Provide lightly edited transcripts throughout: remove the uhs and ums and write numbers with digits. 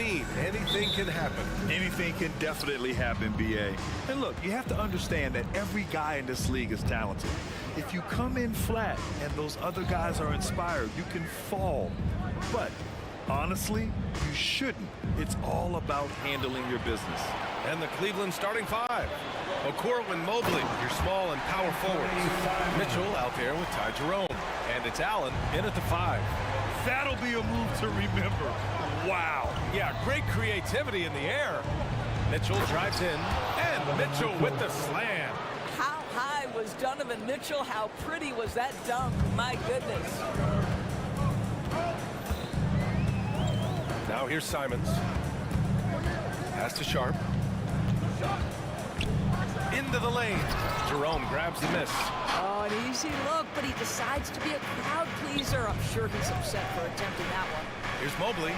Anything can happen. Anything can definitely happen, BA. And look, you have to understand that every guy in this league is talented. If you come in flat and those other guys are inspired, you can fall. But honestly, you shouldn't. It's all about handling your business. And the Cleveland starting five. Okoro and Mobley, your small and power forwards. Mitchell out there with Ty Jerome. And it's Allen in at the five. That'll be a move to remember. Wow. Yeah, great creativity in the air. Mitchell drives in, and Mitchell with the slam. How high was Donovan Mitchell? How pretty was that dunk? My goodness. Now here's Simons. Pass to Sharp. Into the lane. Jerome grabs the miss. Oh, an easy look, but he decides to be a crowd pleaser. I'm sure he's upset for attempting that one. Here's Mobley.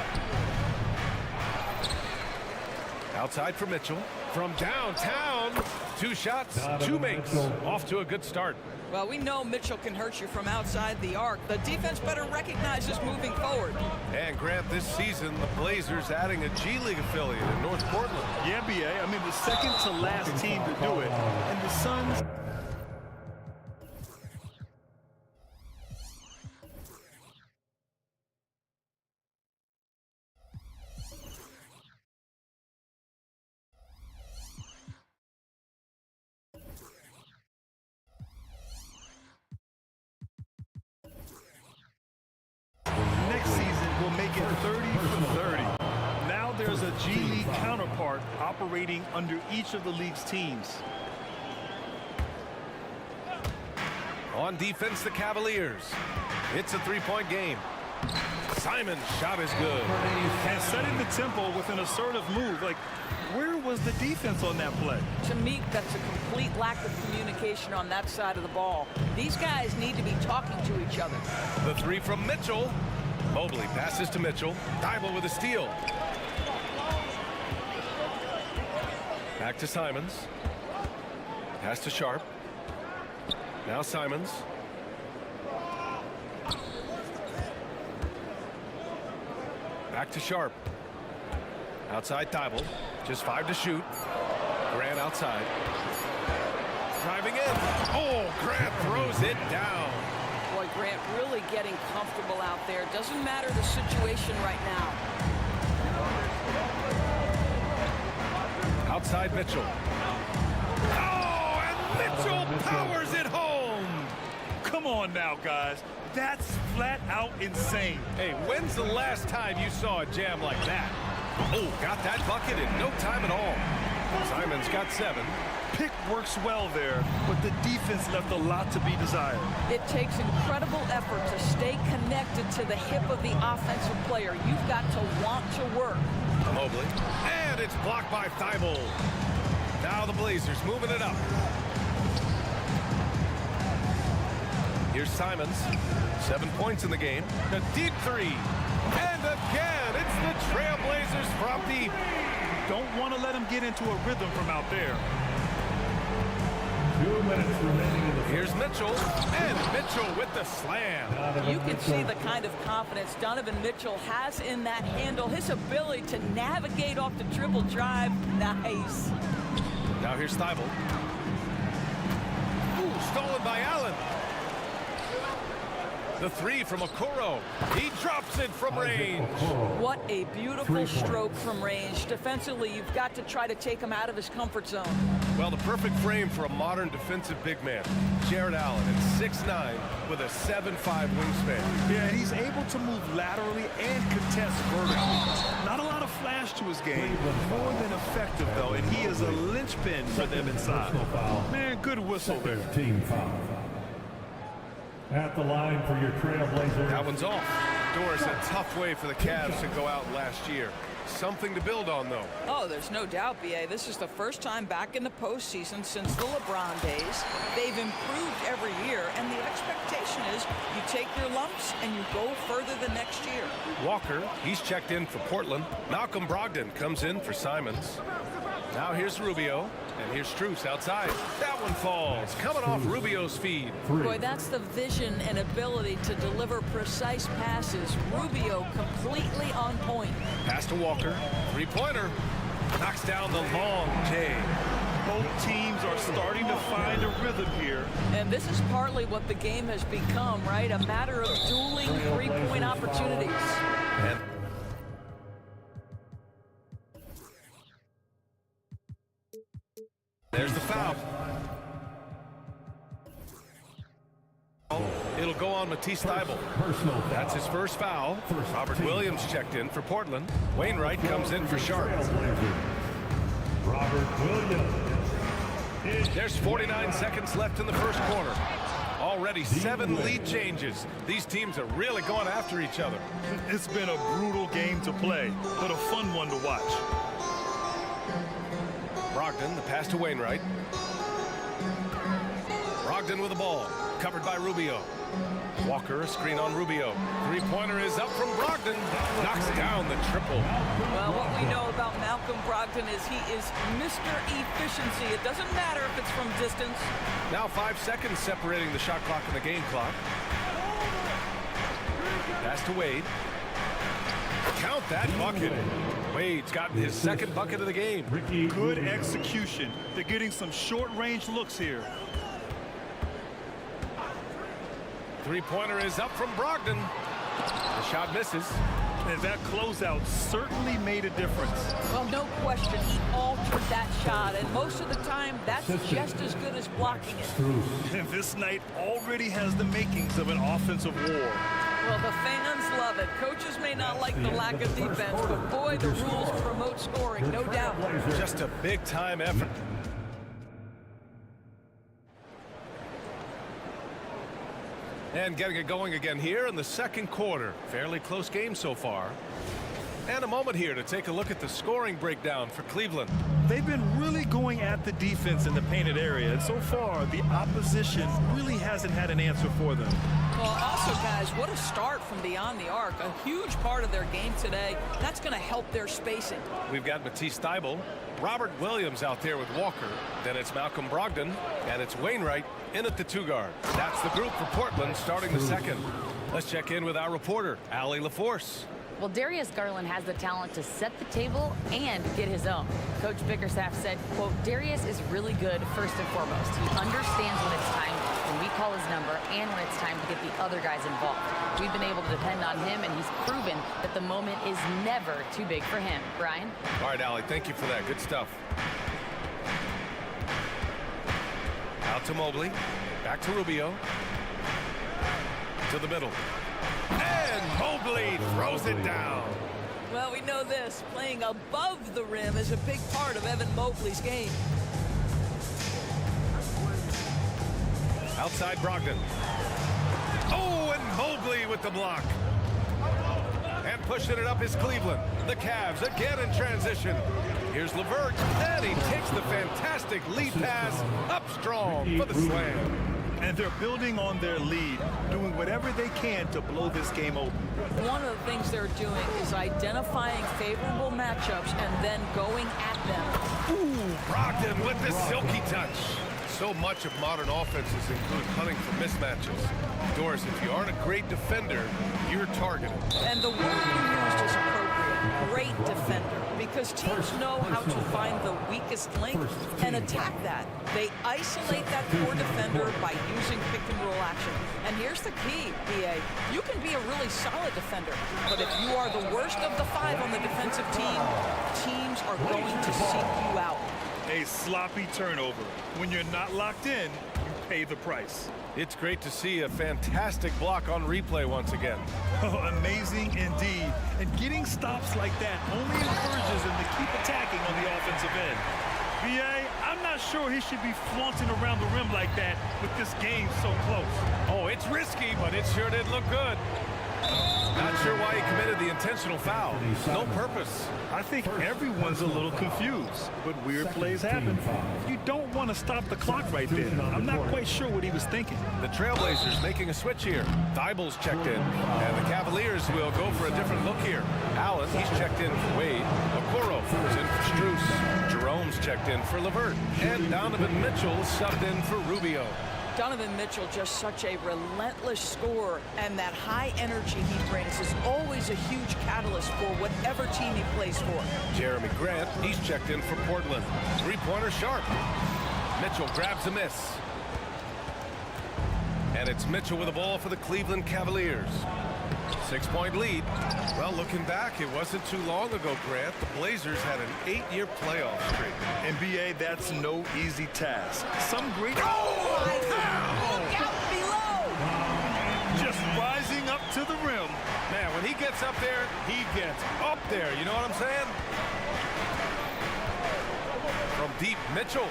Outside for Mitchell. From downtown. 2 shots, 2 makes. Off to a good start. Well, we know Mitchell can hurt you from outside the arc. The defense better recognize this moving forward. And Grant, this season, the Blazers adding a G League affiliate in North Portland. Yeah, BA. I mean, the second to last team to do it. And the Suns... Next season, we'll make it 30 for 30. Now there's a G League counterpart operating under each of the league's teams. On defense, the Cavaliers. It's a 3-point game. Simon's shot is good. And setting the tempo with an assertive move. Like, where was the defense on that play? To me, that's a complete lack of communication on that side of the ball. These guys need to be talking to each other. The 3 from Mitchell. Mobley passes to Mitchell. Thibault with a steal. Back to Simons. Pass to Sharp. Now Simons. Back to Sharp. Outside Thibault. Just 5 to shoot. Grant outside. Driving in. Oh, Grant throws it down. Boy, Grant really getting comfortable out there. Doesn't matter the situation right now. Outside Mitchell. Oh, and Mitchell powers it home. Come on now, guys. That's flat out insane. Hey, when's the last time you saw a jam like that? Oh, got that bucket in no time at all. Simons got 7. Pick works well there, but the defense left a lot to be desired. It takes incredible effort to stay connected to the hip of the offensive player. You've got to want to work. Mobley. And it's blocked by Thibault. Now the Blazers moving it up. Here's Simons. 7 points in the game. A deep 3. And again, it's the Trailblazers from deep. Don't want to let him get into a rhythm from out there. 2 minutes remaining in the Here's Mitchell, and Mitchell with the slam. You can see the kind of confidence Donovan Mitchell has in that handle. His ability to navigate off the dribble drive. Nice. Now here's Thibault. Ooh, stolen by Allen. The 3 from Okoro. He drops it from range. What a beautiful stroke from range. Defensively, you've got to try to take him out of his comfort zone. Well, the perfect frame for a modern defensive big man. Jared Allen at 6'9" with a 7'5" wingspan. Yeah, and he's able to move laterally and contest vertically. Not a lot of flash to his game. More than effective, though, and he is a linchpin for them inside. Man, good whistle there. team foul. At the line for your Trailblazers. That one's off. Doris, a tough way for the Cavs to go out last year. Something to build on, though. Oh, there's no doubt, B.A. This is the first time back in the postseason since the LeBron days. They've improved every year, and the expectation is you take your lumps and you go further the next year. Walker, he's checked in for Portland. Malcolm Brogdon comes in for Simons. Now here's Rubio, and here's Strus outside. That one falls, coming off Rubio's feed. Boy, that's the vision and ability to deliver precise passes. Rubio completely on point. Pass to Walker, three-pointer. Knocks down the long J. Both teams are starting to find a rhythm here. And this is partly what the game has become, right? A matter of dueling three-point opportunities. And there's the foul. It'll go on Matisse Thybulle. Personal foul. That's his first foul. Robert Williams checked in for Portland. Wainwright comes in for Sharp. Robert Williams. There's 49 seconds left in the first quarter. Already 7 lead changes. These teams are really going after each other. It's been a brutal game to play, but a fun one to watch. Brogdon, the pass to Wainwright. Brogdon with the ball, covered by Rubio. Walker, a screen on Rubio. Three-pointer is up from Brogdon. Knocks down the triple. Well, what we know about Malcolm Brogdon is he is Mr. Efficiency. It doesn't matter if it's from distance. Now 5 seconds separating the shot clock and the game clock. Pass to Wade. Count that bucket. Wade's gotten his second bucket of the game. Good execution. They're getting some short-range looks here. Three-pointer is up from Brogdon. The shot misses. And that closeout certainly made a difference. Well, no question, he altered that shot, and most of the time, that's just as good as blocking it. And this night already has the makings of an offensive war. Well, the fans love it. Coaches may not like the lack of defense, but boy, the rules promote scoring, no doubt. Just a big-time effort. And getting it going again here in the second quarter. Fairly close game so far. And a moment here to take a look at the scoring breakdown for Cleveland. They've been really going at the defense in the painted area, and so far, the opposition really hasn't had an answer for them. Well, also, guys, what a start from beyond the arc. A huge part of their game today. That's going to help their spacing. We've got Matisse Thybulle, Robert Williams out there with Walker. Then it's Malcolm Brogdon, and it's Wainwright in at the two-guard. That's the group for Portland starting the second. Let's check in with our reporter, Allie LaForce. Well, Darius Garland has the talent to set the table and get his own. Coach Bickerstaff said, quote, Darius is really good first and foremost. He understands when it's time when we call his number and when it's time to get the other guys involved. We've been able to depend on him, and he's proven that the moment is never too big for him. Brian? All right, Allie, thank you for that. Good stuff. Out to Mobley. Back to Rubio. To the middle. And Mobley throws it down. Well, we know this. Playing above the rim is a big part of Evan Mobley's game. Outside Brogdon. Oh, and Mobley with the block. And pushing it up is Cleveland. The Cavs again in transition. Here's LeVert, and he takes the fantastic lead pass up strong for the slam. And they're building on their lead, doing whatever they can to blow this game open. One of the things they're doing is identifying favorable matchups and then going at them. Ooh, Brogdon with the silky touch. So much of modern offenses include hunting for mismatches. Doris, if you aren't a great defender, you're targeted. And the word you used is appropriate. Great defender. Because teams know how to find the weakest link and attack that. They isolate that core defender by using pick-and-roll action. And here's the key, BA. You can be a really solid defender, but if you are the worst of the five on the defensive team, teams are going to seek you out. A sloppy turnover. When you're not locked in, you pay the price. It's great to see a fantastic block on replay once again. Oh, amazing indeed. And getting stops like that only encourages him to keep attacking on the offensive end. BA, I'm not sure he should be flaunting around the rim like that with this game so close. Oh, it's risky, but it sure did look good. Not sure why he committed the intentional foul. No purpose. I think everyone's a little confused, but weird plays happen. You don't want to stop the clock right there. I'm not quite sure what he was thinking. The Trailblazers making a switch here. Thybulle's checked in, and the Cavaliers we'll go for a different look here. Allen, he's checked in for Wade. Okoro is in for Strus. Jerome's checked in for Levert. And Donovan Mitchell subbed in for Rubio. Donovan Mitchell, just such a relentless scorer, and that high energy he brings is always a huge catalyst for whatever team he plays for. Jeremy Grant, he's checked in for Portland. Three-pointer sharp. Mitchell grabs a miss. And it's Mitchell with the ball for the Cleveland Cavaliers. 6-point lead. Well, looking back, it wasn't too long ago, Grant. The Blazers had an 8-year playoff streak. NBA, that's no easy task. Some great... Look out below! Just rising up to the rim. Man, when he gets up there, he gets up there. You know what I'm saying? From deep, Mitchell.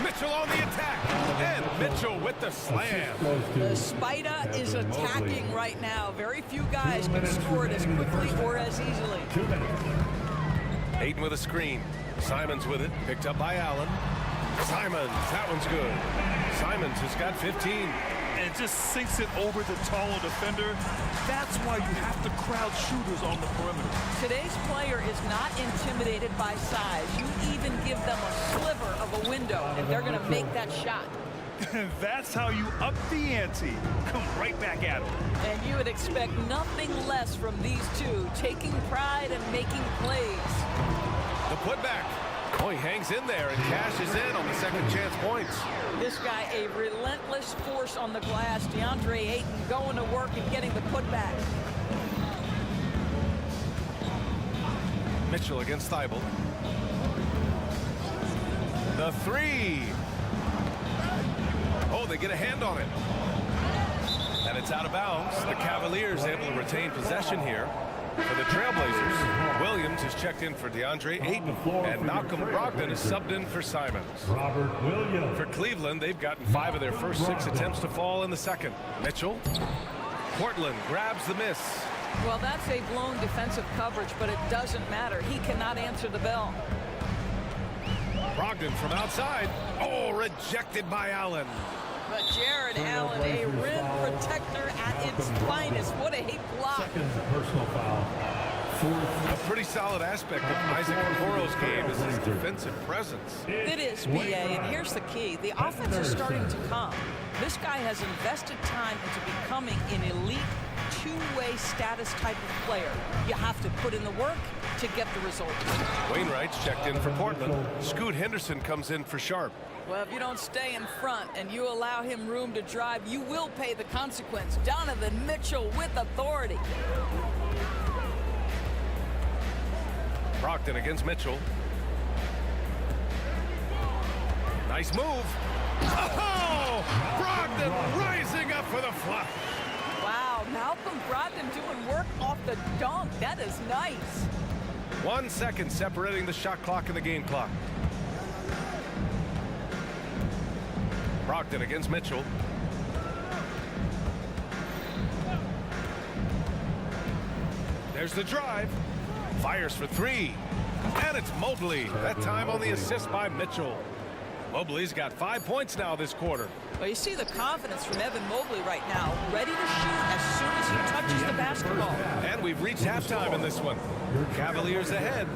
Mitchell on the attack, and Mitchell with the slam. The Spider is attacking right now. Very few guys can score it as quickly or as easily. Ayton with a screen. Simons with it, picked up by Allen. Simons, that one's good. Simons has got 15. And just sinks it over the taller defender. That's why you have to crowd shooters on the perimeter. Today's player is not intimidated by size. You even give them a sliver of a window, and they're going to make that shot. That's how you up the ante. Come right back at them. And you would expect nothing less from these two, taking pride and making plays. The putback. Oh, he hangs in there and cashes in on the second chance points. This guy, a relentless force on the glass. DeAndre Ayton going to work and getting the putback. Mitchell against Thibault. The three. Oh, they get a hand on it. And it's out of bounds. The Cavaliers able to retain possession here. For the Trailblazers, Williams is checked in for DeAndre Ayton, and Malcolm Brogdon is subbed in for Simons. Robert Williams. For Cleveland, they've gotten 5 of their first 6 attempts to fall in the second. Mitchell. Portland grabs the miss. Well, that's a blown defensive coverage, but it doesn't matter. He cannot answer the bell. Brogdon from outside. Oh, rejected by Allen. But Jared Allen, a rim protector at its finest. What a block. Second personal foul. Fourth. A pretty solid aspect of Isaac Okoro's game is his defensive presence. It is, BA, and here's the key. The offense is starting to come. This guy has invested time into becoming an elite two-way status type of player. You have to put in the work to get the results. Wainwright's checked in for Portland. Scoot Henderson comes in for Sharp. Well, if you don't stay in front and you allow him room to drive, you will pay the consequence. Donovan Mitchell with authority. Brogdon against Mitchell. Nice move. Oh! Brogdon rising up for the flush. Wow, Malcolm Brogdon doing work off the dunk. That is nice. 1 second separating the shot clock and the game clock. Brogdon against Mitchell. There's the drive. Fires for 3. And it's Mobley. That time on the assist by Mitchell. Mobley's got 5 points now this quarter. Well, you see the confidence from Evan Mobley right now, ready to shoot as soon as he touches the basketball. And we've reached halftime in this one. Cavaliers ahead,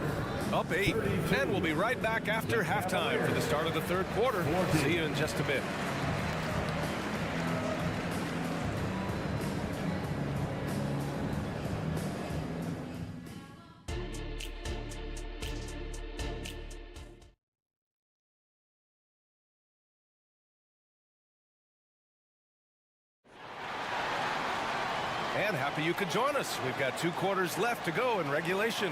up 8. And we'll be right back after halftime for the start of the third quarter. See you in just a bit. And happy you could join us. We've got 2 quarters left to go in regulation.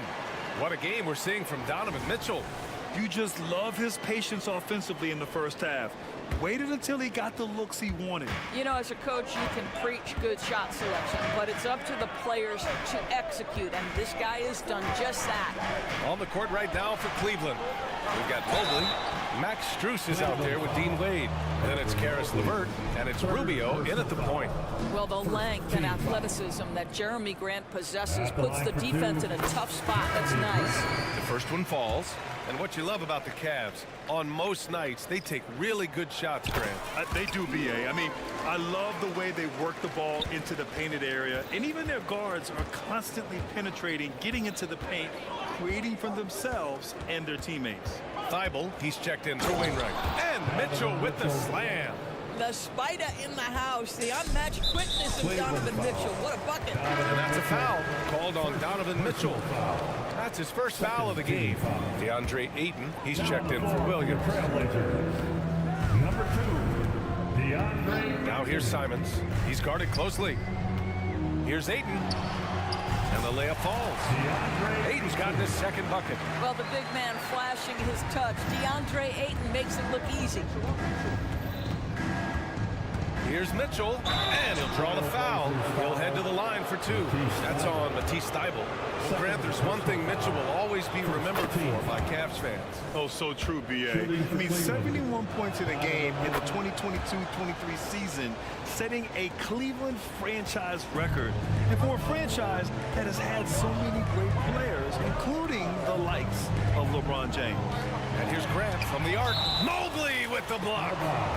What a game we're seeing from Donovan Mitchell. You just love his patience offensively in the first half. Waited until he got the looks he wanted. You know, as a coach, you can preach good shot selection, but it's up to the players to execute, and this guy has done just that. On the court right now for Cleveland, we've got Mobley. Max Strus is out there with Dean Wade. Then it's Karis LeVert, and it's Rubio in at the point. Well, the length and athleticism that Jeremy Grant possesses puts the defense in a tough spot. That's nice. The first one falls, And what you love about the Cavs, on most nights, they take really good shots, Grant. They do, BA. I mean, I love the way they work the ball into the painted area, and even their guards are constantly penetrating, getting into the paint, creating for themselves and their teammates. Thibault, he's checked in for Wainwright. And Mitchell with the slam. The spider in the house, the unmatched quickness of Donovan Mitchell. What a bucket. And that's a foul called on Donovan Mitchell. That's his first foul of the game. DeAndre Ayton, he's checked in for Williams. Number 2, DeAndre. Now here's Simons. He's guarded closely. Here's Ayton. And the layup falls. Ayton's gotten his second bucket. Well, the big man flashing his touch. DeAndre Ayton makes it look easy. Here's Mitchell, and he'll draw the foul. He'll head to the line for 2. That's on Matisse Thibault. Well, Grant, there's one thing Mitchell will always be remembered for by Cavs fans. Oh, so true, BA. I mean, 71 points in a game in the 2022-23 season, setting a Cleveland franchise record. And for a franchise that has had so many great players, including the likes of LeBron James. And here's Grant from the arc. Mobley with the block.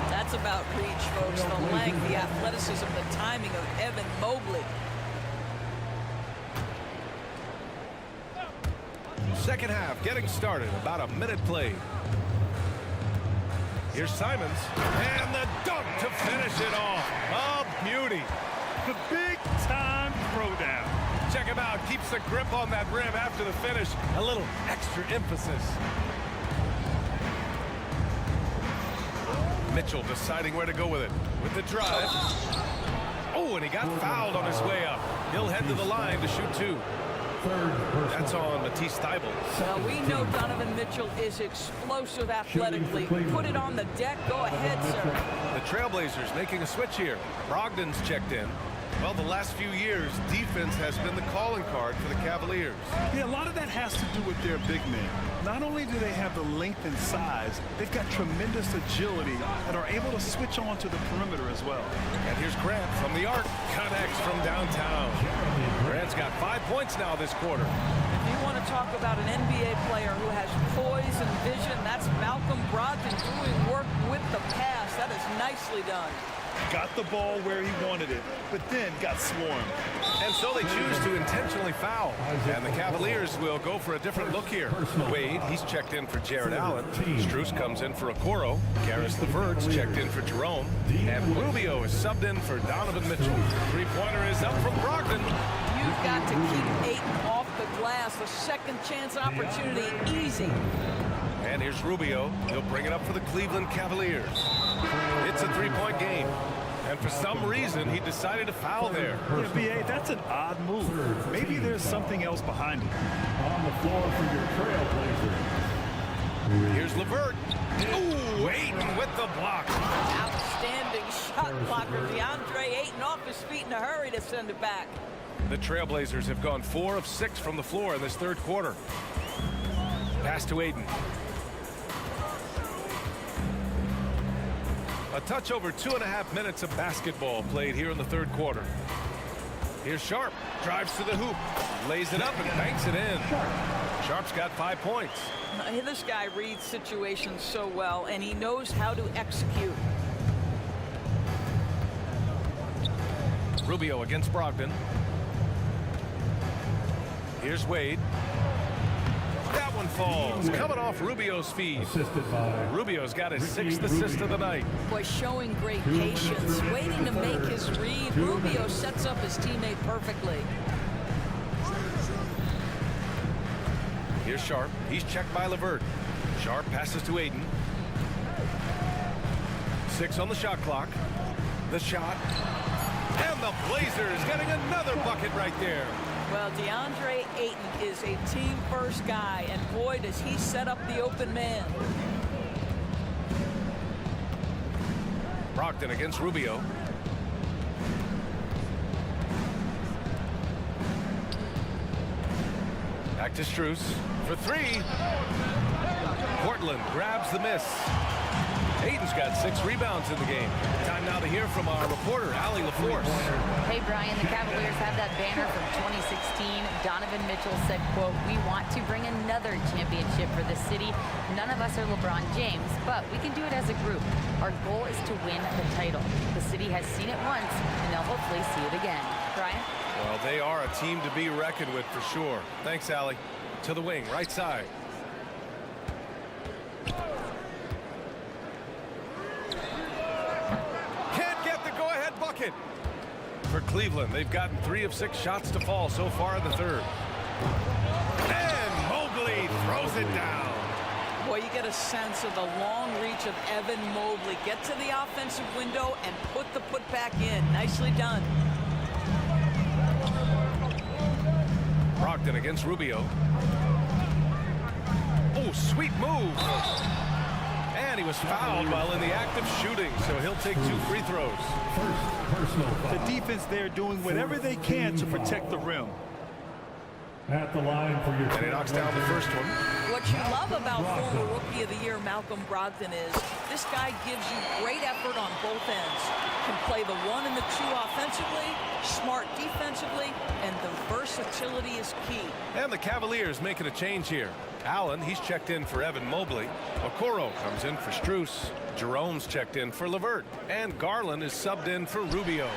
That's about reach, folks. The length, the athleticism, the timing of Evan Mobley. Second half getting started. About a minute played. Here's Simons. And the dunk to finish it off. A beauty. The big-time throwdown. Check him out. Keeps the grip on that rim after the finish. A little extra emphasis. Mitchell deciding where to go with it. With the drive. Oh, and he got fouled on his way up. He'll head to the line to shoot 2. That's on Matisse Thibault. Well, we know Donovan Mitchell is explosive athletically. Put it on the deck. Go ahead, sir. The Trailblazers making a switch here. Brogdon's checked in. Well, the last few years, defense has been the calling card for the Cavaliers. Yeah, a lot of that has to do with their big men. Not only do they have the length and size, they've got tremendous agility and are able to switch on to the perimeter as well. And here's Grant from the arc. Connects from downtown. Grant's got 5 points now this quarter. If you want to talk about an NBA player who has poise and vision, that's Malcolm Brogdon doing work with the pass. That is nicely done. Got the ball where he wanted it, but then got swarmed. And so they choose to intentionally foul. And the Cavaliers will go for a different look here. Wade, he's checked in for Jared Allen. Strus comes in for Okoro. Karis LeVert's checked in for Jerome. And Rubio is subbed in for Donovan Mitchell. Three-pointer is up from Brogdon. You've got to keep Ayton off the glass. A second chance opportunity, easy. And here's Rubio. He'll bring it up for the Cleveland Cavaliers. It's a three-point game. And for some reason, he decided to foul there. Yeah, BA, that's an odd move. Maybe there's something else behind it. On the floor for your Trailblazers. Here's LeVert. Ooh, Ayton with the block. Outstanding shot blocker. DeAndre Ayton off his feet in a hurry to send it back. The Trailblazers have gone 4 of 6 from the floor in this third quarter. Pass to Ayton. A touch over 2.5 minutes of basketball played here in the third quarter. Here's Sharp. Drives to the hoop. Lays it up and banks it in. Sharp's got 5 points. This guy reads situations so well, and he knows how to execute. Rubio against Brogdon. Here's Wade. That one falls. Coming off Rubio's feed. Assisted by Rubio's got his 6th assist of the night. Boy, showing great patience, waiting to make his read. Rubio sets up his teammate perfectly. Here's Sharp. He's checked by LeVert. Sharp passes to Ayton. 6 on the shot clock. The shot. And the Blazers getting another bucket right there. Well, DeAndre Ayton is a team-first guy, and boy, does he set up the open man. Brogdon against Rubio. Back to Strus for 3. Portland grabs the miss. Ayton's got 6 rebounds in the game. Time now to hear from our reporter, Allie LaForce. Hey, Brian, the Cavaliers have that that banner from 2016, Donovan Mitchell said, quote, "We want to bring another championship for the city. None of us are LeBron James, but we can do it as a group. Our goal is to win the title. The city has seen it once, and they'll hopefully see it again." Brian? Well, they are a team to be reckoned with for sure. Thanks, Allie. To the wing, right side. Can't get the go-ahead bucket. For Cleveland, they've gotten 3 of 6 shots to fall so far in the third. And Mobley throws it down. Boy, you get a sense of the long reach of Evan Mobley. Get to the offensive window and put the putback in. Nicely done. Brogdon against Rubio. Oh, sweet move. And he was fouled while in the act of shooting, so he'll take 2 free throws. First personal The foul. defense there doing whatever they can to protect the rim. At the line for your And he knocks down the first one. What you love about former Rookie of the Year Malcolm Brogdon is this guy gives you great effort on both ends. Can play the 1 and the 2 offensively, smart defensively, and the versatility is key. And the Cavaliers making a change here. Allen, he's checked in for Evan Mobley. Okoro comes in for Strus. Jerome's checked in for LeVert. And Garland is subbed in for Rubio.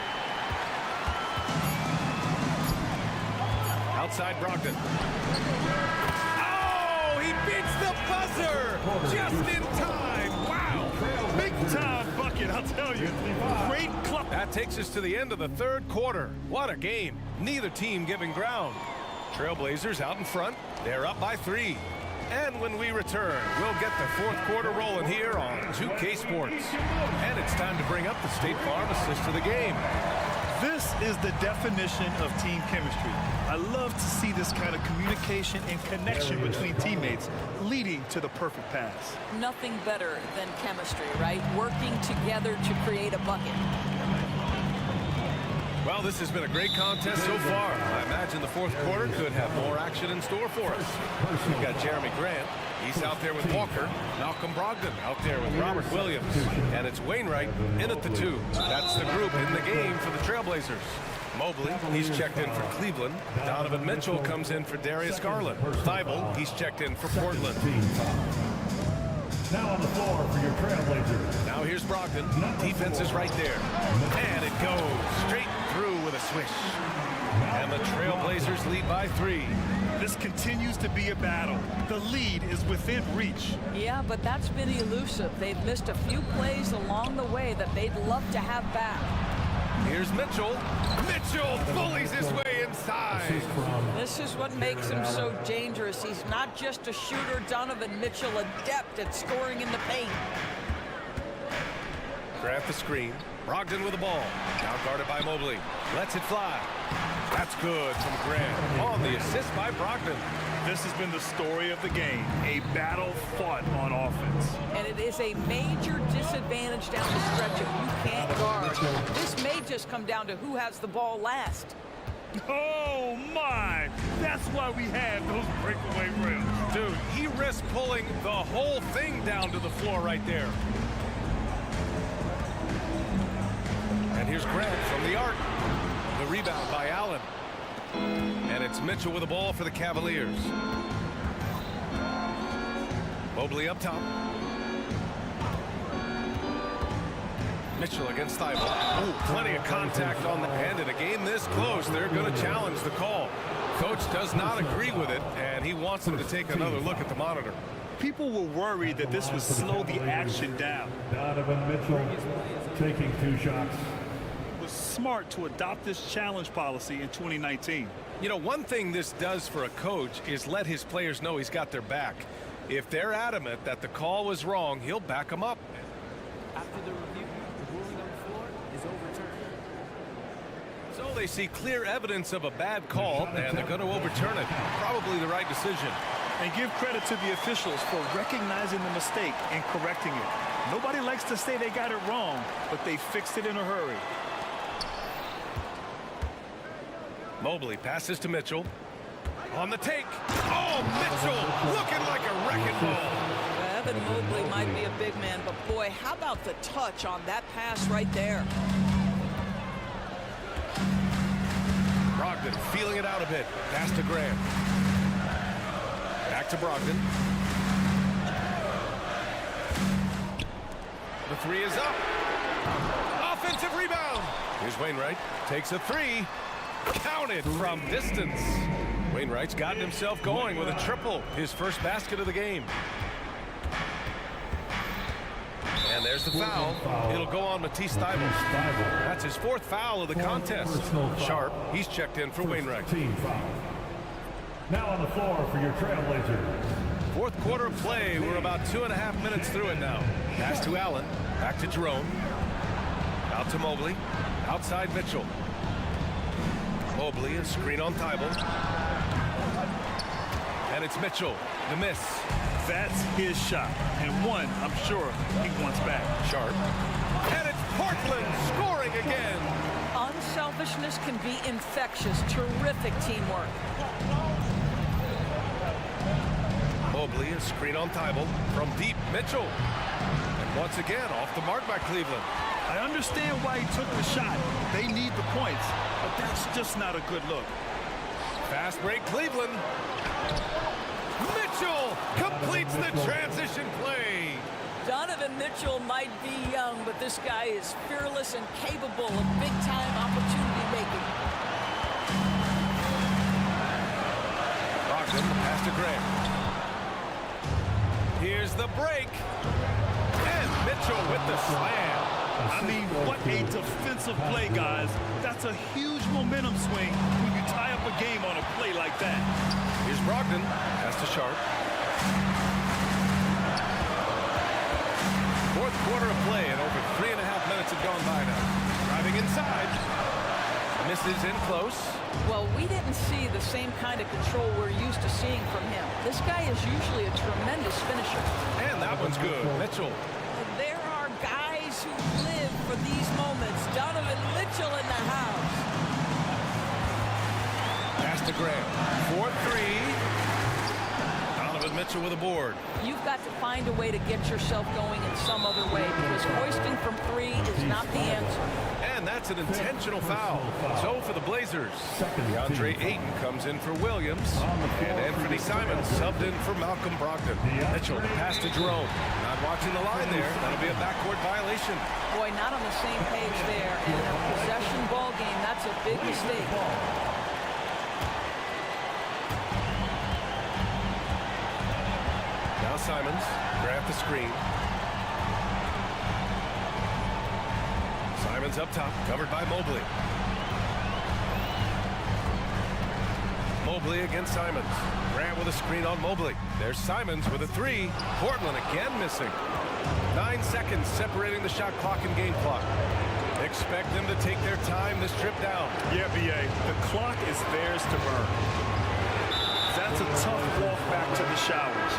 Outside Brogdon. Oh, he beats the buzzer just in time. Wow. Big time bucket, I'll tell you. Great club. That takes us to the end of the third quarter. What a game. Neither team giving ground. Trailblazers out in front. They're up by 3. And when we return, we'll get the fourth quarter rolling here on 2K Sports. And it's time to bring up the State Farm assist of the game. This is the definition of team chemistry. I love to see this kind of communication and connection between teammates leading to the perfect pass. Nothing better than chemistry, right? Working together to create a bucket. Well, this has been a great contest so far. I imagine the fourth quarter could have more action in store for us. We've got Jeremy Grant. He's out there with Walker. Malcolm Brogdon out there with Robert Williams. And it's Wainwright in at the 2. That's the group in the game for the Trailblazers. Mobley, he's checked in for Cleveland. Donovan Mitchell comes in for Darius Garland. Thibault, he's checked in for Portland. Now on the floor for your Trailblazers. Now here's Brogdon. Defense is right there. And it goes straight through with a swish. And the Trailblazers lead by 3. This continues to be a battle. The lead is within reach. Yeah, but that's been elusive. They've missed a few plays along the way that they'd love to have back. Here's Mitchell. Mitchell bullies his way inside. This is what makes him so dangerous. He's not just a shooter. Donovan Mitchell, adept at scoring in the paint. Grant the screen. Brogdon with the ball. Now guarded by Mobley. Lets it fly. That's good from Grant. On the assist by Brogdon. This has been the story of the game. A battle fought on offense. And it is a major disadvantage down the stretch if you can't guard. This may just come down to who has the ball last. Oh, my! That's why we have those breakaway rims. Dude, he risked pulling the whole thing down to the floor right there. And here's Grant from the arc. The rebound by Allen. And it's Mitchell with the ball for the Cavaliers. Mobley up top. Mitchell against Thibault. Ooh, plenty of contact on the end. In a game this close, they're going to challenge the call. Coach does not agree with it, and he wants them to take another look at the monitor. People were worried that this would slow the action down. Donovan Mitchell taking 2 shots. It was smart to adopt this challenge policy in 2019. You know, one thing this does for a coach is let his players know he's got their back. If they're adamant that the call was wrong, he'll back them up. After the review, the ruling on the floor is overturned. So they see clear evidence of a bad call, and they're going to overturn it. Probably the right decision. And give credit to the officials for recognizing the mistake and correcting it. Nobody likes to say they got it wrong, but they fixed it in a hurry. Mobley passes to Mitchell. On the take. Oh, Mitchell looking like a wrecking ball. Evan Mobley might be a big man, but boy, how about the touch on that pass right there? Brogdon it out a bit. Pass to Grant. Back to Brogdon. The three is up. Offensive rebound. Here's Wainwright. Takes a three. Counted from distance. Wainwright's gotten himself going with a triple. His first basket of the game. And there's the foul. It'll go on Matisse Thybulle. That's his fourth foul of the contest. Sharp, he's checked in for Wainwright. Now on the floor for your Trailblazers. Fourth quarter of play. We're about 2.5 minutes through it now. Pass to Allen. Back to Jerome. Out to Mobley. Outside Mitchell. Mobley, a screen on Thybulle. And it's Mitchell. The miss. That's his shot. And one, I'm sure, he wants back. Sharp. And it's Portland scoring again. Unselfishness can be infectious. Terrific teamwork. Mobley, a screen on Thybulle. From deep, Mitchell. And once again, off the mark by Cleveland. I understand why he took the shot. They need the points, but that's just not a good look. Fast break, Cleveland. Mitchell completes the transition play. Donovan Mitchell might be young, but this guy is fearless and capable of big-time opportunity making. Brogdon, pass to Grant. Here's the break. And Mitchell with the slam. I mean, what a defensive play, guys. That's a huge momentum swing when you tie up a game on a play like that. Here's Brogdon. Pass to Sharp. Fourth quarter of play, and over 3.5 minutes have gone by now. Driving inside. Misses in close. Well, we didn't see the same kind of control we're used to seeing from him. This guy is usually a tremendous finisher. And that one's good. Mitchell. There are guys who live for these moments. Donovan Mitchell in the house. Pass to Grant. 4-3. Donovan Mitchell with a board. You've got to find a way to get yourself going in some other way, because hoisting from three is not the answer. And that's an intentional foul. So for the Blazers, DeAndre Ayton comes in for Williams, and Anthony Simons subbed in for Malcolm Brogdon. Mitchell, pass to Jerome. Not watching the line there. That'll be a backcourt violation. Boy, not on the same page there. And in a possession ball game, that's a big mistake. Now Simons, grab the screen. Simons up top, covered by Mobley. Mobley against Simons. Grant with a screen on Mobley. There's Simons with a three. Portland again missing. 9 seconds separating the shot clock and game clock. Expect them to take their time this trip down. Yeah, B.A., the clock is theirs to burn. That's a tough walk back to the showers.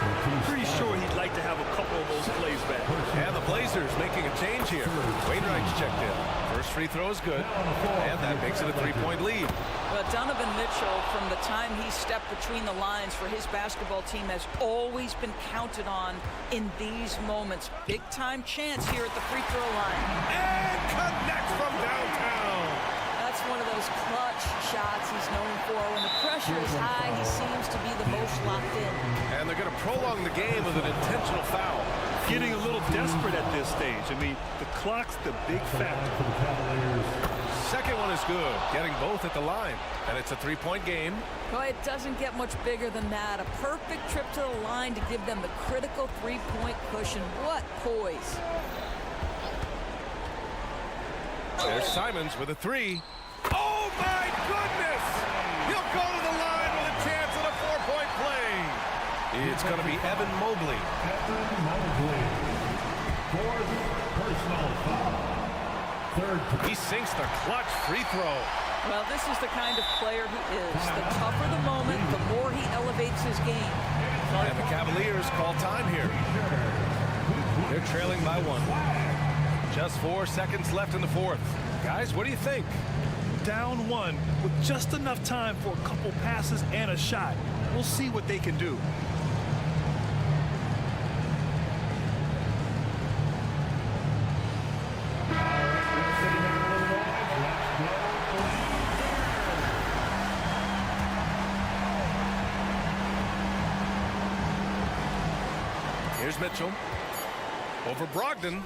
Pretty sure he'd like to have a couple of those plays back. And the Blazers making a change here. Wainwright's checked in. First free throw is good, and that makes it a 3-point lead. Well, Donovan Mitchell, from the time he stepped between the lines for his basketball team, has always been counted on in these moments. Big-time chance here at the free throw line. And connects from downtown. That's one of those clutch shots he's known for. When the pressure is high, he seems to be the most locked in. And they're going to prolong the game with an intentional foul. Getting a little desperate at this stage. I mean, the clock's the big factor. Second one is good, getting both at the line. And it's a 3-point game. Boy, it doesn't get much bigger than that. A perfect trip to the line to give them the critical 3-point cushion. What poise. There's Simons with a three. Oh, my goodness! He'll go to the line with a chance at a 4-point play. It's going to be Evan Mobley. Evan Mobley. Fourth personal foul. He sinks the clutch free throw. Well, this is the kind of player he is. The tougher the moment, the more he elevates his game. And the Cavaliers call time here. They're trailing by 1. Just 4 seconds left in the fourth. Guys, what do you think? Down 1 with just enough time for a couple passes and a shot. We'll see what they can do. Here's Mitchell. Over Brogdon.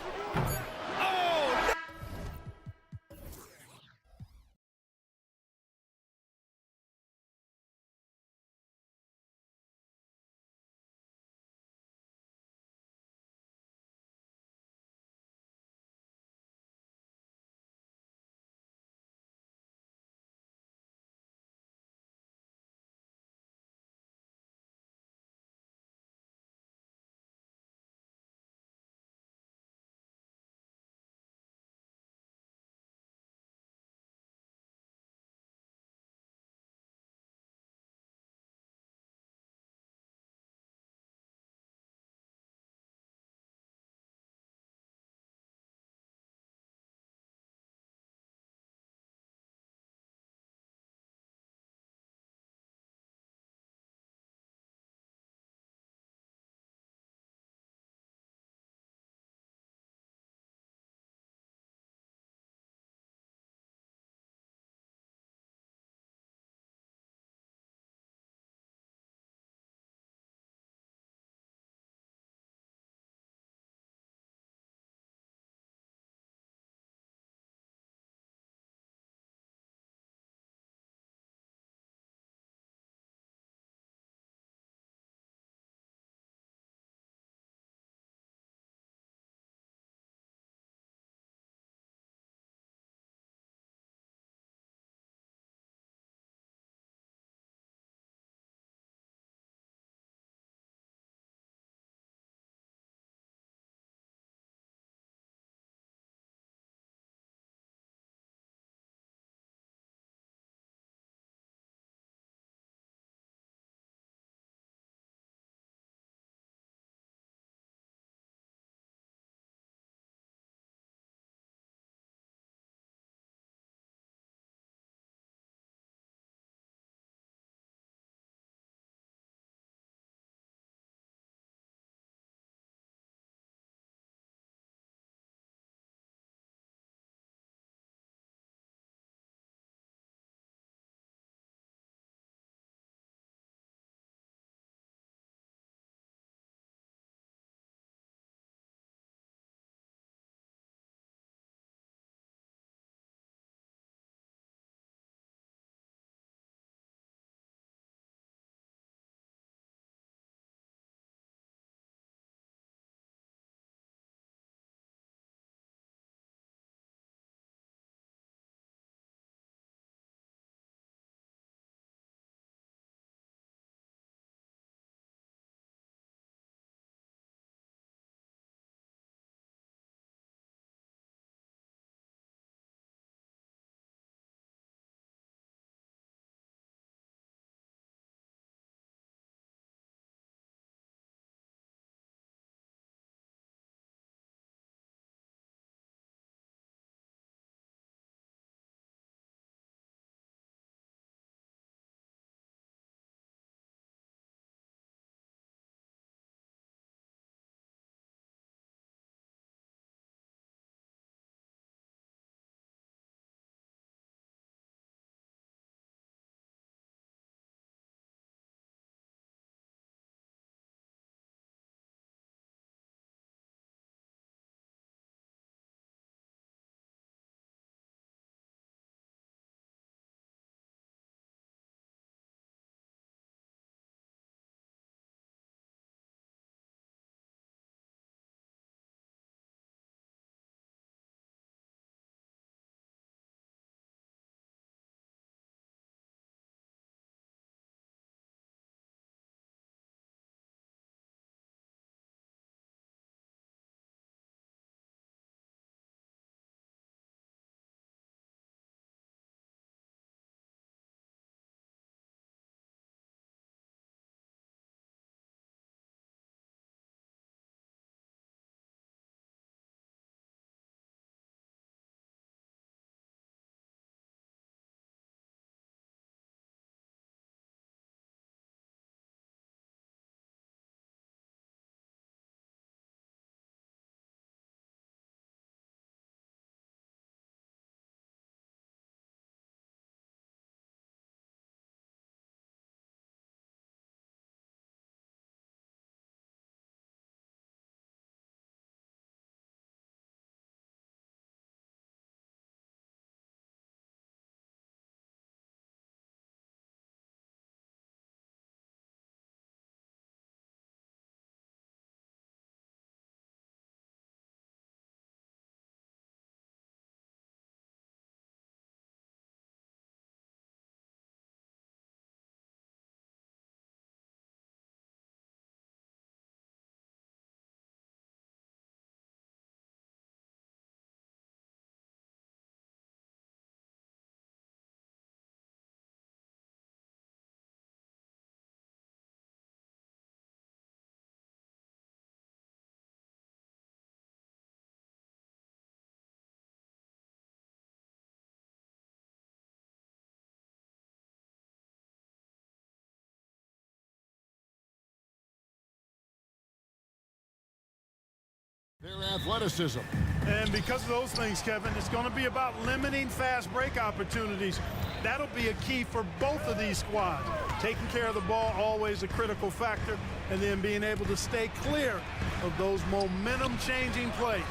Their athleticism. And because of those things, Kevin, it's going to be about limiting fast break opportunities. That'll be a key for both of these squads. Taking care of the ball, always a critical factor, and then being able to stay clear of those momentum-changing plays.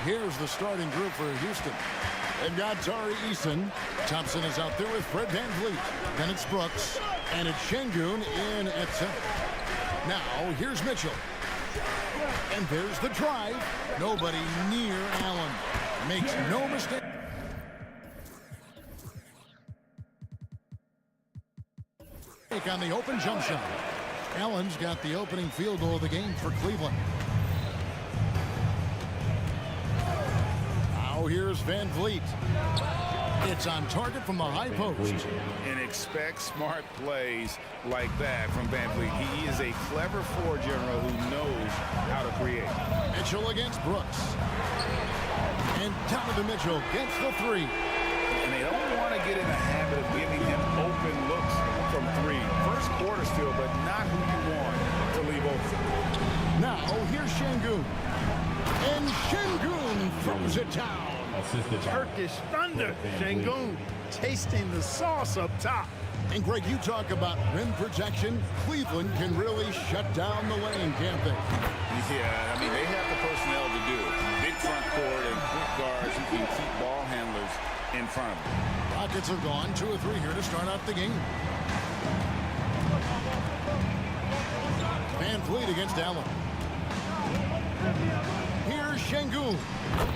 Here's the starting group for Houston. They've got Tari Eason. Thompson is out there with Fred VanVleet. Then it's Brooks. And it's Şengün in at center. Now, here's Mitchell. And there's the drive. Nobody near Allen. Makes no mistake. On the open jump shot. Allen's got the opening field goal of the game for Cleveland. Now here's VanVleet. It's on target from the high post. And expect smart plays like that from VanVleet. He is a clever floor general who knows how to create. Mitchell against Brooks. And Donovan Mitchell gets the three. And they don't want to get in the habit of giving him open looks from three. First quarter still, but not who you want to leave open. Now here's Şengün. And Şengün throws it down. Turkish thunder. Şengün tasting the sauce up top. And Greg, you talk about rim protection. Cleveland can really shut down the lane, can't they? Yeah, I mean, they have the personnel to do it. Big front court and quick guards who can keep ball handlers in front of them. Rockets have gone 2 or 3 here to start out the game. VanVleet against Allen. Here's Şengün.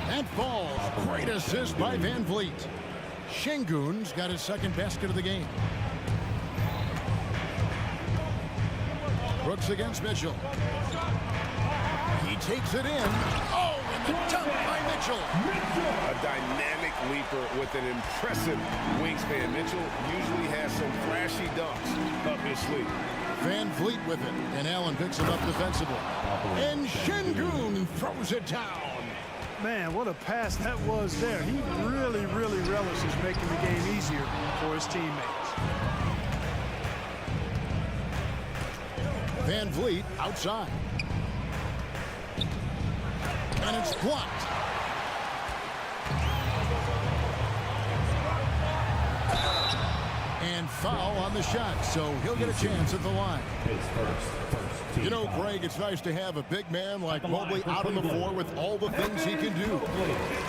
That falls. Great assist by VanVleet. Şengün's got his second basket of the game. Brooks against Mitchell. He takes it in. Oh, and the dunk by Mitchell. A dynamic leaper with an impressive wingspan. Mitchell usually has some flashy dunks up his sleeve. VanVleet with it, and Allen picks him up defensively. And Şengün throws it down. Man, what a pass that was there. He really, really relishes making the game easier for his teammates. VanVleet outside. And it's blocked. And foul on the shot, so he'll get a chance at the line. You know, Greg, it's nice to have a big man like Mobley out on the floor with all the things he can do.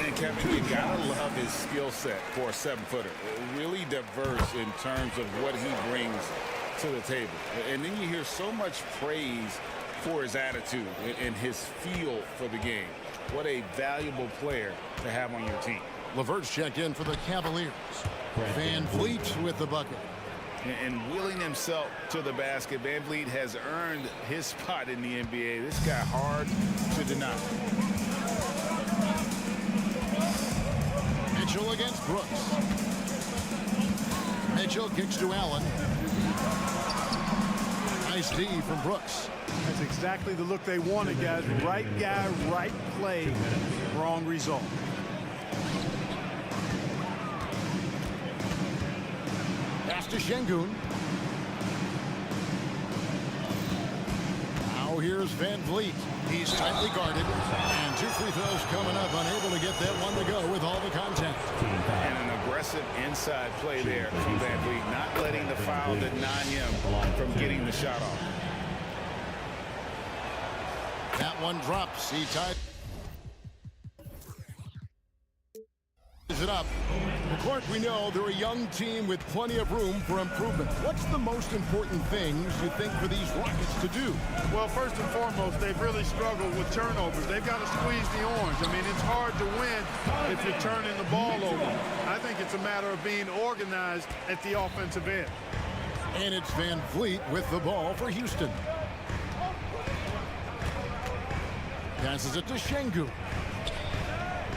And Kevin, you gotta love his skill set for a 7-footer. Really diverse in terms of what he brings to the table. And then you hear so much praise for his attitude and his feel for the game. What a valuable player to have on your team. LeVert's checked in for the Cavaliers. VanVleet with the bucket. And willing himself to the basket, VanVleet has earned his spot in the NBA. This guy hard to deny. Mitchell against Brooks. Mitchell kicks to Allen. Nice D from Brooks. That's exactly the look they wanted, guys. Right guy, right play, wrong result. Pass to Şengün. Now here's VanVleet. He's tightly guarded. And 2 free throws coming up. Unable to get that one to go with all the contact. And an aggressive inside play there from VanVleet. Not letting the foul deny him from getting the shot off. That one drops. He tied it up. Clark, we know they're a young team with plenty of room for improvement. What's the most important things you think for these Rockets to do? Well, first and foremost, they've really struggled with turnovers. They've got to squeeze the orange. I mean, it's hard to win if you're turning the ball over. I think it's a matter of being organized at the offensive end. And it's VanVleet with the ball for Houston. Passes it to Şengün.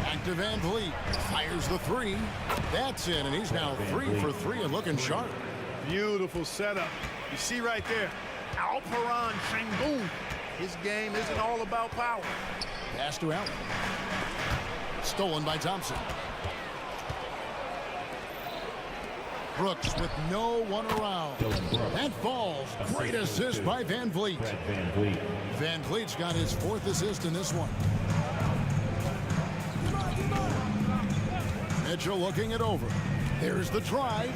Back to VanVleet. Fires the three. That's in, and he's now 3 for 3 and looking sharp. Beautiful setup. You see right there, Alperen Şengün. His game isn't all about power. Pass to Allen. Stolen by Thompson. Brooks with no one around. That falls. Great assist by VanVleet. VanVleet's got his 4th assist in this one. Mitchell looking it over. There's the drive.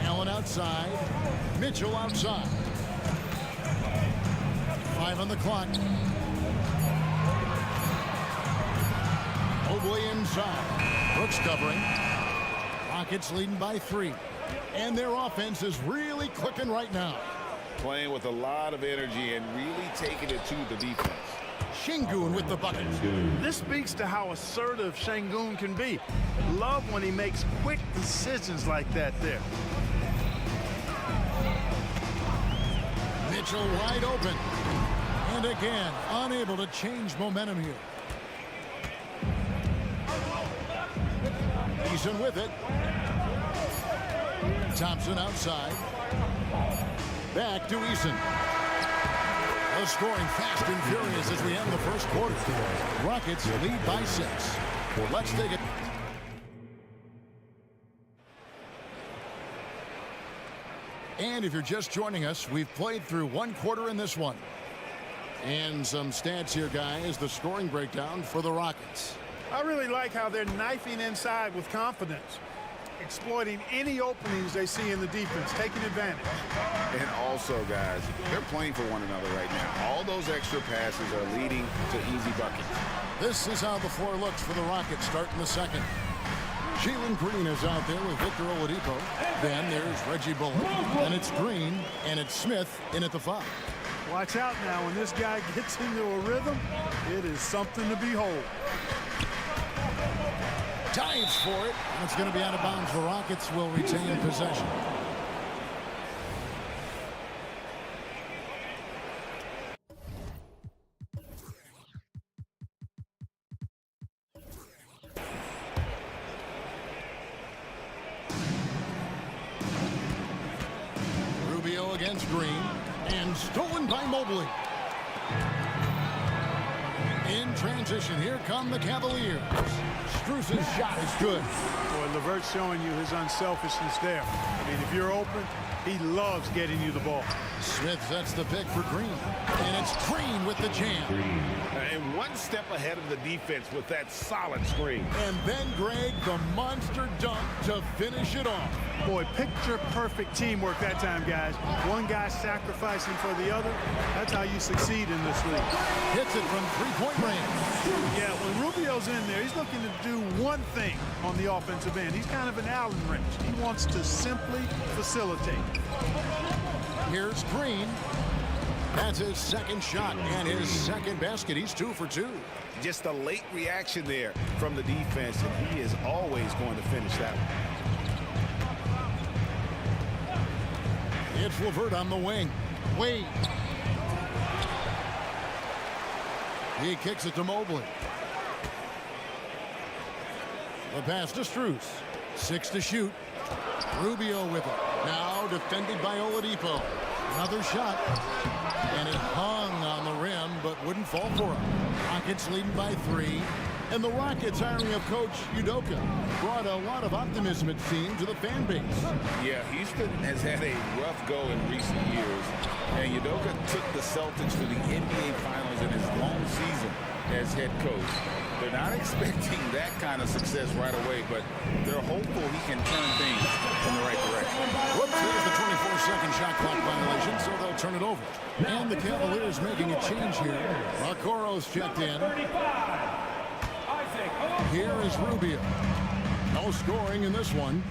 Allen outside. Mitchell outside. 5 on the clock. Mobley inside. Brooks covering. Rockets leading by 3. And their offense is really clicking right now. Playing with a lot of energy and really taking it to the defense. Şengün with the bucket. This speaks to how assertive Şengün can be. Love when he makes quick decisions like that there. Mitchell wide open. And again, unable to change momentum here. Eason with it. Thompson outside. Back to Eason. They're scoring fast and furious as we end the first quarter. Rockets lead by 6. Let's take it. And if you're just joining us, we've played through 1 quarter in this one. And some stats here, guys. The scoring breakdown for the Rockets. I really like how they're knifing inside with confidence, exploiting any openings they see in the defense, taking advantage. And also, guys, they're playing for one another right now. All those extra passes are leading to easy buckets. This is how the floor looks for the Rockets starting the second. Jalen Green is out there with Victor Oladipo. Then there's Reggie Bullock. And it's Green, and it's Smith in at the 5. Watch out now. When this guy gets into a rhythm, it is something to behold. Dives for it. And it's going to be out of bounds. The Rockets will retain possession. Rubio against Green. And stolen by Mobley. In transition, here come the Cavaliers. Struce's shot is good. Boy, LeVert's showing you his unselfishness there. I mean, if you're open, he loves getting you the ball. Smith sets the pick for Green. And it's Green with the jam. And one step ahead of the defense with that solid screen. And then Greg, the monster dunk to finish it off. Boy, picture-perfect teamwork that time, guys. One guy sacrificing for the other. That's how you succeed in this league. Hits it from three-point range. Yeah, when Rubio's in there, he's looking to do one thing on the offensive end. He's kind of an Allen wrench. He wants to simply facilitate. Here's Green. That's his second shot and his second basket. He's 2 for 2. Just a late reaction there from the defense, and he is always going to finish that one. It's LeVert on the wing. Wade. He kicks it to Mobley. The pass to Strus. 6 to shoot. Rubio with it. Now defended by Oladipo. Another shot. And it hung on the rim, but wouldn't fall for him. Rockets leading by 3. And the Rockets hiring of Coach Udoka brought a lot of optimism, it seemed, to the fan base. Yeah, Houston has had a rough go in recent years. And Udoka took the Celtics to the NBA Finals in his long season as head coach. They're not expecting that kind of success right away, but they're hopeful he can turn things in the right direction. Whoops, there's the 24-second shot clock violation, so they'll turn it over. And the Cavaliers making a change here. Okoro's checked in. Here is Rubio. No scoring in this one.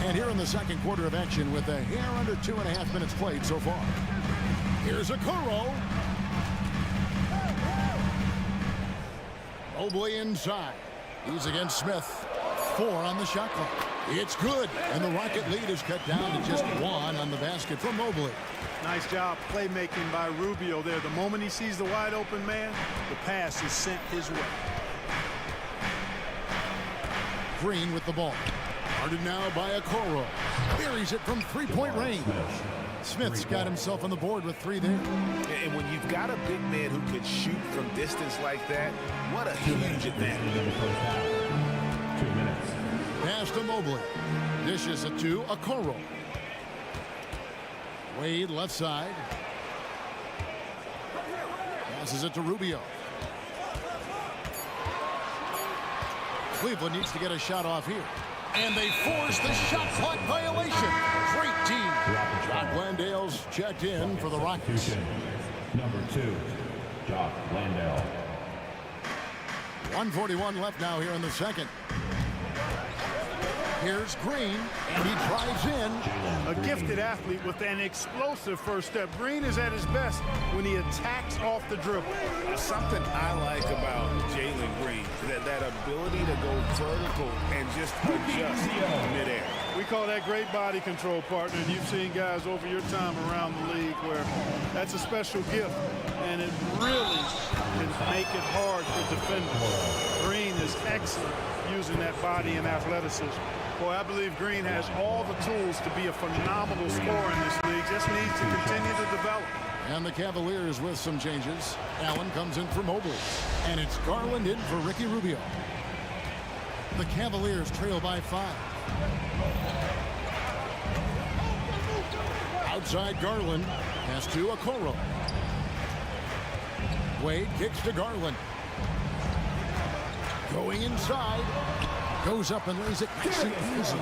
And here in the second quarter of action with a hair under 2.5 minutes played so far. Here's Okoro. Mobley inside. He's against Smith. 4 on the shot clock. It's good. And the Rocket lead is cut down to just 1 on the basket from Mobley. Nice job playmaking by Rubio there. The moment he sees the wide open man, the pass is sent his way. Green with the ball. Guarded now by Okoro. Buries it from three-point range. Smith's got himself on the board with 3 there. And when you've got a big man who can shoot from distance like that, what a huge advantage. 2 minutes. Pass to Mobley. Dishes it to Okoro. Wade left side. Passes it to Rubio. Cleveland needs to get a shot off here. And they force the shot clock violation. Great team. Jock Landale's checked in for the Rockets. Number 2, Jock Landale. 1:41 left now here in the second. Here's Green, and he drives in. A gifted athlete with an explosive first step. Green is at his best when he attacks off the dribble. Something I like about Jalen Green, that ability to go vertical and just adjust midair. We call that great body control, partner. And you've seen guys over your time around the league where that's a special gift, and it really can make it hard for defenders. Green is excellent using that body and athleticism. Boy, I believe Green has all the tools to be a phenomenal scorer in this league. Just needs to continue to develop. And the Cavaliers with some changes. Allen comes in for Mobley. And it's Garland in for Ricky Rubio. The Cavaliers trail by 5. Outside Garland. Pass to Okoro. Wade kicks to Garland. Going inside. Goes up and lays it nice and easy.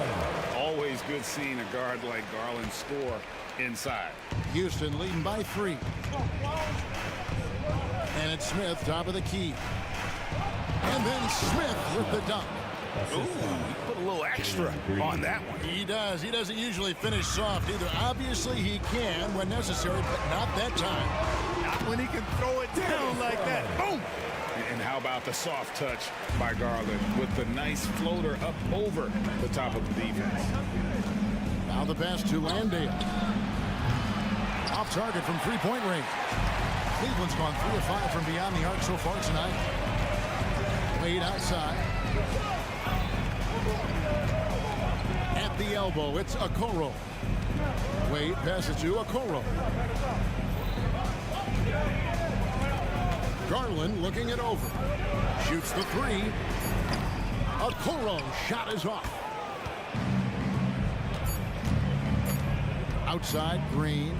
Always good seeing a guard like Garland score inside. Houston leading by 3. And it's Smith, top of the key. And then Smith with the dunk. Ooh, he put a little extra on that one. He does. He doesn't usually finish soft either. Obviously, he can when necessary, but not that time. Not when he can throw it down like that. Boom! And how about the soft touch by Garland with the nice floater up over the top of the defense. Now the pass to Landale. Off target from three-point range. Cleveland's gone 3 of 5 from beyond the arc so far tonight. Wade outside. At the elbow, it's Okoro. Wade passes to Okoro. Garland looking it over. Shoots the 3. Okoro shot is off. Outside, Green.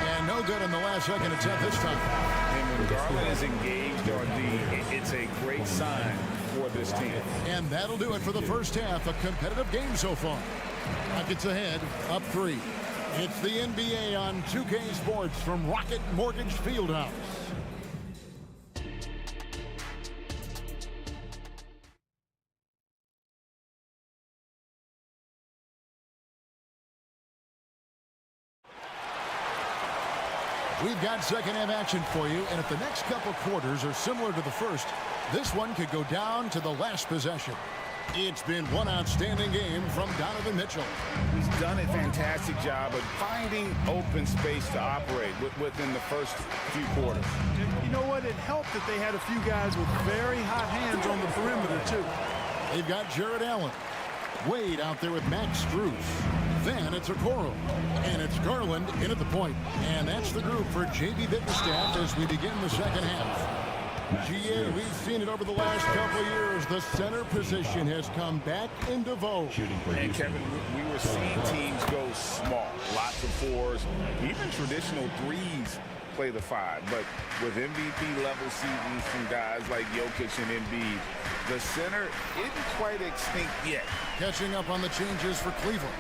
And no good in the last second attempt this time. And when Garland is engaged on D, it's a great sign for this team. And that'll do it for the first half. A competitive game so far. Rockets ahead, up 3. It's the NBA on 2K Sports from Rocket Mortgage Fieldhouse. We've got second half action for you, and if the next couple quarters are similar to the first, this one could go down to the last possession. It's been one outstanding game from Donovan Mitchell. He's done a fantastic job of finding open space to operate within the first few quarters. You know what? It helped that they had a few guys with very hot hands on the perimeter, too. They've got Jared Allen. Wade out there with Max Strus. Then it's Okoro. And it's Garland in at the point. And that's the group for J.B. Bickerstaff as we begin the second half. GA, we've seen it over the last couple of years. The center position has come back into vogue. And Kevin, we were seeing teams go small. Lots of 4s, even traditional 3s play the 5. But with MVP level seasons from guys like Jokic and Embiid, the center isn't quite extinct yet. Catching up on the changes for Cleveland.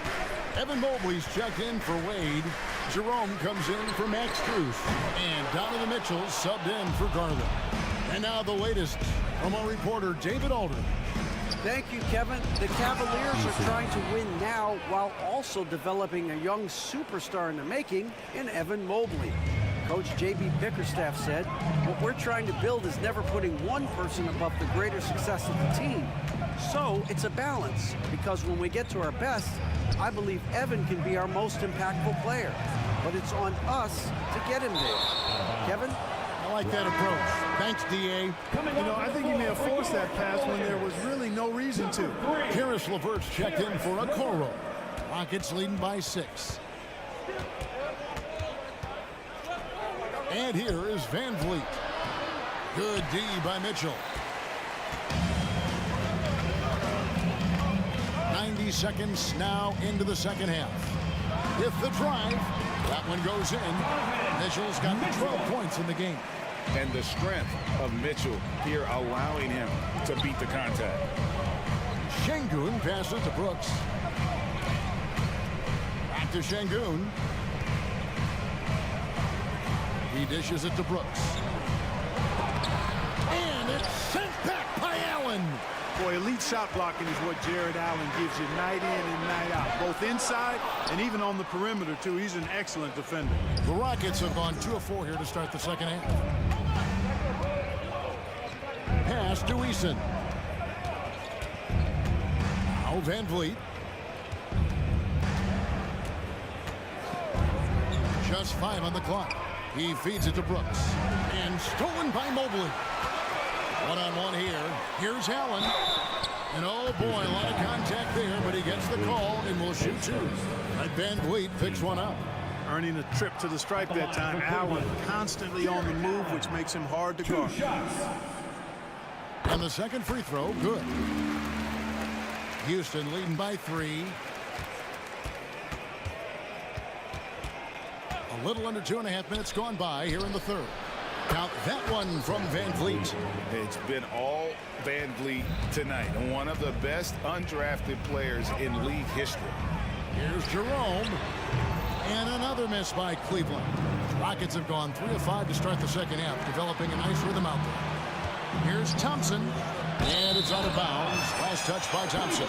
Evan Mobley's checked in for Wade. Jerome comes in for Max Strus. And Donovan Mitchell subbed in for Garland. And now the latest from our reporter, David Alder. Thank you, Kevin. The Cavaliers are trying to win now while also developing a young superstar in the making in Evan Mobley. Coach J.B. Bickerstaff said, what we're trying to build is never putting one person above the greater success of the team. So it's a balance, because when we get to our best, I believe Evan can be our most impactful player. But it's on us to get him there. Kevin? I like that approach. Thanks, D.A. You know, I think he may have forced that pass when there was really no reason to. Karis LeVert's checked in for Okoro. Rockets leading by 6. And here is Van Vliet. Good D by Mitchell. 90 seconds now into the second half. With the drive, that one goes in. Mitchell's got 12 points in the game. And the strength of Mitchell here allowing him to beat the contact. Şengün passes to Brooks. Back to Şengün. He dishes it to Brooks. And it's sent back by Allen. Boy, elite shot blocking is what Jared Allen gives you night in and night out, both inside and even on the perimeter, too. He's an excellent defender. The Rockets have gone 2 of 4 here to start the second half. Pass to Eason. Now Van Vliet. Just 5 on the clock. He feeds it to Brooks. And stolen by Mobley. One-on-one here. Here's Allen. And oh boy, a lot of contact there, but he gets the call and will shoot 2. And Van Vliet picks one up. Earning a trip to the stripe that time. Allen constantly on the move, which makes him hard to guard. And the second free throw, good. Houston leading by 3. A little under 2.5 minutes gone by here in the third. Now that one from Van Vliet. It's been all Van Vliet tonight. One of the best undrafted players in league history. Here's Jerome. And another miss by Cleveland. Rockets have gone 3 of 5 to start the second half, developing a nice rhythm out there. Here's Thompson. And it's out of bounds. Last touch by Thompson.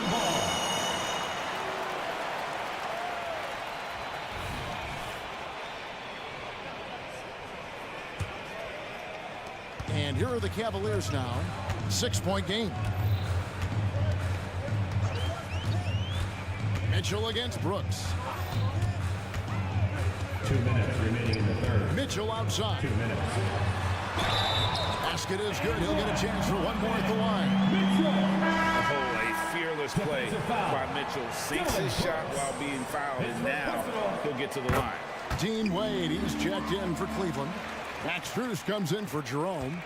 And here are the Cavaliers now. 6-point game. Mitchell against Brooks. 2 minutes remaining in the third. Mitchell outside. 2 minutes. Basket is good. He'll get a chance for one more at the line. Oh, a fearless play by Mitchell. Sinks his shot while being fouled, and now he'll get to the line. Dean Wade, he's checked in for Cleveland. Max Strus comes in for Jerome.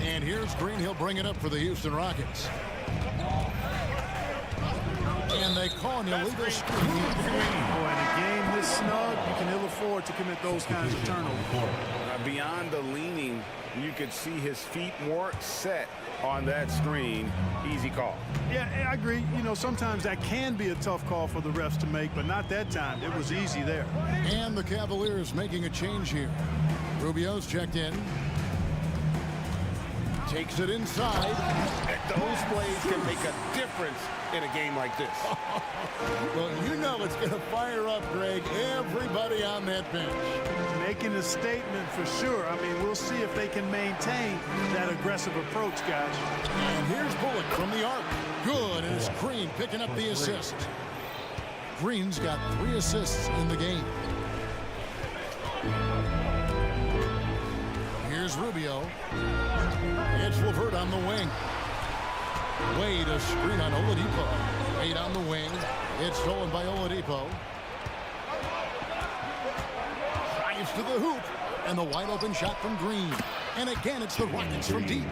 And here's Green. He'll bring it up for the Houston Rockets. And they call an illegal screen. Boy, in a game this snug, you can ill afford to commit those kinds of turnovers. Beyond the leaning, you could see his feet more set on that screen. Easy call. Yeah, I agree. You know, sometimes that can be a tough call for the refs to make, but not that time. It was easy there. And the Cavaliers making a change here. Rubio's checked in. Takes it inside. Those plays can make a difference in a game like this. Well, you know it's going to fire up, Greg, everybody on that bench. Making a statement for sure. I mean, we'll see if they can maintain that aggressive approach, guys. And here's Bullock from the arc. Good, and it's Green picking up the assist. Green's got 3 assists in the game. Here's Rubio. It's Levert on the wing. Wade a screen on Oladipo. Wade on the wing. It's stolen by Oladipo. Drives to the hoop. And the wide open shot from Green. And again, it's the Rockets from deep.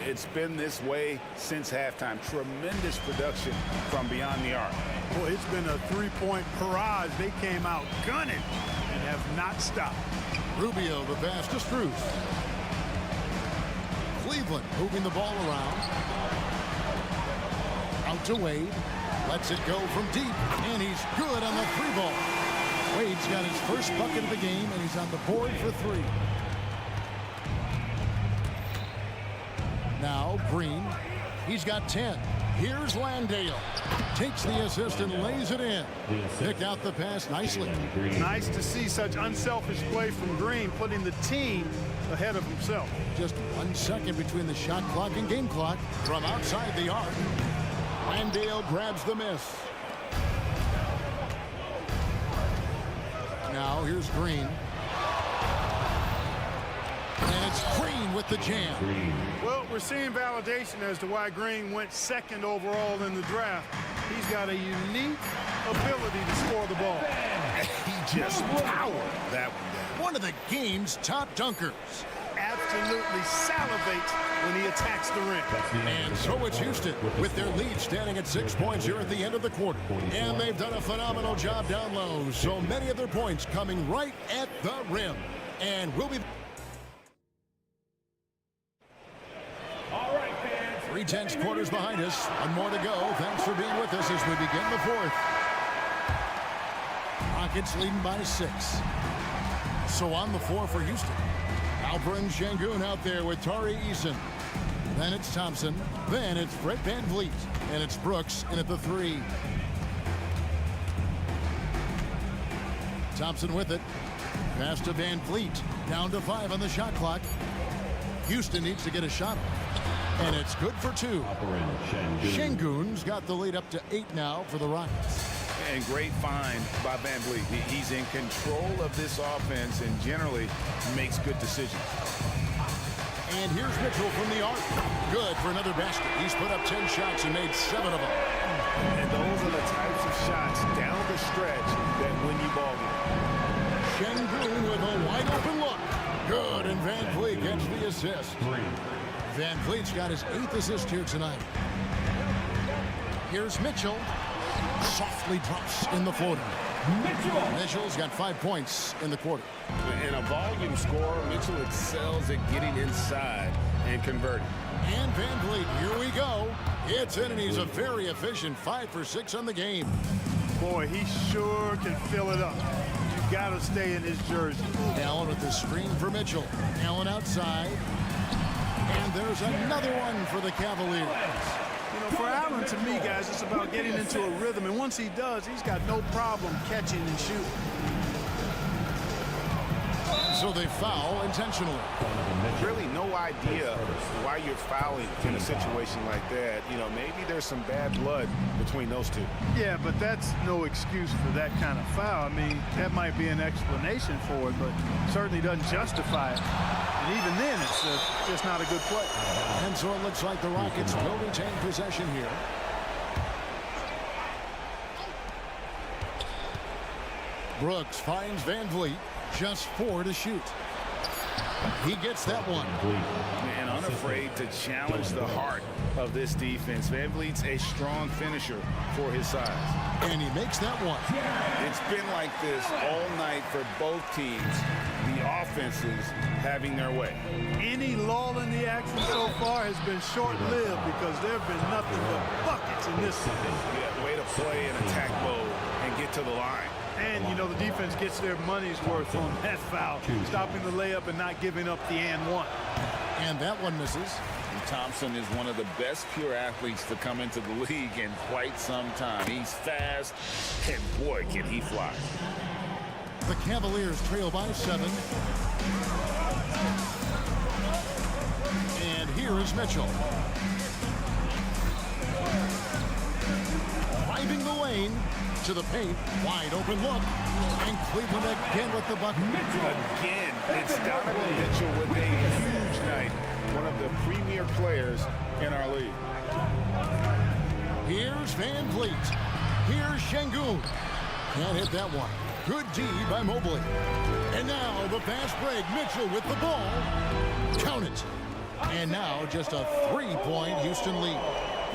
It's been this way since halftime. Tremendous production from beyond the arc. Boy, it's been a 3-point barrage. They came out gunning and have not stopped. Rubio, the pass to Strus. Cleveland moving the ball around. Out to Wade. Lets it go from deep. And he's good on the 3-ball. Wade's got his first bucket of the game, and he's on the board for 3. Now Green. He's got 10. Here's Landale. Takes the assist and lays it in. Picked out the pass nicely. Nice to see such unselfish play from Green, putting the team ahead of himself. Just 1 second between the shot clock and game clock from outside the arc. Landale grabs the miss. Now here's Green. And it's Green with the jam. Well, we're seeing validation as to why Green went 2nd overall in the draft. He's got a unique ability to score the ball. He just powered that one down. One of the game's top dunkers. Absolutely salivates when he attacks the rim. And so it's Houston with their lead standing at 6 points here at the end of the quarter. And they've done a phenomenal job down low. So many of their points coming right at the rim. And we'll be... 3/10 quarters behind us. One more to go. Thanks for being with us as we begin the fourth. Rockets leading by 6. So on the floor for Houston. Alper and Şengün out there with Tari Eason. Then it's Thompson. Then it's Fred VanVleet. And it's Brooks in at the 3. Thompson with it. Pass to VanVleet. Down to 5 on the shot clock. Houston needs to get a shot off. And it's good for 2. Şengün's got the lead up to 8 now for the Rockets. And great find by VanVleet. He's in control of this offense and generally makes good decisions. And here's Mitchell from the arc. Good for another basket. He's put up 10 shots and made 7 of them. And those are the types of shots down the stretch that win you ball games. Şengün with a wide open look. Good, and VanVleet gets the assist. VanVleet's got his 8th assist here tonight. Here's Mitchell. Softly drops in the floater. Mitchell's got 5 points in the quarter. In a volume scorer, Mitchell excels at getting inside and converting. And VanVleet, here we go. It's in, and he's a very efficient 5 for 6 on the game. Boy, he sure can fill it up. You got to stay in his jersey. Allen with the screen for Mitchell. Allen outside. And there's another one for the Cavaliers. You know, for Allen, to me, guys, it's about getting into a rhythm. And once he does, he's got no problem catching and shooting. So they foul intentionally. Really no idea why you're fouling in a situation like that. You know, maybe there's some bad blood between those two. Yeah, but that's no excuse for that kind of foul. I mean, that might be an explanation for it, but certainly doesn't justify it. And even then, it's just not a good play. And so it looks like the Rockets will retain possession here. Brooks finds VanVleet. Just 4 to shoot. He gets that one. Man, unafraid to challenge the heart of this defense. VanVleet's a strong finisher for his size. And he makes that one. It's been like this all night for both teams. The offenses having their way. Any lull in the action so far has been short-lived because there have been nothing but buckets in this series. Yeah, way to play in attack mode and get to the line. And, you know, the defense gets their money's worth on that foul, stopping the layup and not giving up the and one. And that one misses. And Thompson is one of the best pure athletes to come into the league in quite some time. He's fast, and boy, can he fly. The Cavaliers trail by 7. And here is Mitchell. Driving the lane to the paint. Wide open look. And Cleveland again with the bucket. Again, it's Donovan Mitchell with a huge night. One of the premier players in our league. Here's VanVleet. Here's Şengün. Can't hit that one. Good D by Mobley. And now the fast break. Mitchell with the ball. Count it. And now just a 3-point Houston lead.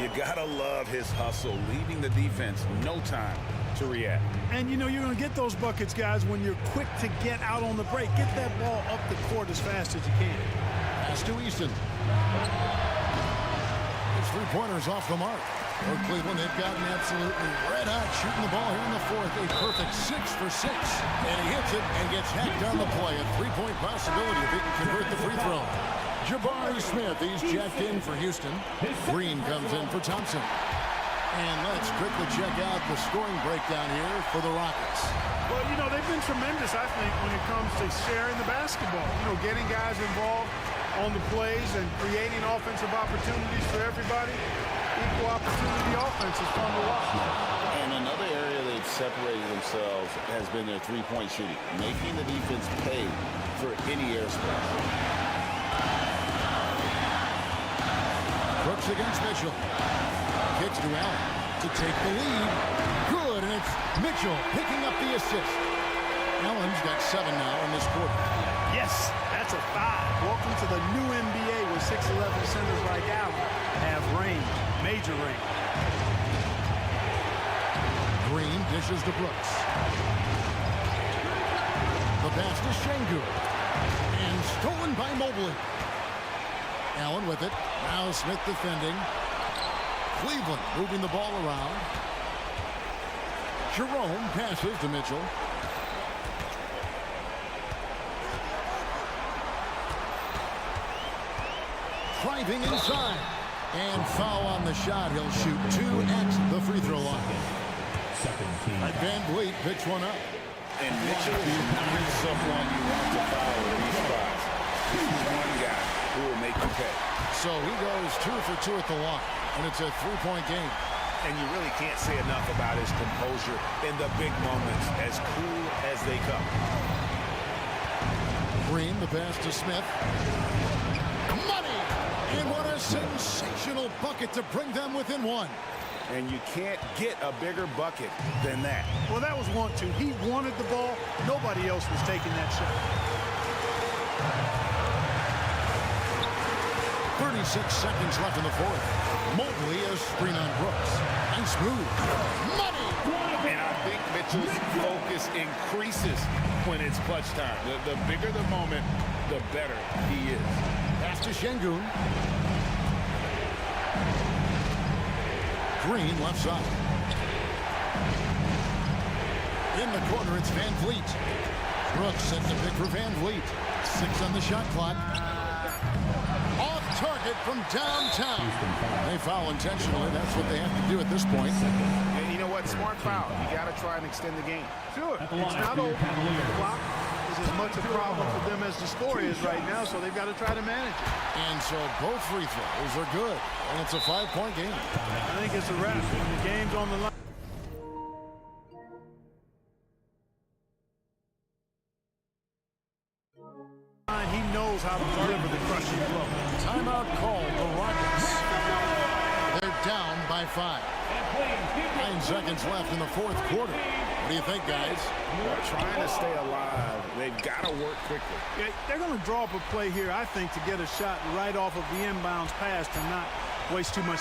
You gotta love his hustle, leaving the defense no time to react. And, you know, you're going to get those buckets, guys, when you're quick to get out on the break. Get that ball up the court as fast as you can. Pass to Easton. His 3-pointers off the mark. For Cleveland, they've gotten absolutely red hot shooting the ball here in the fourth. A perfect 6 for 6. And he hits it and gets hacked on the play. A 3-point possibility if he can convert the free throw. Jabari Smith, he's jacked in for Houston. Green comes in for Thompson. And let's quickly check out the scoring breakdown here for the Rockets. Well, you know, they've been tremendous, I think, when it comes to sharing the basketball. You know, getting guys involved on the plays and creating offensive opportunities for everybody. Equal opportunity offense is fun to watch. And another area they've separated themselves has been their 3-point shooting, making the defense pay for any airspace. Brooks against Mitchell. Kicks to Allen to take the lead. Good, and it's Mitchell picking up the assist. Allen's got 7 now in this quarter. Yes, that's a 5. Welcome to the new NBA with 6'11" centers like Allen have range, major range. Green dishes to Brooks. The pass to Şengün. And stolen by Mobley. Allen with it. Now Smith defending. Cleveland moving the ball around. Jerome passes to Mitchell. Driving inside. And foul on the shot. He'll shoot 2 at the free throw line. Van Vliet picks one up. And Mitchell is not someone you want to foul in these spots. This is one guy who will make you pay. So he goes 2 for 2 at the line. And it's a 3-point game. And you really can't say enough about his composure in the big moments, as cool as they come. Green, the pass to Smith. Money! And what a sensational bucket to bring them within 1. And you can't get a bigger bucket than that. Well, that was 1-2. He wanted the ball. Nobody else was taking that shot. 36 seconds left in the fourth. Mobley is screen on Brooks. Nice move. Money! And I think Mitchell's focus increases when it's clutch time. The bigger the moment, the better he is. Pass to Şengün. Green left side. In the corner, it's Van Vliet. Brooks sets the pick for Van Vliet. 6 on the shot clock. Off target from downtown. They foul intentionally. That's what they have to do at this point. And you know what? Smart foul. You got to try and extend the game. Sure. It's not over. The clock is as much a problem for them as the score is right now, so they've got to try to manage it. And so both free throws are good. And it's a 5-point game. I think it's a wrap. The game's on the line. He knows how to deliver the crushing blow. Timeout called the Rockets. They're down by 5. 9 seconds left in the fourth quarter. What do you think, guys? They're trying to stay alive. They've got to work quickly. Yeah, they're going to draw up a play here, I think, to get a shot right off of the inbounds pass to not waste too much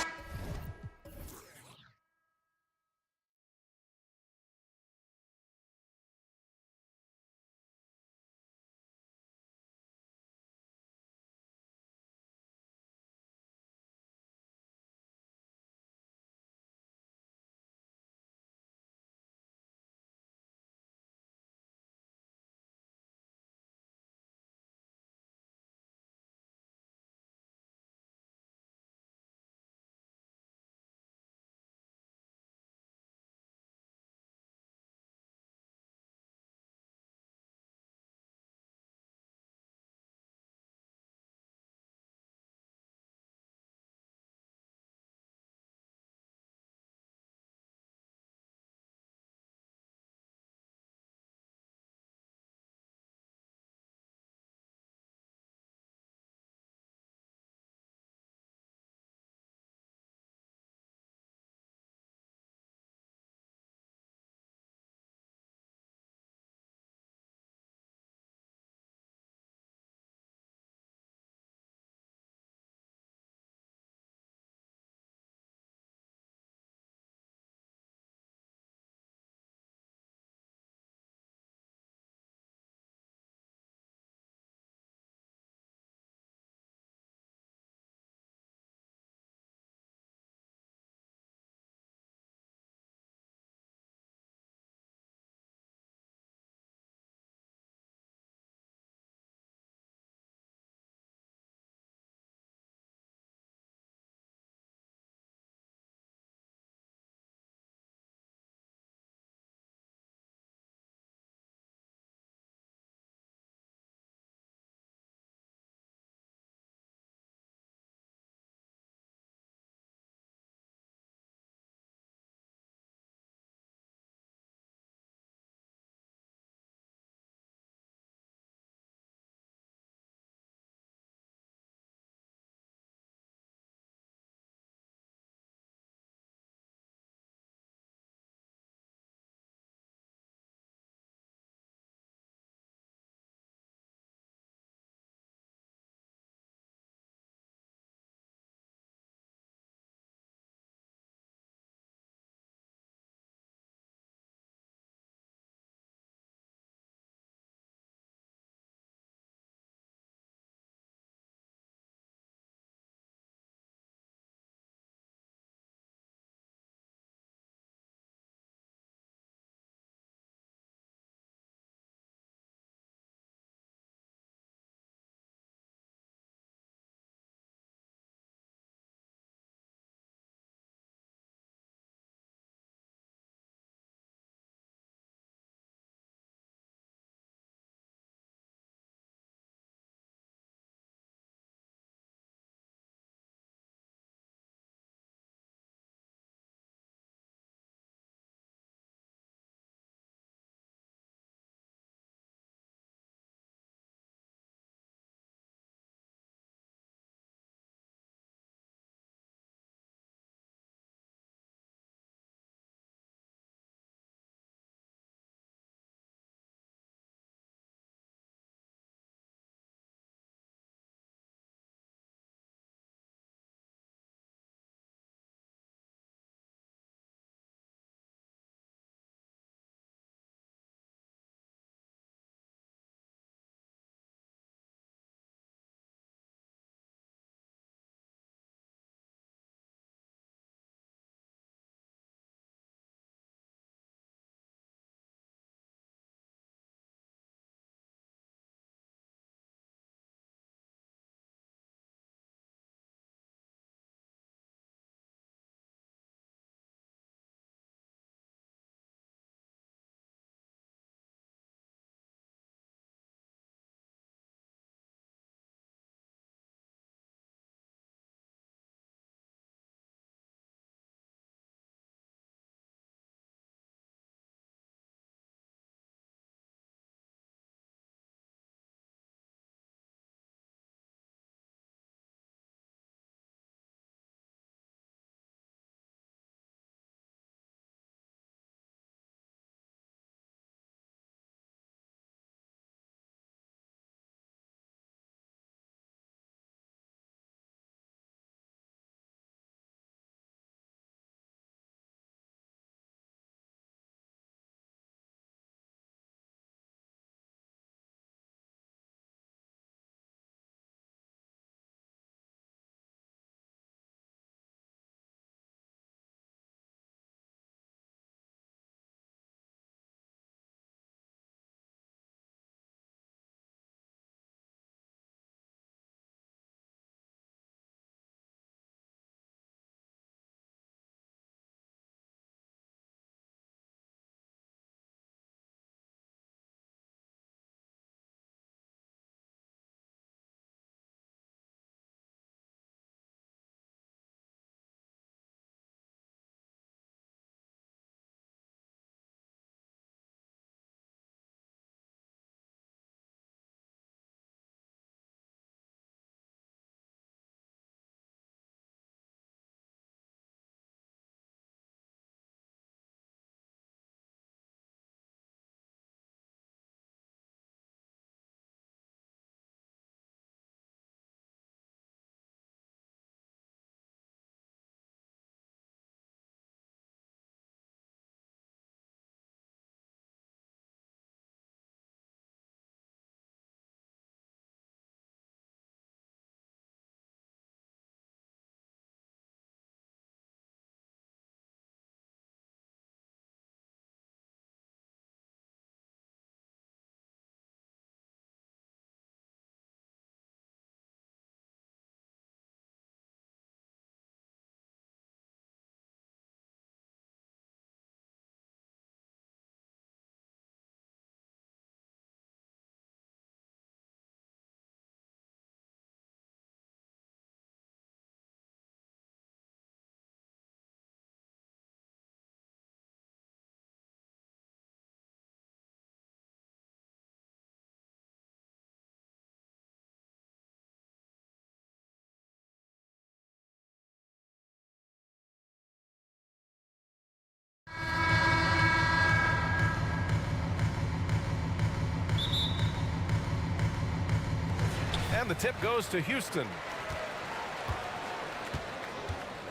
And the tip goes to Houston.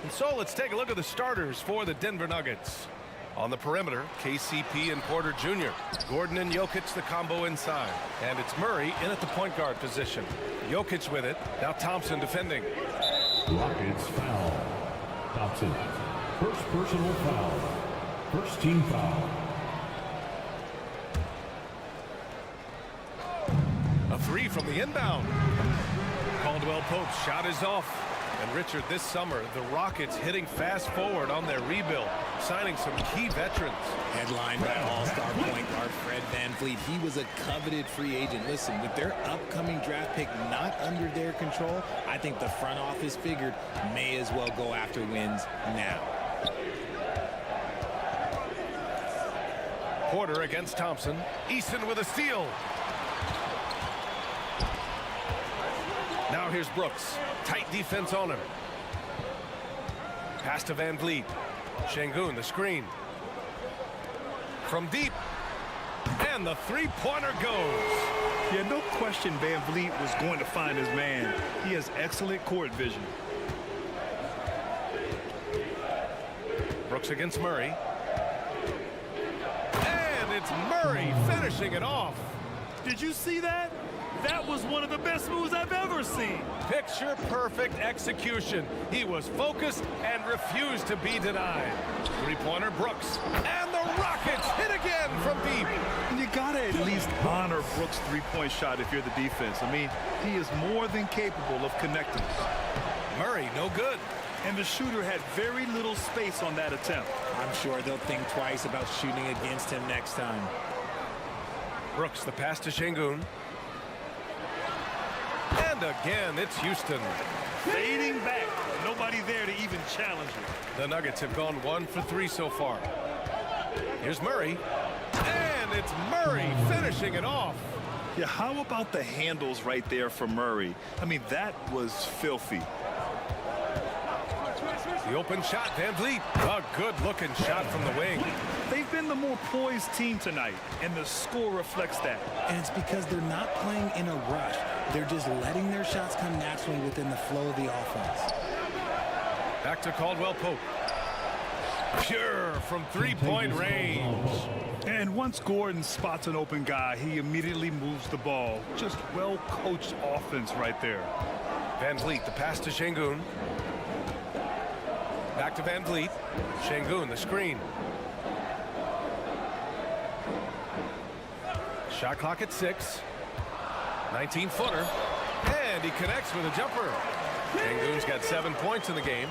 And so let's take a look at the starters for the Denver Nuggets. On the perimeter, KCP and Porter Jr. Gordon and Jokic, the combo inside. And it's Murray in at the point guard position. Jokic with it. Now Thompson defending. Rockets foul. Thompson. First personal foul. First team foul. A three from the inbound. Caldwell Pope's shot is off. And Richard, this summer, the Rockets hitting fast forward on their rebuild, signing some key veterans. Headlined by all-star point guard Fred VanVleet. He was a coveted free agent. Listen, with their upcoming draft pick not under their control, I think the front office figured may as well go after wins now. Porter against Thompson. Easton with a steal. Now here's Brooks. Tight defense on him. Pass to VanVleet. Şengün, the screen. From deep. And the three-pointer goes. Yeah, no question VanVleet was going to find his man. He has excellent court vision. Brooks against Murray. And it's Murray finishing it off. Did you see that? That was one of the best moves I've ever seen. Picture-perfect execution. He was focused and refused to be denied. Three-pointer Brooks. And the Rockets hit again from deep. And you gotta at least honor Brooks' three-point shot if you're the defense. I mean, he is more than capable of connecting. Murray, no good. And the shooter had very little space on that attempt. I'm sure they'll think twice about shooting against him next time. Brooks, the pass to Şengün. And again, it's Houston. Fading back. Nobody there to even challenge it. The Nuggets have gone 1 for 3 so far. Here's Murray. And it's Murray finishing it off. Yeah, how about the handles right there for Murray? I mean, that was filthy. The open shot, VanVleet. A good-looking shot from the wing. They've been the more poised team tonight, and the score reflects that. And it's because they're not playing in a rush. They're just letting their shots come naturally within the flow of the offense. Back to Caldwell Pope. Pure from three-point range. And once Gordon spots an open guy, he immediately moves the ball. Just well-coached offense right there. VanVleet, the pass to Şengün. Back to VanVleet. Şengün, the screen. Shot clock at 6. 19-footer. And he connects with a jumper. Şengün's got 7 points in the game.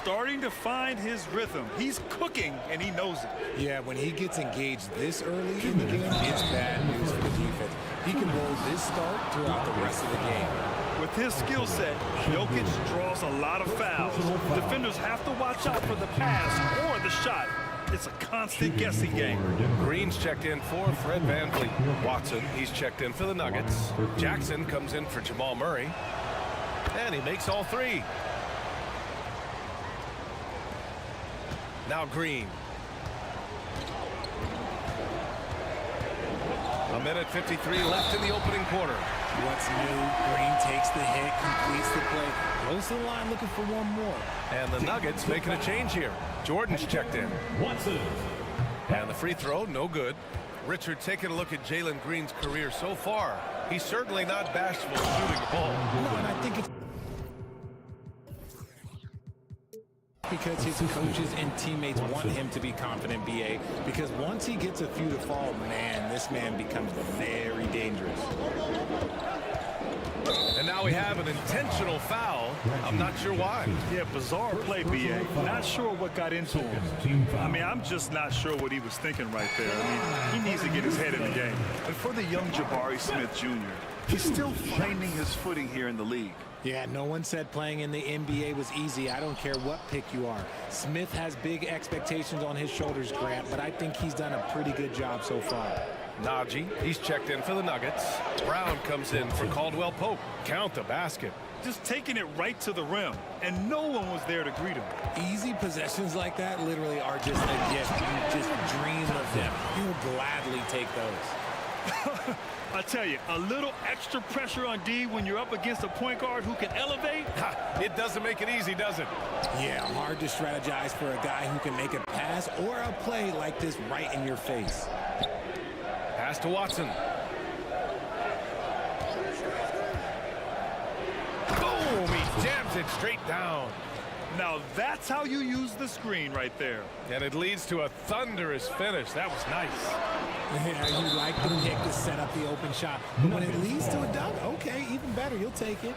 Starting to find his rhythm. He's cooking, and he knows it. Yeah, when he gets engaged this early in the game, it's bad news for the defense. He can roll this start throughout the rest of the game. With his skill set, Jokic draws a lot of fouls. Defenders have to watch out for the pass or the shot. It's a constant guessing game. Green's checked in for Fred VanVleet. Watson, he's checked in for the Nuggets. Jackson comes in for Jamal Murray. And he makes all 3. Now Green. A minute 53 left in the opening quarter. What's new? Green takes the hit, completes the play, goes to the line looking for one more. And the Nuggets making a change here. Jordan's checked in. Watson. And the free throw, no good. Richard, taking a look at Jalen Green's career so far, he's certainly not bashful shooting the ball. No, and I think it's because his coaches and teammates want him to be confident, BA, because once he gets a few to fall, man, this man becomes very dangerous. And now we have an intentional foul. I'm not sure why. Yeah, bizarre play, BA. Not sure what got into him. I mean, I'm just not sure what he was thinking right there. I mean, he needs to get his head in the game. And for the young Jabari Smith Jr., he's still finding his footing here in the league. Yeah, no one said playing in the NBA was easy. I don't care what pick you are. Smith has big expectations on his shoulders, Grant, but I think he's done a pretty good job so far. Najee, he's checked in for the Nuggets. Brown comes in for Caldwell Pope. Count the basket. Just taking it right to the rim, and no one was there to greet him. Easy possessions like that literally are just a gift. You just dream of them. You'll gladly take those. I tell you, a little extra pressure on D when you're up against a point guard who can elevate. It doesn't make it easy, does it? Yeah, hard to strategize for a guy who can make a pass or a play like this right in your face. Pass to Watson. Boom! He jams it straight down. Now that's how you use the screen right there. And it leads to a thunderous finish. That was nice. Yeah, you like the pick to set up the open shot. But when it leads to a dunk, okay, even better. You'll take it.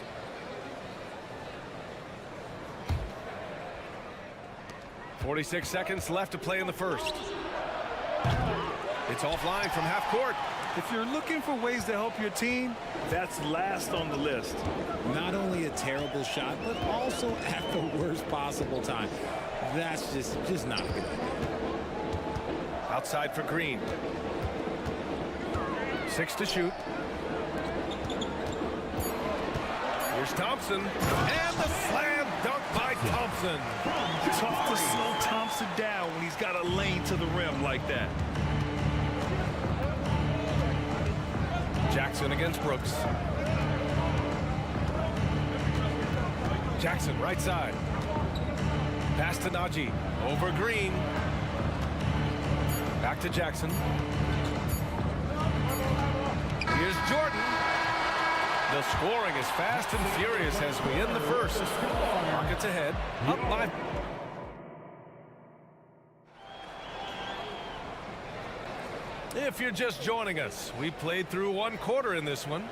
.46 seconds left to play in the first. It's offline from half court. If you're looking for ways to help your team, that's last on the list. Not only a terrible shot, but also at the worst possible time. That's just not a good idea. Outside for Green. 6 to shoot. Here's Thompson. And the slam dunk by Thompson. Tough to slow Thompson down when he's got a lane to the rim like that. Jackson against Brooks. Jackson, right side. Pass to Najee. Over Green. Back to Jackson. Here's Jordan. The scoring is fast and furious as we end the first. Rockets ahead. Up by... If you're just joining us, we played through one quarter in this one.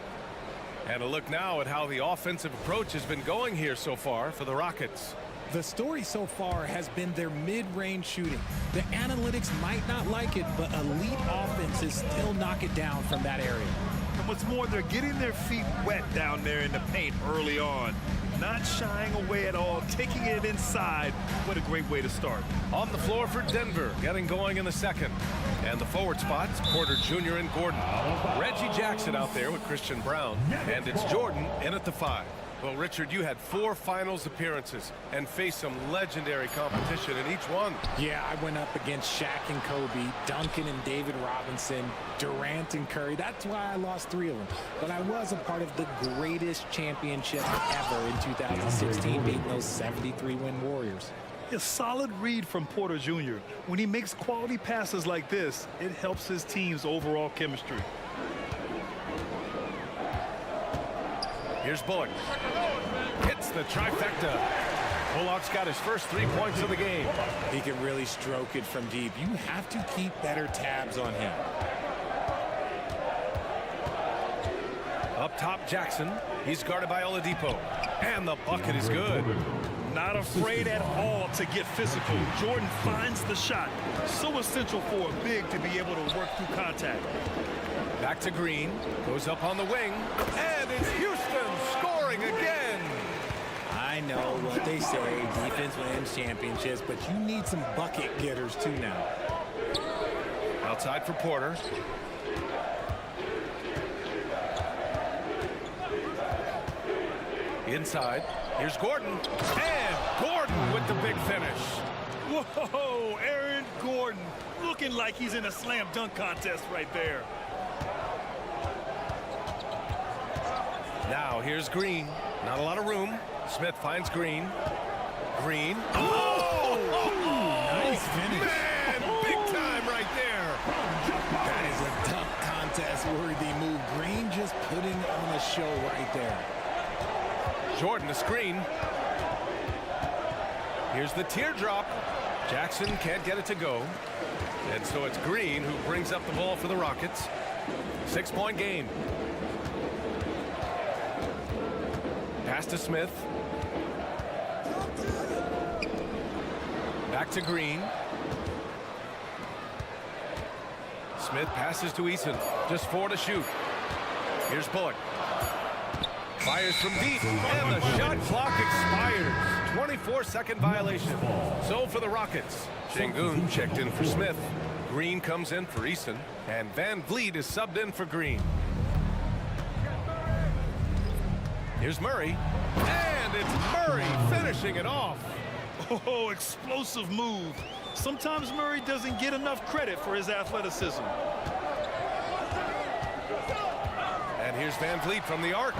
And a look now at how the offensive approach has been going here so far for the Rockets. The story so far has been their mid-range shooting. The analytics might not like it, but elite offenses still knock it down from that area. And what's more, they're getting their feet wet down there in the paint early on. Not shying away at all, taking it inside. What a great way to start. On the floor for Denver, getting going in the second. And the forward spots, Porter Jr. and Gordon. Reggie Jackson out there with Christian Brown. And it's Jordan in at the 5. Well, Richard, you had 4 finals appearances and faced some legendary competition in each one. Yeah, I went up against Shaq and Kobe, Duncan and David Robinson, Durant and Curry. That's why I lost 3 of them. But I was a part of the greatest championship ever in 2016, beating those 73-win Warriors. A solid read from Porter Jr. When he makes quality passes like this, it helps his team's overall chemistry. Here's Bullock. Hits the trifecta. Bullock's got his first 3 points of the game. He can really stroke it from deep. You have to keep better tabs on him. Up top, Jackson. He's guarded by Oladipo. And the bucket is good. Not afraid at all to get physical. Jordan finds the shot. So essential for a big to be able to work through contact. Back to Green. Goes up on the wing. And it's Houston scoring again. I know what they say, defense wins championships, but you need some bucket getters too now. Outside for Porter. Inside. Here's Gordon. And Gordon with the big finish. Whoa, Aaron Gordon looking like he's in a slam dunk contest right there. Now here's Green. Not a lot of room. Smith finds Green. Green. Oh! Nice finish. Man, big time right there. That is a dunk contest worthy move. Green just putting on a show right there. Jordan, the screen. Here's the teardrop. Jackson can't get it to go. And so it's Green who brings up the ball for the Rockets. 6-point game. Pass to Smith. Back to Green. Smith passes to Eason. Just 4 to shoot. Here's Bullock. Fires from deep, and the shot clock expires. 24-second violation. So for the Rockets, Şengün checked in for Smith. Green comes in for Eason, and Van Vliet is subbed in for Green. Here's Murray, and it's Murray finishing it off. Oh, explosive move. Sometimes Murray doesn't get enough credit for his athleticism. And here's Van Vliet from the arc.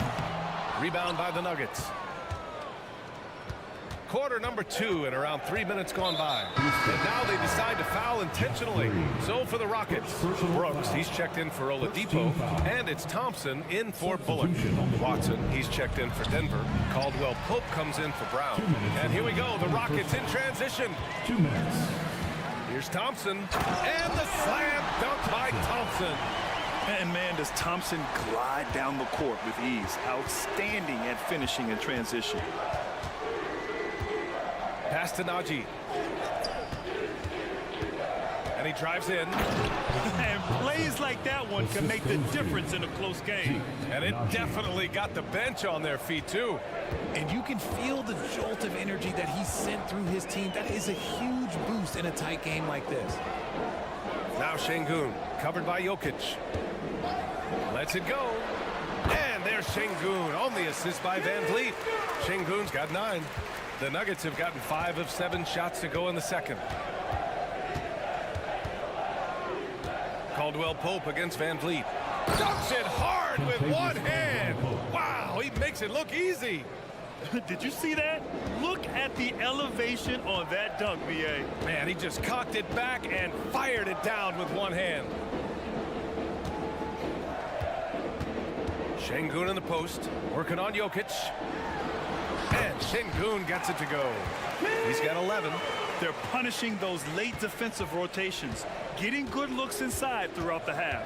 Rebound by the Nuggets. Quarter number 2 and around 3 minutes gone by. And now they decide to foul intentionally. So for the Rockets, Brooks, he's checked in for Oladipo. And it's Thompson in for Bullock. Watson, he's checked in for Denver. Caldwell Pope comes in for Brown. And here we go, the Rockets in transition. 2 minutes. Here's Thompson. And the slam dunk by Thompson. And man, does Thompson glide down the court with ease. Outstanding at finishing in transition. Pass to Najee. And he drives in. And plays like that one can make the difference in a close game. And it definitely got the bench on their feet, too. And you can feel the jolt of energy that he sent through his team. That is a huge boost in a tight game like this. Now Şengün, covered by Jokic. Lets it go. And there's Şengün on the assist by Van Vliet. Şengün's got 9. The Nuggets have gotten 5 of 7 shots to go in the second. Caldwell Pope against Van Vliet. Dunks it hard with one hand. Wow, he makes it look easy. Did you see that? Look at the elevation on that dunk, BA. Man, he just cocked it back and fired it down with one hand. Şengün in the post, working on Jokic. And Şengün gets it to go. He's got 11. They're punishing those late defensive rotations, getting good looks inside throughout the half.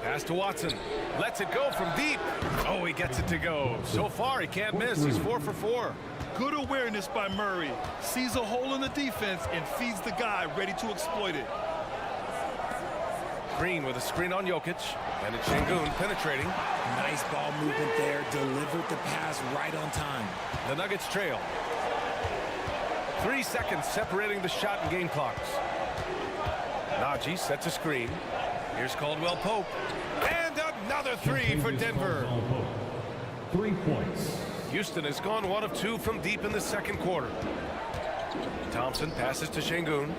Pass to Watson. Lets it go from deep. Oh, he gets it to go. So far, he can't miss. He's 4 for 4. Good awareness by Murray. Sees a hole in the defense and feeds the guy ready to exploit it. Green with a screen on Jokic. And it's Şengün penetrating. Nice ball movement there. Delivered the pass right on time. The Nuggets trail. 3 seconds separating the shot and game clocks. Najee sets a screen. Here's Caldwell Pope. And another 3 for Denver. 3 points. Houston has gone 1 of 2 from deep in the second quarter. Thompson passes to Şengün.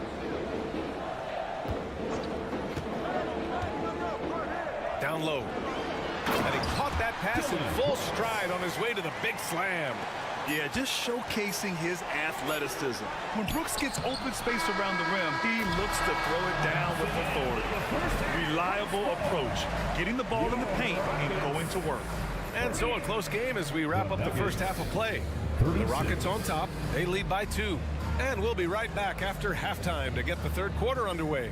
Down low. And he caught that pass in full stride on his way to the big slam. Yeah, just showcasing his athleticism. When Brooks gets open space around the rim, he looks to throw it down with authority. Reliable approach, getting the ball in the paint and going to work. And so a close game as we wrap up the first half of play. The Rockets on top. They lead by 2. And we'll be right back after halftime to get the third quarter underway.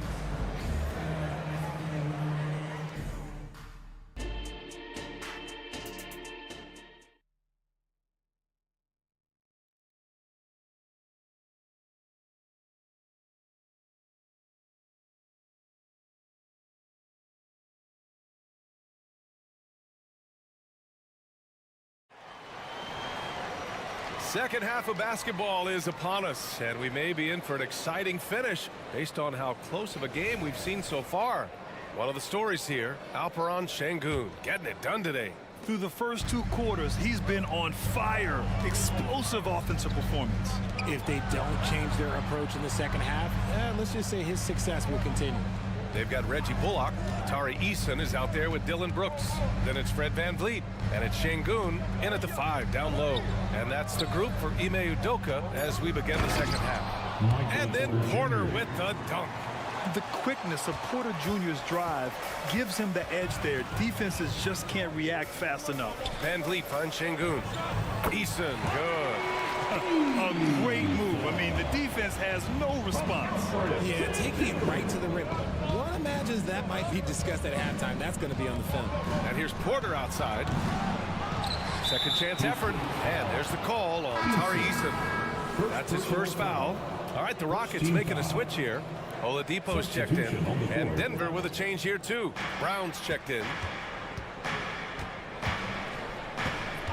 Second half of basketball is upon us, and we may be in for an exciting finish based on how close of a game we've seen so far. One of the stories here, Alperen Şengün getting it done today. Through the first 2 quarters, he's been on fire. Explosive offensive performance. If they don't change their approach in the second half, let's just say his success will continue. They've got Reggie Bullock. Tari Eason is out there with Dylan Brooks. Then it's Fred Van Vliet. And it's Şengün in at the 5, down low. And that's the group for Ime Udoka as we begin the second half. And then Porter with the dunk. The quickness of Porter Jr.'s drive gives him the edge there. Defenses just can't react fast enough. Van Vliet finds Şengün. Eason, good. A great move. I mean, the defense has no response. Yeah, taking it right to the rim. One imagines that might be discussed at halftime. That's going to be on the film. And here's Porter outside. Second chance effort. And there's the call on Tari Eason. That's his first foul. All right, the Rockets making a switch here. Oladipo's checked in. And Denver with a change here, too. Brown's checked in.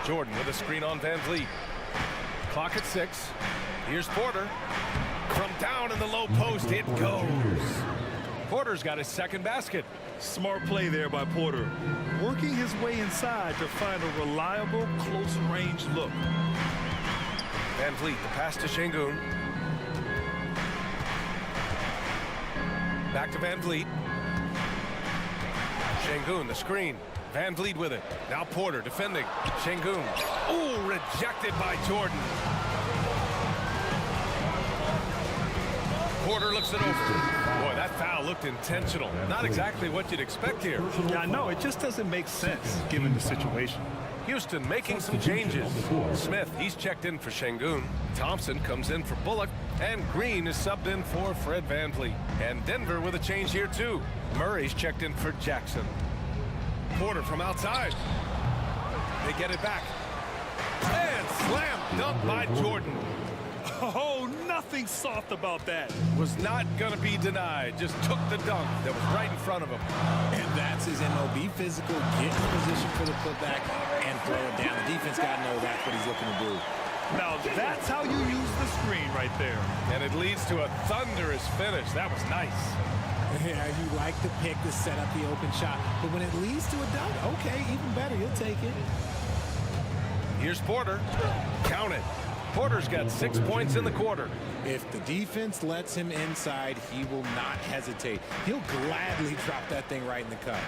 Jordan with a screen on Van Vliet. Clock at 6. Here's Porter. From down in the low post, it goes. Porter's got his second basket. Smart play there by Porter. Working his way inside to find a reliable, close-range look. Van Vliet, the pass to Şengün. Back to Van Vliet. Şengün, the screen. Van Vliet with it. Now Porter defending. Şengün. Oh, rejected by Jordan. Porter looks it over. Boy, that foul looked intentional. Not exactly what you'd expect here. Yeah, I know. It just doesn't make sense given the situation. Houston making some changes. Smith, he's checked in for Şengün. Thompson comes in for Bullock. And Green is subbed in for Fred Van Vliet. And Denver with a change here, too. Murray's checked in for Jackson. Porter from outside. They get it back. And slam dunk by Jordan. Oh, nothing soft about that. Was not going to be denied. Just took the dunk that was right in front of him. And that's his MLB physical. Get in position for the putback and throw it down. The defense got to know that's what he's looking to do. Now, that's how you use the screen right there. And it leads to a thunderous finish. That was nice. Yeah, you like the pick to set up the open shot. But when it leads to a dunk, okay, even better. You'll take it. Here's Porter. Count it. Porter's got 6 points in the quarter. If the defense lets him inside, he will not hesitate. He'll gladly drop that thing right in the cup.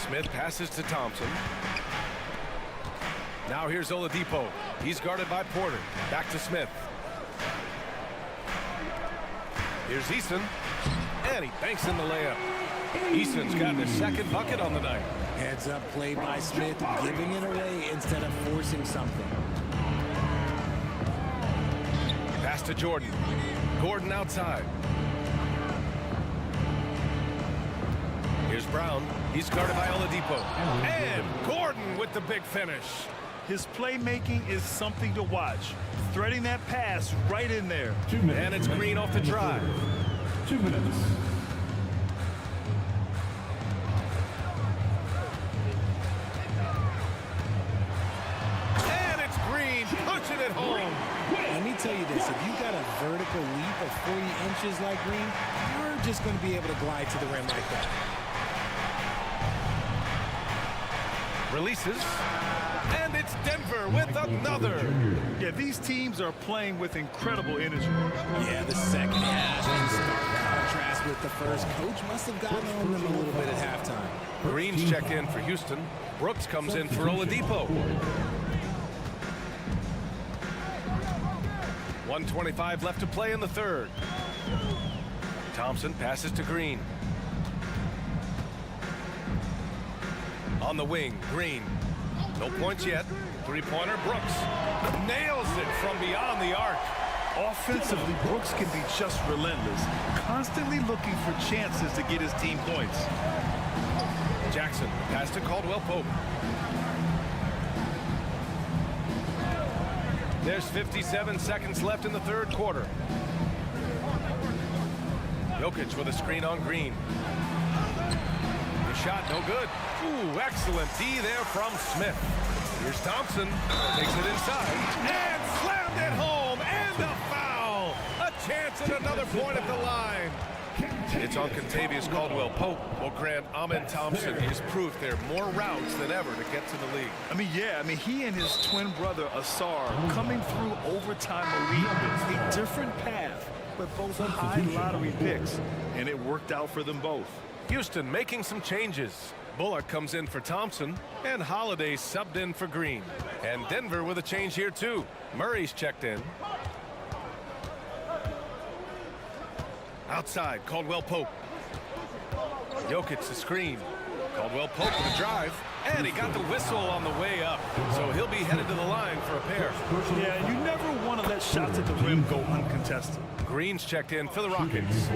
Smith passes to Thompson. Now here's Oladipo. He's guarded by Porter. Back to Smith. Here's Eason. And he banks in the layup. Eason's gotten his second bucket on the night. Heads up play by Smith, giving it away instead of forcing something. Pass to Jordan. Gordon outside. Here's Brown. He's guarded by Oladipo. And Gordon with the big finish. His playmaking is something to watch. Threading that pass right in there. 2 minutes. And it's Green off the drive. 2 minutes. And it's Green pushing it home. Let me tell you this, if you got a vertical leap of 40 inches like Green, you're just going to be able to glide to the rim like that. Releases. And it's Denver with another. Yeah, these teams are playing with incredible energy. Yeah, the second half in stark contrast with the first. Coach must have gotten on them a little bit at halftime. Green's checked in for Houston. Brooks comes in for Oladipo. 1:25 left to play in the third. Thompson passes to Green. On the wing, Green. No points yet. Three-pointer, Brooks. Nails it from beyond the arc. Offensively, Brooks can be just relentless, constantly looking for chances to get his team points. Jackson pass to Caldwell Pope. There's 57 seconds left in the third quarter. Jokic with a screen on Green. The shot no good. Ooh, excellent D there from Smith. Here's Thompson. Takes it inside. And slammed it home. And a foul. A chance at another point at the line. It's on Contavious Caldwell Pope. Will grant Amen Thompson his proof there are more routes than ever to get to the league. He and his twin brother Asar coming through overtime elite. A different path, but both high lottery picks, and it worked out for them both. Houston making some changes. Bullock comes in for Thompson, and Holiday subbed in for Green. And Denver with a change here too. Murray's checked in. Outside, Caldwell Pope. Jokic the screen. Caldwell Pope with the drive. And he got the whistle on the way up. So he'll be headed to the line for a pair. Yeah, you never want to let shots at the rim go uncontested. Green's checked in for the Rockets.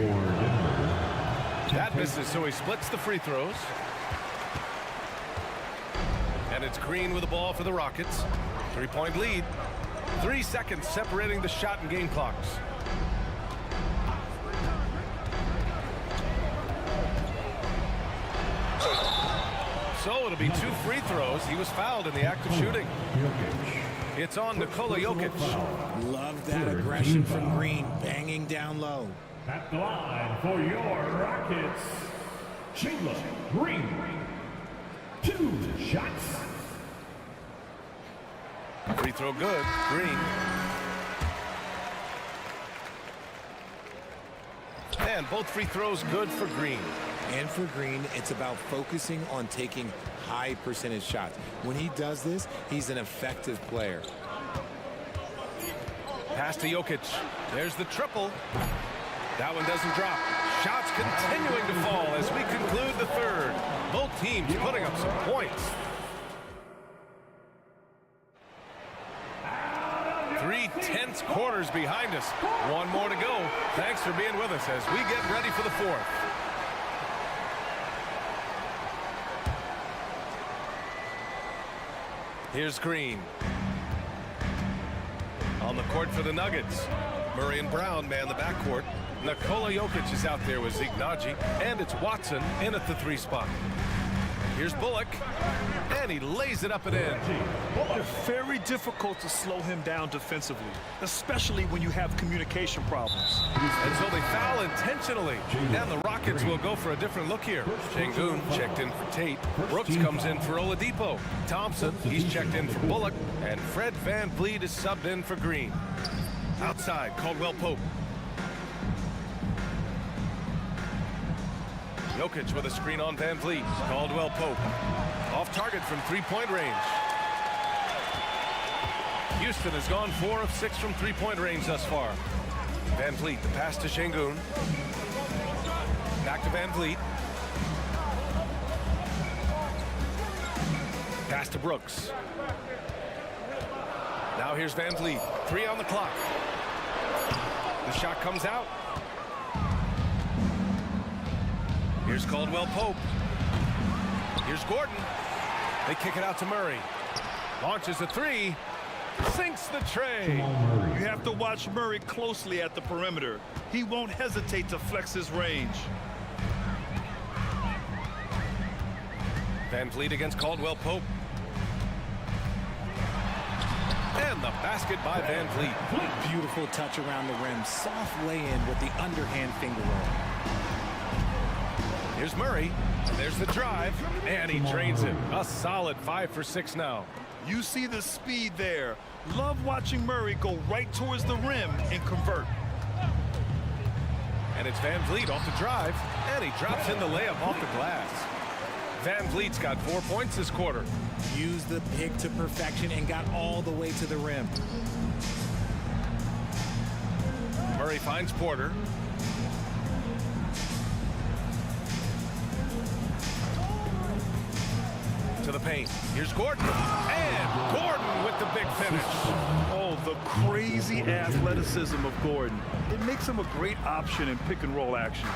That misses, so he splits the free throws. And it's Green with the ball for the Rockets. 3-point lead. 3 seconds separating the shot and game clocks. So it'll be 2 free throws. He was fouled in the act of shooting. It's on Nikola Jokic. Love that aggression from Green, banging down low. At the line for your Rockets, Sheila Green. 2 shots. Free throw good. Green. And both free throws good for Green. And for Green, it's about focusing on taking high percentage shots. When he does this, he's an effective player. Pass to Jokic. There's the triple. That one doesn't drop. Shots continuing to fall as we conclude the third. Both teams putting up some points. 3 tense quarters behind us. One more to go. Thanks for being with us as we get ready for the fourth. Here's Green. On the court for the Nuggets. Murray and Brown man the backcourt. Nikola Jokic is out there with Zignaji, and it's Watson in at the 3 spot. Here's Bullock, and he lays it up and in. It's very difficult to slow him down defensively, especially when you have communication problems. And so they foul intentionally, and the Rockets will go for a different look here. Şengün checked in for Tate. Brooks comes in for Oladipo. Thompson, he's checked in for Bullock, and Fred VanVleet is subbed in for Green. Outside, Caldwell-Pope. Jokic with a screen on VanVleet. Caldwell-Pope. Off target from 3-point range. Houston has gone 4 of 6 from 3-point range thus far. VanVleet, the pass to Şengün. Back to VanVleet. Pass to Brooks. Now here's VanVleet. 3 on the clock. The shot comes out. Here's Caldwell-Pope. Here's Gordon. They kick it out to Murray. Launches a 3. Sinks the tray. You have to watch Murray closely at the perimeter. He won't hesitate to flex his range. VanVleet against Caldwell-Pope. And the basket by VanVleet. Beautiful touch around the rim. Soft lay-in with the underhand finger roll. Here's Murray. There's the drive. And he drains it. A solid 5 for 6 now. You see the speed there. Love watching Murray go right towards the rim and convert. And it's VanVleet off the drive. And he drops in the layup off the glass. VanVleet's got 4 points this quarter. Used the pick to perfection and got all the way to the rim. Murray finds Porter. To the paint. Here's Gordon. And Gordon with the big finish. Oh, the crazy athleticism of Gordon. It makes him a great option in pick-and-roll action.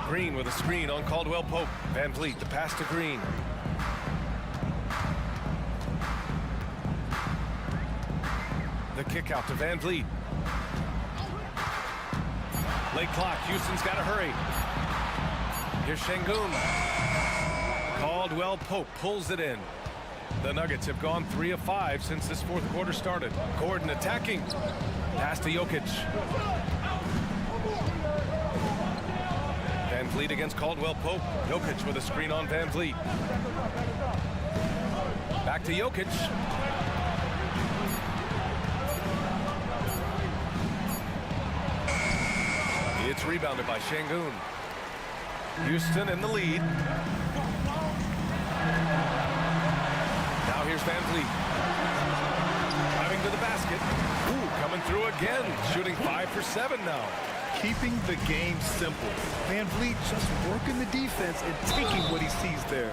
Green with a screen on Caldwell-Pope. VanVleet, the pass to Green. The kick out to VanVleet. Late clock. Houston's got to hurry. Here's Şengün. Caldwell-Pope pulls it in. The Nuggets have gone 3 of 5 since this fourth quarter started. Gordon attacking. Pass to Jokic. VanVleet against Caldwell-Pope. Jokic with a screen on VanVleet. Back to Jokic. It's rebounded by Şengün. Houston in the lead. Now here's VanVleet. Driving to the basket. Ooh, coming through again. Shooting 5 for 7 now. Keeping the game simple. VanVleet just working the defense and taking what he sees there.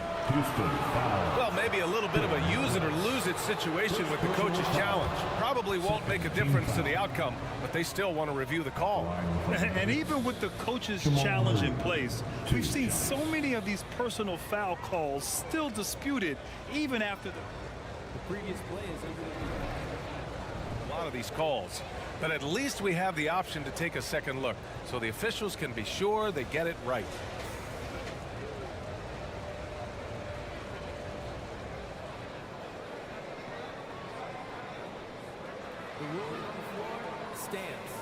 Well, maybe a little bit of a use it or lose it situation with the coach's challenge. Probably won't make a difference to the outcome, but they still want to review the call. And even with the coach's challenge in place, we've seen so many of these personal foul calls still disputed even after the previous play is under a lot of these calls. But at least we have the option to take a second look, so the officials can be sure they get it right. The ruling on the floor stands.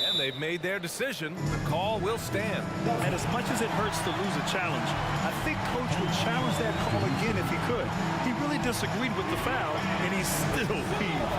And they've made their decision. The call will stand. And as much as it hurts to lose a challenge, I think Coach would challenge that call again if he could. He really disagreed with the foul, and he's still peeved.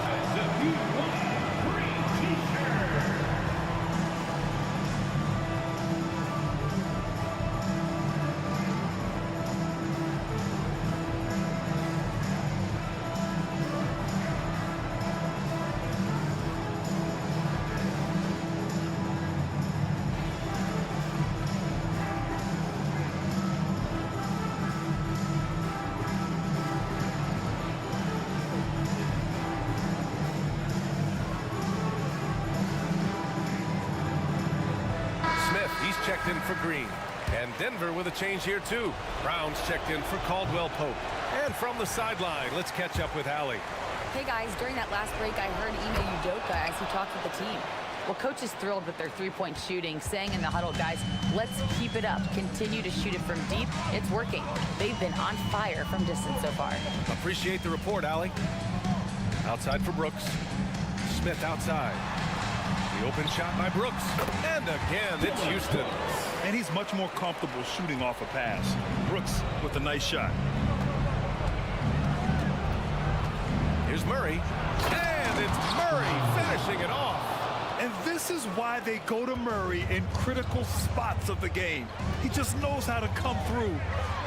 checked in for Green. And Denver with a change here, too. Brown's checked in for Caldwell Pope. And from the sideline, let's catch up with Allie. Hey guys, during that last break, I heard Ime Udoka as he talked with the team. Well, coach is thrilled with their three-point shooting, saying in the huddle, guys, let's keep it up. Continue to shoot it from deep. It's working. They've been on fire from distance so far. Appreciate the report, Allie. Outside for Brooks. Smith outside. The open shot by Brooks. And again, it's Houston. And he's much more comfortable shooting off a pass. Brooks with a nice shot. Here's Murray. And it's Murray finishing it off. And this is why they go to Murray in critical spots of the game. He just knows how to come through.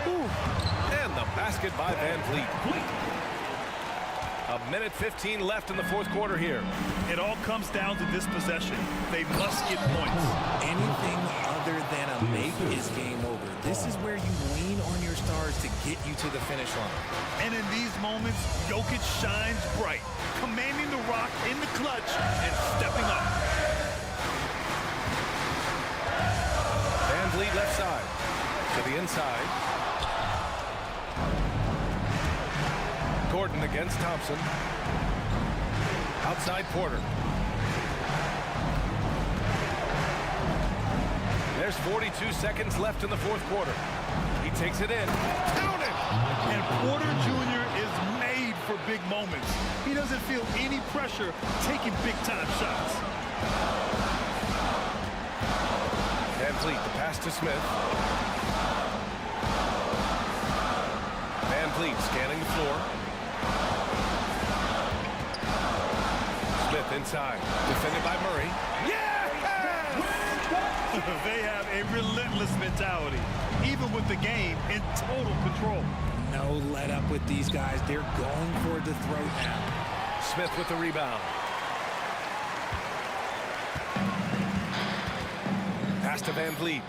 Whew. And the basket by Van Vliet. A minute 15 left in the fourth quarter here. It all comes down to this possession. They must get points. Anything other than a make is game over. This is where you lean on your stars to get you to the finish line. And in these moments, Jokic shines bright, commanding the rock in the clutch and stepping up. Van Vliet left side to the inside. Gordon against Thompson. Outside Porter. There's 42 seconds left in the fourth quarter. He takes it in. Count it! And Porter Jr. is made for big moments. He doesn't feel any pressure taking big-time shots. Van Vliet, the pass to Smith. Van Vliet scanning the floor. Smith inside, defended by Murray. Yeah! They have a relentless mentality, even with the game in total control. No let up with these guys. They're going for the throat now. Smith with the rebound. Pass to Van Vliet.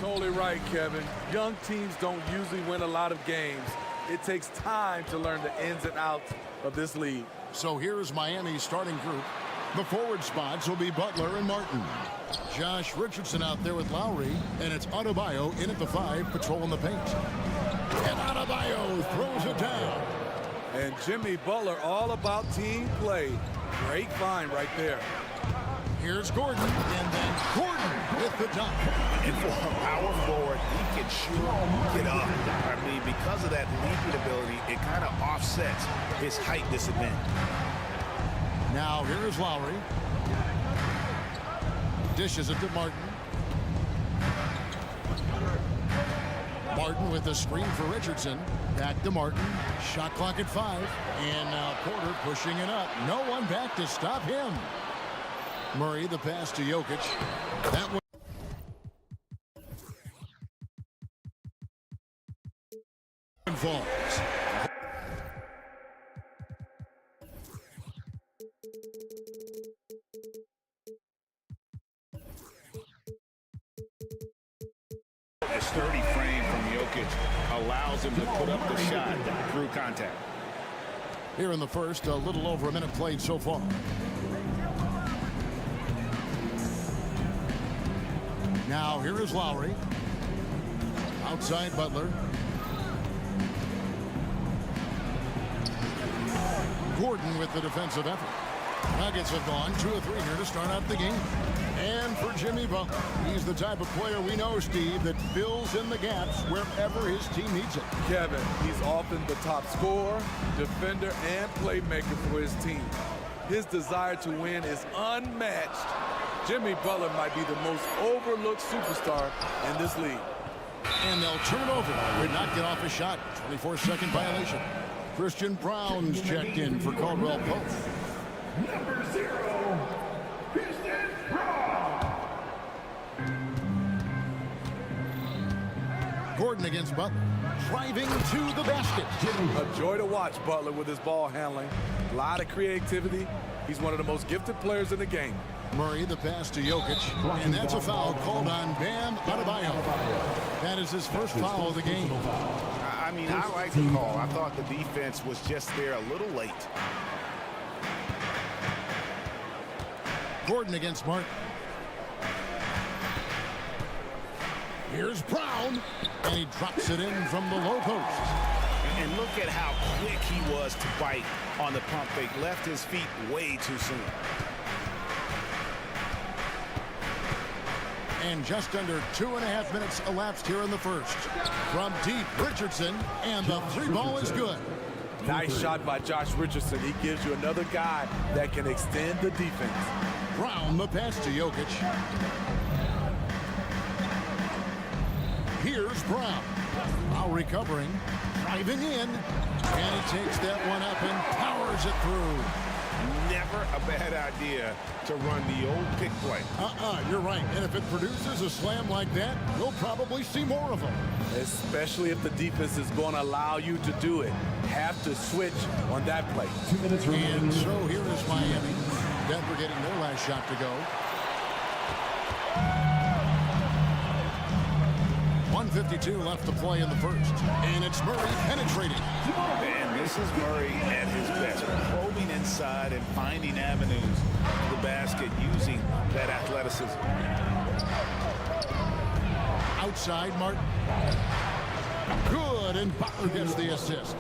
totally right, Kevin. Young teams don't usually win a lot of games. It takes time to learn the ins and outs of this league. So here's Miami's starting group. The forward spots will be Butler and Martin. Josh Richardson out there with Lowry, and it's Adebayo in at the 5, patrolling the paint. And Adebayo throws it down. And Jimmy Butler all about team play. Great find right there. Here's Gordon, and then Gordon with the dunk. And for a power forward, he can sure get up. I mean, because of that leaping ability, it kind of offsets his height disadvantage. Now here's Lowry. Dishes it to Martin. Martin with the screen for Richardson. Back to Martin. Shot clock at 5. And now Porter pushing it up. No one back to stop him. Murray, the pass to Jokic. That one. Falls. A sturdy frame from Jokic allows him to put up the shot through contact. Here in the first, a little over a minute played so far. Now here is Lowry. Outside Butler. Gordon with the defensive effort. Nuggets have gone 2 of 3 here to start out the game. And for Jimmy Butler, he's the type of player we know, Steve, that fills in the gaps wherever his team needs it. Kevin, he's often the top scorer, defender, and playmaker for his team. His desire to win is unmatched. Jimmy Butler might be the most overlooked superstar in this league. And they'll turn it over. Would not get off a shot. 24-second violation. Christian Brown's checked in for Caldwell Pope. Number 0, Christian Brown. Gordon against Butler. Driving to the basket. A joy to watch Butler with his ball handling. A lot of creativity. He's one of the most gifted players in the game. Murray, the pass to Jokic. And that's a foul called on Bam Adebayo. That is his first foul of the game. I mean, I like the call. I thought the defense was just there a little late. Gordon against Martin. Here's Brown, and he drops it in from the low post. And look at how quick he was to bite on the pump fake. Left his feet way too soon. And just under 2.5 minutes elapsed here in the first. From deep, Richardson, and the 3 ball is good. Nice shot by Josh Richardson. He gives you another guy that can extend the defense. Brown, the pass to Jokic. Here's Brown. Now recovering, driving in, and he takes that one up and powers it through. Never a bad idea to run the old pick play. You're right. And if it produces a slam like that, we'll probably see more of them. Especially if the defense is going to allow you to do it. Have to switch on that play. 2 minutes remaining. And so here is Miami. Denver getting their last shot to go. 1:52 left to play in the first. And it's Murray penetrating. And this is Murray at his best, probing inside and finding avenues to the basket using that athleticism. Outside, Martin. Good, and Butler gets the assist.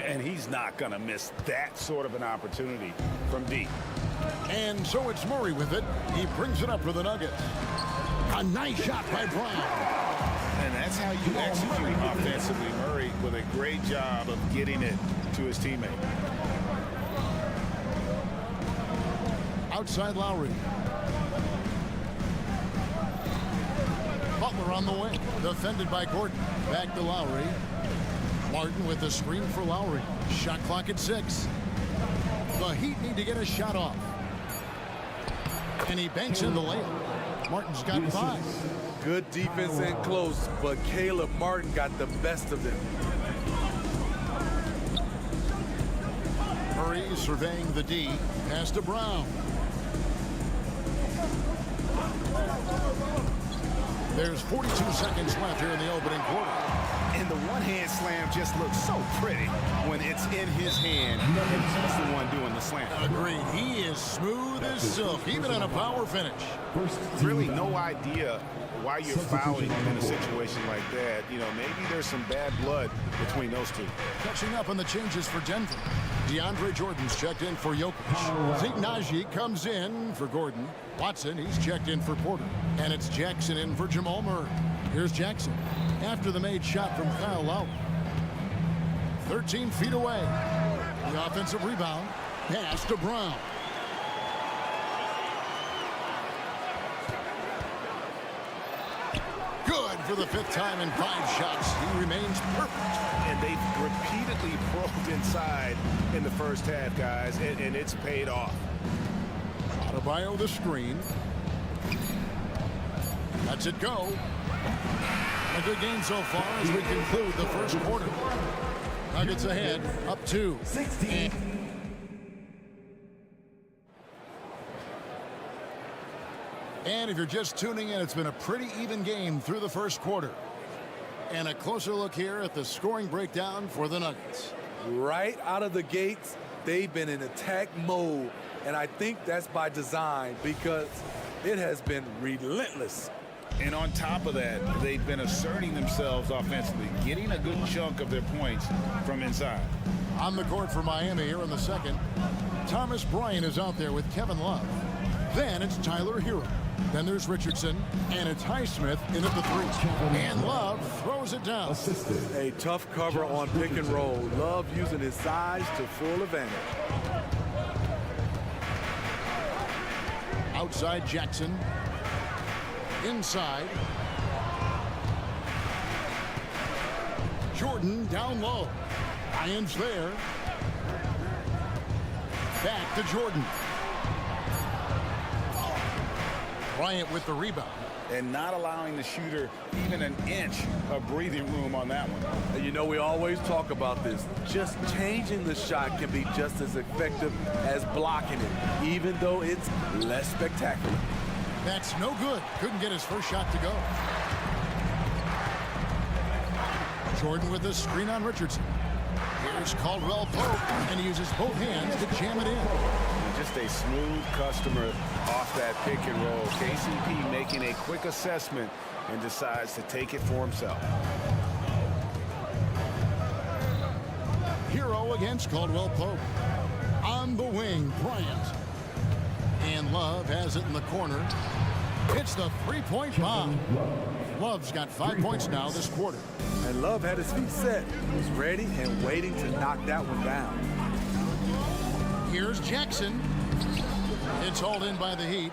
And he's not going to miss that sort of an opportunity from deep. And so it's Murray with it. He brings it up for the Nuggets. A nice shot by Brown. And that's how you execute offensively. Murray with a great job of getting it to his teammate. Outside Lowry. Butler on the wing. Defended by Gordon. Back to Lowry. Martin with the screen for Lowry. Shot clock at 6. The Heat need to get a shot off. And he banks in the layup. Martin's got 5. Good defense and close, but Caleb Martin got the best of them. Murray surveying the D. Pass to Brown. There's 42 seconds left here in the opening quarter. And the one-hand slam just looks so pretty when it's in his hand and he's the one doing the slam. Agreed. He is smooth as silk, even on a power finish. Really no idea why you're fouling in a situation like that. You know, maybe there's some bad blood between those two. Catching up on the changes for Denver. DeAndre Jordan's checked in for Jokic. Zignaji comes in for Gordon. Watson, he's checked in for Porter. And it's Jackson in for Jamal Murray. Here's Jackson after the made shot from Kyle Lowry. 13 feet away. The offensive rebound. Pass to Brown. Good for the 5th time in 5 shots. He remains perfect. And they've repeatedly probed inside in the first half, guys, and it's paid off. Adebayo the screen. Lets it go. A good game so far as we conclude the first quarter. Nuggets ahead, up 2. 16. And if you're just tuning in, it's been a pretty even game through the first quarter. And a closer look here at the scoring breakdown for the Nuggets. Right out of the gates, they've been in attack mode. And I think that's by design because it has been relentless. And on top of that, they've been asserting themselves offensively, getting a good chunk of their points from inside. On the court for Miami here in the second, Thomas Bryant is out there with Kevin Love. Then it's Tyler Hero. Then there's Richardson, and it's Highsmith in at the 3. And Love throws it down. A tough cover on pick and roll. Love using his size to full advantage. Outside Jackson. Inside. Jordan down low. Irons there. Back to Jordan. Bryant with the rebound. And not allowing the shooter even an inch of breathing room on that one. And you know, we always talk about this. Just changing the shot can be just as effective as blocking it, even though it's less spectacular. That's no good. Couldn't get his first shot to go. Jordan with the screen on Richardson. Here's Caldwell Pope, and he uses both hands to jam it in. Just a smooth customer off that pick and roll. KCP making a quick assessment and decides to take it for himself. Hero against Caldwell Pope. On the wing, Bryant. And Love has it in the corner. It's the 3-point bomb. Love's got 5 points now this quarter. And Love had his feet set. He was ready and waiting to knock that one down. Here's Jackson. It's hauled in by the Heat.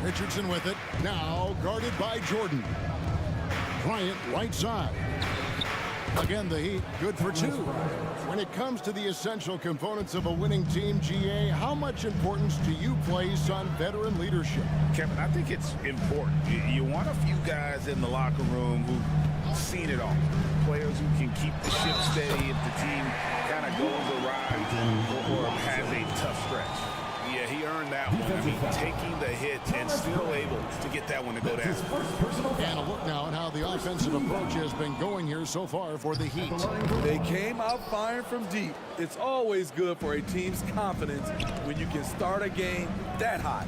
Richardson with it. Now guarded by Jordan. Bryant right side. Again, the Heat good for 2. When it comes to the essential components of a winning team, GA, how much importance do you place on veteran leadership? Kevin, I think it's important. You want a few guys in the locker room who've seen it all. Players who can keep the ship steady if the team kind of goes awry or has a tough stretch. Yeah, he earned that one. I mean, taking the hit and still able to get that one to go down. And a look now at how the offensive approach has been going here so far for the Heat. They came out firing from deep. It's always good for a team's confidence when you can start a game that hot.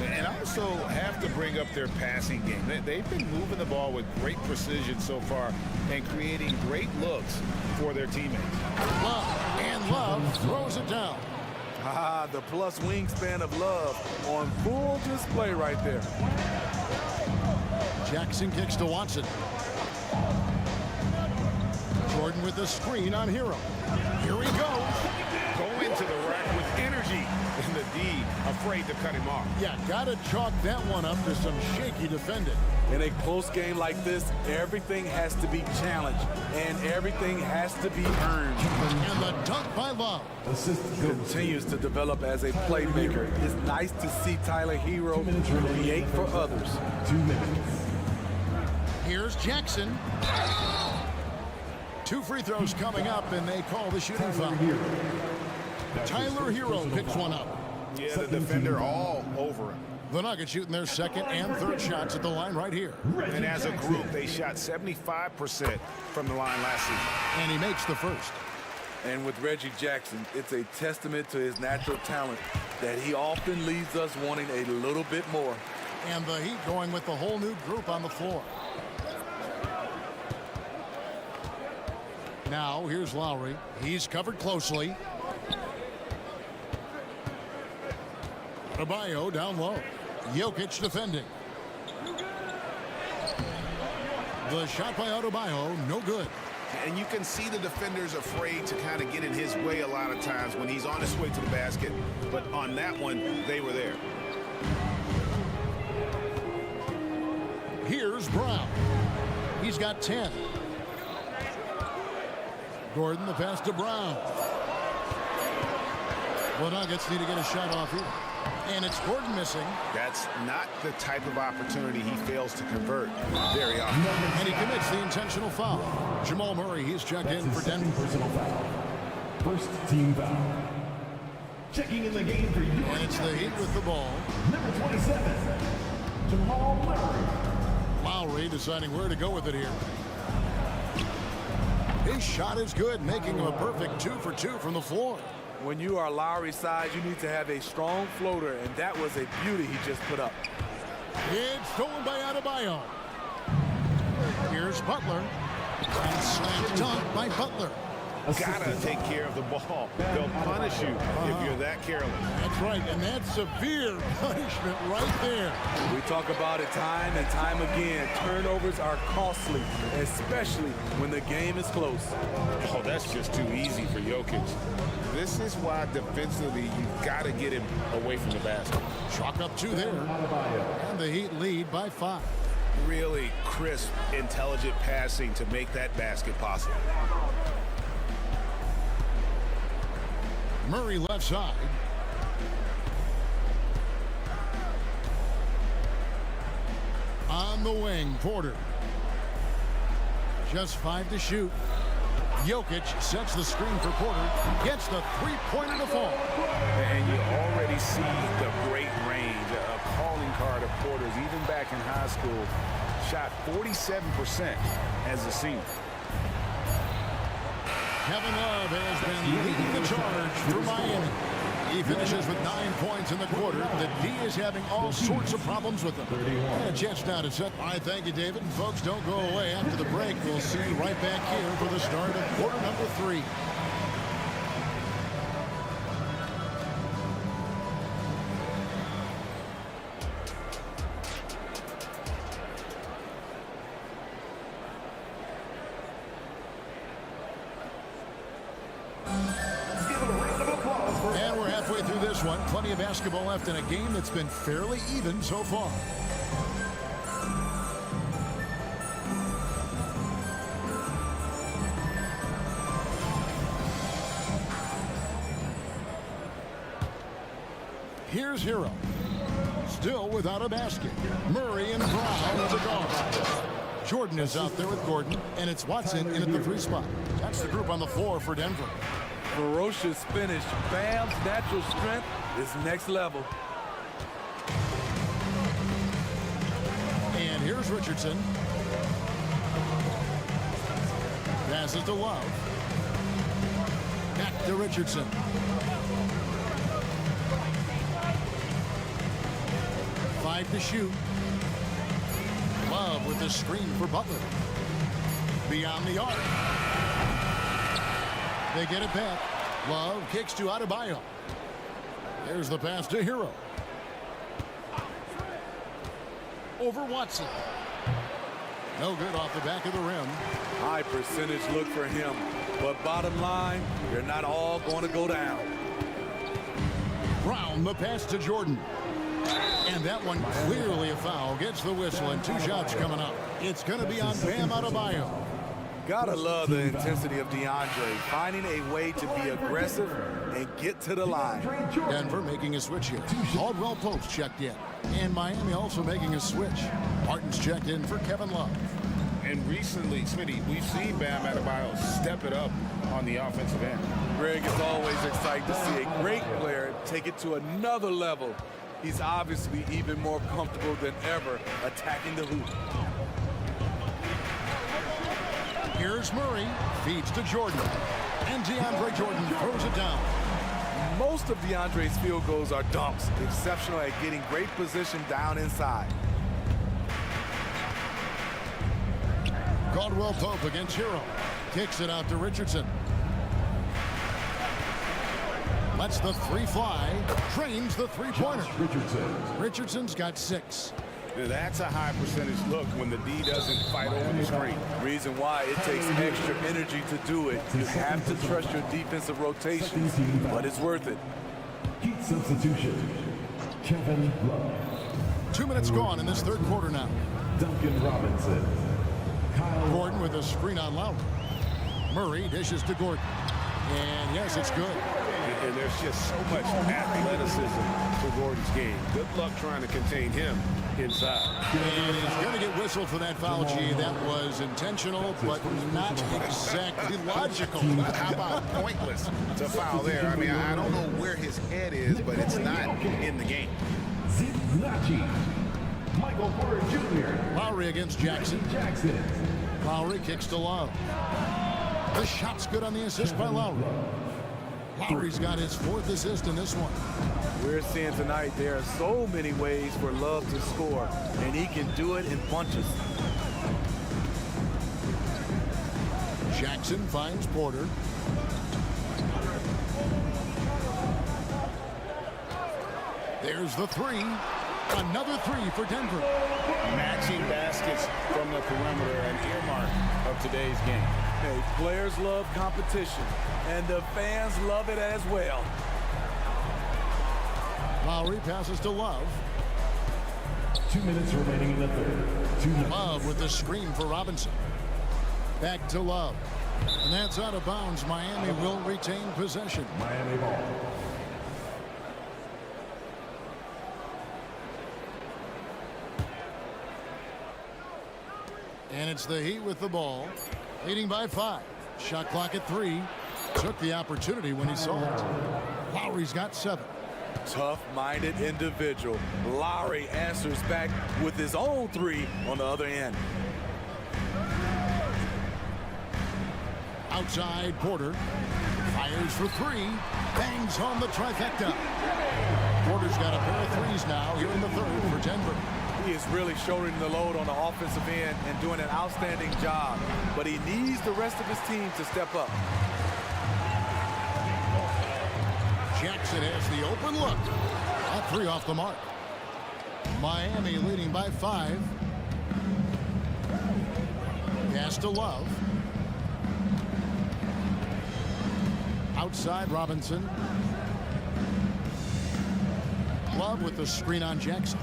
And also have to bring up their passing game. They've been moving the ball with great precision so far and creating great looks for their teammates. Love throws it down. The plus wingspan of Love on full display right there. Jackson kicks to Watson. Jordan with the screen on Hero. Here he goes. Going to the rack with energy. And the D afraid to cut him off. Yeah, gotta chalk that one up to some shaky defending. In a close game like this, everything has to be challenged and everything has to be earned. And the dunk by Love. Continues to develop as a playmaker. It's nice to see Tyler Hero create for others. 2 minutes. Here's Jackson. 2 free throws coming up, and they call the shooting foul. Tyler Hero picks one up. Yeah, the defender all over him. The Nuggets shooting their second and third shots at the line right here. And as a group, they shot 75% from the line last season. And he makes the first. And with Reggie Jackson, it's a testament to his natural talent that he often leaves us wanting a little bit more. And the Heat going with the whole new group on the floor. Now, here's Lowry. He's covered closely. Adebayo down low. Jokic defending. The shot by Adebayo, no good. And you can see the defenders afraid to kind of get in his way a lot of times when he's on his way to the basket. But on that one, they were there. Here's Brown. He's got 10. Gordon, the pass to Brown. The Nuggets need to get a shot off here. And it's Gordon missing. That's not the type of opportunity he fails to convert very often. And he commits the intentional foul. Jamal Murray, he's checked in for Denver. Personal foul. First team foul. Checking in the game for you. And it's the Heat with the ball. Number 27, Jamal Murray. Lowry deciding where to go with it here. His shot is good, making him a perfect 2 for 2 from the floor. When you are Lowry's size, you need to have a strong floater, and that was a beauty he just put up. It's stolen by Adebayo. Here's Butler. And slam dunk by Butler. Gotta take care of the ball. They'll punish you if you're that careless. That's right, and that's severe punishment right there. We talk about it time and time again. Turnovers are costly, especially when the game is close. Oh, that's just too easy for Jokic. This is why defensively you've got to get him away from the basket. Chalk up 2 there. And the Heat lead by 5. Really crisp, intelligent passing to make that basket possible. Murray left side. On the wing, Porter. Just 5 to shoot. Jokic sets the screen for Porter. Gets the three-pointer to fall. And you already see the great range, a calling card of Porter's, even back in high school. Shot 47% as a senior. Kevin Love has been leading the charge for Miami. He finishes with 9 points in the quarter. The D is having all sorts of problems with them. And a chance now to set. I thank you, David. And folks, don't go away. After the break, we'll see you right back here for the start of quarter number 3. And we're halfway through this one. Plenty of basketball left in a game that's been fairly even so far. Here's Hero. Still without a basket. Murray and Brown are the guards. Jordan is out there with Gordon, and it's Watson in at the 3 spot. That's the group on the floor for Denver. Ferocious finish. Bam's natural strength is next level. And here's Richardson. Passes to Love. Back to Richardson. Five to shoot. Love with the screen for Butler. Beyond the arc. They get it back. Love kicks to Adebayo. There's the pass to Hero. Over Watson. No good off the back of the rim. High percentage look for him. But bottom line, they're not all going to go down. Brown, the pass to Jordan. And that one clearly a foul. Gets the whistle and 2 shots coming up. It's going to be on Bam Adebayo. Gotta love the intensity of DeAndre, finding a way to be aggressive and get to the line. Denver making a switch here. Caldwell Pope checked in. And Miami also making a switch. Martin's checked in for Kevin Love. And recently, Smitty, we've seen Bam Adebayo step it up on the offensive end. Greg, it's always exciting to see a great player take it to another level. he's obviously even more comfortable than ever attacking the hoop. Here's Murray, feeds to Jordan, and DeAndre Jordan throws it down. Most of DeAndre's field goals are dunks, exceptional at getting great position down inside. Caldwell Pope against Hero. Kicks it out to Richardson. Lets the three fly. Trains the three-pointer. Richardson's got 6. That's a high percentage look when the D doesn't fight over the screen. Reason why it takes extra energy to do it. You have to trust your defensive rotations, but it's worth it. Heat substitution. Kevin Love. 2 minutes gone in this third quarter now. Duncan Robinson. Kyle Gordon with a screen on Lowry. Murray dishes to Gordon. And yes, it's good. And there's just so much athleticism to Gordon's game. Good luck trying to contain him inside. And he's going to get whistled for that foul, G. That was intentional, but not exactly logical. How about pointless to foul there? I mean, I don't know where his head is, but it's not in the game. Michael Porter Jr. Lowry against Jackson. Lowry kicks to Love. The shot's good on the assist by Lowry. Lowry's got his 4th assist in this one. We're seeing tonight there are so many ways for Love to score, and he can do it in bunches. Jackson finds Porter. There's the 3. Another 3 for Denver. Matching baskets from the perimeter, an earmark of today's game. Hey, players love competition, and the fans love it as well. Lowry passes to Love. 2 minutes remaining in the third. Love with the screen for Robinson. Back to Love. And that's out of bounds. Miami will retain possession. Miami ball. And it's the Heat with the ball, leading by 5. Shot clock at 3. Took the opportunity when he saw it. Lowry's got 7. Tough-minded individual. Lowry answers back with his own 3 on the other end. Outside, Porter fires for 3. Bangs home the trifecta. Porter's got a pair of 3s now here in the third for Denver. He is really shouldering the load on the offensive end and doing an outstanding job, but he needs the rest of his team to step up. Jackson has the open look. A 3 off the mark. Miami leading by 5. Pass to Love. Outside, Robinson. Love with the screen on Jackson.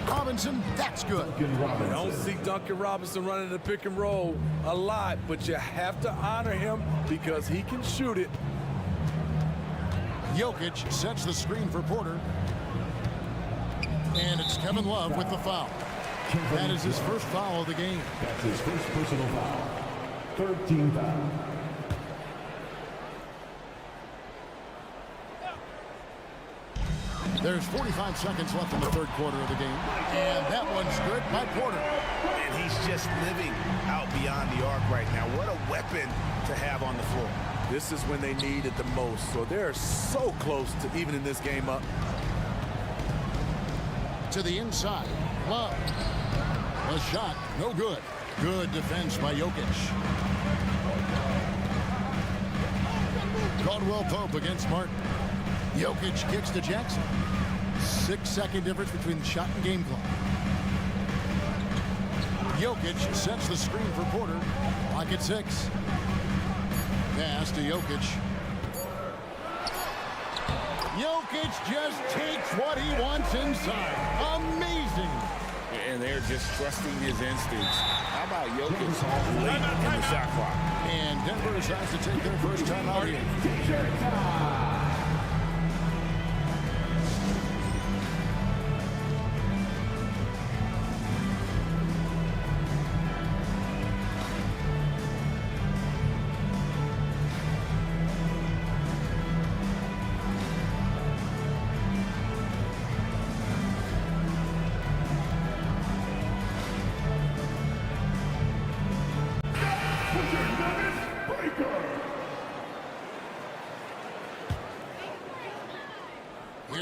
Robinson, that's good. I don't see Duncan Robinson running the pick and roll a lot, but you have to honor him because he can shoot it. Jokic sets the screen for Porter. And it's Kevin Love with the foul. That is his first foul of the game. That's his first personal foul. 3rd team foul. There's 45 seconds left in the third quarter of the game. And that one's good by Porter. And he's just living out beyond the arc right now. What a weapon to have on the floor. This is when they need it the most, so they're so close to evening this game up. To the inside. Love. A shot. No good. Good defense by Jokic. Caldwell Pope against Martin. Jokic kicks to Jackson. 6-second difference between the shot and game clock. Jokic sets the screen for Porter. Clock at 6. Pass to Jokic. Jokic just takes what he wants inside. Amazing. And they're just trusting his instincts. How about Jokic late in the shot clock? And Denver decides to take their first time out here.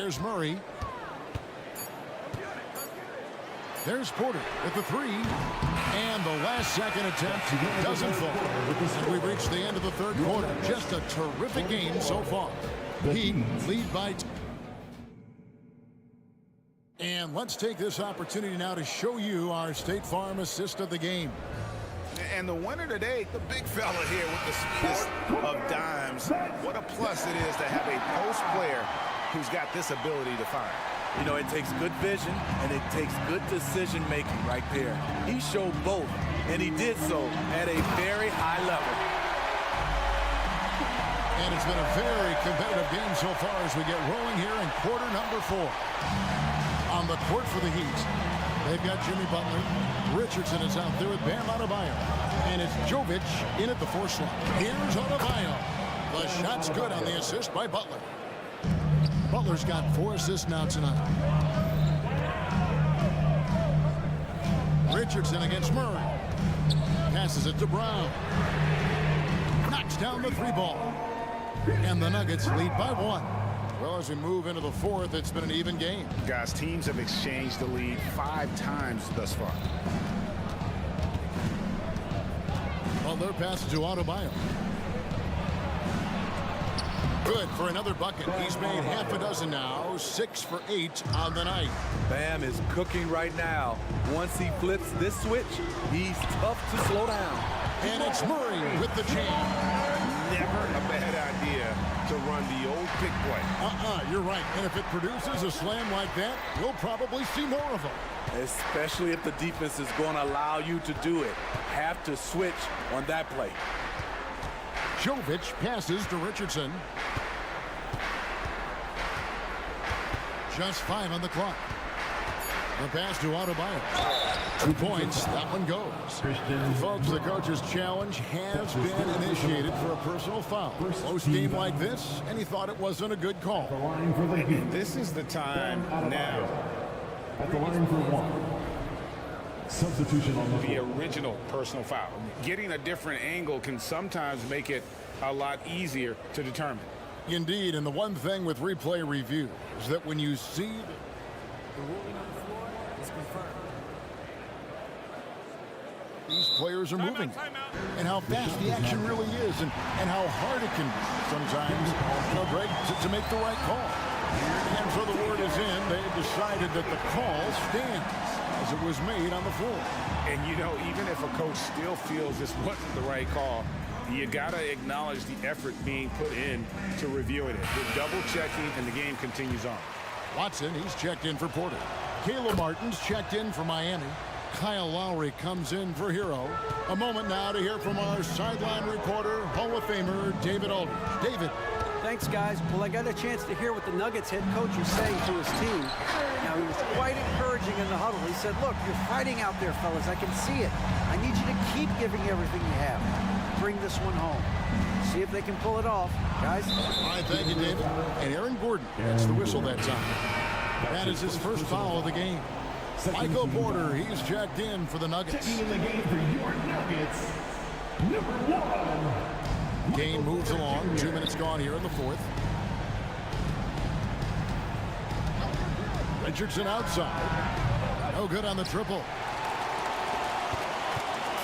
There's Murray. There's Porter with the three. And the last second attempt doesn't fall. And we've reached the end of the third quarter. Just a terrific game so far. Heat lead by... And let's take this opportunity now to show you our State Farm assist of the game. And the winner today, the big fella here with the sweetest of dimes. What a plus it is to have a post player who's got this ability to fire. You know, it takes good vision and it takes good decision making right there. He showed both, and he did so at a very high level. And it's been a very competitive game so far as we get rolling here in quarter number 4. On the court for the Heat, they've got Jimmy Butler. Richardson is out there with Bam Adebayo. And it's Jovic in at the 4 slot. Here's Adebayo. The shot's good on the assist by Butler. Butler's got 4 assists now tonight. Richardson against Murray. Passes it to Brown. Knocks down the 3 ball. And the Nuggets lead by 1. Well, as we move into the 4th, it's been an even game. Guys, teams have exchanged the lead 5 times thus far. Butler passes to Adebayo. Good for another bucket. He's made half a dozen now, 6 for 8 on the night. Bam is cooking right now. Once he flips this switch, he's tough to slow down. And it's Murray with the jam. Never a bad idea to run the old pick play. You're right. And if it produces a slam like that, we'll probably see more of them. Especially if the defense is going to allow you to do it. Have to switch on that play. Jovic passes to Richardson. Just 5 on the clock. The pass to Adebayo. 2 points. That one goes. Folks, the coach's challenge has been initiated for a personal foul. Close game like this, and he thought it wasn't a good call. This is the time now. At the line for 1. Substitution on the original personal foul. Getting a different angle can sometimes make it a lot easier to determine. Indeed, and the one thing with replay review is that when you see the ruling on the floor, it's confirmed. These players are moving, and how fast the action really is, and how hard it can be sometimes, Greg, to make the right call. And so the word is in. They've decided that the call stands as it was made on the floor. And, you know, even if a coach still feels this wasn't the right call, you got to acknowledge the effort being put in to reviewing it. They're double-checking, and the game continues on. Watson, he's checked in for Porter. Caleb Martin's checked in for Miami. Kyle Lowry comes in for Hero. A moment now to hear from our sideline reporter, Hall of Famer David Aldridge. David. Thanks, guys. Well, I got a chance to hear what the Nuggets head coach was saying to his team. Now, he was quite encouraging in the huddle. He said, look, you're fighting out there, fellas. I can see it. I need you to keep giving everything you have. Bring this one home. See if they can pull it off. Guys? All right, thank you, David. And Aaron Gordon gets the whistle that time. That is his first foul of the game. Michael Porter, he's checked in for the Nuggets. Checking in the game for your Nuggets, number 1. Game moves along. 2 minutes gone here in the 4th. Richardson outside. No good on the triple.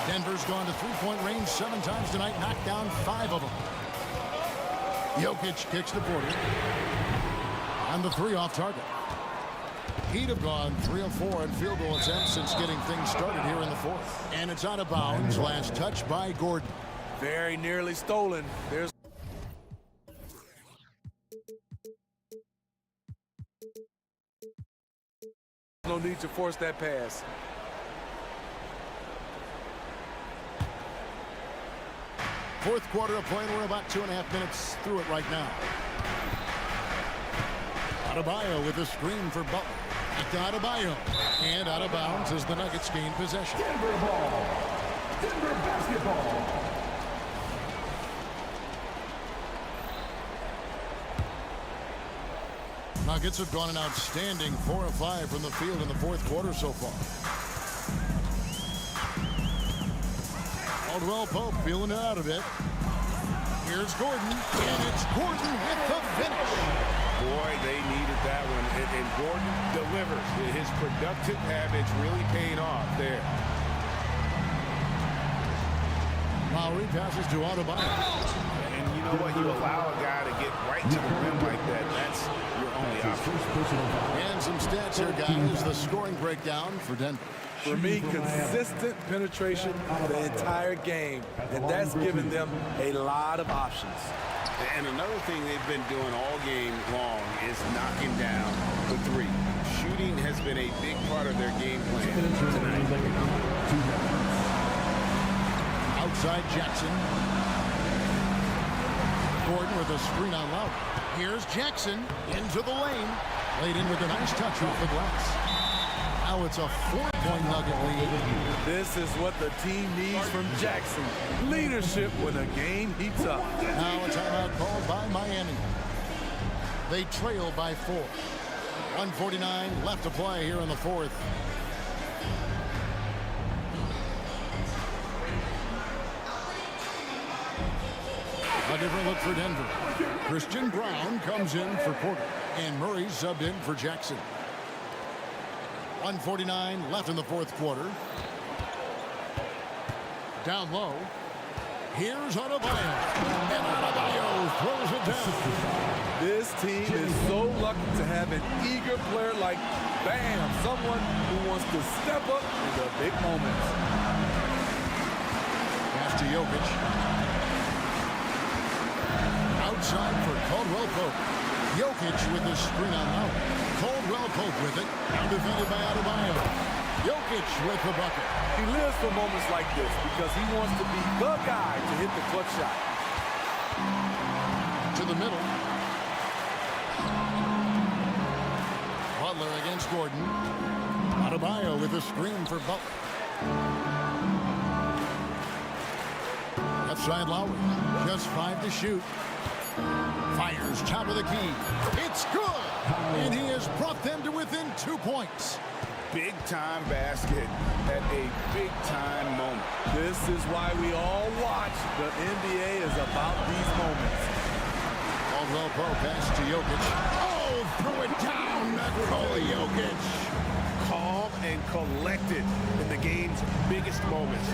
Denver's gone to 3-point range 7 times tonight, knocked down 5 of them. Jokic kicks to Porter. And the 3 off target. Heat have gone 3 of 4 in field goal attempts since getting things started here in the 4th. And it's out of bounds. Last touch by Gordon. Very nearly stolen. There's no need to force that pass. Fourth quarter of play, and we're about 2.5 minutes through it right now. Adebayo with a screen for Butler. Back to Adebayo. And out of bounds as the Nuggets gain possession. Denver ball. Denver basketball. Nuggets have gone an outstanding 4 of 5 from the field in the fourth quarter so far. Caldwell Pope feeling it out of it. Here's Gordon, and it's Gordon with the finish. Boy, they needed that one. And Gordon delivers. His productive habits really paying off there. Lowry passes to Adebayo. And you know what? You allow a guy to get right to the rim like that. That's your only option. And some stats here, guys. The scoring breakdown for Denver. For me, consistent penetration the entire game, and that's given them a lot of options. And another thing they've been doing all game long is knocking down the three. Shooting has been a big part of their game plan tonight. Outside Jackson. Gordon with a screen on Lowry. Here's Jackson into the lane. Laid in with a nice touch off the glass. Now it's a 4-point Nugget lead. This is what the team needs from Jackson. Leadership when the game heats up. Now a timeout called by Miami. They trail by 4. 1:49 left to play here in the fourth. A different look for Denver. Christian Brown comes in for Porter. And Murray subbed in for Jackson. 1:49 left in the fourth quarter. Down low. Here's Adebayo. And Adebayo throws it down. This team is so lucky to have an eager player like Bam, someone who wants to step up in the big moments. Pass to Jokic. Outside for Caldwell Pope. Jokic with the screen on out. Caldwell Pope with it. Now defended by Adebayo. Jokic with the bucket. He lives for moments like this because he wants to be the guy to hit the clutch shot. To the middle. Butler against Gordon. Adebayo with a screen for Butler. Left side Lowry. Just 5 to shoot. Fires top of the key. It's good. And he has brought them to within 2 points. Big-time basket at a big-time moment. This is why we all watch. The NBA is about these moments. Caldwell Pope pass to Jokic. Oh, throw it down. Nikola Jokic. Calm and collected in the game's biggest moments.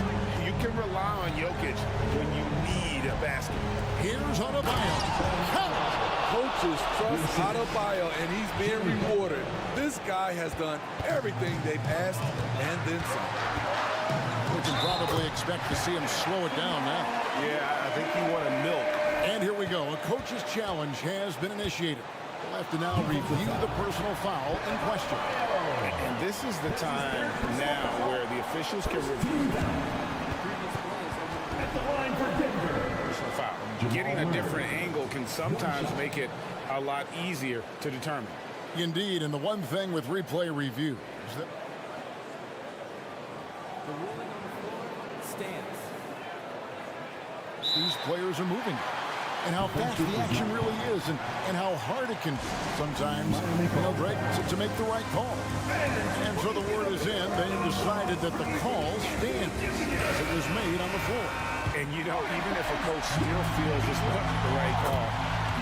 You can rely on Jokic when you need a basket. Here's Adebayo. Coaches trust Adebayo, and he's being rewarded. This guy has done everything they've asked and then some. We can probably expect to see him slow it down now. Yeah, I think he wanted milk. And here we go. A coach's challenge has been initiated. We'll have to now review the personal foul in question. And this is the time now where the officials can review At the line for Denver. personal foul. Getting a different angle can sometimes make it a lot easier to determine. Indeed, and the one thing with replay review is that The ruling on the floor stands. these players are moving. And how fast the action really is, and how hard it can be sometimes, Greg, to make the right call. And so the word is in. They decided that the call stands as it was made on the floor. And you know, even if a coach still feels this wasn't the right call,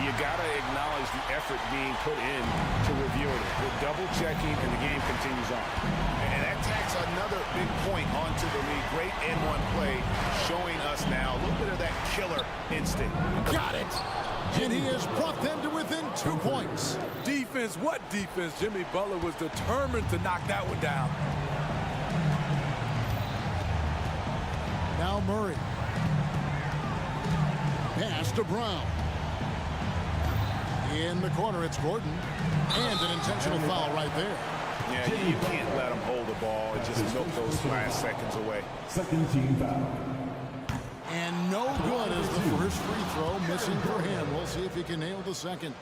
you got to acknowledge the effort being put in to reviewing it. The double checking, and the game continues on. And that tacks another big point onto the league. Great N1 play showing us now a little bit of that killer instinct. Got it. And he has brought them to within 2 points. Defense, what defense? Jimmy Butler was determined to knock that one down. Now Murray. Pass to Brown. In the corner, it's Gordon. And an intentional foul right there. Yeah, you can't let him hold the ball and just milk those last seconds away. Second team foul. And no good as the first free throw missing for him. We'll see if he can nail the second.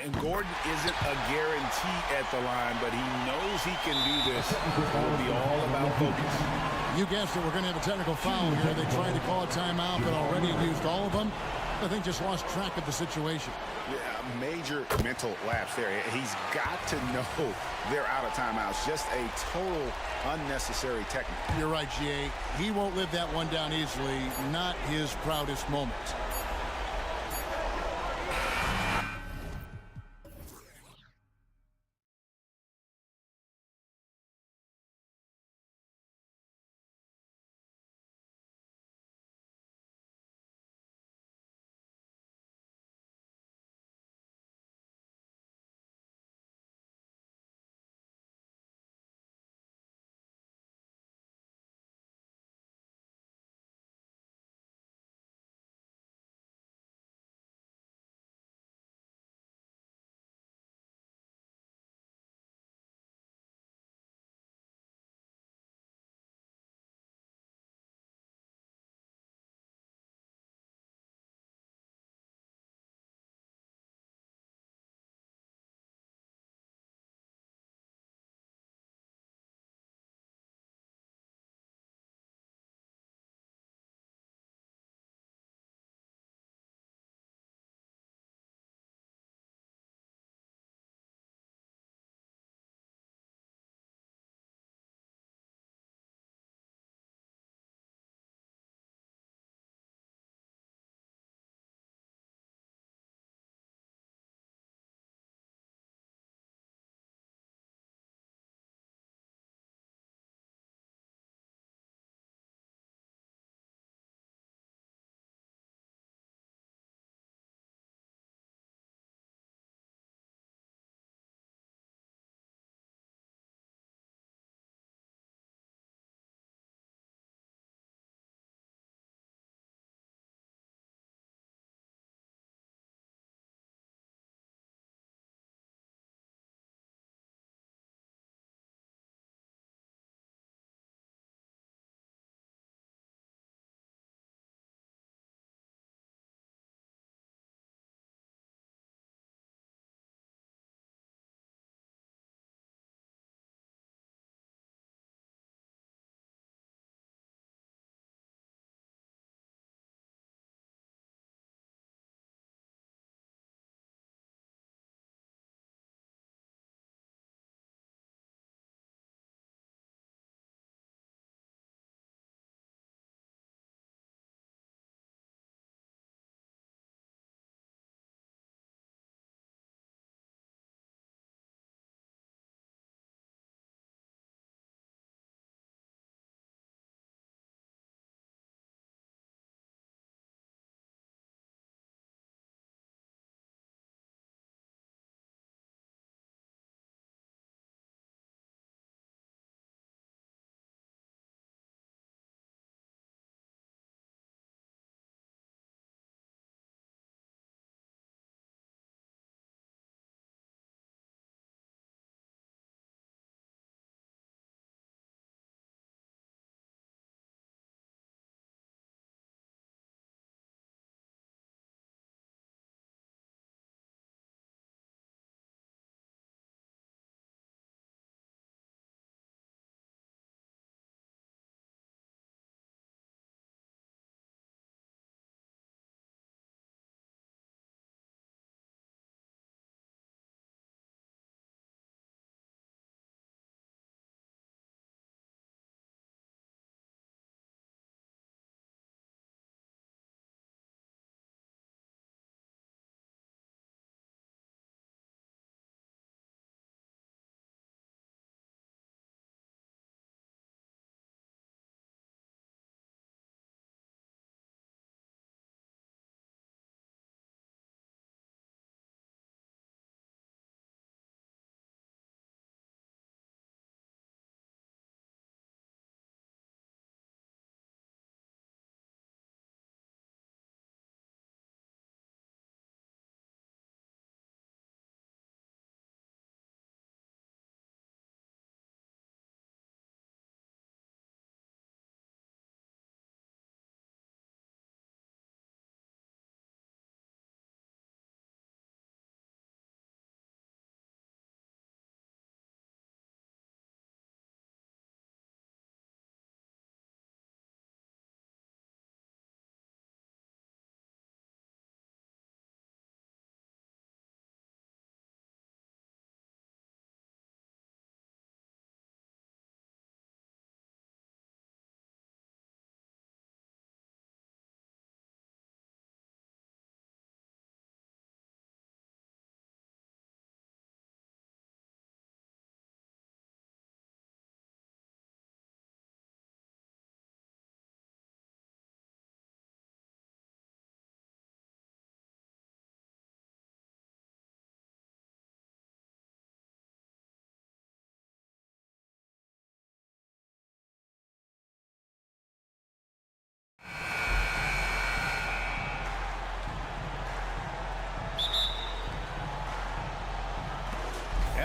And Gordon isn't a guarantee at the line, but he knows he can do this. It will be all about focus. You guessed it, we're going to have a technical foul here. They tried to call a timeout, but already used all of them. I think just lost track of the situation. Yeah, major mental lapse there. He's got to know they're out of timeouts. Just a total unnecessary technique. You're right, G.A. He won't live that one down easily. Not his proudest moment.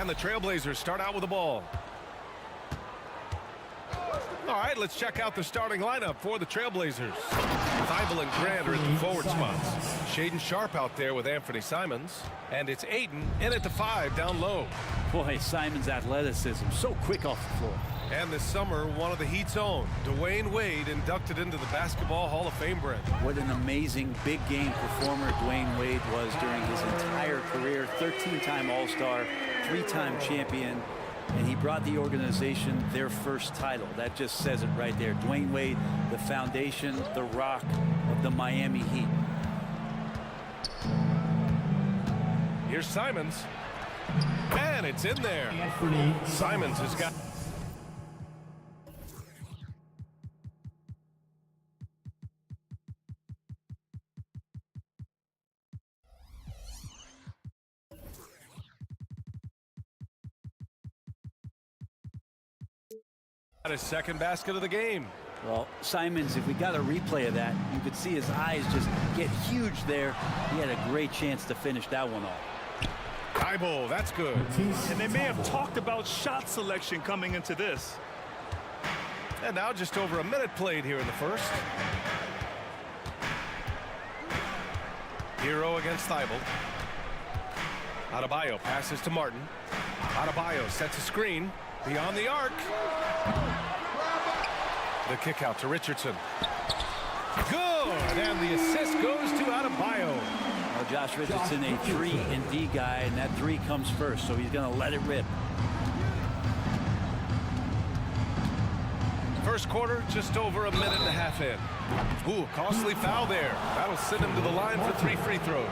And the Trailblazers start out with the ball. All right, let's check out the starting lineup for the Trailblazers. Thibault and Grant are at the forward spots. Shaden Sharp out there with Anthony Simons. And it's Aiden in at the 5 down low. Boy, Simons' athleticism, so quick off the floor. And this summer, one of the Heat's own, Dwayne Wade, inducted into the Basketball Hall of Fame, Brent. What an amazing big game performer Dwayne Wade was during his entire career. 13-time All-Star, 3-time champion, and he brought the organization their first title. That just says it right there. Dwayne Wade, the foundation, the rock of the Miami Heat. Here's Simons. And it's in there. Simons has got... his second basket of the game. Well, Simons, if we got a replay of that, you could see his eyes just get huge there. He had a great chance to finish that one off. Thibault, that's good. And they may have talked about shot selection coming into this. And now just over a minute played here in the first. Hero against Thibault. Adebayo passes to Martin. Adebayo sets a screen beyond the arc. The kick out to Richardson. Good, and the assist goes to Adebayo. Well, Josh Richardson, a 3-and-D guy, and that 3 comes first, so he's going to let it rip. First quarter, just over a minute and a half in. Ooh, costly foul there. That'll send him to the line for 3 free throws.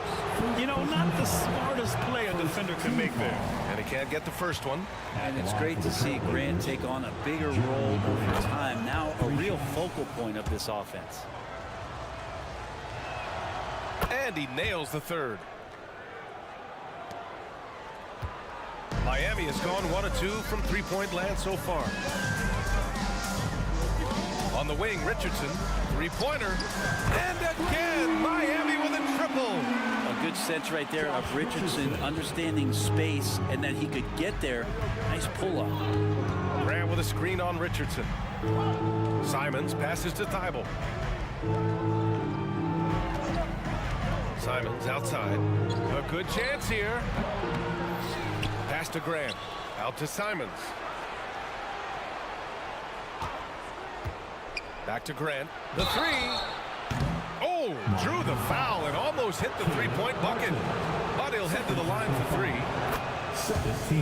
You know, not the smartest play a defender can make there. And he can't get the first one. And it's great to see Grant take on a bigger role over time. Now a real focal point of this offense. And he nails the third. Miami has gone 1 of 2 from three-point land so far. On the wing, Richardson, three-pointer, and again, Miami with a triple. A good sense right there of Richardson understanding space and that he could get there. Nice pull-up. Grant with a screen on Richardson. Simons passes to Thibault. Simons outside. A good chance here. Pass to Grant. Out to Simons. Back to Grant. The 3. Oh, drew the foul and almost hit the three-point bucket. But he'll head to the line for 3.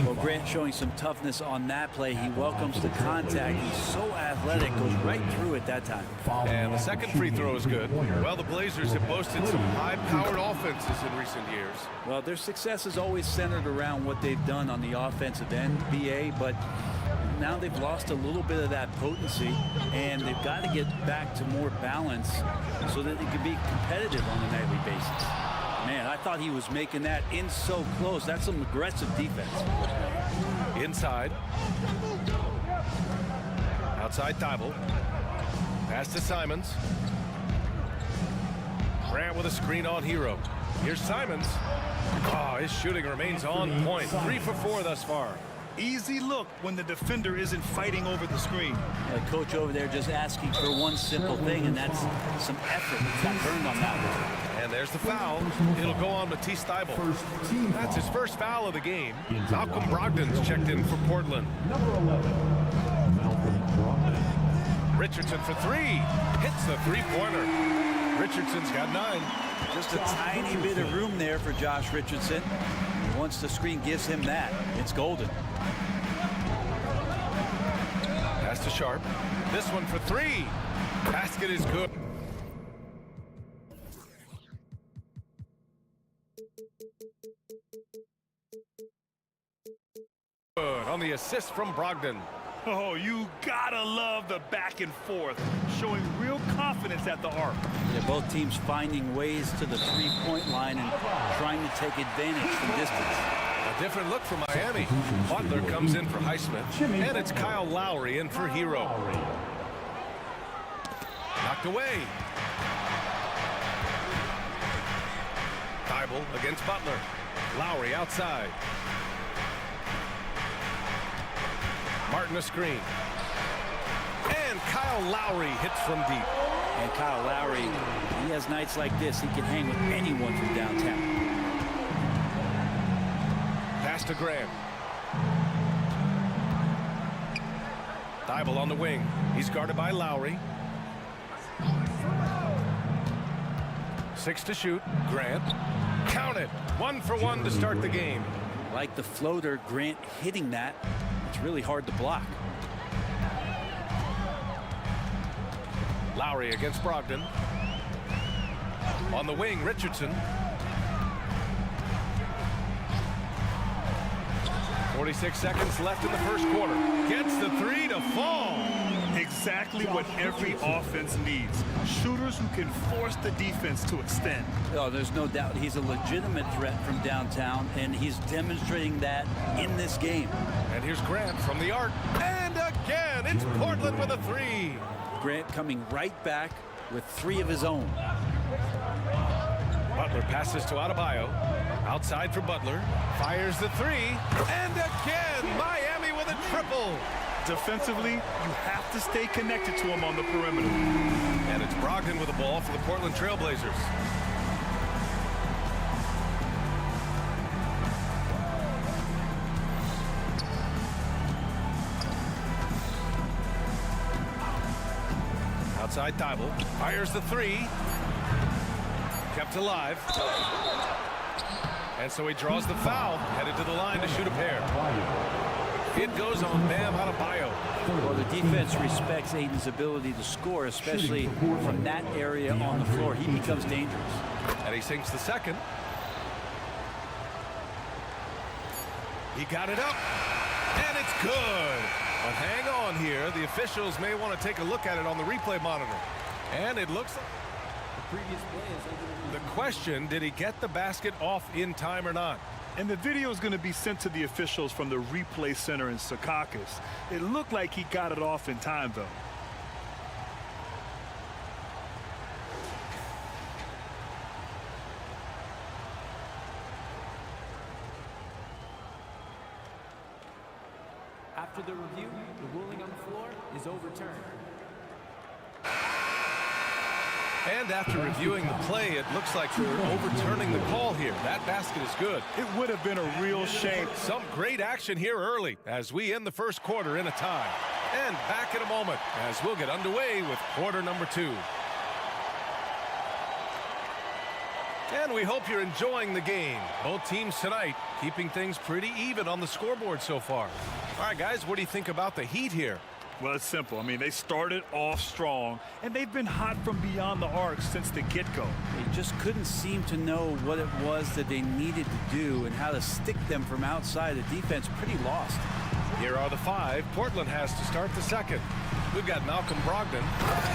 Well, Grant showing some toughness on that play. He welcomes the contact. He's so athletic, goes right through it that time. And the second free throw is good. Well, the Blazers have boasted some high-powered offenses in recent years. Well, their success is always centered around what they've done on the offensive end, BA, but now they've lost a little bit of that potency, and they've got to get back to more balance so that they can be competitive on a nightly basis. Man, I thought he was making that in so close. That's some aggressive defense. Inside. Outside Thibault. Pass to Simons. Grant with a screen on Hero. Here's Simons. Oh, his shooting remains on point. 3 for 4 thus far. Easy look when the defender isn't fighting over the screen. The coach over there just asking for one simple thing, and that's some effort. Got burned on that one. And there's the foul. It'll go on Matisse Thibault. That's his first foul of the game. Malcolm Brogdon's checked in for Portland. Richardson for 3. Hits the three-pointer. Richardson's got 9. Just a tiny bit of room there for Josh Richardson. Once the screen gives him that, it's golden. Pass to Sharp. This one for 3. Basket is good. Good on the assist from Brogdon. Oh, you gotta love the back and forth, showing real confidence at the arc. Yeah, both teams finding ways to the three-point line and trying to take advantage from distance. A different look for Miami. Butler comes in for Highsmith, and it's Kyle Lowry in for Hero. Knocked away. Thibault against Butler. Lowry outside. Martin a screen. And Kyle Lowry hits from deep. And Kyle Lowry, he has nights like this. He can hang with anyone from downtown. Pass to Graham. Thibault on the wing. He's guarded by Lowry. 6 to shoot. Grant. Count it. 1 for 1 to start the game. Like the floater, Grant hitting that. It's really hard to block. Lowry against Brogdon. On the wing, Richardson. 46 seconds left in the first quarter. Gets the 3 to fall. Exactly what every offense needs. Shooters who can force the defense to extend. Oh, there's no doubt he's a legitimate threat from downtown, and he's demonstrating that in this game. And here's Grant from the arc. And again, it's Portland with a 3. Grant coming right back with 3 of his own. Butler passes to Adebayo. Outside for Butler. Fires the 3. And again, Miami with a triple. Defensively, you have to stay connected to him on the perimeter. And it's Brogdon with the ball for the Portland Trailblazers. Outside Thibault. Fires the 3. Kept alive. And so he draws the foul. Headed to the line to shoot a pair. It goes on Bam Adebayo. Well, the defense respects Aiden's ability to score, especially from that area on the floor. He becomes dangerous. And he sinks the second. He got it up. And it's good. But hang on here. The officials may want to take a look at it on the replay monitor. And it looks like The previous play is over. the question, did he get the basket off in time or not? And the video is going to be sent to the officials from the replay center in Secaucus. It looked like he got it off in time, though. After the review, the ruling on the floor is overturned. And after reviewing the play, it looks like they're overturning the call here. That basket is good. It would have been a real shame. Some great action here early as we end the first quarter in a tie. And back in a moment as we'll get underway with quarter number 2. And we hope you're enjoying the game. Both teams tonight keeping things pretty even on the scoreboard so far. All right, guys, what do you think about the Heat here? Well, it's simple. I mean, they started off strong, and they've been hot from beyond the arc since the get-go. They just couldn't seem to know what it was that they needed to do and how to stick them from outside. The defense pretty lost. Here are the 5. Portland has to start the second. We've got Malcolm Brogdon,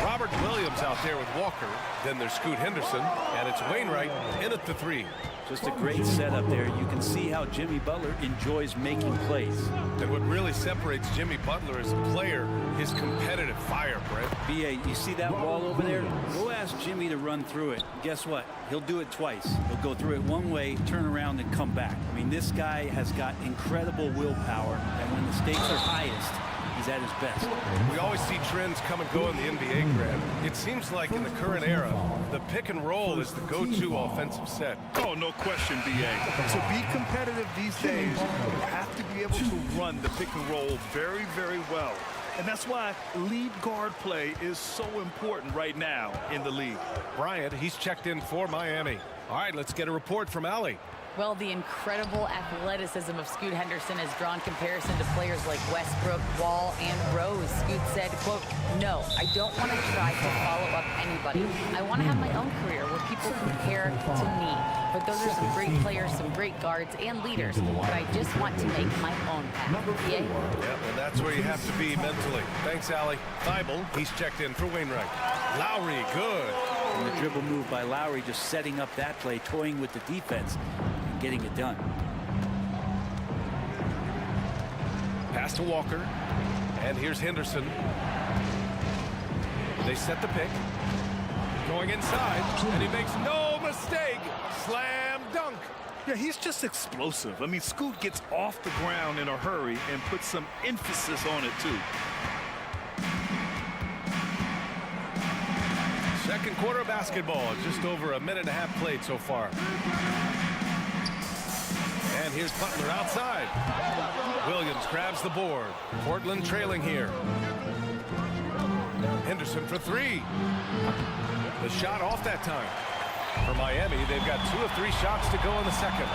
Robert Williams out there with Walker. Then there's Scoot Henderson, and it's Wainwright in at the 3. Just a great setup there. You can see how Jimmy Butler enjoys making plays. And what really separates Jimmy Butler as a player, his competitive fire, Brent. BA, you see that wall over there? Go ask Jimmy to run through it. Guess what? He'll do it twice. He'll go through it one way, turn around, and come back. I mean, this guy has got incredible willpower, and when the stakes are highest, he's at his best. We always see trends come and go in the NBA, Grant. It seems like in the current era, the pick and roll is the go-to offensive set. Oh, no question, BA. To be competitive these days, you have to be able to run the pick and roll very, very well. And that's why lead guard play is so important right now in the league. Bryant, he's checked in for Miami. All right, let's get a report from Allie. Well, the incredible athleticism of Scoot Henderson has drawn comparison to players like Westbrook, Wall, and Rose. Scoot said, quote, "No, I don't want to try to follow up anybody. I want to have my own career where people compare to me. But those are some great players, some great guards, and leaders. But I just want to make my own path." Yeah. And that's where you have to be mentally. Thanks, Allie. Thibault, he's checked in for Wainwright. Lowry, good. And the dribble move by Lowry just setting up that play, toying with the defense, and getting it done. Pass to Walker. And here's Henderson. They set the pick. Going inside, and he makes no mistake. Slam dunk. Yeah, he's just explosive. I mean, Scoot gets off the ground in a hurry and puts some emphasis on it, too. Second quarter of basketball, just over a minute and a half played so far. And here's Butler outside. Williams grabs the board. Portland trailing here. Henderson for three. The shot off that time. For Miami, they've got 2 of 3 shots to go in the second.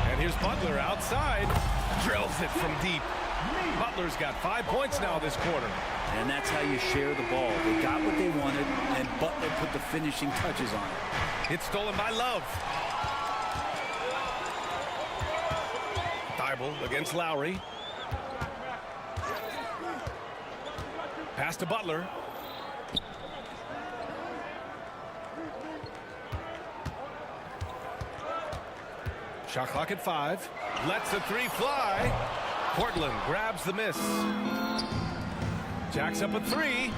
And here's Butler outside. Drills it from deep. Butler's got 5 points now this quarter. And that's how you share the ball. They got what they wanted, and Butler put the finishing touches on it. It's stolen by Love. Thibault against Lowry. Pass to Butler. Shot clock at 5. Lets the 3 fly. Portland grabs the miss. Jacks up a 3.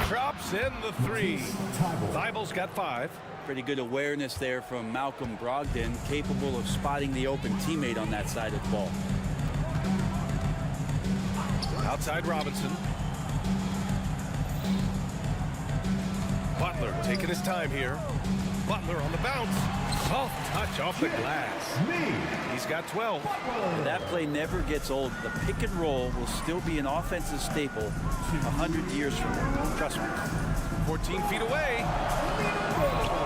Drops in the 3. Thibault's got 5. Pretty good awareness there from Malcolm Brogdon, capable of spotting the open teammate on that side of the ball. Outside Robinson. Butler taking his time here. Butler on the bounce. Soft touch off the glass. He's got 12. That play never gets old. The pick and roll will still be an offensive staple 100 years from now. Trust me. 14 feet away.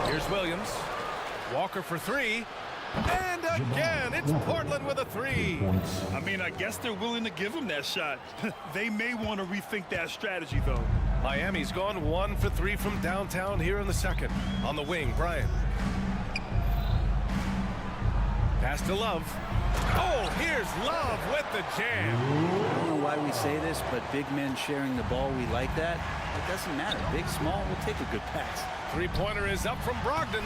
Here's Williams. Walker for 3. And again, it's Portland with a 3. I mean, I guess they're willing to give him that shot. They may want to rethink that strategy, though. Miami's gone 1 for 3 from downtown here in the second. On the wing, Bryant. Pass to Love. Oh, here's Love with the jam. I don't know why we say this, but big men sharing the ball, we like that. It doesn't matter. Big, small, we'll take a good pass. Three-pointer is up from Brogdon.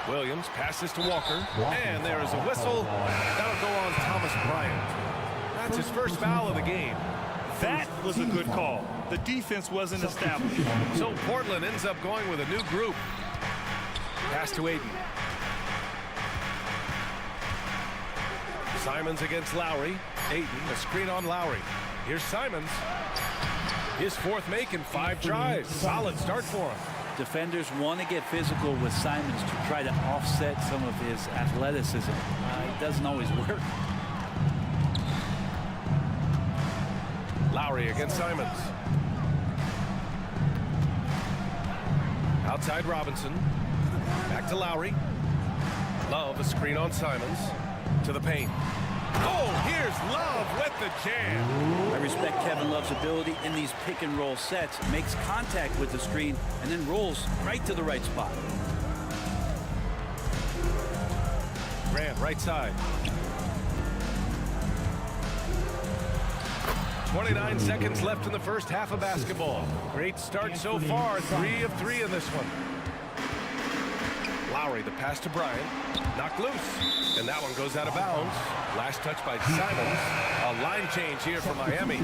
Williams passes to Walker. And there is a whistle. That'll go on Thomas Bryant. That's his first foul of the game. That was a good call. The defense wasn't established. So Portland ends up going with a new group. Pass to Aiden. Simons against Lowry. Aiden, a screen on Lowry. Here's Simons. His 4th make in 5 tries. Solid start for him. Defenders want to get physical with Simons to try to offset some of his athleticism. It doesn't always work. Lowry against Simons. Outside Robinson. Back to Lowry. Love, a screen on Simons. To the paint. Oh, here's Love with the jam. I respect Kevin Love's ability in these pick and roll sets. Makes contact with the screen and then rolls right to the right spot. Grant, right side. 29 seconds left in the first half of basketball. Great start so far. 3 of 3 in this one. Lowry, the pass to Bryant. Knocked loose. And that one goes out of bounds. Last touch by Simons. A line change here for Miami.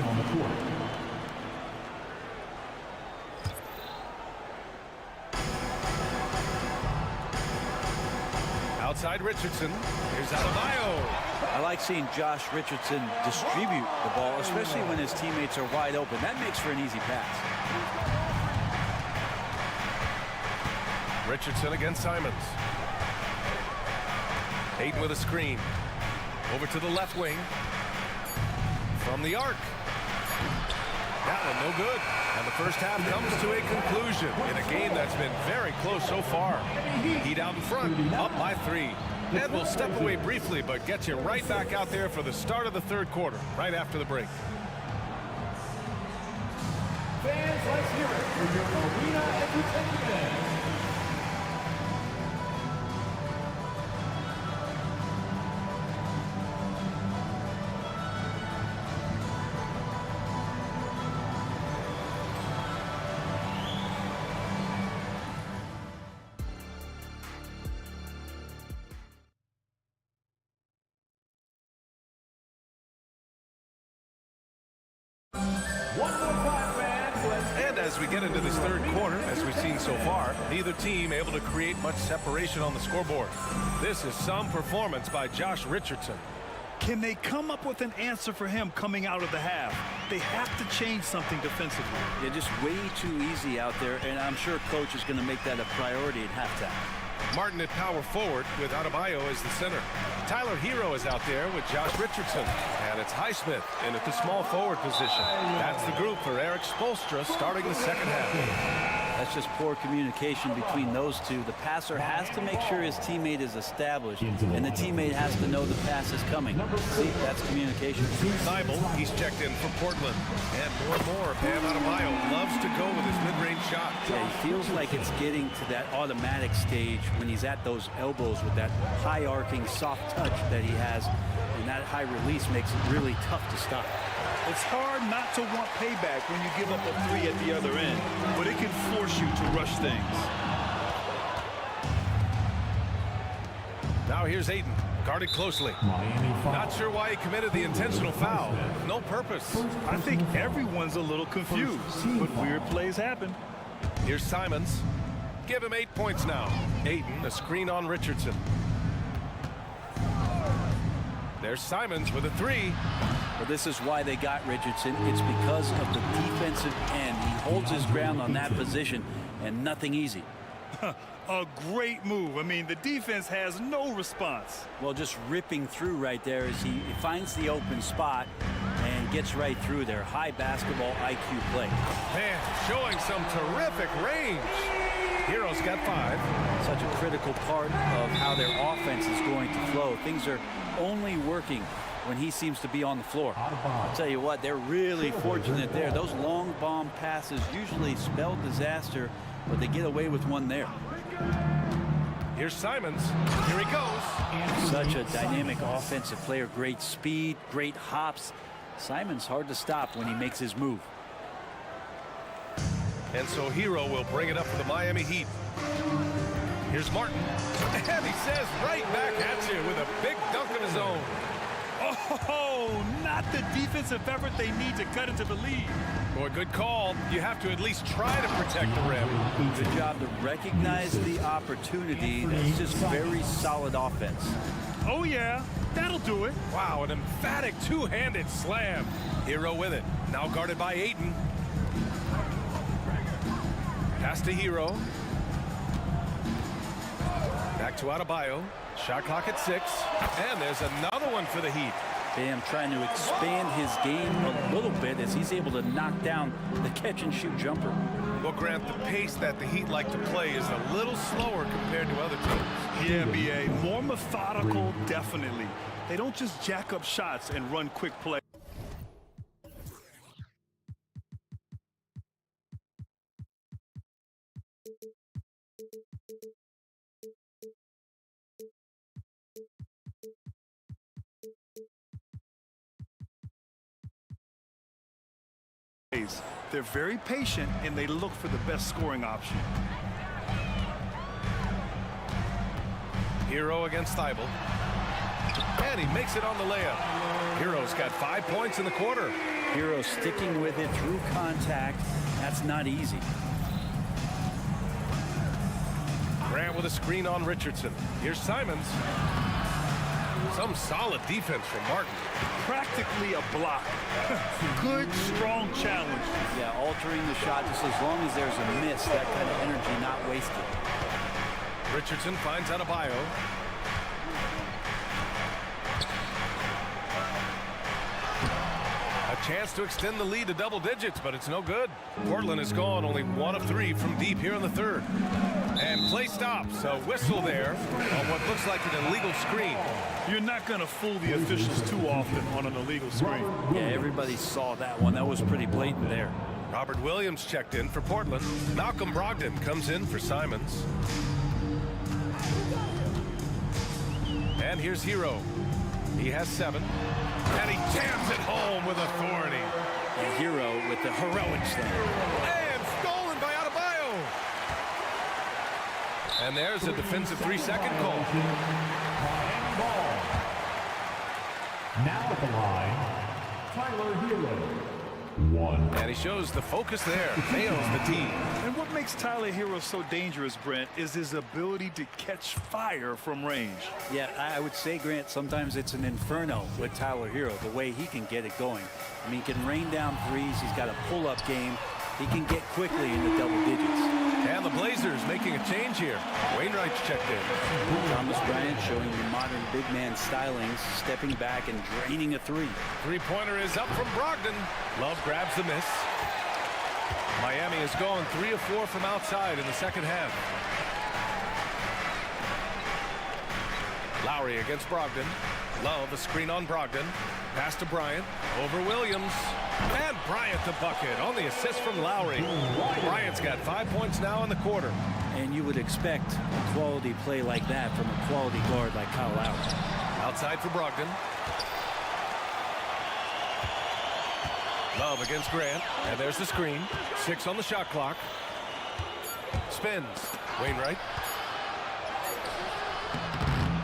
Outside Richardson. Here's Adebayo. I like seeing Josh Richardson distribute the ball, especially when his teammates are wide open. That makes for an easy pass. Richardson against Simons. Aiden with a screen. Over to the left wing. From the arc. That one no good. And the first half comes to a conclusion in a game that's been very close so far. Heat out in front, up by 3. And we'll step away briefly, but get you right back out there for the start of the third quarter, right after the break. Fans, let's hear it for your arena entertainment. One more time, fans. Let's And as we get into this third quarter, as we've seen so far, neither team able to create much separation on the scoreboard. This is some performance by Josh Richardson. Can they come up with an answer for him coming out of the half? They have to change something defensively. They're just way too easy out there, and I'm sure coach is going to make that a priority at halftime. Martin at power forward with Adebayo as the center. Tyler Hero is out there with Josh Richardson. And it's Highsmith in at the small forward position. That's the group for Eric Spoelstra starting the second half. That's just poor communication between those two. The passer has to make sure his teammate is established, and the teammate has to know the pass is coming. See, that's communication. Thibault, he's checked in for Portland. And more. Bam Adebayo loves to go with his mid-range shot. Yeah, he feels like it's getting to that automatic stage when he's at those elbows with that high arcing soft touch that he has, and that high release makes it really tough to stop. It's hard not to want payback when you give up a three at the other end, but it can force you to rush things. Now here's Ayton, guarded closely. Not sure why he committed the intentional foul. No purpose. I think everyone's a little confused, but weird plays happen. Here's Simons. Give him 8 points now. Ayton, a screen on Richardson. There's Simons with a three. Well, this is why they got Richardson. It's because of the defensive end. He holds his ground on that position, and nothing easy. A great move. I mean, the defense has no response. Well, just ripping through right there as he finds the open spot and gets right through there. High basketball IQ play. Man, showing some terrific range. Hero's got 5. Such a critical part of how their offense is going to flow. Things are only working when he seems to be on the floor. I'll tell you what, they're really fortunate there. Those long bomb passes usually spell disaster, but they get away with one there. Here's Simons. Here he goes. Such a dynamic offensive player. Great speed, great hops. Simons hard to stop when he makes his move. And so Hero will bring it up for the Miami Heat. Here's Martin. And he says right back at you with a big dunk of his own. Oh, not the defensive effort they need to cut into the lead. Boy, good call. You have to at least try to protect the rim. Good job to recognize the opportunity. That's just very solid offense. Oh, yeah. That'll do it. Wow, an emphatic two-handed slam. Hero with it. Now guarded by Ayton. Pass to Hero. Back to Adebayo. Shot clock at 6. And there's another one for the Heat. Bam trying to expand his game a little bit as he's able to knock down the catch-and-shoot jumper. Well, Grant, the pace that the Heat like to play is a little slower compared to other teams. Yeah, B.A. More methodical, definitely. They don't just jack up shots and run quick plays. They're very patient, and they look for the best scoring option. Hero against Thibault. And he makes it on the layup. Hero's got 5 points in the quarter. Hero sticking with it through contact. That's not easy. Grant with a screen on Richardson. Here's Simons. Some solid defense from Martin. Practically a block. Good, strong challenge. Yeah, altering the shot just as long as there's a miss, that kind of energy not wasted. Richardson finds Adebayo. A chance to extend the lead to double digits, but it's no good. Portland has gone only 1 of 3 from deep here in the third. And play stops. A whistle there on what looks like an illegal screen. You're not going to fool the officials too often on an illegal screen. Yeah, everybody saw that one. That was pretty blatant there. Robert Williams checked in for Portland. Malcolm Brogdon comes in for Simons. And here's Hero. He has 7. And he jams it home with authority. And Hero with the heroic slam. And stolen by Adebayo. And there's a defensive 3-second call. Now at the line, Tyler Hero. 1. And he shows the focus there. Nails the tee. And what makes Tyler Hero so dangerous, Brent, is his ability to catch fire from range. Yeah, I would say, Grant, sometimes it's an inferno with Tyler Hero, the way he can get it going. I mean, he can rain down threes. He's got a pull-up game. He can get quickly into double digits. And the Blazers making a change here. Wainwright's checked in. Thomas Bryant showing the modern big man stylings, stepping back and draining a three. Three-pointer is up from Brogdon. Love grabs the miss. Miami has gone 3 of 4 from outside in the second half. Lowry against Brogdon. Love a screen on Brogdon. Pass to Bryant. Over Williams. And Bryant the bucket on the assist from Lowry. Bryant's got 5 points now in the quarter. And you would expect a quality play like that from a quality guard like Kyle Lowry. Outside for Brogdon. Love against Grant. And there's the screen. 6 on the shot clock. Spins. Wainwright.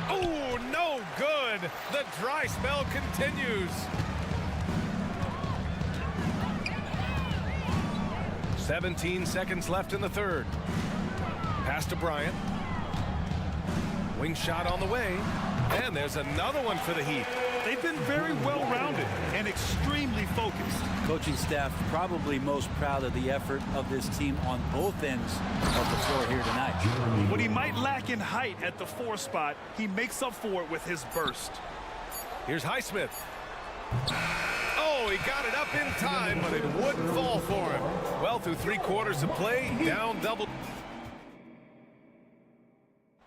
Oh, no good. The dry spell continues. 17 seconds left in the third. Pass to Bryant. Wing shot on the way. And there's another one for the Heat. They've been very well-rounded and extremely focused. Coaching staff probably most proud of the effort of this team on both ends of the floor here tonight. What he might lack in height at the 4 spot, he makes up for it with his burst. Here's Highsmith. Oh, he got it up in time, but it wouldn't fall for him. Well, through 3 quarters of play, down double.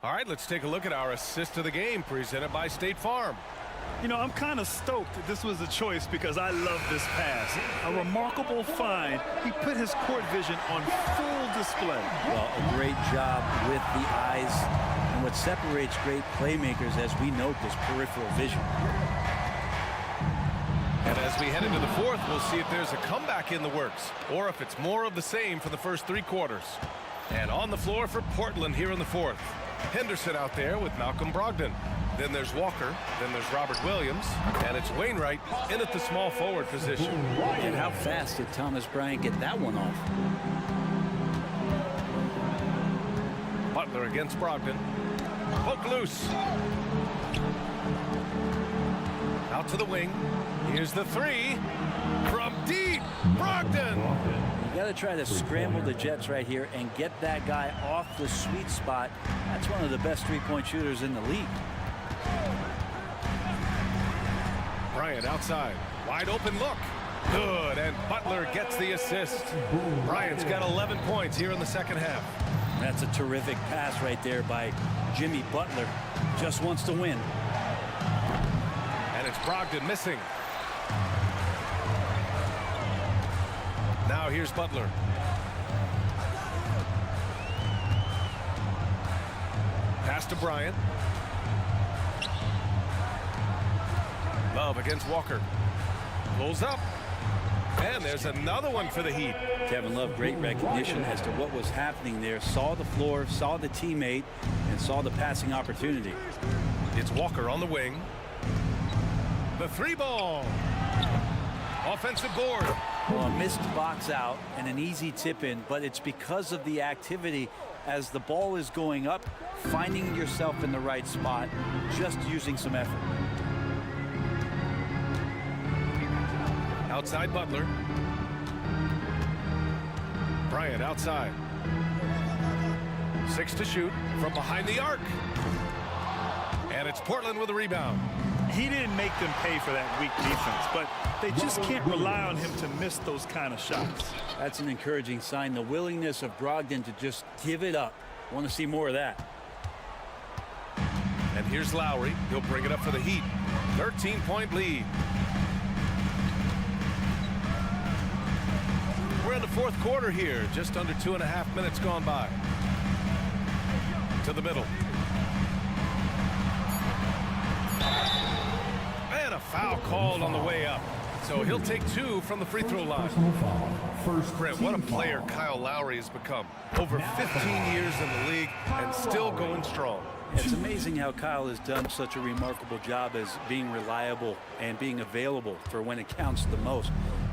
All right, let's take a look at our assist of the game presented by State Farm. You know, I'm kind of stoked that this was a choice because I love this pass. A remarkable find. He put his court vision on full display. Well, a great job with the eyes. And what separates great playmakers, as we note, is peripheral vision. And as we head into the fourth, we'll see if there's a comeback in the works or if it's more of the same for the first 3 quarters. And on the floor for Portland here in the fourth. Henderson out there with Malcolm Brogdon. Then there's Walker. Then there's Robert Williams. And it's Wainwright in at the small forward position. And how fast did Thomas Bryant get that one off? Butler against Brogdon. Poke loose. Out to the wing. Here's the 3 from deep. Brogdon. You got to try to scramble the Jets right here and get that guy off the sweet spot. That's one of the best three-point shooters in the league. Bryant outside. Wide open look. Good. And Butler gets the assist. Bryant's got 11 points here in the second half. That's a terrific pass right there by Jimmy Butler. Just wants to win. And it's Brogdon missing. Now here's Butler. Pass to Bryant. Love against Walker. Pulls up. And there's another one for the Heat. Kevin Love, great recognition as to what was happening there. Saw the floor, saw the teammate, and saw the passing opportunity. It's Walker on the wing. The 3 ball. Offensive board. Well, a missed box out and an easy tip in, but it's because of the activity as the ball is going up, finding yourself in the right spot, just using some effort. Outside Butler. Bryant outside. 6 to shoot from behind the arc. And it's Portland with a rebound. He didn't make them pay for that weak defense, but they just can't rely on him to miss those kind of shots. That's an encouraging sign. The willingness of Brogdon to just give it up. Want to see more of that. And here's Lowry. He'll bring it up for the Heat. 13-point lead. We're in the fourth quarter here. Just under 2.5 minutes gone by. To the middle. And a foul called on the way up. So he'll take 2 from the free throw line. Brent, what a player Kyle Lowry has become. Over 15 years in the league and still going strong. It's amazing how Kyle has done such a remarkable job as being reliable and being available for when it counts the most.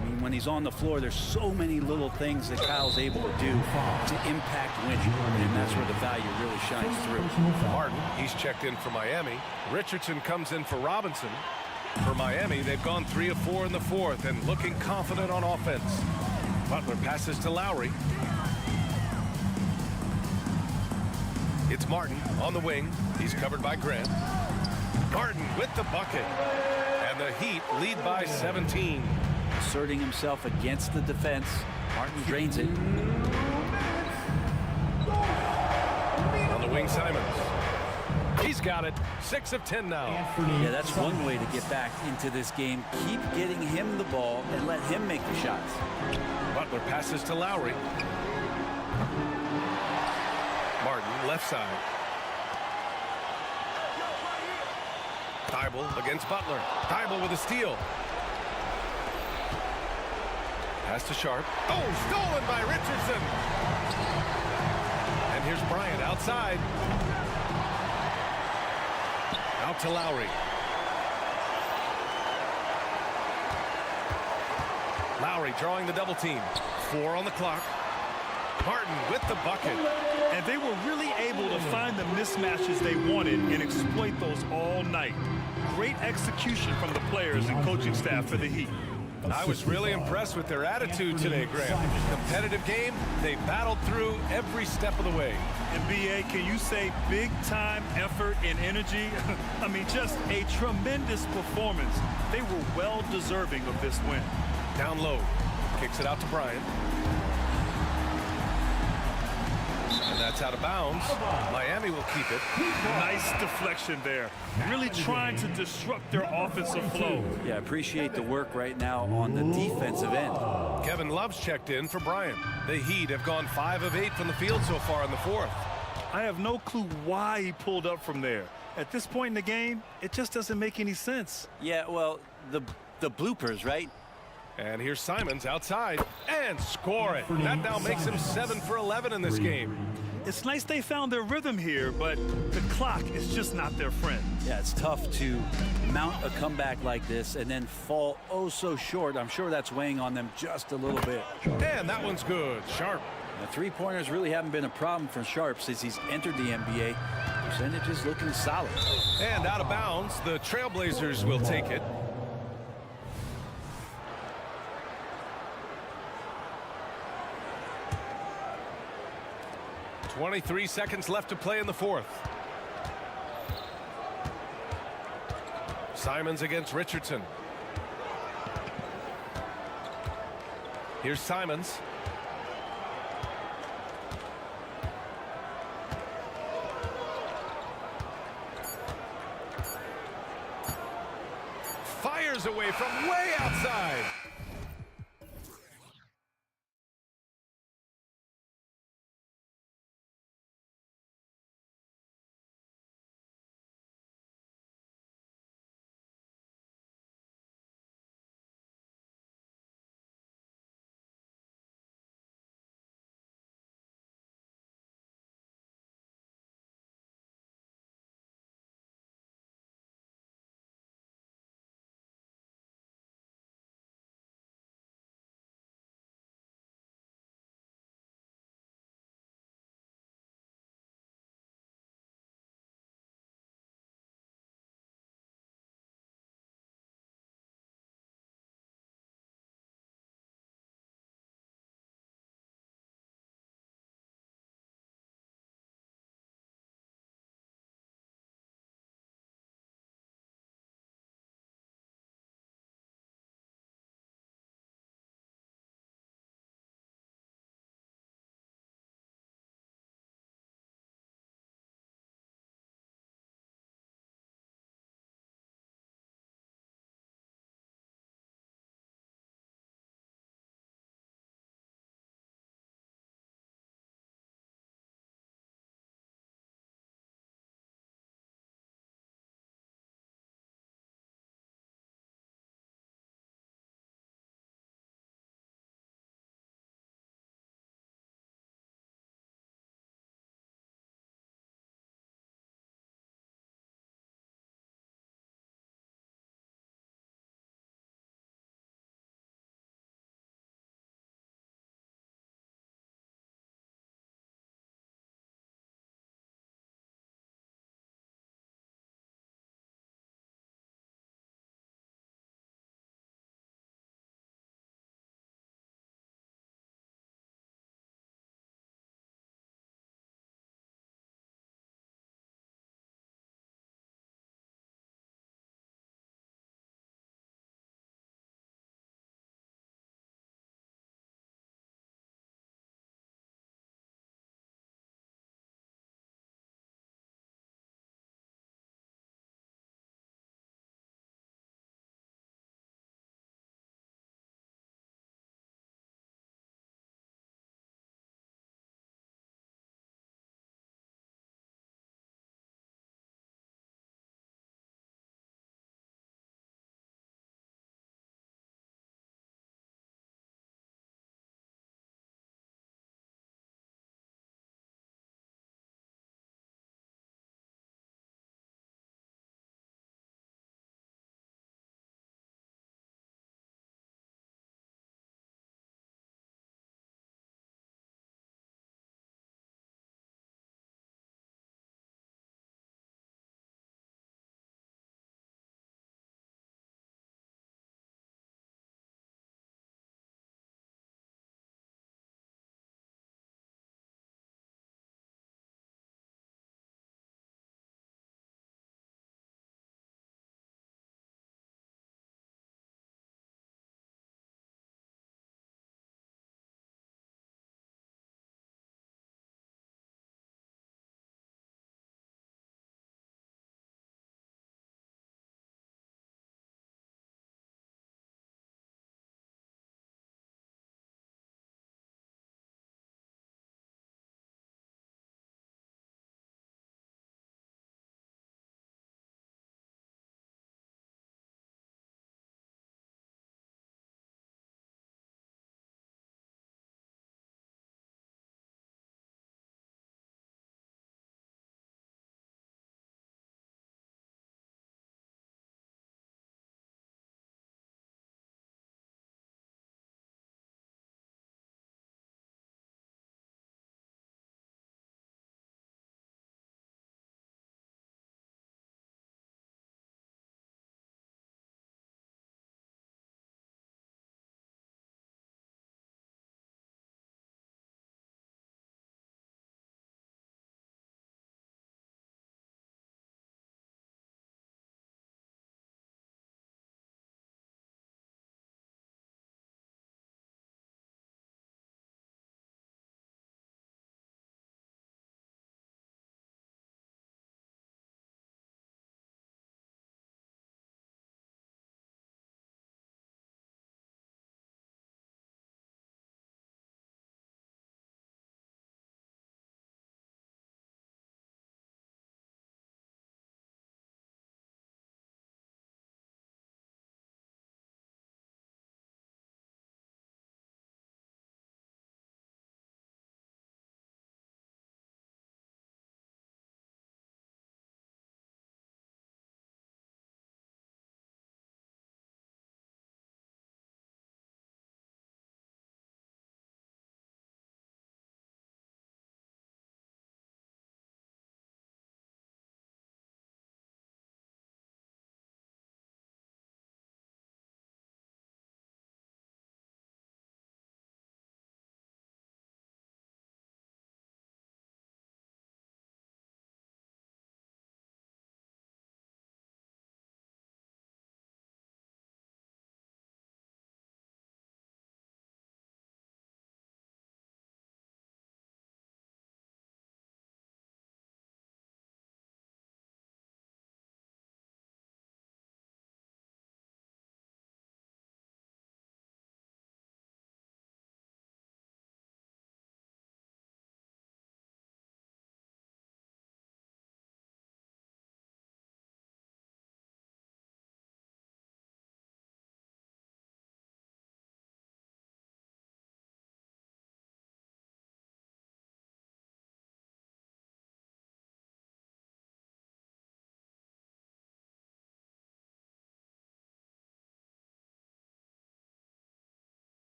I mean, when he's on the floor, there's so many little things that Kyle's able to do to impact winning, and that's where the value really shines through. Martin, he's checked in for Miami. Richardson comes in for Robinson. For Miami, they've gone 3 of 4 in the fourth and looking confident on offense. Butler passes to Lowry. It's Martin on the wing. He's covered by Grant. Martin with the bucket. And the Heat lead by 17. Asserting himself against the defense. Martin drains it. On the wing, Simons. He's got it. 6 of 10 now. Yeah, that's one way to get back into this game. Keep getting him the ball and let him make the shots. Butler passes to Lowry. Martin, left side. Thibault against Butler. Thibault with a steal. Pass to Sharp. Oh, stolen by Richardson. And here's Bryant outside. Out to Lowry. Lowry drawing the double team. 4 on the clock. Martin with the bucket. And they were really able to find the mismatches they wanted and exploit those all night. Great execution from the players and coaching staff for the Heat. I was really impressed with their attitude today, Graham. Competitive game, they battled through every step of the way. And BA, can you say big time effort and energy? I mean, just a tremendous performance. They were well deserving of this win. Down low, kicks it out to Bryant. And that's out of bounds. Miami will keep it. Nice deflection there. Really trying to disrupt their offensive flow. Yeah, appreciate the work right now on the defensive end. Kevin Love's checked in for Bryant. The Heat have gone 5 of 8 from the field so far in the fourth. I have no clue why he pulled up from there. At this point in the game, it just doesn't make any sense. Yeah, well, the bloopers, right? And here's Simons outside and score it. That now makes him 7 for 11 in this game. It's nice they found their rhythm here, but the clock is just not their friend. Yeah, it's tough to mount a comeback like this and then fall oh so short. I'm sure that's weighing on them just a little bit. And that one's good. Sharp. The three-pointers really haven't been a problem for Sharp since he's entered the NBA. Percentage is looking solid. And out of bounds, the Trailblazers will take it. .23 seconds left to play in the fourth. Simons against Richardson. Here's Simons. Fires away from way outside.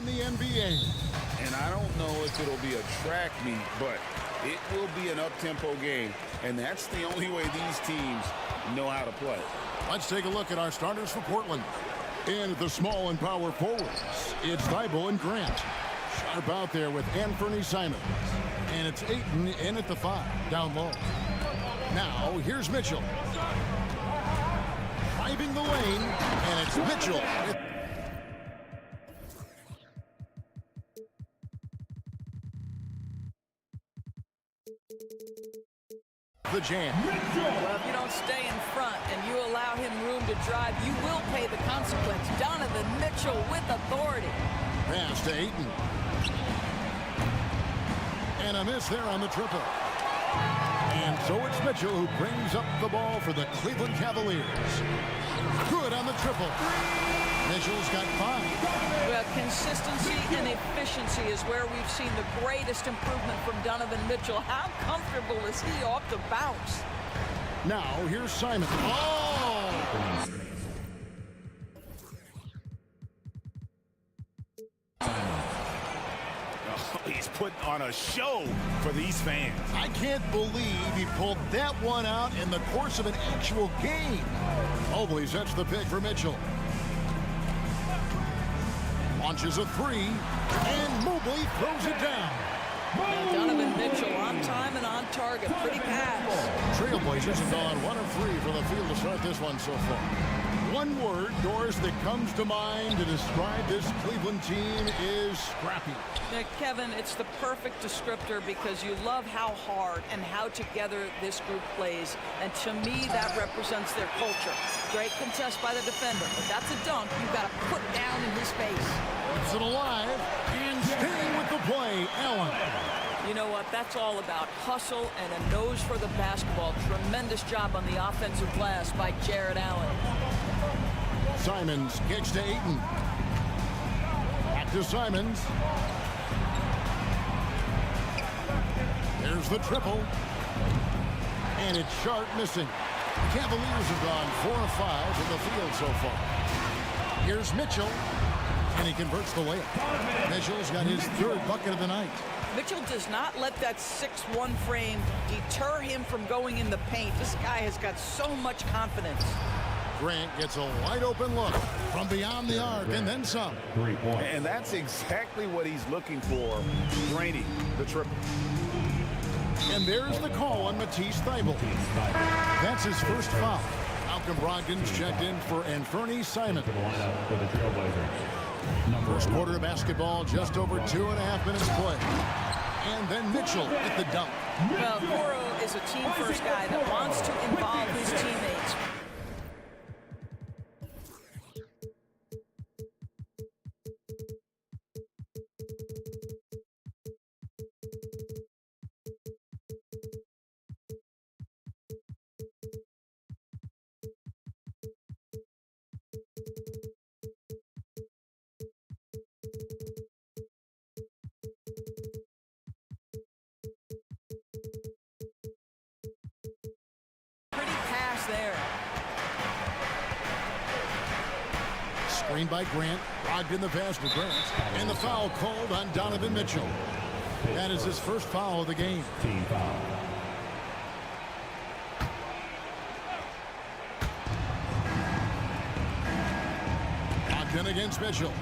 in the NBA. And I don't know if it'll be a track meet, but it will be an up-tempo game. And that's the only way these teams know how to play. Let's take a look at our starters for Portland. In the small and power forwards, it's Thibault and Grant. Sharp out there with Anthony Simons. And it's Ayton in at the 5, down low. Now, here's Mitchell. Driving the lane, and it's Mitchell. The jam. Well, if you don't stay in front and you allow him room to drive, you will pay the consequence. Donovan Mitchell with authority. Pass to Ayton. And a miss there on the triple. And so it's Mitchell who brings up the ball for the Cleveland Cavaliers. Good on the triple. Mitchell's got 5. Well, consistency and efficiency is where we've seen the greatest improvement from Donovan Mitchell. How comfortable is he off the bounce? Now, here's Simon. Oh! He's putting on a show for these fans. I can't believe he pulled that one out in the course of an actual game. Mobley sets the pick for Mitchell. Launches a 3, and Mobley throws it down. Now Donovan Mitchell on time and on target. Pretty pass. Trailblazers have gone 1 of 3 for the field to start this one so far. One word, Doris, that comes to mind to describe this Cleveland team is scrappy. Now, Kevin, it's the perfect descriptor because you love how hard and how together this group plays. And to me, that represents their culture. Great contest by the defender, but that's a dunk you've got to put down in his face. Keeps it alive and staying with the play, Allen. You know what? That's all about hustle and a nose for the basketball. Tremendous job on the offensive glass by Jared Allen. Simons kicks to Ayton. Back to Simons. There's the triple. And it's Sharp missing. The Cavaliers have gone 4 of 5 from the field so far. Here's Mitchell. And he converts the layup. Mitchell's got his 3rd bucket of the night. Mitchell does not let that 6'1" frame deter him from going in the paint. This guy has got so much confidence. Grant gets a wide open look from beyond the arc and then some. 3 points. And that's exactly what he's looking for, draining the triple. And there's the call on Matisse Thybulle. That's his first foul. Malcolm Brogdon's checked in for Anthony Simons. For the Trailblazers. First quarter of basketball, just over 2.5 minutes play. And then Mitchell at the dunk. Well, Coro is a team-first guy that wants to involve his teammates. There. Screen by Grant. Brogdon the pass to Grant. And the foul called on Donovan Mitchell. That is his first foul of the game. Team foul. Brogdon against Mitchell.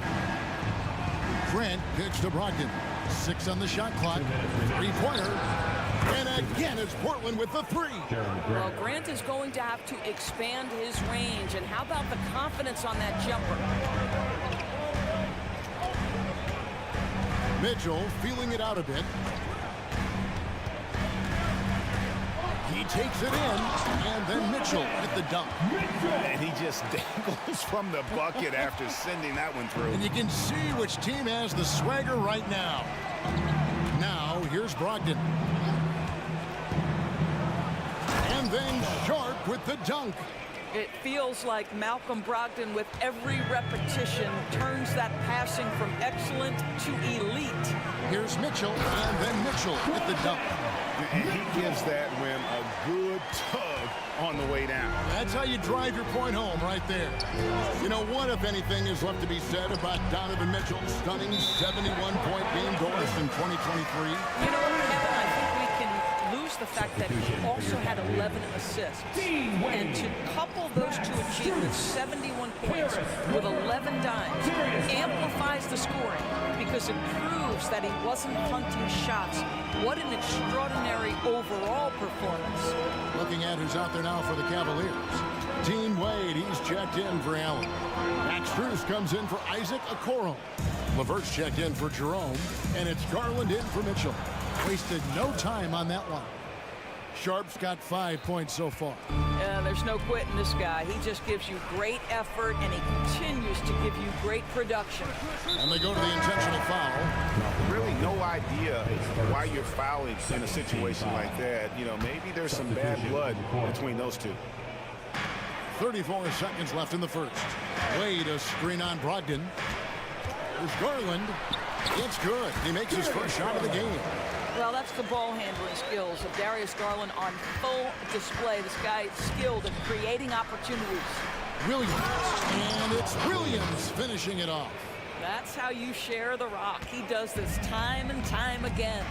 Grant kicks to Brogdon. 6 on the shot clock. 3-pointer. And again, it's Portland with the 3. Well, Grant is going to have to expand his range. And how about the confidence on that jumper? Mitchell feeling it out a bit. He takes it in, and then Mitchell at the dunk. And he just dangles from the bucket after sending that one through. And you can see which team has the swagger right now. Now, here's Brogdon. And then Sharp with the dunk. It feels like Malcolm Brogdon, with every repetition, turns that passing from excellent to elite. Here's Mitchell, and then Mitchell with the dunk. And he gives that rim a good tug on the way down. That's how you drive your point home right there. You know, what, if anything, is left to be said about Donovan Mitchell's stunning 71-point game doors in 2023? You know what, Kevin? I think we can lose the fact that he also had 11 assists. And to couple those two achievements, 71 points with 11 dimes, amplifies the scoring because it proves that he wasn't hunting shots. What an extraordinary overall performance. Looking at who's out there now for the Cavaliers. Dean Wade, he's checked in for Allen. Max Strus comes in for Isaac Okoro. LeVert's checked in for Jerome, and it's Garland in for Mitchell. Wasted no time on that one. Sharp's got 5 points so far. Yeah, there's no quitting this guy. He just gives you great effort, and he continues to give you great production. And they go to the intentional foul. Really no idea why you're fouling in a situation like that. You know, maybe there's some bad blood between those two. 34 seconds left in the first. Wade, a screen on Brogdon. There's Garland. It's good. He makes his first shot of the game. Well, that's the ball handling skills of Darius Garland on full display. This guy is skilled at creating opportunities. Williams. And it's Williams finishing it off. That's how you share the rock. He does this time and time again.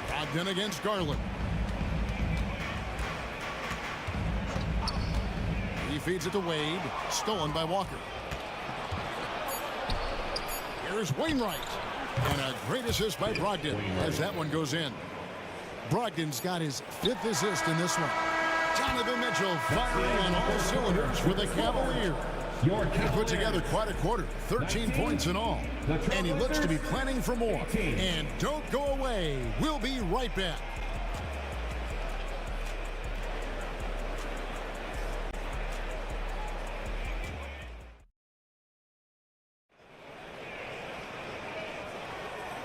Brogdon against Garland. He feeds it to Wade. Stolen by Walker. Here's Wainwright. And a great assist by Brogdon as that one goes in. Brogdon's got his 5th assist in this one. Donovan Mitchell firing on all cylinders for the Cavaliers. He put together quite a quarter, 13 points in all. And he looks to be planning for more. And don't go away. We'll be right back.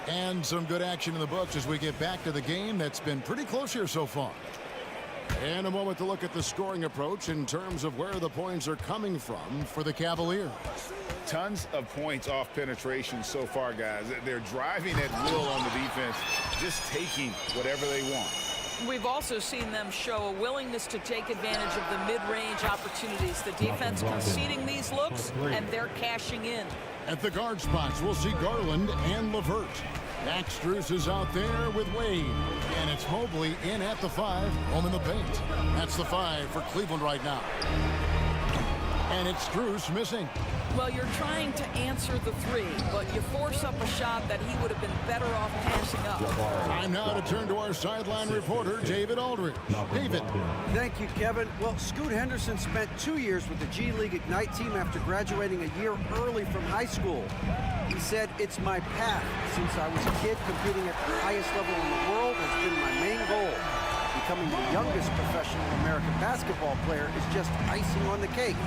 And some good action in the books as we get back to the game that's been pretty close here so far. And a moment to look at the scoring approach in terms of where the points are coming from for the Cavaliers. Tons of points off penetration so far, guys. They're driving at will on the defense, just taking whatever they want. We've also seen them show a willingness to take advantage of the mid-range opportunities. The defense conceding these looks, and they're cashing in. At the guard spots, we'll see Garland and LeVert. Max Strus is out there with Wade. And it's Mobley in at the 5, home in the paint. That's the 5 for Cleveland right now. And it's Strus missing. Well, you're trying to answer the 3, but you force up a shot that he would have been better off passing up. Time now to turn to our sideline reporter, David Aldridge. David. Thank you, Kevin. Well, Scoot Henderson spent 2 years with the G League Ignite team after graduating a year early from high school. He said, "It's my path. Since I was a kid, competing at the highest level in the world has been my main goal. Becoming the youngest professional American basketball player is just icing on the cake."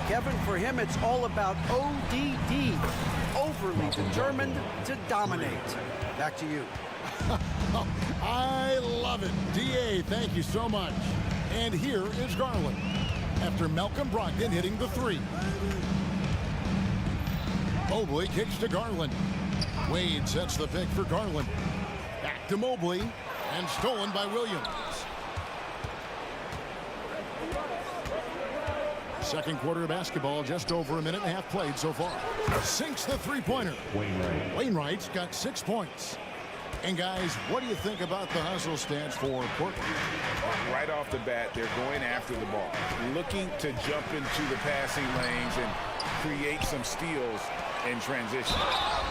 Kevin, for him, it's all about ODD, overly determined to dominate. Back to you. I love it. DA, thank you so much. And here is Garland after Malcolm Brogdon hitting the 3. Mobley kicks to Garland. Wade sets the pick for Garland. Back to Mobley, and stolen by Williams. Second quarter of basketball, just over a minute and a half played so far. Sinks the three-pointer. Wainwright's got 6 points. And guys, what do you think about the hustle stats for Portland? Right off the bat, they're going after the ball, looking to jump into the passing lanes and create some steals in transition.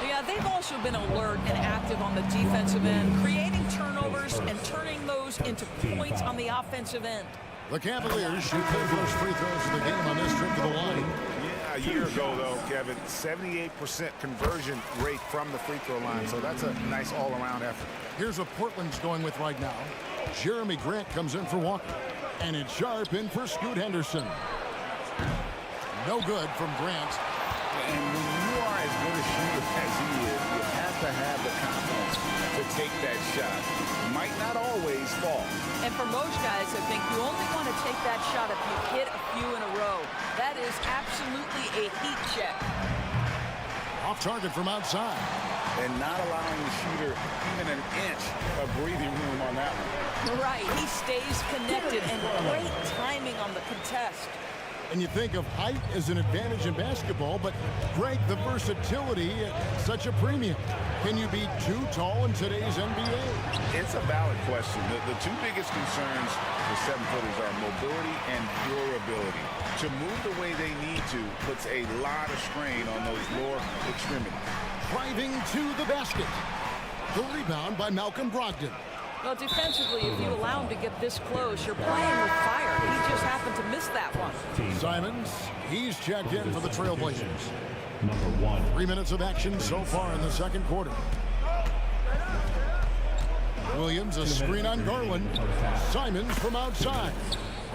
Yeah, they've also been alert and active on the defensive end, creating turnovers and turning those into points on the offensive end. The Cavaliers shoot their first free throws of the game on this trip to the line. Yeah, a year ago, though, Kevin, 78% conversion rate from the free throw line, so that's a nice all-around effort. Here's what Portland's going with right now. Jeremy Grant comes in for Walker, and it's Sharp in for Scoot Henderson. No good from Grant. And when you are as good a shooter as he is, you have to have the confidence to take that shot. Might not not always fall. And for most guys, I think you only want to take that shot if you hit a few in a row. That is absolutely a heat check. Off target from outside. And not allowing the shooter even an inch of breathing room on that one. Right, he stays connected, and great timing on the contest. And you think of height as an advantage in basketball, but Greg, the versatility at such a premium. Can you be too tall in today's NBA? It's a valid question. The two biggest concerns for 7-footers are mobility and durability. To move the way they need to puts a lot of strain on those lower extremities. Driving to the basket. The rebound by Malcolm Brogdon. Well, defensively, if you allow him to get this close, you're playing with fire. He just happened to miss that one. Simons, he's checked in for the Trailblazers. Number 1. 3 minutes of action so far in the second quarter. Williams, a screen on Garland. Simons from outside.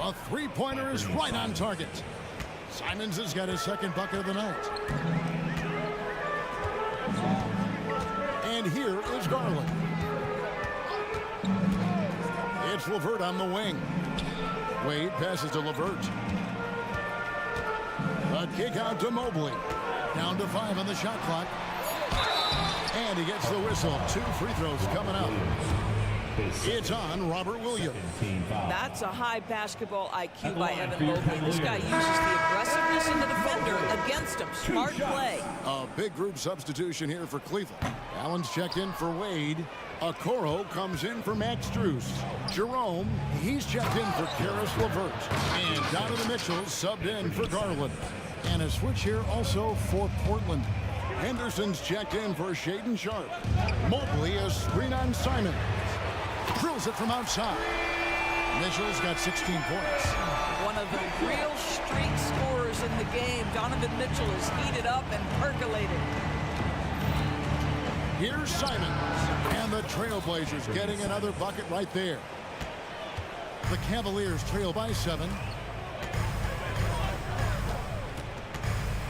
A three-pointer is right on target. Simons has got his second bucket of the night. And here is Garland. It's LeVert on the wing. Wade passes to LeVert. A kick out to Mobley. Down to 5 on the shot clock. And he gets the whistle. 2 free throws coming up. It's on Robert Williams. That's a high basketball IQ by Evan Mobley. This guy uses the aggressiveness in the defender against him. Smart play. A big group substitution here for Cleveland. Allen's checked in for Wade. Okoro comes in for Max Strus. Jerome, he's checked in for Karis LeVert. And Donovan Mitchell subbed in for Garland. And a switch here also for Portland. Henderson's checked in for Shaedon Sharpe. Mobley, a screen on Simon. Drills it from outside. Mitchell's got 16 points. One of the real streak scorers in the game. Donovan Mitchell is heated up and percolated. Here's Simons. And the Trailblazers getting another bucket right there. The Cavaliers trail by 7.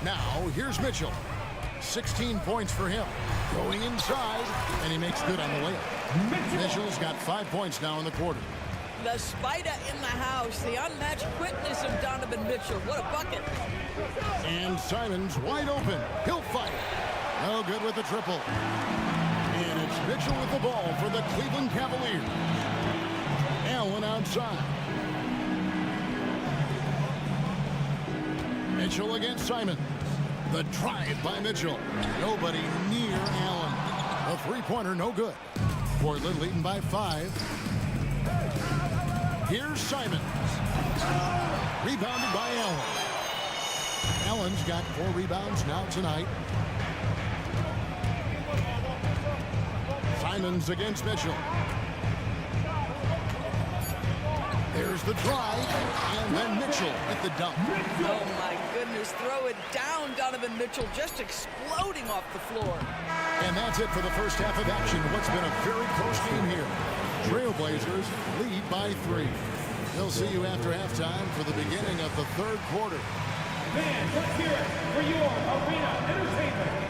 Now, here's Mitchell. 16 points for him. Going inside, and he makes good on the layup. Mitchell's got 5 points now in the quarter. The spider in the house. The unmatched quickness of Donovan Mitchell. What a bucket. And Simons wide open. He'll fire. No good with the triple. And it's Mitchell with the ball for the Cleveland Cavaliers. Allen outside. Mitchell against Simon. The drive by Mitchell. Nobody near Allen. A three-pointer, no good. Portland leading by 5. Here's Simons. Rebounded by Allen. Allen's got 4 rebounds now tonight. Simons against Mitchell. There's the drive, and then Mitchell at the dunk. Oh, my goodness. Throw it down, Donovan Mitchell, just exploding off the floor. And that's it for the first half of action. What's been a very close game here. Trailblazers lead by 3. They'll see you after halftime for the beginning of the third quarter. Fans, let's hear it for your arena entertainment.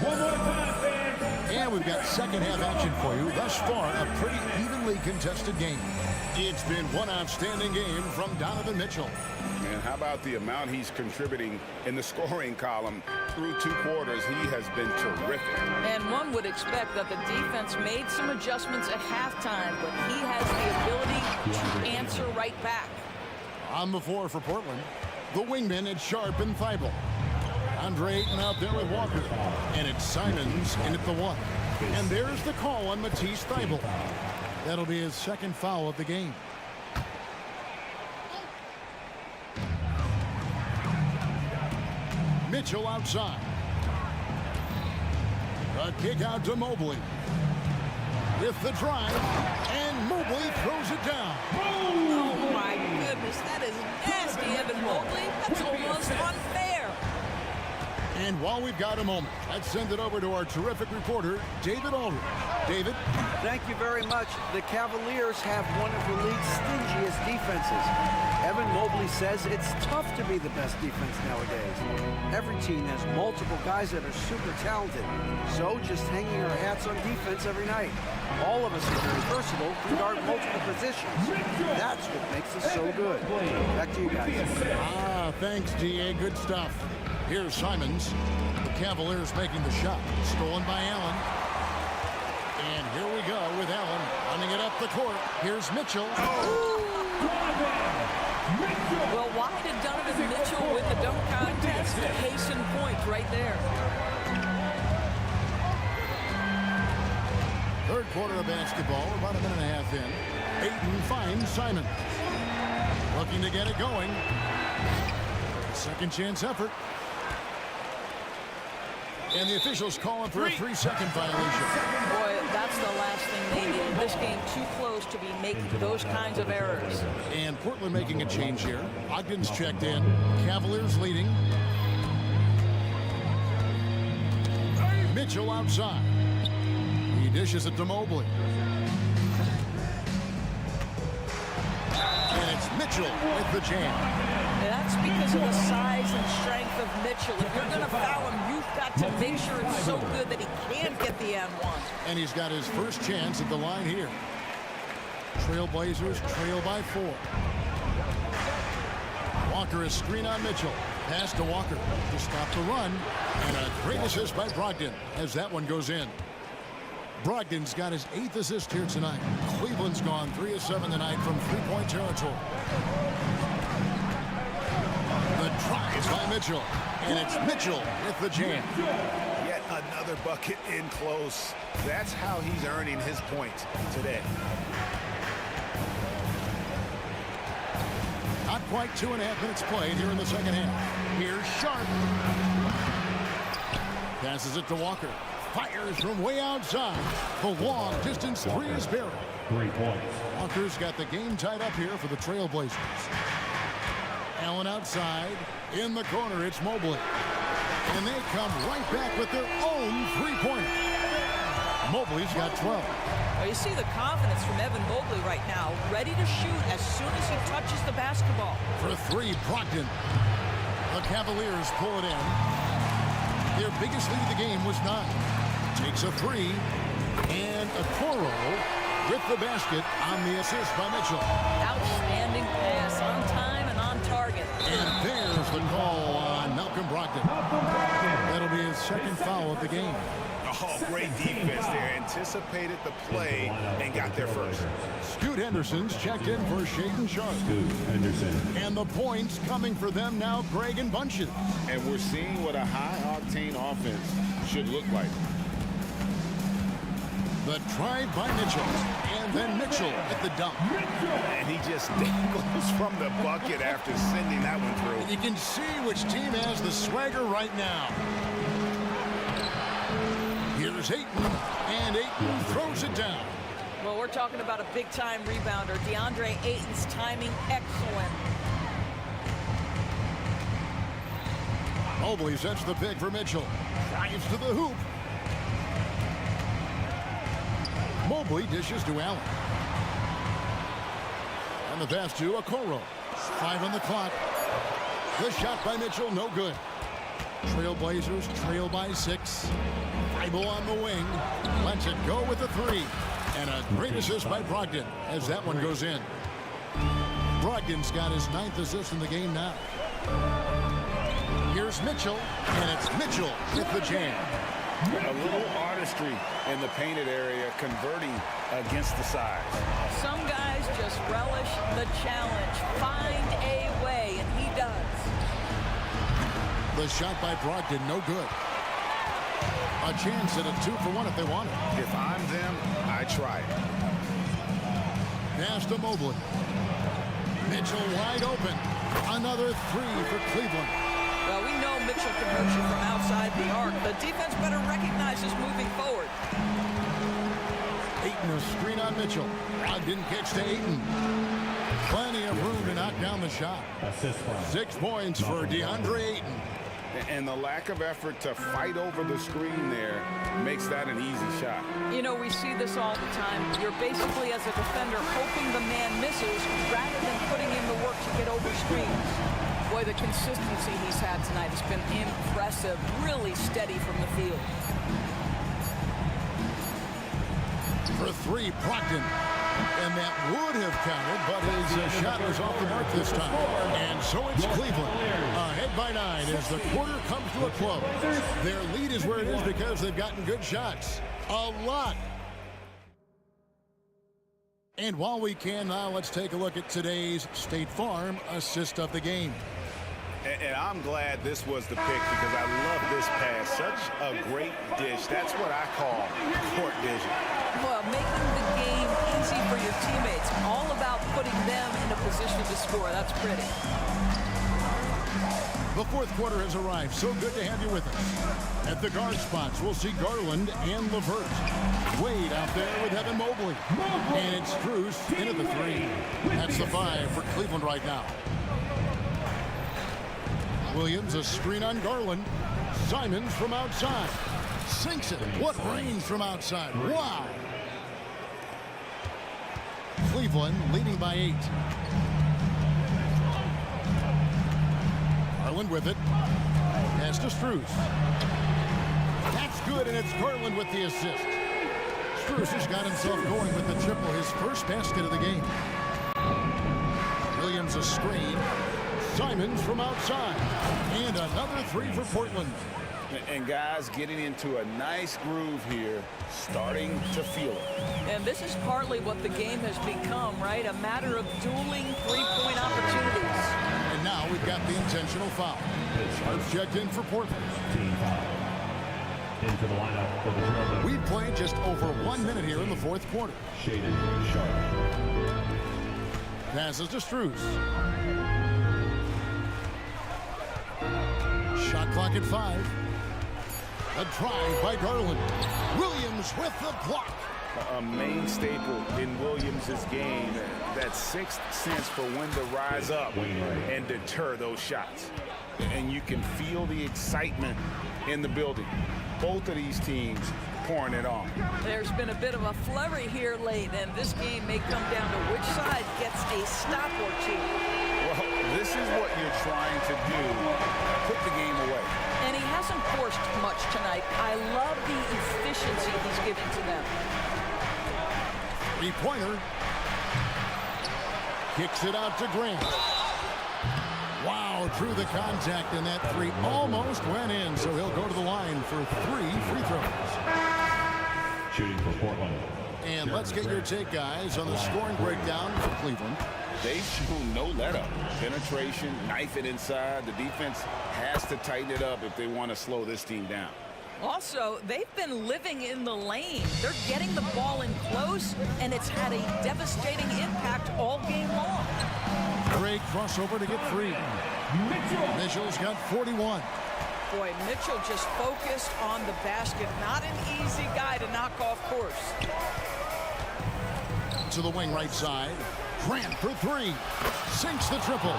One more time, fans. And we've got second half action for you. Thus far, a pretty evenly contested game. It's been one outstanding game from Donovan Mitchell. And how about the amount he's contributing in the scoring column through 2 quarters? He has been terrific. And one would expect that the defense made some adjustments at halftime, but he has the ability to answer right back. On the floor for Portland, the wingmen at Sharpe and Thibault. Andre Ayton out there with Walker. And it's Simons in at the 1. And there's the call on Matisse Thibault. That'll be his second foul of the game. Mitchell outside. A kick out to Mobley. With the drive, and Mobley throws it down. Oh, my goodness. That is And while we've got a moment, let's send it over to our terrific reporter, David Aldridge. David? Thank you very much. The Cavaliers have one of the league's stingiest defenses. Evan Mobley says it's tough to be the best defense nowadays. Every team has multiple guys that are super talented. So just hanging our hats on defense every night. All of us are very versatile to guard multiple positions. That's what makes us so good. Back to you guys. Thanks, DA. Good stuff. Here's Simons. The Cavaliers making the shot. Stolen by Allen. And here we go with Allen running it up the court. Here's Mitchell. Well, why did Donovan Mitchell win the dunk contest? Case in point right there. Third quarter of basketball, about a minute and a half in. Ayton finds Simons. Looking to get it going. Second chance effort. And the officials calling for a 3-second violation. Boy, that's the last thing they need. This game too close to be making those kinds of errors. And Portland making a change here. Ogden's checked in. Cavaliers leading. Mitchell outside. He dishes it to Mobley. And it's Mitchell with the jam. That's because of the size and strength of Mitchell. If you're going to foul him, you've got to make sure it's so good that he can't get the and-one. And he's got his first chance at the line here. Trailblazers trail by 4. Walker is screen on Mitchell. Pass to Walker to stop the run. And a great assist by Brogdon as that one goes in. Brogdon's got his 8th assist here tonight. Cleveland's gone 3 of 7 tonight from three-point territory. The drive by Mitchell. And it's Mitchell with the jam. Yet another bucket in close. That's how he's earning his points today. Not quite 2.5 minutes played here in the second half. Here's Sharp. Passes it to Walker. Fires from way outside. The long distance 3 is buried. 3 points. Walker's got the game tied up here for the Trailblazers. Allen outside. In the corner, it's Mobley. And they come right back with their own 3-pointer. Mobley's got 12. Well, you see the confidence from Evan Mobley right now, ready to shoot as soon as he touches the basketball. For 3, Brogdon. The Cavaliers pull it in. Their biggest lead of the game was 9. Takes a 3. And Okoro with the basket on the assist by Mitchell. Outstanding pass, on time and on target. And there's the call on Malcolm Brogdon. That'll be his second foul of the game. Oh, great defense there. Anticipated the play and got there first. Scoot Henderson's checked in for Shaden Sharp. Scoot Henderson. And the points coming for them now, Greg and Bunches. And we're seeing what a high-octane offense should look like. The drive by Mitchell. And then Mitchell at the dump. And he just dangles from the bucket after sending that one through. And you can see which team has the swagger right now. Here's Ayton, and Ayton throws it down. Well, we're talking about a big-time rebounder. DeAndre Ayton's timing excellent. Mobley sets the pick for Mitchell. Drives to the hoop. Mobley dishes to Allen. And the pass to Okoro. 5 on the clock. The shot by Mitchell, no good. Trailblazers trail by 6. Bible on the wing. Lets it go with the 3. And a great assist by Brogdon as that one goes in. Brogdon's got his 9th assist in the game now. Here's Mitchell, and it's Mitchell with the jam. A little artistry in the painted area, converting against the size. Some guys just relish the challenge. Find a way, and he does. The shot by Brogdon, no good. A chance at a 2-for-1 if they want it. If I'm them, I try it. Pass to Mobley. Mitchell wide open. Another 3 for Cleveland. Well, we know Mitchell can hurt you from outside the arc. The defense better recognize this moving forward. Ayton a screen on Mitchell. Brogdon kicks to Ayton. Plenty of room to knock down the shot. 6 points for DeAndre Ayton. And the lack of effort to fight over the screen there makes that an easy shot. You know, we see this all the time. You're basically, as a defender, hoping the man misses rather than putting in the work to get over screens. Boy, the consistency he's had tonight has been impressive, really steady from the field. For three, Brogdon. And that would have counted, but his shot was off the mark this time. And so it's Cleveland, ahead by 9 as the quarter comes to a close. Their lead is where it is because they've gotten good shots. A lot. And while we can now, let's take a look at today's State Farm assist of the game. And I'm glad this was the pick because I love this pass. Such a great dish. That's what I call court vision. Well, making the game easy for your teammates. All about putting them in a position to score. That's pretty. The fourth quarter has arrived. So good to have you with us. At the guard spots, we'll see Garland and LeVert. Wade out there with Evan Mobley. And it's Strus into the 3. That's the 5 for Cleveland right now. Williams, a screen on Garland. Simons from outside. Sinks it. What range from outside. Wow. Cleveland leading by 8. Garland with it. Pass to Strus. That's good, and it's Garland with the assist. Strus has got himself going with the triple, his first basket of the game. Williams a screen. Simons from outside. And another 3 for Portland. And guys getting into a nice groove here, starting to feel it. And this is partly what the game has become, right? A matter of dueling three-point opportunities. And now we've got the intentional foul. Sharp's checked in for Portland. Into the lineup for the Trailblazers. We've played just over 1 minute here in the fourth quarter. Shaded Sharp. Passes to Strus. Shot clock at 5. A drive by Garland. Williams with the block. A main staple in Williams' game, that sixth sense for when to rise up and deter those shots. And you can feel the excitement in the building. Both of these teams pouring it on. There's been a bit of a flurry here late, and this game may come down to which side gets a stop or two. Well, this is what you're trying to do, put the game away. And he hasn't forced much tonight. I love the efficiency he's giving to them. Three-pointer. Kicks it out to Grant. Wow, through the contact, and that 3 almost went in, so he'll go to the line for 3 free throws. Shooting for Portland. And let's get your take, guys, on the scoring breakdown for Cleveland. They've shown no let-up. Penetration, knife it inside. The defense has to tighten it up if they want to slow this team down. Also, they've been living in the lane. They're getting the ball in close, and it's had a devastating impact all game long. Great crossover to get 3. Mitchell's got 41. Boy, Mitchell just focused on the basket. Not an easy guy to knock off course. To the wing right side. Grant for 3. Sinks the triple.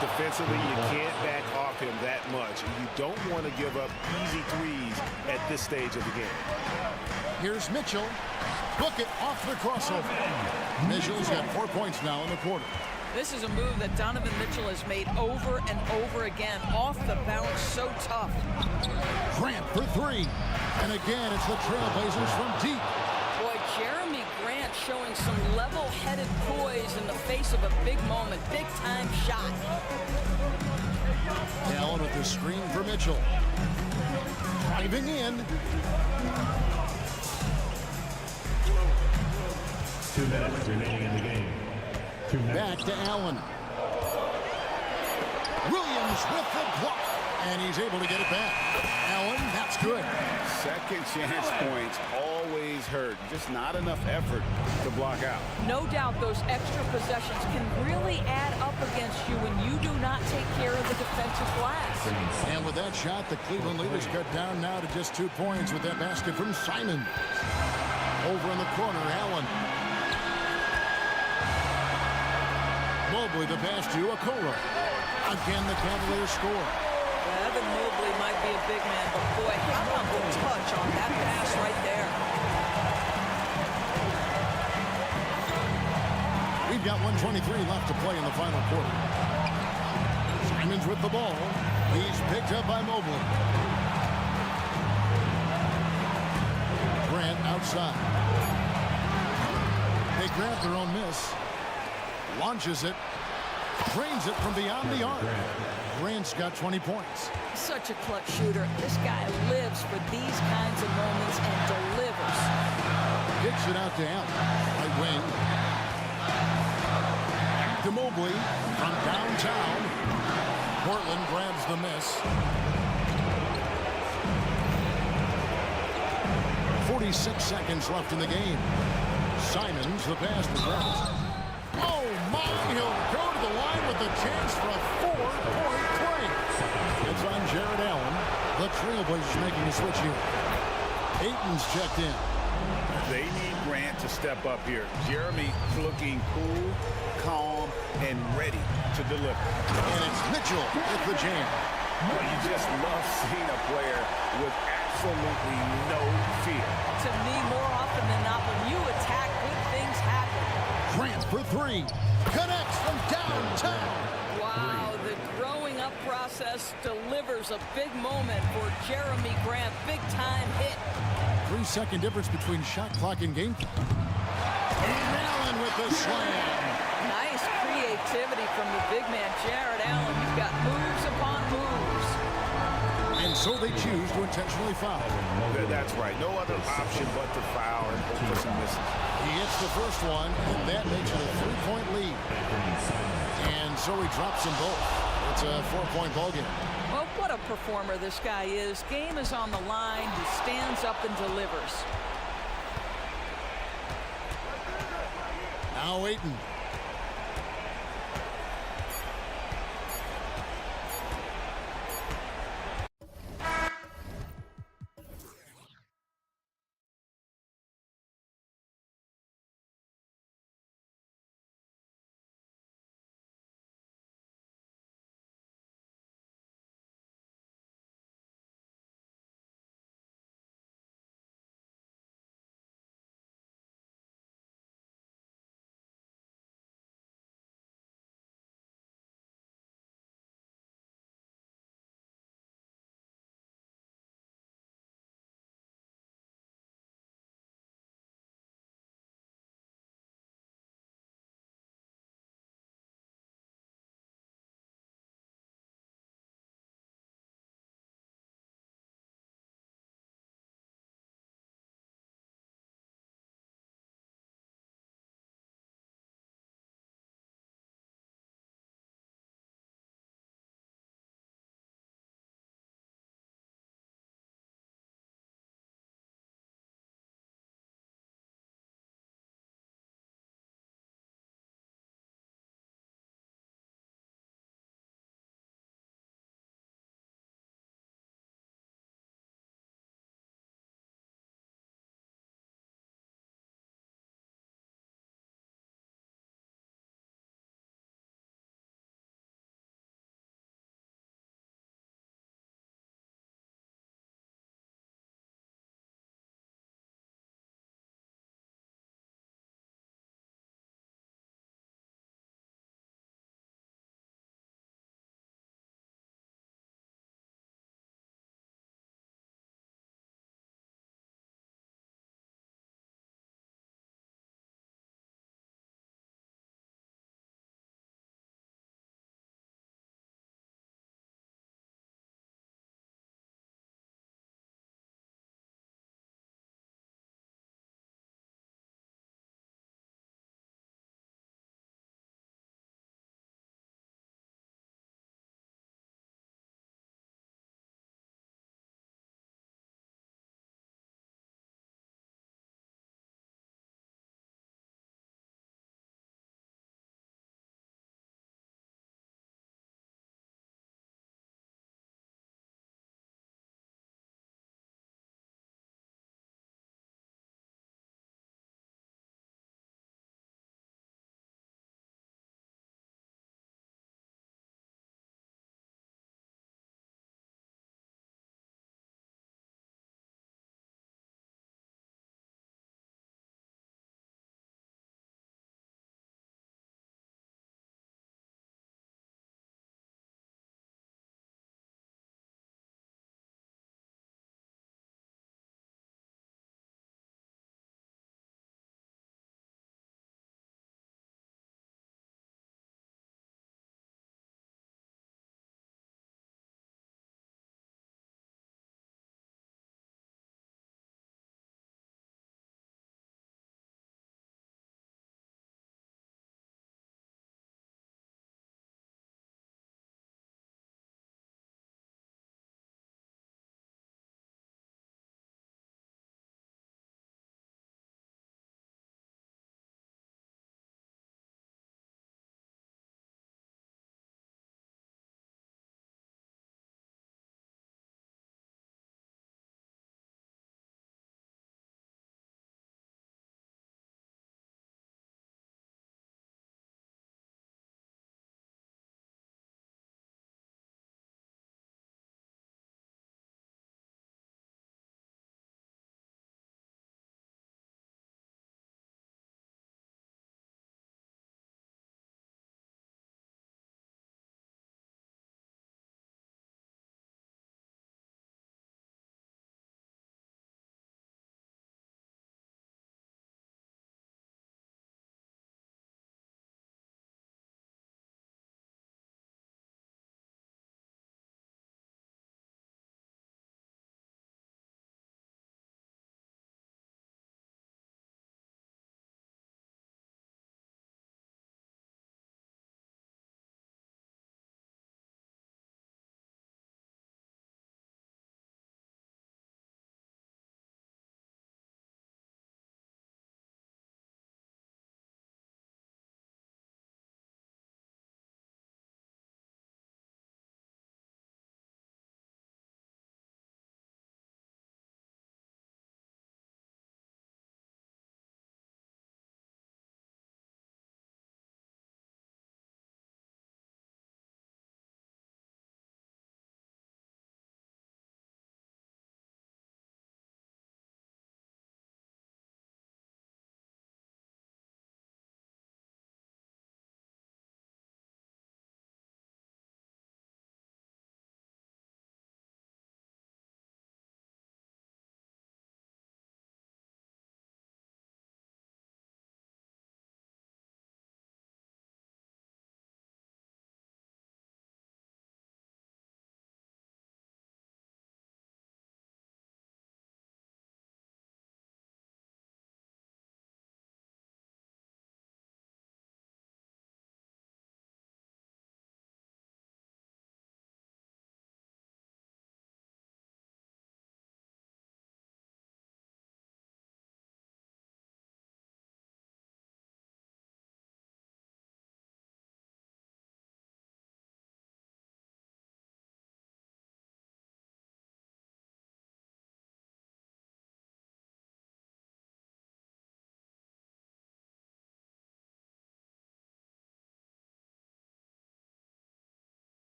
Defensively, you can't back off him that much. You don't want to give up easy threes at this stage of the game. Here's Mitchell. Book it off the crossover. Mitchell's got 4 points now in the quarter. This is a move that Donovan Mitchell has made over and over again. Off the bounce, so tough. Grant for 3. And again, it's the Trailblazers from deep. Boy, Jeremy Grant showing some level-headed poise in the face of a big moment. Big-time shot. Allen with the screen for Mitchell. Driving in. 2 minutes remaining in the game. Back to Allen. Williams with the block. And he's able to get it back. Allen, that's good. Second chance points always hurt. Just not enough effort to block out. No doubt those extra possessions can really add up against you when you do not take care of the defensive glass. And with that shot, the Cleveland leaders cut down now to just 2 points with that basket from Simon. Over in the corner, Allen. Mobley the pass to Okoro. Again, the Cavaliers score. Evan Mobley might be a big man, but boy, how about the touch on that pass right there? We've got 1:23 left to play in the final quarter. Simons with the ball. He's picked up by Mobley. Grant outside. They grab their own miss. Launches it. Drains it from beyond the arc. Grant's got 20 points. Such a clutch shooter. This guy lives for these kinds of moments and delivers. Kicks it out to Allen. Right wing. To Mobley from downtown. Portland grabs the miss. 46 seconds left in the game. Simons, the pass to Grant. Oh my, he'll go to the line with a chance for a 4-point play. It's on Jared Allen. The Trailblazers making a switch here. Ayton's checked in. They need Grant to step up here. Jeremy looking cool, calm, and ready to deliver. And it's Mitchell with the jam. Well, you just love seeing a player with absolutely no fear. To me, more often than not, when you attack, good things happen. Grant for three. Connects from downtown. Wow, the growing up process delivers a big moment for Jeremy Grant. Big time hit. 3-second difference between shot clock and game clock. And Allen with the slam. Nice creativity from the big man, Jared Allen. You've got moves upon moves. And so they choose to intentionally foul. That's right. No other option but to foul and hope for some misses. He hits the first one, and that makes it a 3-point lead. And so he drops them both. It's a 4-point ball game. Well, what a performer this guy is. Game is on the line. He stands up and delivers. Now Ayton.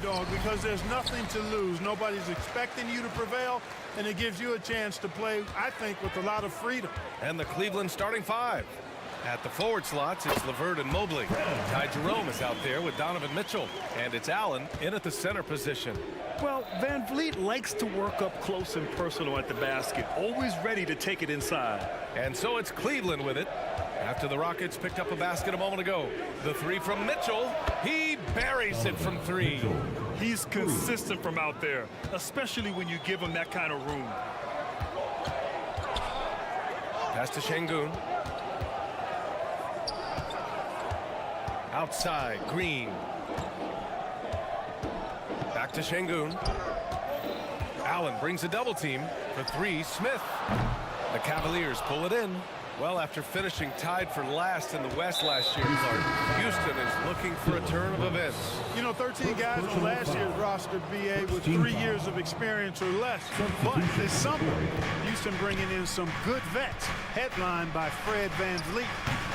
underdog because there's nothing to lose. Nobody's expecting you to prevail, and it gives you a chance to play, I think, with a lot of freedom. And the Cleveland starting five. At the forward slots, it's LeVert and Mobley. Ty Jerome is out there with Donovan Mitchell. And it's Allen in at the center position. Well, Van Vliet likes to work up close and personal at the basket, always ready to take it inside. And so it's Cleveland with it. After the Rockets picked up a basket a moment ago. The three from Mitchell. He buries it from three. He's consistent from out there, especially when you give him that kind of room. Pass to Şengün. Outside, Green. Back to Şengün. Allen brings a double team for three. Smith. The Cavaliers pull it in. Well, after finishing tied for last in the West last year, Clark, Houston is looking for a turn of events. You know, 13 guys on last year's roster, BA, with 3 years of experience or less. But this summer, Houston bringing in some good vets, headlined by Fred VanVleet,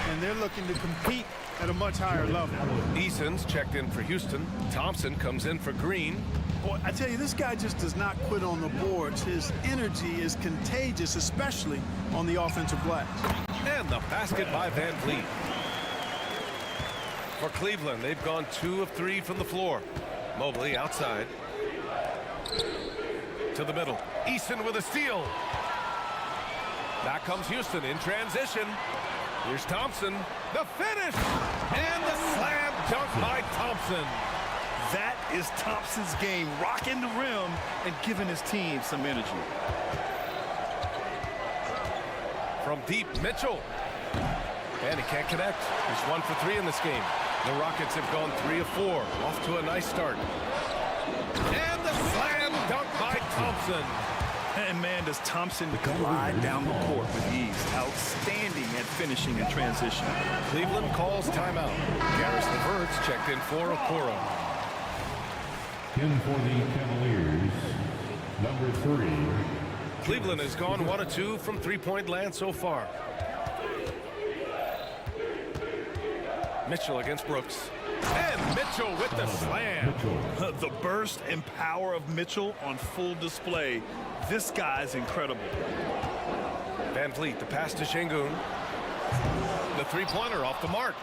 and they're looking to compete at a much higher level. Eason's checked in for Houston. Thompson comes in for Green. Boy, I tell you, this guy just does not quit on the boards. His energy is contagious, especially on the offensive glass. And the basket by VanVleet. For Cleveland, they've gone 2 of 3 from the floor. Mobley outside. To the middle. Eason with a steal. Back comes Houston in transition. Here's Thompson. The finish! And the slam dunk by Thompson. That is Thompson's game, rocking the rim and giving his team some energy. From deep, Mitchell. And he can't connect. He's 1 for 3 in this game. The Rockets have gone 3 of 4. Off to a nice start. And the slam dunk by Thompson. And man, does Thompson glide down the court with ease. Outstanding at finishing in transition. Cleveland calls timeout. Garris LeVert's checked in for Okoro. In for the Cavaliers, number 3. Cleveland has gone 1 of 2 from three-point land so far. Mitchell against Brooks. And Mitchell with the slam. The burst and power of Mitchell on full display. This guy's incredible. VanVleet, the pass to Şengün. The three-pointer off the mark.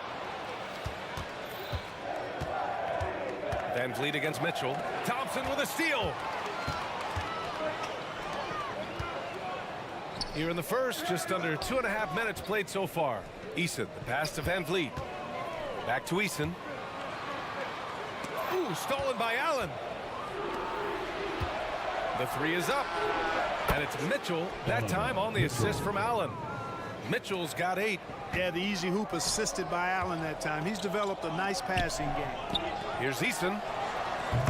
VanVleet against Mitchell. Thompson with a steal. Here in the first, just under 2.5 minutes played so far. Eason, the pass to VanVleet. Back to Eason. Ooh, stolen by Allen. The three is up. And it's Mitchell, that time on the assist from Allen. Mitchell's got 8. Yeah, the easy hoop assisted by Allen that time. He's developed a nice passing game. Here's Eason.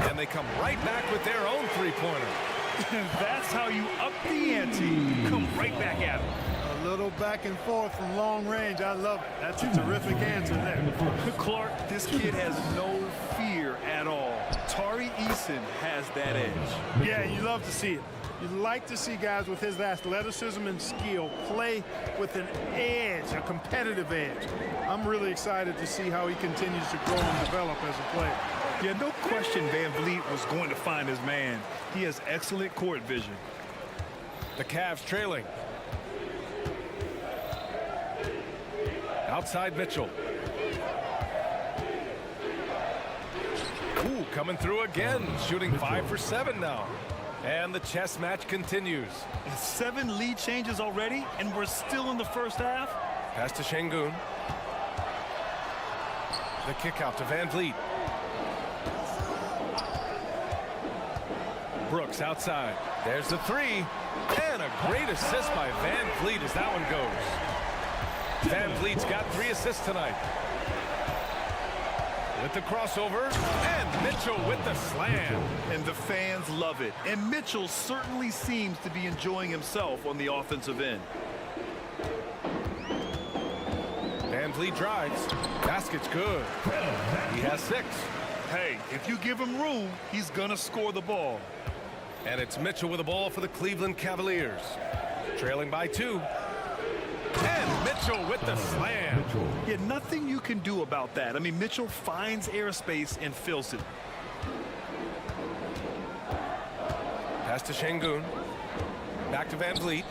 And they come right back with their own three-pointer. That's how you up the ante. Come right back at him. A little back and forth from long range. I love it. That's a terrific answer there. Clark, this kid has no fear at all. Tari Eason has that edge. Yeah, you love to see it. You like to see guys with his athleticism and skill play with an edge, a competitive edge. I'm really excited to see how he continues to grow and develop as a player. Yeah, no question VanVleet was going to find his man. He has excellent court vision. The Cavs trailing. Outside Mitchell. Ooh, coming through again. Shooting 5 for 7 now. And the chess match continues. 7 lead changes already, and we're still in the first half. Pass to Şengün. The kick out to VanVleet. Brooks outside. There's the three. And a great assist by VanVleet as that one goes. VanVleet's got 3 assists tonight. With the crossover, and Mitchell with the slam. And the fans love it. And Mitchell certainly seems to be enjoying himself on the offensive end. VanVleet drives. Basket's good. He has 6. Hey, if you give him room, he's gonna score the ball. And it's Mitchell with the ball for the Cleveland Cavaliers. Trailing by 2. And Mitchell with the slam. Yeah, nothing you can do about that. I mean, Mitchell finds airspace and fills it. Pass to Şengün. Back to Van Vliet.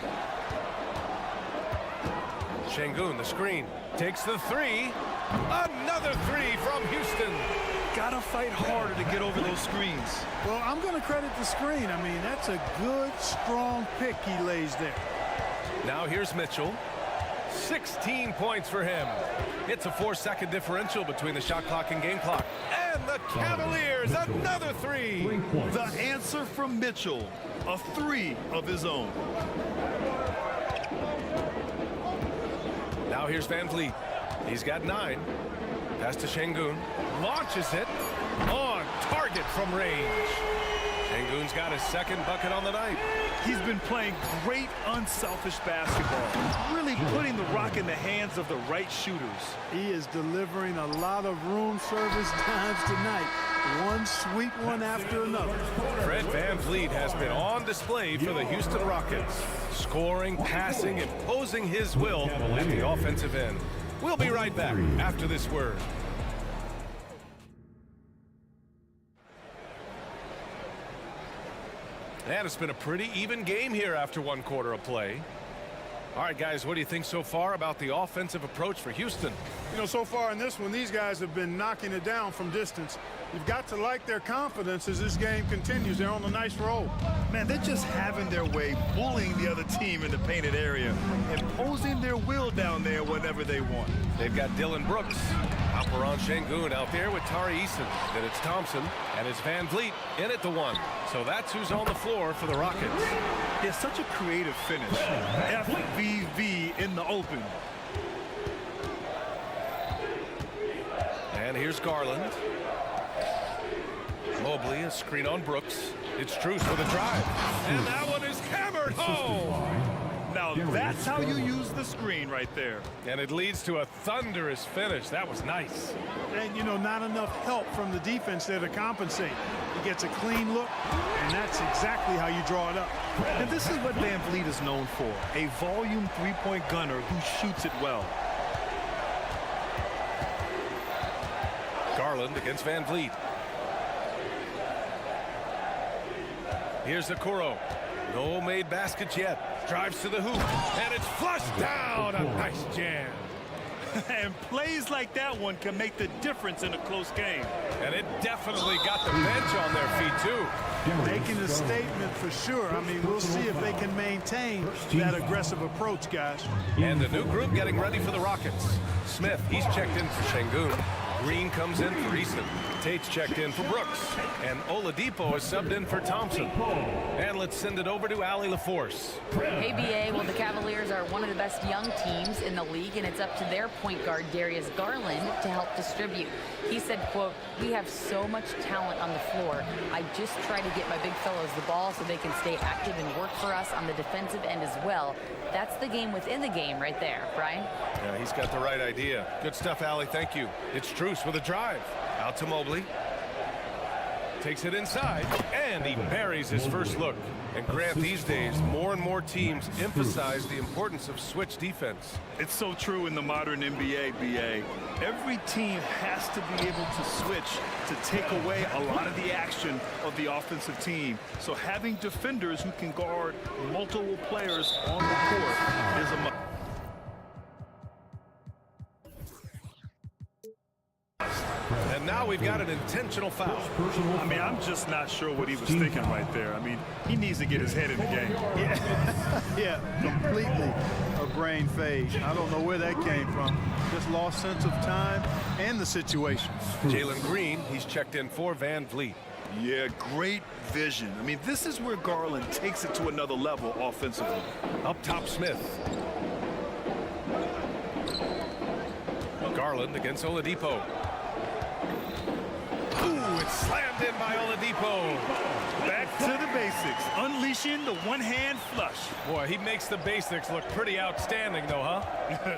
Şengün, the screen. Takes the three. Another three from Houston. Gotta fight harder to get over those screens. Well, I'm going to credit the screen. I mean, that's a good, strong pick he lays there. Now here's Mitchell. 16 points for him. It's a 4-second differential between the shot clock and game clock. And the Cavaliers, another three. The answer from Mitchell, a three of his own. Now here's Van Vliet. He's got 9. Pass to Şengün. Launches it on target from range. Şengün's got his second bucket on the night. He's been playing great, unselfish basketball, really putting the rock in the hands of the right shooters. He is delivering a lot of room service times tonight. One sweet one after another. Fred Van Vliet has been on display for the Houston Rockets, scoring, passing, imposing his will at the offensive end. We'll be right back after this word. And it's been a pretty even game here after one quarter of play. All right, guys, what do you think so far about the offensive approach for Houston? You know, so far in this one, these guys have been knocking it down from distance. You've got to like their confidence as this game continues. They're on a nice roll. Man, they're just having their way, bullying the other team in the painted area, imposing their will down there whenever they want. They've got Dylan Brooks, Alperen Şengün out there with Tari Eason. Then it's Thompson, and it's Van Vliet in at the 1. So that's who's on the floor for the Rockets. It's such a creative finish. FVV in the open. And here's Garland. Mobley, a screen on Brooks. It's Truce with a drive. And that one is hammered home. Now that's how you use the screen right there. And it leads to a thunderous finish. That was nice. And, you know, not enough help from the defense there to compensate. He gets a clean look, and that's exactly how you draw it up. And this is what Van Vliet is known for, a volume three-point gunner who shoots it well. Garland against Van Vliet. Here's Okoro. No made baskets yet. Drives to the hoop, and it's flushed down. A nice jam. And plays like that one can make the difference in a close game. And it definitely got the bench on their feet, too. Making a statement for sure. I mean, we'll see if they can maintain that aggressive approach, guys. And the new group getting ready for the Rockets. Smith, he's checked in for Şengün. Green comes in for Eason. Tate's checked in for Brooks. And Oladipo is subbed in for Thompson. And let's send it over to Allie LaForce. Hey, BA, well, the Cavaliers are one of the best young teams in the league, and it's up to their point guard, Darius Garland, to help distribute. He said, quote, "We have so much talent on the floor. I just try to get my big fellows the ball so they can stay active and work for us on the defensive end as well." That's the game within the game right there, Brian. Yeah, he's got the right idea. Good stuff, Allie. Thank you. It's Truce with a drive. Out to Mobley. Takes it inside, and he buries his first look. And Grant, these days, more and more teams emphasize the importance of switch defense. It's so true in the modern NBA, BA. Every team has to be able to switch to take away a lot of the action of the offensive team. So having defenders who can guard multiple players on the court is a must. And now we've got an intentional foul. I mean, I'm just not sure what he was thinking right there. I mean, he needs to get his head in the game. Yeah, completely a brain phase. I don't know where that came from. Just lost sense of time and the situation. Jalen Green, he's checked in for Van Vliet. Yeah, great vision. I mean, this is where Garland takes it to another level offensively. Up top, Smith. Garland against Oladipo. Ooh, it's slammed in by Oladipo. Back to the basics, unleashing the one-hand flush. Boy, he makes the basics look pretty outstanding, though, huh?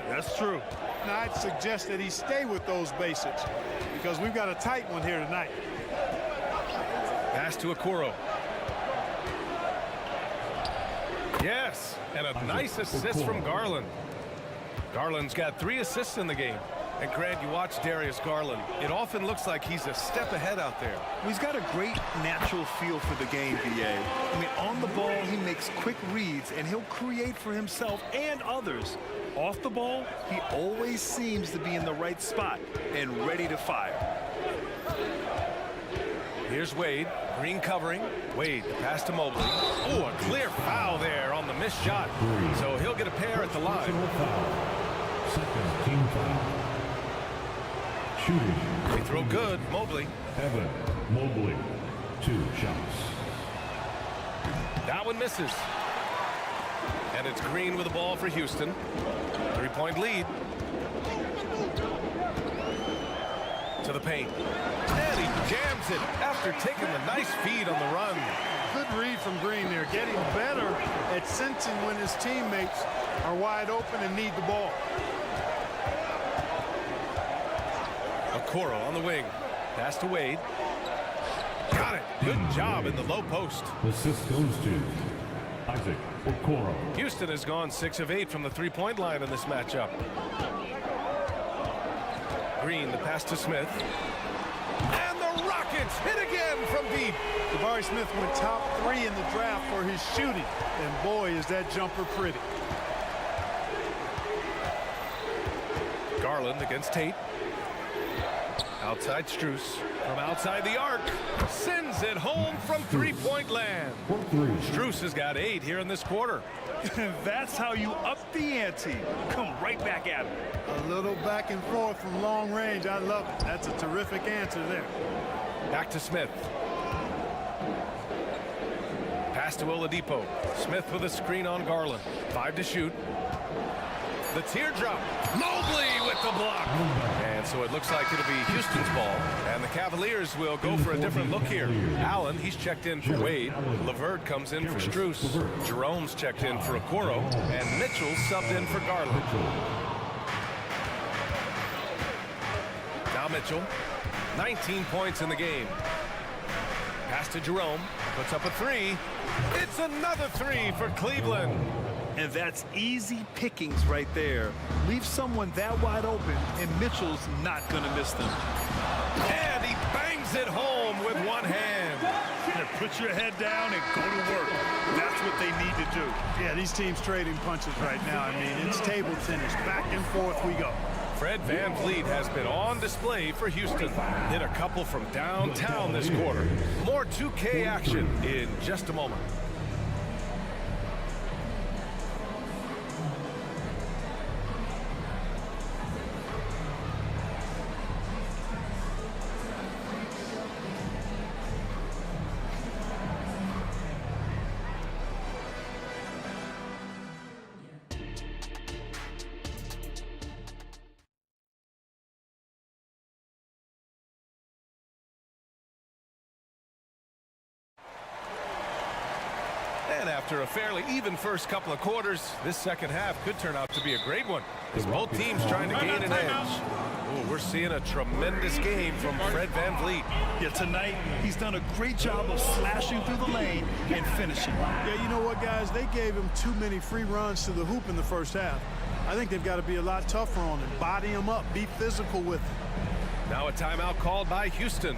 That's true. Now, I'd suggest that he stay with those basics because we've got a tight one here tonight. Pass to Okoro. Yes, and a nice assist from Garland. Garland's got 3 assists in the game. And Grant, you watch Darius Garland. It often looks like he's a step ahead out there. He's got a great natural feel for the game, BA. I mean, on the ball, he makes quick reads, and he'll create for himself and others. Off the ball, he always seems to be in the right spot and ready to fire. Here's Wade. Green covering. Wade, the pass to Mobley. Oh, a clear foul there on the missed shot. So he'll get a pair at the line. Second team foul. Shooting. They throw good. Mobley. Evan Mobley. 2 shots. That one misses. And it's Green with the ball for Houston. 3-point lead. To the paint. And he jams it after taking a nice feed on the run. Good read from Green there, getting better at sensing when his teammates are wide open and need the ball. Okoro on the wing. Pass to Wade. Got it. Good job in the low post. Assist goes to Isaac Okoro. Houston has gone 6 of 8 from the 3-point line in this matchup. Green, the pass to Smith. And the Rockets hit again from deep. Jabari Smith went top 3 in the draft for his shooting. And boy, is that jumper pretty. Garland against Tate. Outside Strus. From outside the arc. Sends it home from 3-point land. Strus has got 8 here in this quarter. That's how you up the ante. Come right back at him. A little back and forth from long range. I love it. That's a terrific answer there. Back to Smith. Pass to Oladipo. Smith with a screen on Garland. 5 to shoot. The teardrop. Mobley with the block. And so it looks like it'll be Houston's ball. And the Cavaliers will go for a different look here. Allen, he's checked in for Wade. LeVert comes in for Strus. Jerome's checked in for Okoro. And Mitchell's subbed in for Garland. Now Mitchell. 19 points in the game. Pass to Jerome. Puts up a 3. It's another 3 for Cleveland. And that's easy pickings right there. Leave someone that wide open, and Mitchell's not going to miss them. And he bangs it home with one hand. Put your head down and go to work. That's what they need to do. Yeah, these teams trading punches right now. I mean, it's table tennis. Back and forth we go. Fred VanVleet has been on display for Houston. Hit a couple from downtown this quarter. More 2K action in just a moment. And after a fairly even first couple of quarters, this second half could turn out to be a great one, as both teams trying to gain an edge. Ooh, we're seeing a tremendous game from Fred VanVleet. Yeah, tonight he's done a great job of slashing through the lane and finishing. Yeah, you know what, guys? They gave him too many free runs to the hoop in the first half. I think they've got to be a lot tougher on him. Body him up. Be physical with him. Now a timeout called by Houston.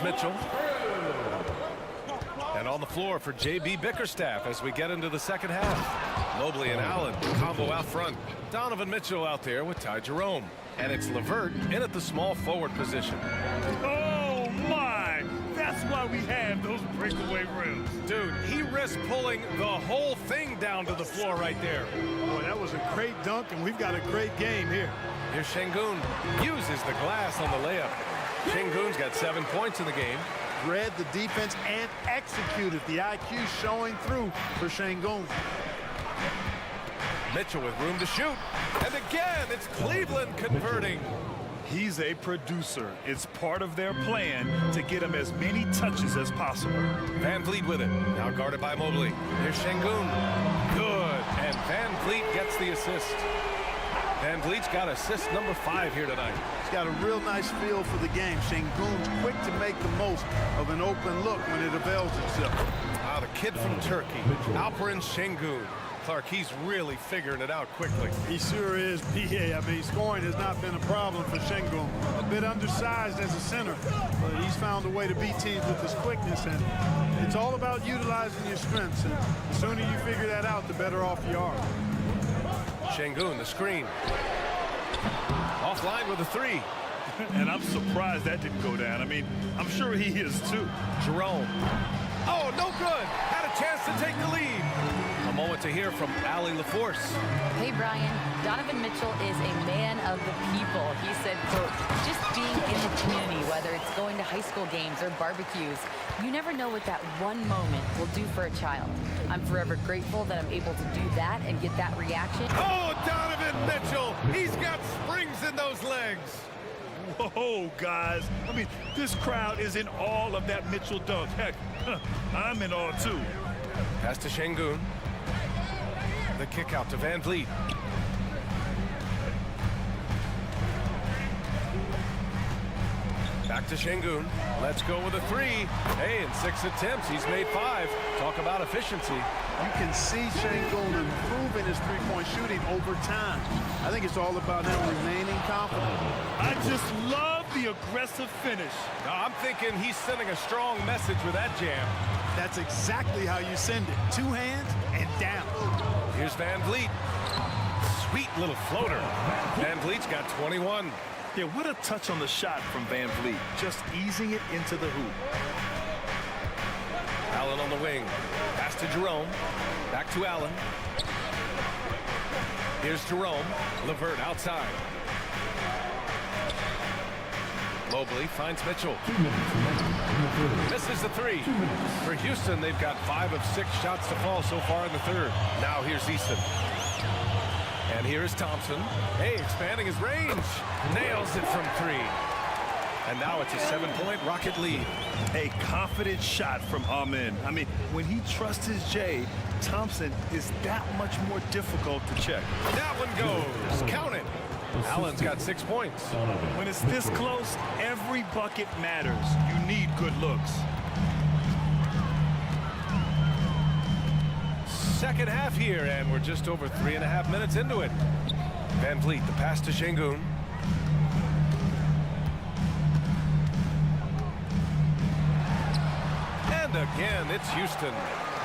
Mitchell. And on the floor for J.B. Bickerstaff as we get into the second half. Mobley and Allen combo out front. Donovan Mitchell out there with Ty Jerome. And it's LeVert in at the small forward position. Oh, my! That's why we have those breakaway rims. Dude, he risked pulling the whole thing down to the floor right there. Boy, that was a great dunk, and we've got a great game here. Here's Şengün. Uses the glass on the layup. Şengün's got 7 points in the game. Read the defense and executed. The IQ showing through for Şengün. Mitchell with room to shoot. And again, it's Cleveland converting. He's a producer. It's part of their plan to get him as many touches as possible. Van Vliet with it. Now guarded by Mobley. Here's Şengün. Good. And Van Vliet gets the assist. Van Vliet's got assist number 5 here tonight. He's got a real nice feel for the game. Şengün's quick to make the most of an open look when it avails itself. Wow, the kid from Turkey, Alperen Şengün. Clark, he's really figuring it out quickly. He sure is, PA. I mean, scoring has not been a problem for Şengün. A bit undersized as a center, but he's found a way to beat teams with his quickness, and it's all about utilizing your strengths. And the sooner you figure that out, the better off you are. Şengün, the screen. Offline with a 3. And I'm surprised that didn't go down. I mean, I'm sure he is too. Jerome. Oh, no good. Had a chance to take the lead. A moment to hear from Allie LaForce. Hey, Brian, Donovan Mitchell is a man of the people. He said, quote, just being in the community, whether it's going to high school games or barbecues, you never know what that one moment will do for a child. I'm forever grateful that I'm able to do that and get that reaction. Oh, Donovan Mitchell. He's got springs in those legs. Whoa, guys. I mean, this crowd is in awe of that Mitchell dunk. Heck, I'm in awe too. Pass to Şengün. The kick out to Van Vliet. Back to Şengün. Let's go with a 3. Hey, in 6 attempts, he's made 5. Talk about efficiency. You can see Şengün improving his three-point shooting over time. I think it's all about him remaining confident. I just love the aggressive finish. Now, I'm thinking he's sending a strong message with that jam. That's exactly how you send it. 2 hands and down. Here's Van Vliet. Sweet little floater. Van Vliet's got 21. Yeah, what a touch on the shot from Van Vliet. Just easing it into the hoop. Allen on the wing. Pass to Jerome. Back to Allen. Here's Jerome. LeVert outside. Mobley finds Mitchell. Misses the 3. For Houston, they've got 5 of 6 shots to fall so far in the third. Now here's Easton. And here's Thompson. Hey, expanding his range. Nails it from 3. And now it's a 7-point Rocket lead. A confident shot from Amen. I mean, when he trusts his J, Thompson is that much more difficult to check. That one goes. Count it. Allen's got 6 points. When it's this close, every bucket matters. You need good looks. Second half here, and we're just over 3.5 minutes into it. Van Vliet, the pass to Şengün. And again, it's Houston.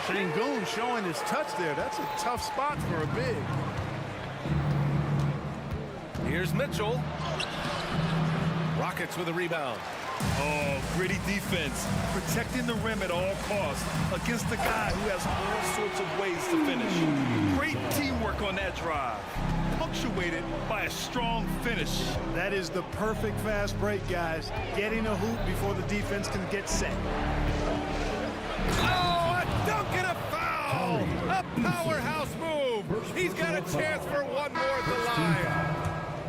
Şengün showing his touch there. That's a tough spot for a big. Here's Mitchell. Rockets with a rebound. Oh, gritty defense. Protecting the rim at all costs against a guy who has all sorts of ways to finish. Great teamwork on that drive. Punctuated by a strong finish. That is the perfect fast break, guys. Getting a hoop before the defense can get set. Oh, a dunk and a foul! A powerhouse move! He's got a chance for one more at the line.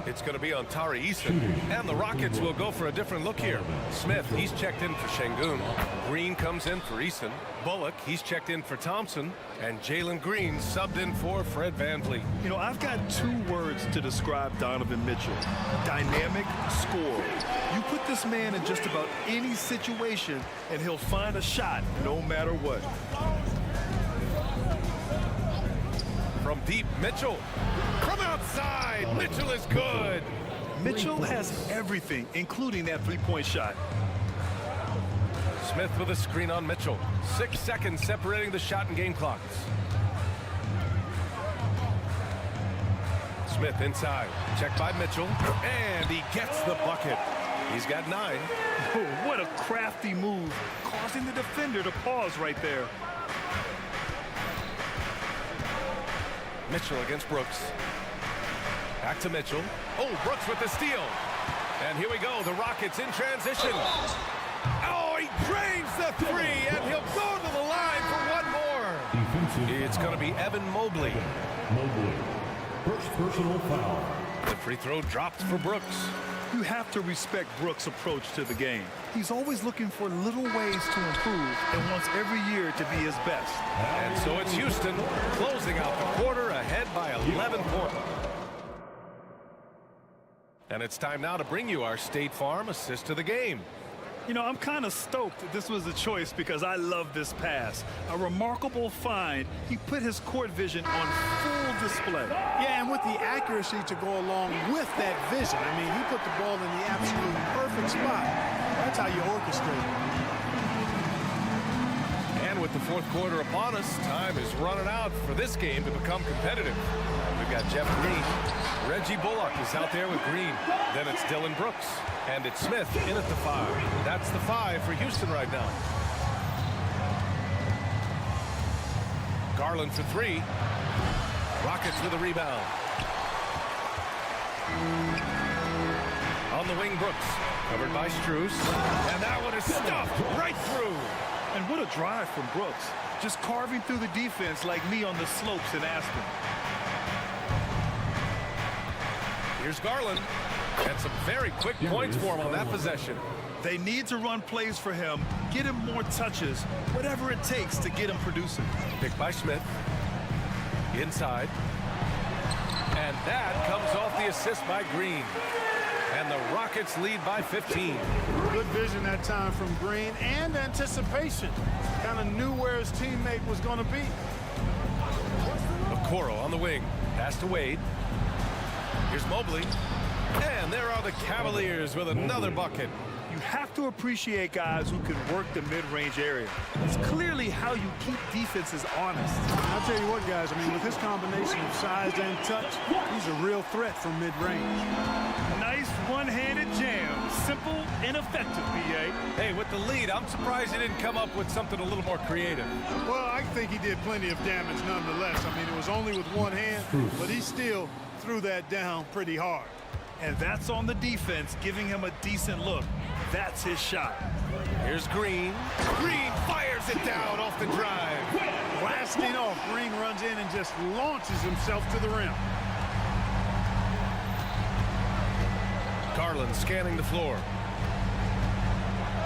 It's going to be on Tari Eason, and the Rockets will go for a different look here. Smith, he's checked in for Şengün. Green comes in for Eason. Bullock, he's checked in for Thompson. And Jalen Green subbed in for Fred Van Vliet. You know, I've got 2 words to describe Donovan Mitchell. Dynamic scorer. You put this man in just about any situation, and he'll find a shot no matter what. From deep, Mitchell. From outside, Mitchell is good. Mitchell has everything, including that 3-point shot. Smith with a screen on Mitchell. 6 seconds separating the shot and game clocks. Smith inside. Checked by Mitchell. And he gets the bucket. He's got 9. Oh, what a crafty move, causing the defender to pause right there. Mitchell against Brooks. Back to Mitchell. Oh, Brooks with the steal. And here we go, the Rockets in transition. Oh, he drains the 3, and he'll go to the line for one more. It's going to be Evan Mobley. First personal foul. The free throw dropped for Brooks. You have to respect Brooks' approach to the game. He's always looking for little ways to improve and wants every year to be his best. And so it's Houston closing out the quarter ahead by 11 points. And it's time now to bring you our State Farm assist of the game. You know, I'm kind of stoked that this was a choice because I love this pass. A remarkable find. He put his court vision on full display. Yeah, and with the accuracy to go along with that vision. I mean, he put the ball in the absolute perfect spot. That's how you orchestrate it. And with the fourth quarter upon us, time is running out for this game to become competitive. We've got Jeff Green. Reggie Bullock is out there with Green. Then it's Dylan Brooks. And it's Smith in at the 5. That's the 5 for Houston right now. Garland for 3. Rockets with a rebound. On the wing, Brooks. Covered by Strus. And that one is stuffed right through. And what a drive from Brooks. Just carving through the defense like me on the slopes in Aspen. Here's Garland. And some very quick points for him on that possession. They need to run plays for him, get him more touches, whatever it takes to get him producing. Picked by Smith. Inside. And that comes off the assist by Green. And the Rockets lead by 15. Good vision that time from Green and anticipation. Kind of knew where his teammate was going to be. Okoro on the wing. Pass to Wade. Here's Mobley. And there are the Cavaliers with another bucket. You have to appreciate guys who can work the mid-range area. It's clearly how you keep defenses honest. I'll tell you what, guys, I mean, with his combination of size and touch, he's a real threat from mid-range. Nice one-handed jam. Simple and effective, B.A. Hey, with the lead, I'm surprised he didn't come up with something a little more creative. Well, I think he did plenty of damage nonetheless. I mean, it was only with one hand, but he still threw that down pretty hard. And that's on the defense, giving him a decent look. That's his shot. Here's Green. Green fires it down off the drive. Blasting off, Green runs in and just launches himself to the rim. Garland scanning the floor.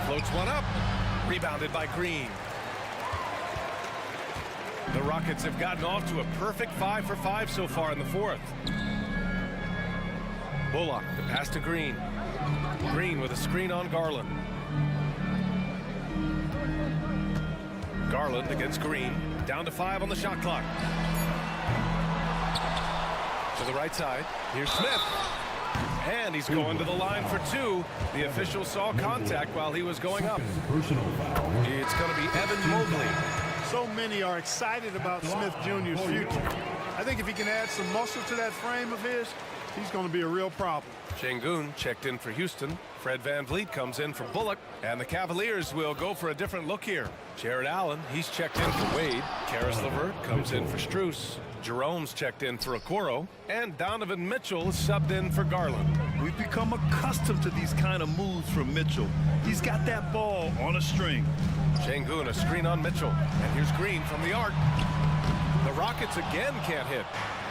Floats one up. Rebounded by Green. The Rockets have gotten off to a perfect 5 for 5 so far in the fourth. Bullock, the pass to Green. Green with a screen on Garland. Garland against Green. Down to 5 on the shot clock. To the right side. Here's Smith. And he's going to the line for 2. The official saw contact while he was going up. It's going to be Evan Mobley. So many are excited about Smith Jr.'s future. I think if he can add some muscle to that frame of his, he's going to be a real problem. Şengün checked in for Houston. Fred VanVleet comes in for Bullock. And the Cavaliers will go for a different look here. Jared Allen, he's checked in for Wade. Karis LeVert comes in for Strus. Jerome's checked in for Okoro. And Donovan Mitchell is subbed in for Garland. We've become accustomed to these kind of moves from Mitchell. He's got that ball on a string. Şengün, a screen on Mitchell. And here's Green from the arc. The Rockets again can't hit.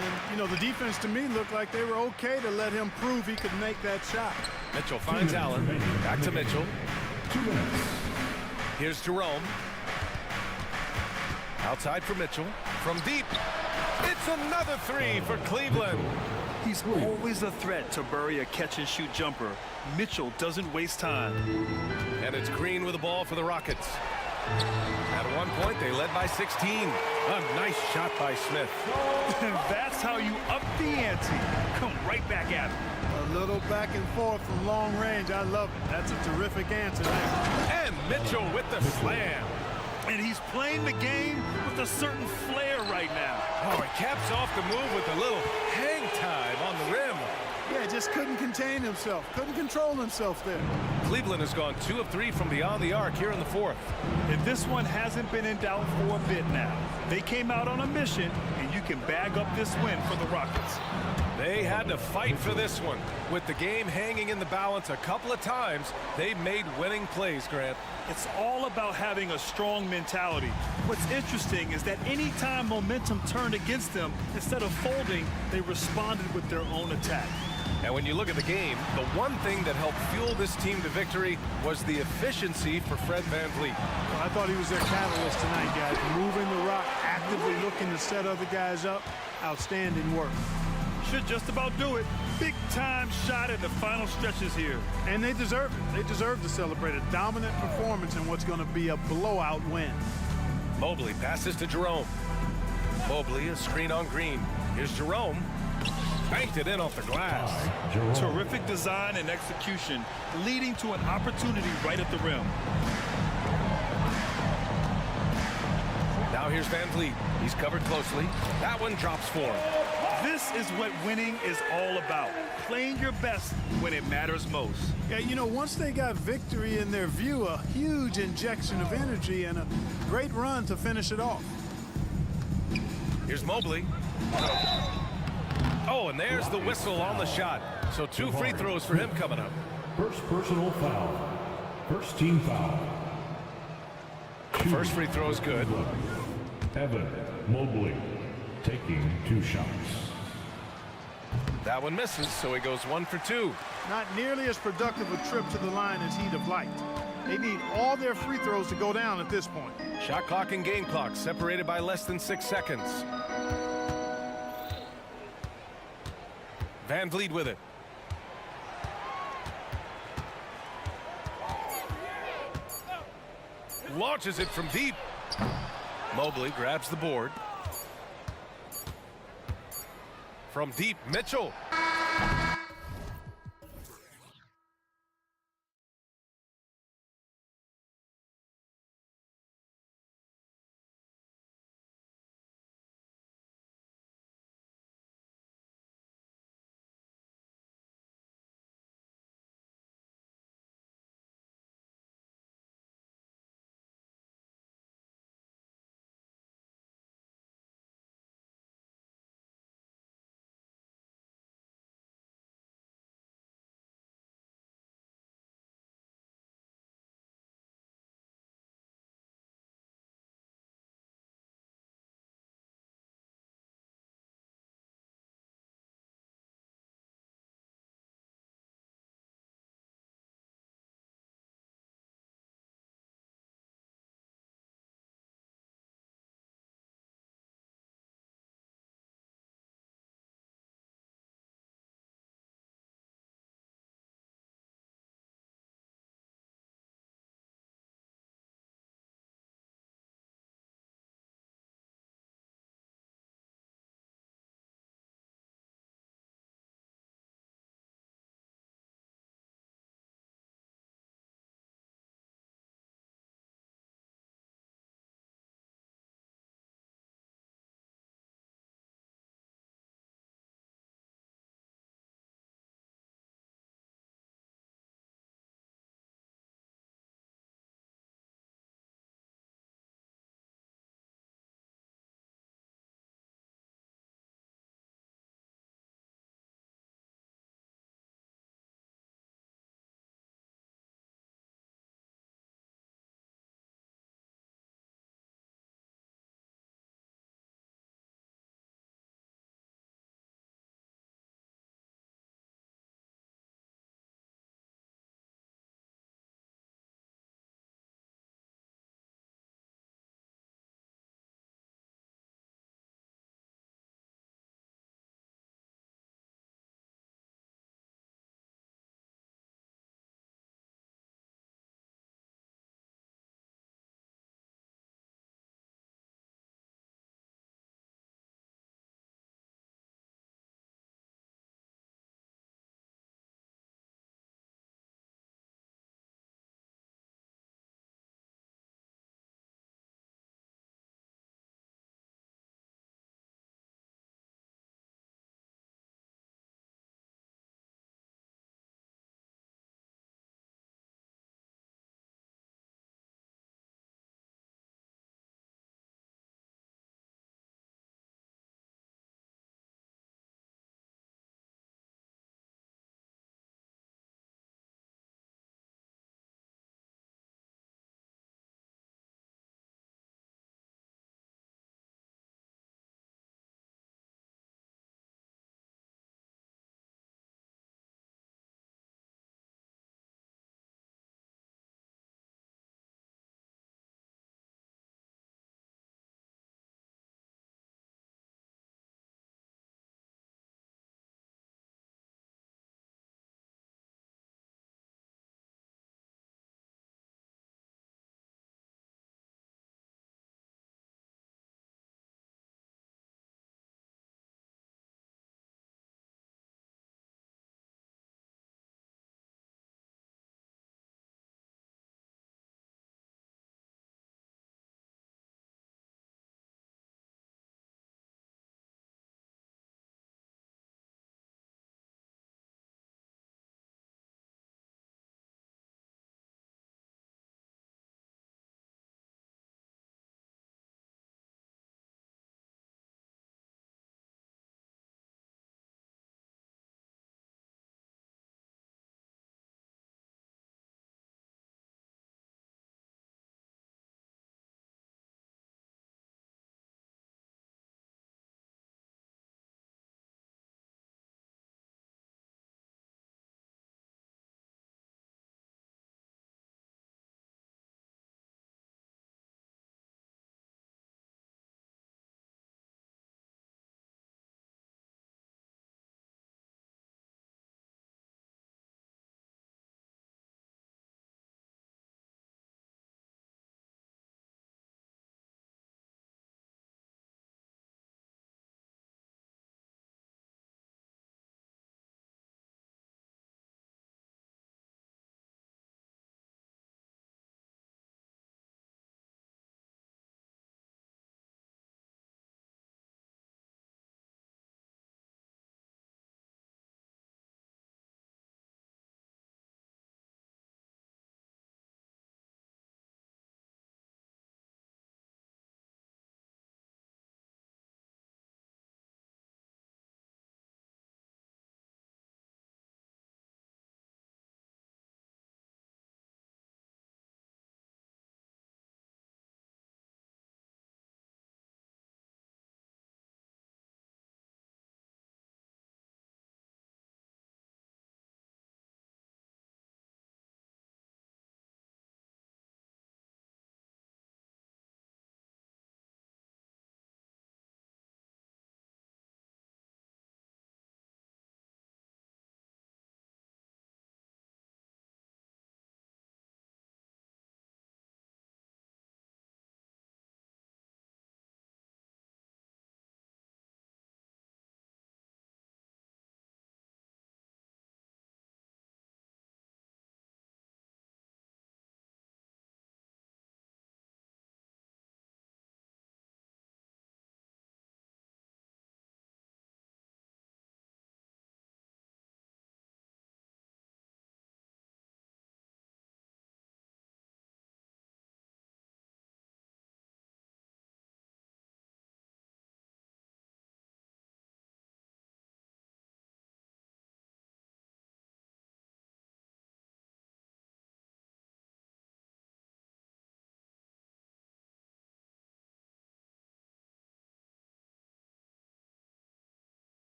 And, you know, the defense to me looked like they were okay to let him prove he could make that shot. Mitchell finds Allen. Back to Mitchell. Here's Jerome. Outside for Mitchell. From deep. It's another 3 for Cleveland. He's always a threat to bury a catch-and-shoot jumper. Mitchell doesn't waste time. And it's Green with the ball for the Rockets. At one point, they led by 16. A nice shot by Smith. And that's how you up the ante. Come right back at him. A little back and forth from long range. I love it. That's a terrific answer there. And Mitchell with the slam. And he's playing the game with a certain flair right now. Oh, he caps off the move with a little hang time on the rim. Yeah, just couldn't contain himself. Couldn't control himself there. Cleveland has gone 2 of 3 from beyond the arc here in the fourth. And this one hasn't been in doubt for a bit now. They came out on a mission, and you can bag up this win for the Rockets. They had to fight for this one. With the game hanging in the balance a couple of times, they made winning plays, Grant. It's all about having a strong mentality. What's interesting is that anytime momentum turned against them, instead of folding, they responded with their own attack. And when you look at the game, the one thing that helped fuel this team to victory was the efficiency for Fred VanVleet. Well, I thought he was their catalyst tonight, guys. Moving the rock, actively looking to set other guys up. Outstanding work. Should just about do it. Big time shot in the final stretches here. And they deserve it. They deserve to celebrate a dominant performance in what's going to be a blowout win. Mobley passes to Jerome. Mobley, a screen on Green. Here's Jerome. Banked it in off the glass. Terrific design and execution, leading to an opportunity right at the rim. Now here's VanVleet. He's covered closely. That one drops for him. This is what winning is all about. Playing your best when it matters most. Yeah, you know, once they got victory in their view, a huge injection of energy and a great run to finish it off. Here's Mobley. Oh, and there's the whistle on the shot. So 2 free throws for him coming up. First personal foul. First team foul. First free throw is good. Evan Mobley taking 2 shots. That one misses, so he goes 1 for 2. Not nearly as productive a trip to the line as he'd have liked. They need all their free throws to go down at this point. Shot clock and game clock separated by less than 6 seconds. VanVleet with it. Launches it from deep. Mobley grabs the board. From deep, Mitchell.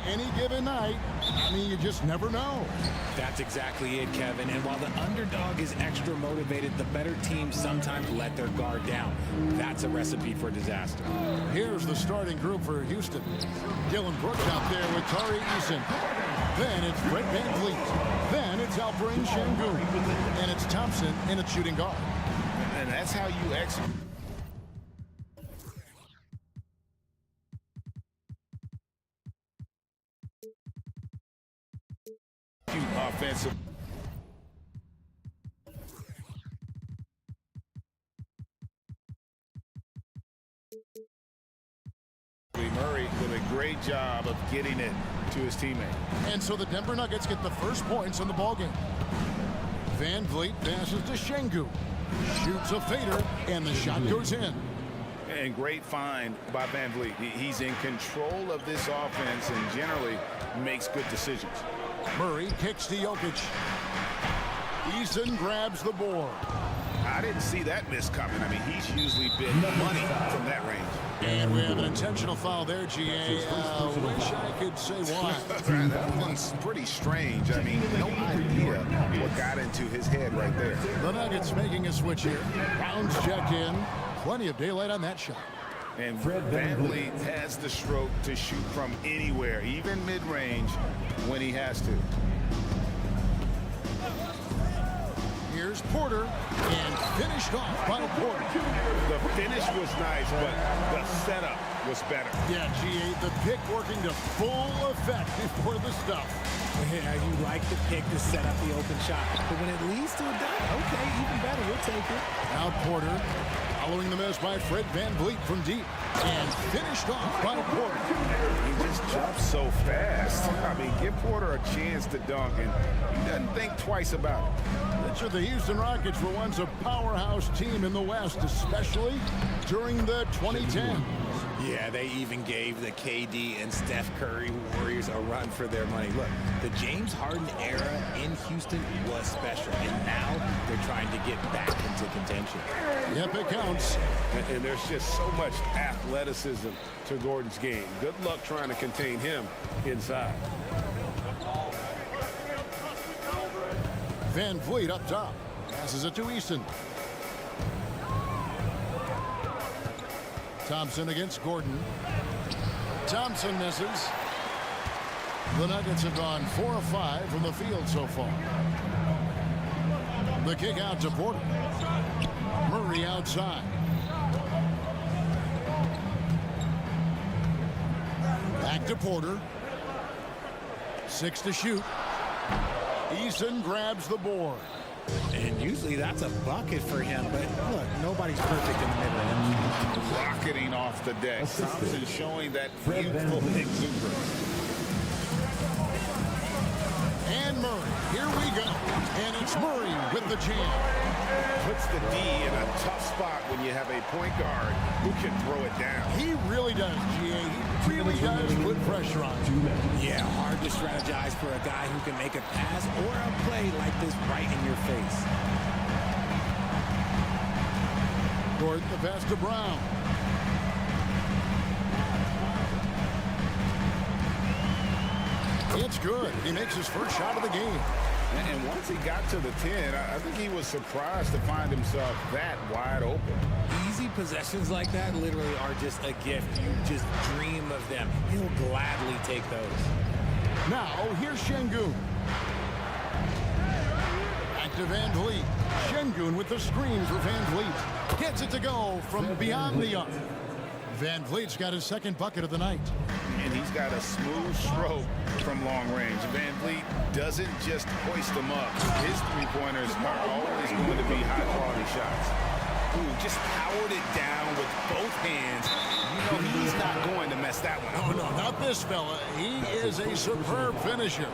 any given night, I mean, you just never know. That's exactly it, Kevin. And while the underdog is extra motivated, the better teams sometimes let their guard down. That's a recipe for disaster. Here's the starting group for Houston. Dylan Brooks out there with Tari Eason. Then it's Fred VanVleet. Then it's Alperen Şengün. And it's Thompson in at shooting guard. And that's how you execute. Offensive. Murray with a great job of getting it to his teammate. And so the Denver Nuggets get the first points in the ballgame. VanVleet passes to Şengün. Shoots a fader, and the shot goes in. And great find by VanVleet. He's in control of this offense and generally makes good decisions. Murray kicks to Jokic. Eason grabs the board. I didn't see that miss coming. I mean, he's usually been money from that range. And we have an intentional foul there, GA. Wish I could say why. That one's pretty strange. I mean, no idea what got into his head right there. The Nuggets making a switch here. Browns check in. Plenty of daylight on that shot. And VanVleet has the stroke to shoot from anywhere, even mid-range, when he has to. Here's Porter, and finished off by Porter. The finish was nice, but the setup was better. Yeah, GA, the pick working to full effect before the stuff. Yeah, you like the pick to set up the open shot, but when it leads to a dunk, okay, even better, we'll take it. Now Porter, following the miss by Fred VanVleet from deep, and finished off by Porter. He just jumps so fast. I mean, give Porter a chance to dunk, and he doesn't think twice about it. Richard, the Houston Rockets were once a powerhouse team in the West, especially during the 2010s. Yeah, they even gave the KD and Steph Curry Warriors a run for their money. Look, the James Harden era in Houston was special, and now they're trying to get back into contention. Yep, it counts. And there's just so much athleticism to Gordon's game. Good luck trying to contain him inside. VanVleet up top. Passes it to Eason. Thompson against Gordon. Thompson misses. The Nuggets have gone 4 of 5 from the field so far. The kick out to Porter. Murray outside. Back to Porter. 6 to shoot. Eason grabs the board. And usually that's a bucket for him, but look, nobody's perfect in the mid-range. Rocketing off the deck. Thompson showing that youthful exuberance. And Murray, here we go. And it's Murray with the jam. Puts the D in a tough spot when you have a point guard who can throw it down. He really does, GA. He really does put pressure on him. Yeah, hard to strategize for a guy who can make a pass or a play like this right in your face. Gordon, the pass to Brown. It's good. He makes his first shot of the game. And once he got to the 10, I think he was surprised to find himself that wide open. Easy possessions like that literally are just a gift. You just dream of them. He'll gladly take those. Now, here's Şengün. Back to VanVleet. Şengün with the screen for VanVleet. Gets it to go from beyond the arc. VanVleet's got his second bucket of the night. And he's got a smooth stroke from long range. VanVleet doesn't just hoist them up. His three-pointers are always going to be high-quality shots. Ooh, just powered it down with both hands. You know he's not going to mess that one up. Oh, no, not this fella. He is a superb finisher.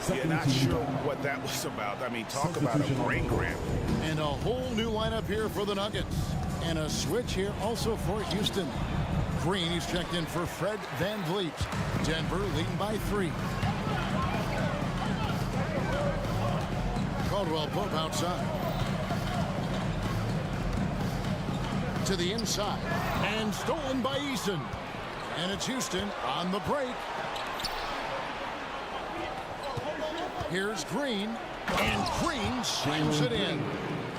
Yeah, not sure what that was about. I mean, talk about a brain cramp. And a whole new lineup here for the Nuggets. And a switch here also for Houston. Green, he's checked in for Fred VanVleet. Denver leading by 3. Caldwell Pope outside. To the inside. And stolen by Eason. And it's Houston on the break. Here's Green, and Green slams it in.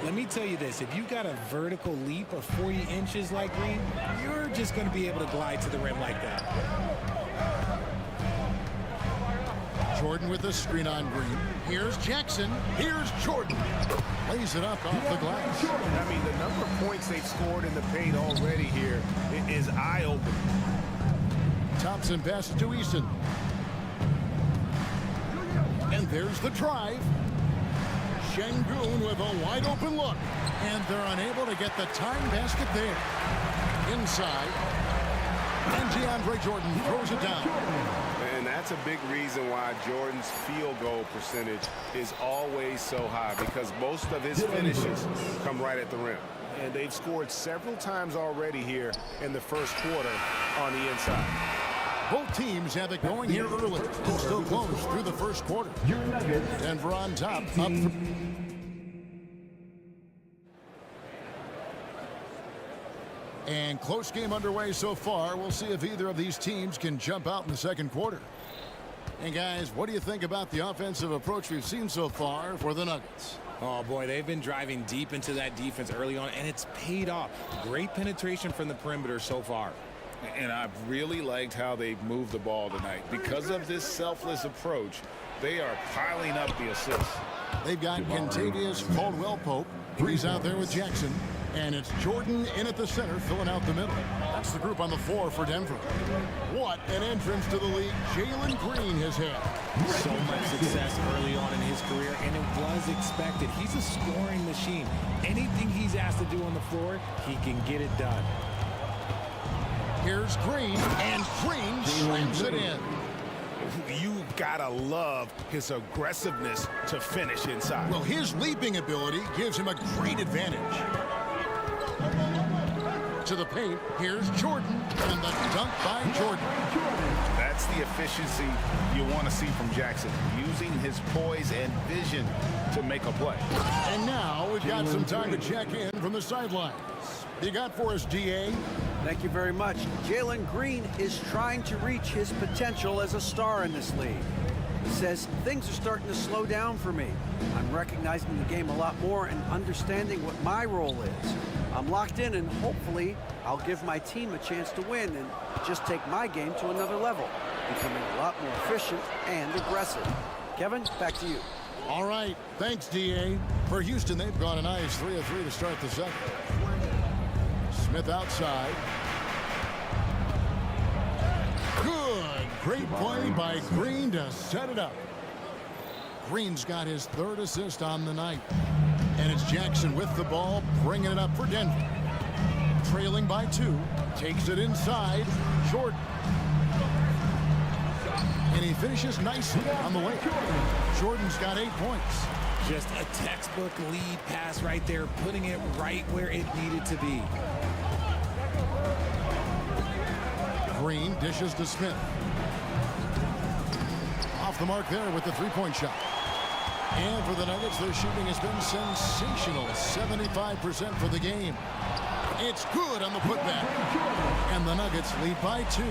Let me tell you this, if you got a vertical leap of 40 inches like Green, you're just going to be able to glide to the rim like that. Jordan with the screen on Green. Here's Jackson. Here's Jordan. Lays it up off the glass. I mean, the number of points they've scored in the paint already here is eye-opening. Thompson passes to Eason. And there's the drive. Şengün with a wide open look. And they're unable to get the tying basket there. Inside. And DeAndre Jordan throws it down. And that's a big reason why Jordan's field goal percentage is always so high, because most of his finishes come right at the rim. And they've scored several times already here in the first quarter on the inside. Both teams have it going here early. Still close through the first quarter. Denver on top. Up. And close game underway so far. We'll see if either of these teams can jump out in the second quarter. And guys, what do you think about the offensive approach we've seen so far for the Nuggets? Oh boy, they've been driving deep into that defense early on, and it's paid off. Great penetration from the perimeter so far. And I've really liked how they've moved the ball tonight. Because of this selfless approach, they are piling up the assists. They've got Kentavious Caldwell-Pope. He's out there with Jackson. And it's Jordan in at the center, filling out the middle. That's the group on the floor for Denver. What an entrance to the league Jalen Green has had. So much success early on in his career, and it was expected. He's a scoring machine. Anything he's asked to do on the floor, he can get it done. Here's Green, and Green slams it in. You gotta love his aggressiveness to finish inside. Well, his leaping ability gives him a great advantage. To the paint, here's Jordan, and the dunk by Jordan. That's the efficiency you want to see from Jackson, using his poise and vision to make a play. And now we've got some time to check in from the sidelines. You got for us, DA? Thank you very much. Jalen Green is trying to reach his potential as a star in this league. He says, things are starting to slow down for me. I'm recognizing the game a lot more and understanding what my role is. I'm locked in, and hopefully I'll give my team a chance to win and just take my game to another level, becoming a lot more efficient and aggressive. Kevin, back to you. All right. Thanks, DA. For Houston, they've gone a nice 3 of 3 to start the second. Smith outside. Good. Great play by Green to set it up. Green's got his third assist on the night. And it's Jackson with the ball, bringing it up for Denver. Trailing by 2. Takes it inside. Jordan. And he finishes nicely on the way. Jordan's got 8 points. Just a textbook lead pass right there, putting it right where it needed to be. Green dishes to Smith. Off the mark there with the three-point shot. And for the Nuggets, their shooting has been sensational. 75% for the game. It's good on the putback. And the Nuggets lead by 2.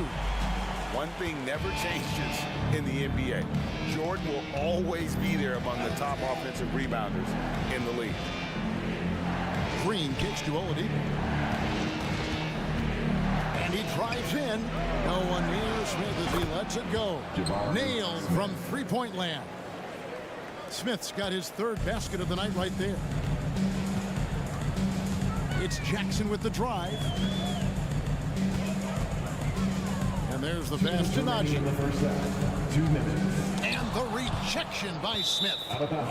One thing never changes in the NBA. Jordan will always be there among the top offensive rebounders in the league. Green kicks to Oladipo. And he drives in. No one near Smith as he lets it go. Nailed from three-point land. Smith's got his third basket of the night right there. It's Jackson with the drive. And there's the pass to Najee. And the rejection by Smith.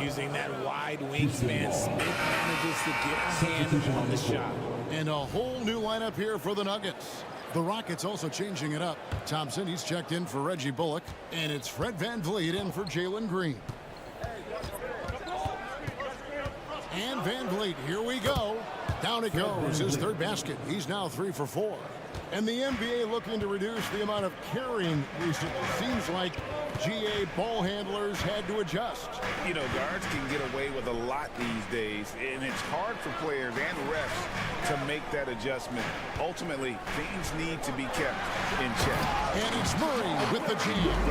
Using that wide wingspan, Smith manages to get a hand on the shot. And a whole new lineup here for the Nuggets. The Rockets also changing it up. Thompson, he's checked in for Reggie Bullock. And it's Fred VanVleet in for Jalen Green. And VanVleet, here we go. Down it goes, his third basket. He's now 3 for 4. And the NBA looking to reduce the amount of carrying recently. Seems like GA ball handlers had to adjust. You know, guards can get away with a lot these days, and it's hard for players and refs to make that adjustment. Ultimately, things need to be kept in check. And it's Murray with the jam.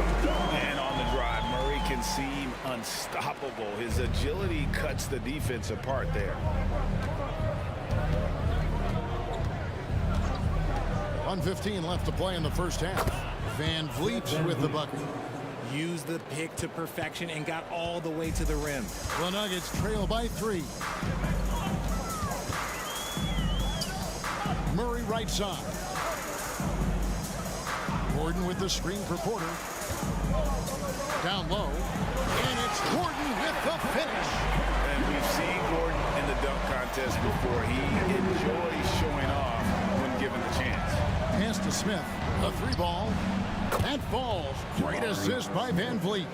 And on the drive, Murray can seem unstoppable. His agility cuts the defense apart there. 1:15 left to play in the first half. Van Vliet with the bucket. Used the pick to perfection and got all the way to the rim. The Nuggets trail by 3. Murray right side. Gordon with the screen for Porter. Down low. And it's Gordon with the finish. And we've seen Gordon in the dunk contest before. He enjoys showing off when given the chance. Pass to Smith. A 3-ball. That falls. Great assist by Van Vliet.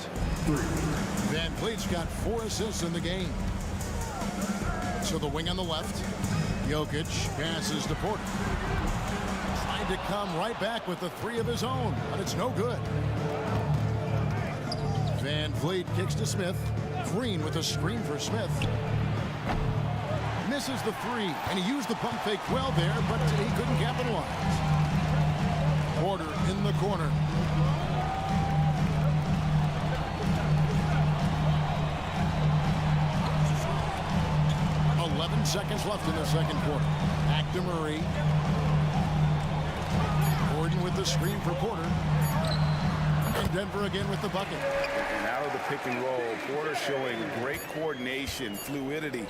Van Vliet's got 4 assists in the game. So the wing on the left. Jokic passes to Porter. Tried to come right back with the 3 of his own, but it's no good. Van Vliet kicks to Smith. Green with a screen for Smith. Misses the 3, and he used the pump fake well there, but he couldn't capitalize. Porter in the corner. Seconds left in the second quarter. Back to Murray. Gordon with the screen for Porter. And Denver again with the bucket. And out of the pick and roll, Porter showing great coordination, fluidity,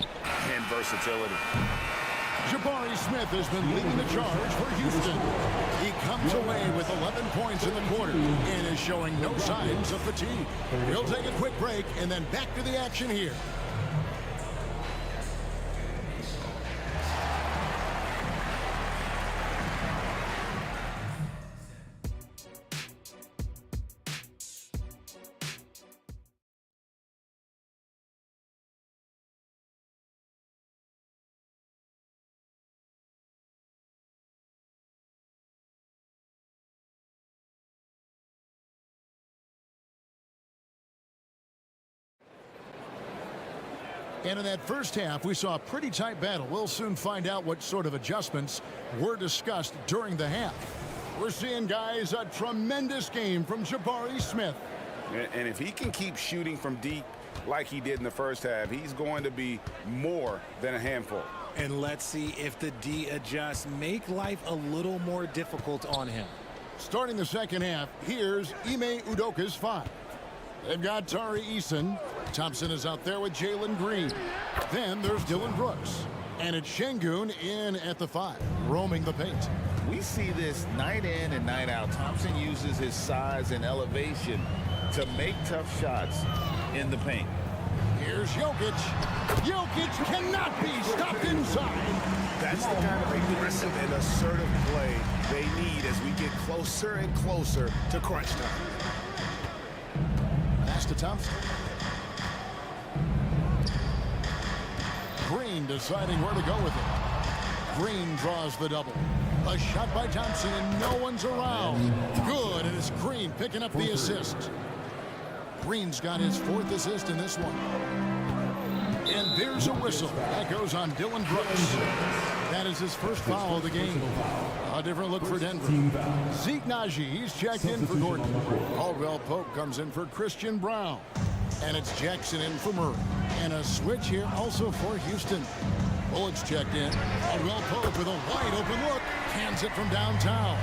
and versatility. Jabari Smith has been leading the charge for Houston. He comes away with 11 points in the quarter and is showing no signs of fatigue. He'll take a quick break and then back to the action here. And in that first half, we saw a pretty tight battle. We'll soon find out what sort of adjustments were discussed during the half. We're seeing, guys, a tremendous game from Jabari Smith. And if he can keep shooting from deep like he did in the first half, he's going to be more than a handful. And let's see if the D adjusts, make life a little more difficult on him. Starting the second half, here's Ime Udoka's 5. They've got Tari Eason. Thompson is out there with Jalen Green. Then there's Dylan Brooks. And it's Şengün in at the 5, roaming the paint. We see this night in and night out. Thompson uses his size and elevation to make tough shots in the paint. Here's Jokic. Jokic cannot be stopped inside. That's the kind of aggressive and assertive play they need as we get closer and closer to crunch time. Pass to Thompson. Green deciding where to go with it. Green draws the double. A shot by Thompson and no one's around. Good, and it's Green picking up the assist. Green's got his 4th assist in this one. And there's a whistle. That goes on Dylan Brooks. That is his first foul of the game. A different look for Denver. Zeke Naji, he's checked in for Gordon. Caldwell Pope comes in for Christian Brown. And it's Jackson in for Murray. And a switch here also for Houston. Bullock's checked in. Caldwell Pope with a wide open look. Hands it from downtown.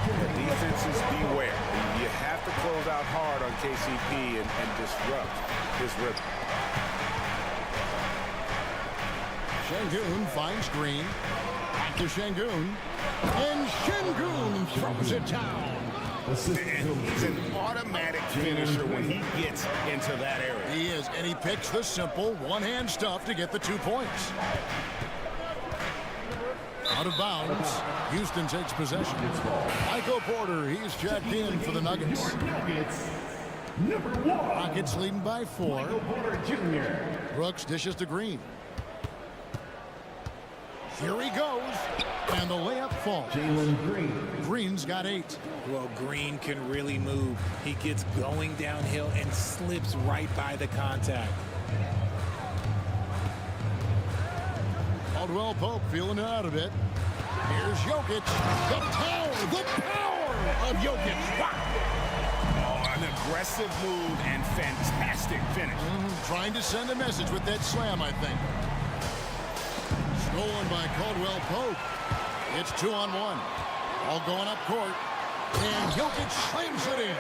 Defenses beware. You have to close out hard on KCP and disrupt his rhythm. Şengün finds Green. Back to Şengün. And Şengün throws it down. He's an automatic finisher when he gets into that area. He is, and he picks the simple one-hand stuff to get the 2 points. Out of bounds. Houston takes possession. Michael Porter, he's checked in for the Nuggets. Rockets leading by 4. Brooks dishes to Green. Here he goes. And the layup falls. Green's got 8. Well, Green can really move. He gets going downhill and slips right by the contact. Caldwell Pope feeling it out a bit. Here's Jokic. The power of Jokic. Wow. Oh, an aggressive move and fantastic finish. Trying to send a message with that slam, I think. Stolen by Caldwell Pope. It's 2-on-1. All going up court. And Jokic slams it in.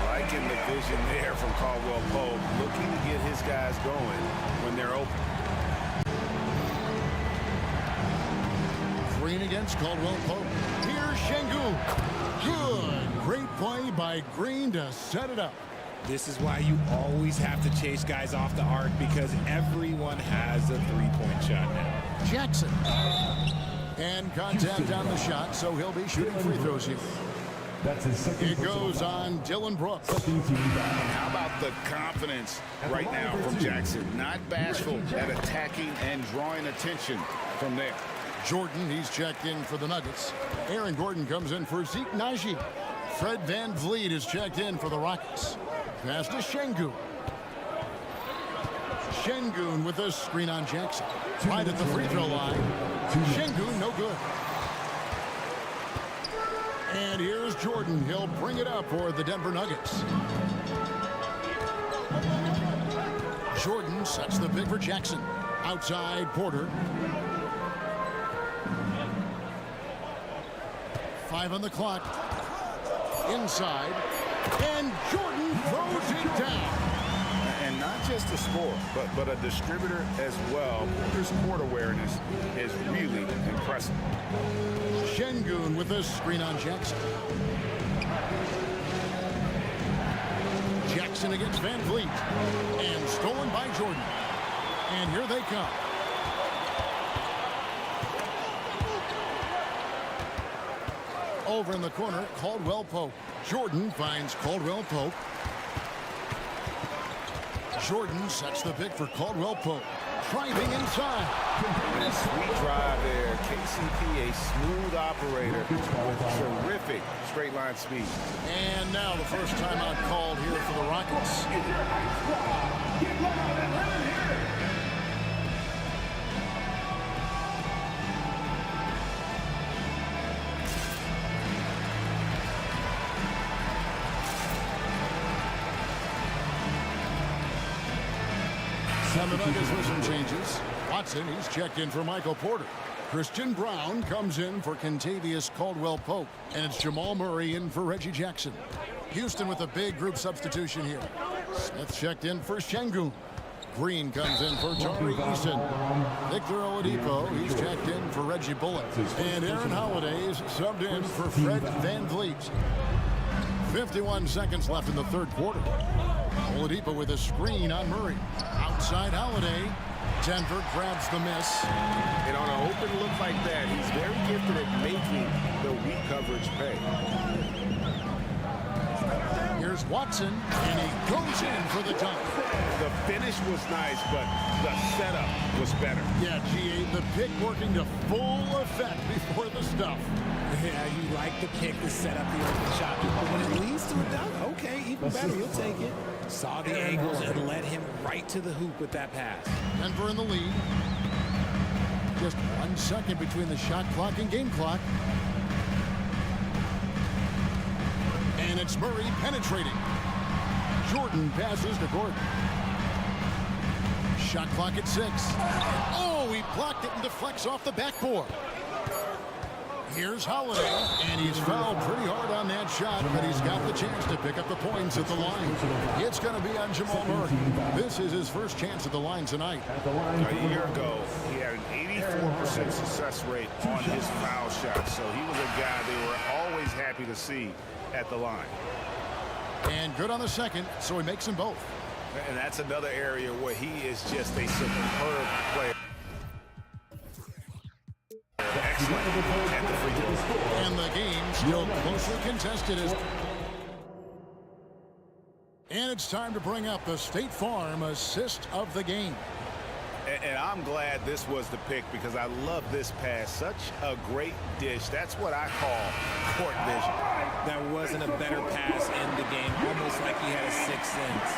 Liking the vision there from Caldwell Pope. Looking to get his guys going when they're open. Green against Caldwell Pope. Here's Şengün. Good. Great play by Green to set it up. This is why you always have to chase guys off the arc, because everyone has a three-point shot now. Jackson. And contact on the shot, so he'll be shooting free throws here. It goes on Dylan Brooks. How about the confidence right now from Jackson? Not bashful at attacking and drawing attention from there. Jordan, he's checked in for the Nuggets. Aaron Gordon comes in for Zeke Naji. Fred VanVleet is checked in for the Rockets. Pass to Şengün. Şengün with a screen on Jackson. Right at the free throw line. Şengün, no good. And here's Jordan. He'll bring it up for the Denver Nuggets. Jordan sets the pick for Jackson. Outside Porter. 5 on the clock. Inside. And Jordan throws it down. And not just a scorer, but a distributor as well. Porter's court awareness is really impressive. Şengün with a screen on Jackson. Jackson against VanVleet. And stolen by Jordan. And here they come. Over in the corner, Caldwell Pope. Jordan finds Caldwell Pope. Jordan sets the pick for Caldwell Pope. Driving inside. A sweet drive there. KCP, a smooth operator. Terrific straight line speed. And now the first timeout called here for the Rockets. And the Nuggets with some changes. Watson, he's checked in for Michael Porter. Christian Brown comes in for Kentavious Caldwell-Pope. And it's Jamal Murray in for Reggie Jackson. Houston with a big group substitution here. Smith checked in for Şengün. Green comes in for Tari Eason. Victor Oladipo, he's checked in for Reggie Bullock. And Aaron Holiday's subbed in for Fred VanVleet. 51 seconds left in the third quarter. Oladipo with a screen on Murray. Outside Holiday. Denver grabs the miss. And on an open look like that, he's very gifted at making the weak coverage pay. Here's Watson, and he goes in for the dunk. The finish was nice, but the setup was better. Yeah, GA, the pick working to full effect before the stuff. Yeah, you like the pick to set up the open shot. But when it leads to a dunk, okay, even better, you'll take it. Saw the angles and led him right to the hoop with that pass. Denver in the lead. Just 1 second between the shot clock and game clock. And it's Murray penetrating. Jordan passes to Gordon. Shot clock at 6. Oh, he blocked it and deflects off the backboard. Here's Holiday, and he's fouled pretty hard on that shot, but he's got the chance to pick up the points at the line. It's going to be on Jamal Murray. This is his first chance at the line tonight. A year ago, he had an 84% success rate on his foul shot, so he was a guy they were always happy to see at the line. And good on the second, so he makes them both. And that's another area where he is just a superb player. Excellent at the free throw. And the game still closely contested. And it's time to bring up the State Farm assist of the game. And I'm glad this was the pick because I love this pass. Such a great dish. That's what I call court vision. There wasn't a better pass in the game, almost like he had a sixth sense.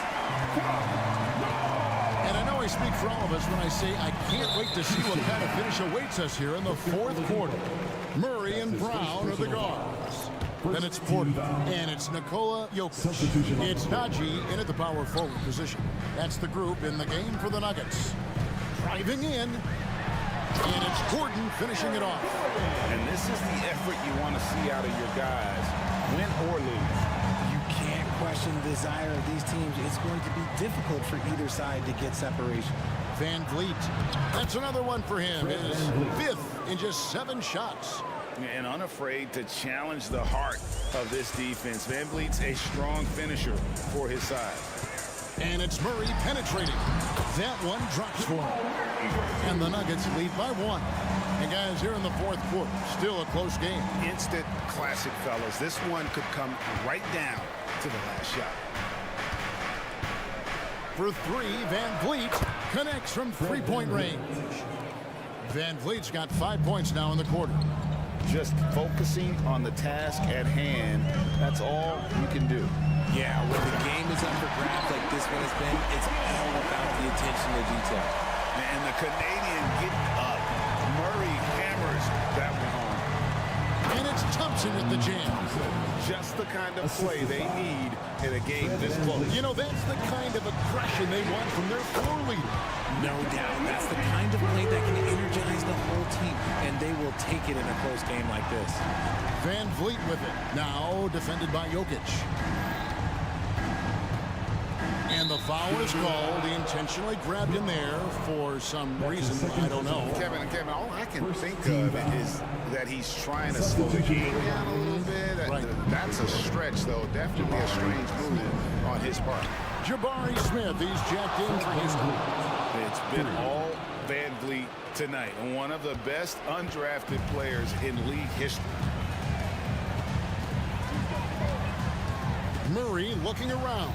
And I know I speak for all of us when I say I can't wait to see what kind of finish awaits us here in the fourth quarter. Murray and Brown are the guards. Then it's Porter, and it's Nikola Jokic. It's Najee in at the power forward position. That's the group in the game for the Nuggets. Driving in, and it's Gordon finishing it off. And this is the effort you want to see out of your guys, win or lose. You can't question the desire of these teams. It's going to be difficult for either side to get separation. Van Vliet, that's another one for him. It is fifth in just 7 shots. And unafraid to challenge the heart of this defense. Van Vliet's a strong finisher for his side. And it's Murray penetrating. That one drops for him. And the Nuggets lead by 1. And guys, here in the fourth quarter, still a close game. Instant classic, fellas. This one could come right down to the last shot. For 3, Van Vliet connects from 3-point range. Van Vliet's got 5 points now in the quarter. Just focusing on the task at hand, that's all you can do. Yeah, when the game is up for grabs like this one has been, it's all about the attention to detail. And the Canadian getting up. Murray hammers that one home. And it's Thompson at the jam. Just the kind of play they need in a game this close. You know, that's the kind of aggression they want from their floor leader. No doubt. That's the kind of play that can energize the whole team, and they will take it in a close game like this. Van Vliet with it. Now defended by Jokic. And the foul is called. He intentionally grabbed him there for some reason. I don't know. Kevin, all I can think of is that he's trying to slow the game down a little bit. Right. That's a stretch, though. Definitely a strange move on his part. Jabari Smith, he's jacked in for Houston. It's been all Van Vliet tonight. One of the best undrafted players in league history. Murray looking around.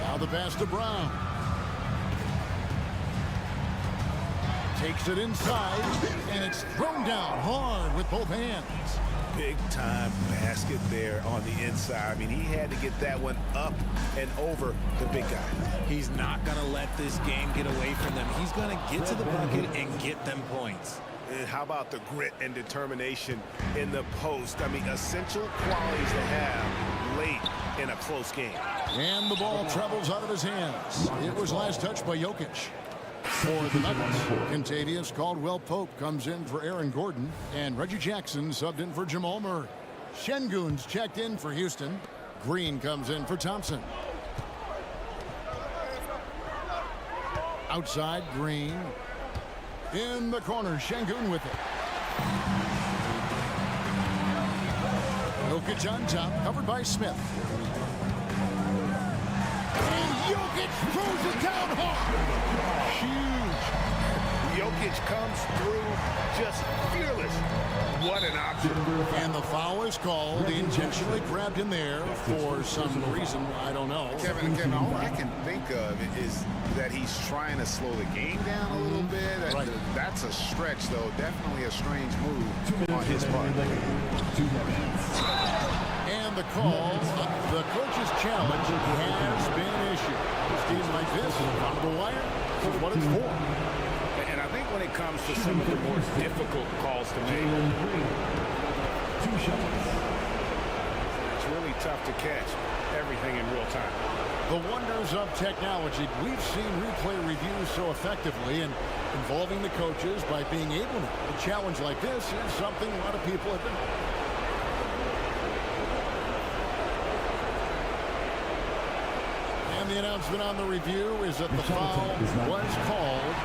Now the pass to Brown. Takes it inside, and it's thrown down hard with both hands. Big time basket there on the inside. I mean, he had to get that one up and over the big guy. He's not going to let this game get away from them. He's going to get to the bucket and get them points. And how about the grit and determination in the post? I mean, essential qualities to have late in a close game. And the ball travels out of his hands. It was last touched by Jokic. For the Nuggets, Contavious Caldwell-Pope comes in for Aaron Gordon, and Reggie Jackson subbed in for Jamal Murray. Şengün's checked in for Houston. Green comes in for Thompson. Outside, Green. In the corner, Şengün with it. Jokic on top, covered by Smith. And Jokic throws it down hard. Huge. Jokic comes through just fearless. What an option. And the foul is called. He intentionally grabbed him there for some reason. I don't know. Kevin, all I can think of is that he's trying to slow the game down a little bit. Right. That's a stretch, though. Definitely a strange move on his part. And the call, the coach's challenge has been issued. Teams like this, on the wire, is what it's for. And I think when it comes to some of the more difficult calls to make, it's really tough to catch everything in real time. The wonders of technology. We've seen replay reviews so effectively and involving the coaches by being able to. A challenge like this is something a lot of people have been. And the announcement on the review is that the foul was called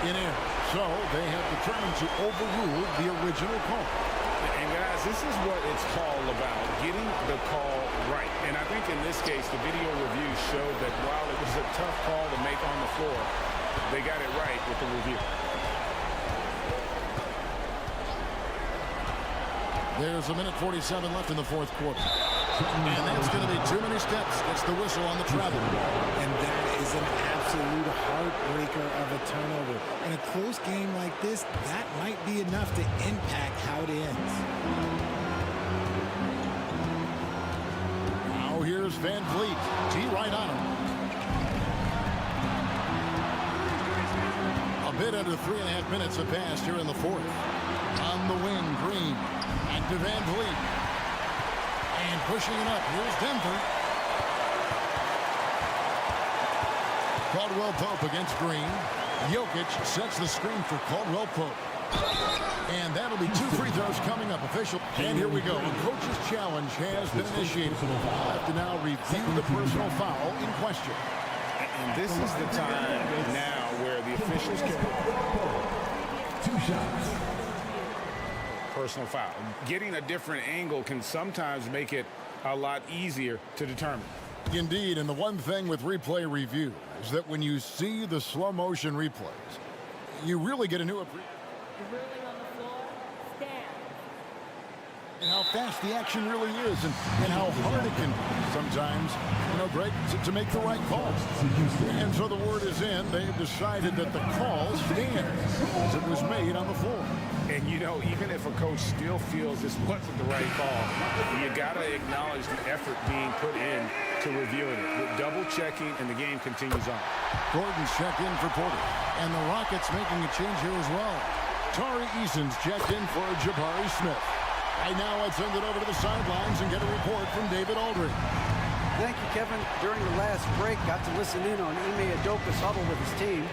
in error. So they have determined to overrule the original call. And guys, this is what it's all about, getting the call right. And I think in this case, the video review showed that while it was a tough call to make on the floor, they got it right with the review. There's a minute 47 left in the fourth quarter. And that's going to be too many steps. Gets the whistle on the travel. And that is an absolute heartbreaker of a turnover. In a close game like this, that might be enough to impact how it ends. Now here's Van Vliet. T right on him. A bit under 3.5 minutes have passed here in the fourth. On the wing, Green. And to Van Vliet. And pushing it up. Here's Denver. Caldwell Pope against Green. Jokic sets the screen for Caldwell Pope. And that'll be 2 free throws coming up. Official. And here we go. A coach's challenge has been initiated. We'll have to now review the personal foul in question. And this is the time now where the officials can... 2 shots. Personal foul. Getting a different angle can sometimes make it a lot easier to determine. Indeed, and the one thing with replay review is that when you see the slow motion replays, you really get a new appreciation. And how fast the action really is, and how hard it can be sometimes, Greg, to make the right call. And so the word is in. They've decided that the call stands as it was made on the floor. And, even if a coach still feels this wasn't the right call, you got to acknowledge the effort being put in to reviewing it. With double-checking, and the game continues on. Gordon's checked in for Porter. And the Rockets making a change here as well. Tari Eason's checked in for Jabari Smith. Right now, let's send it over to the sidelines and get a report from David Aldridge. Thank you, Kevin. During the last break, got to listen in on Ime Udoka's huddle with his team.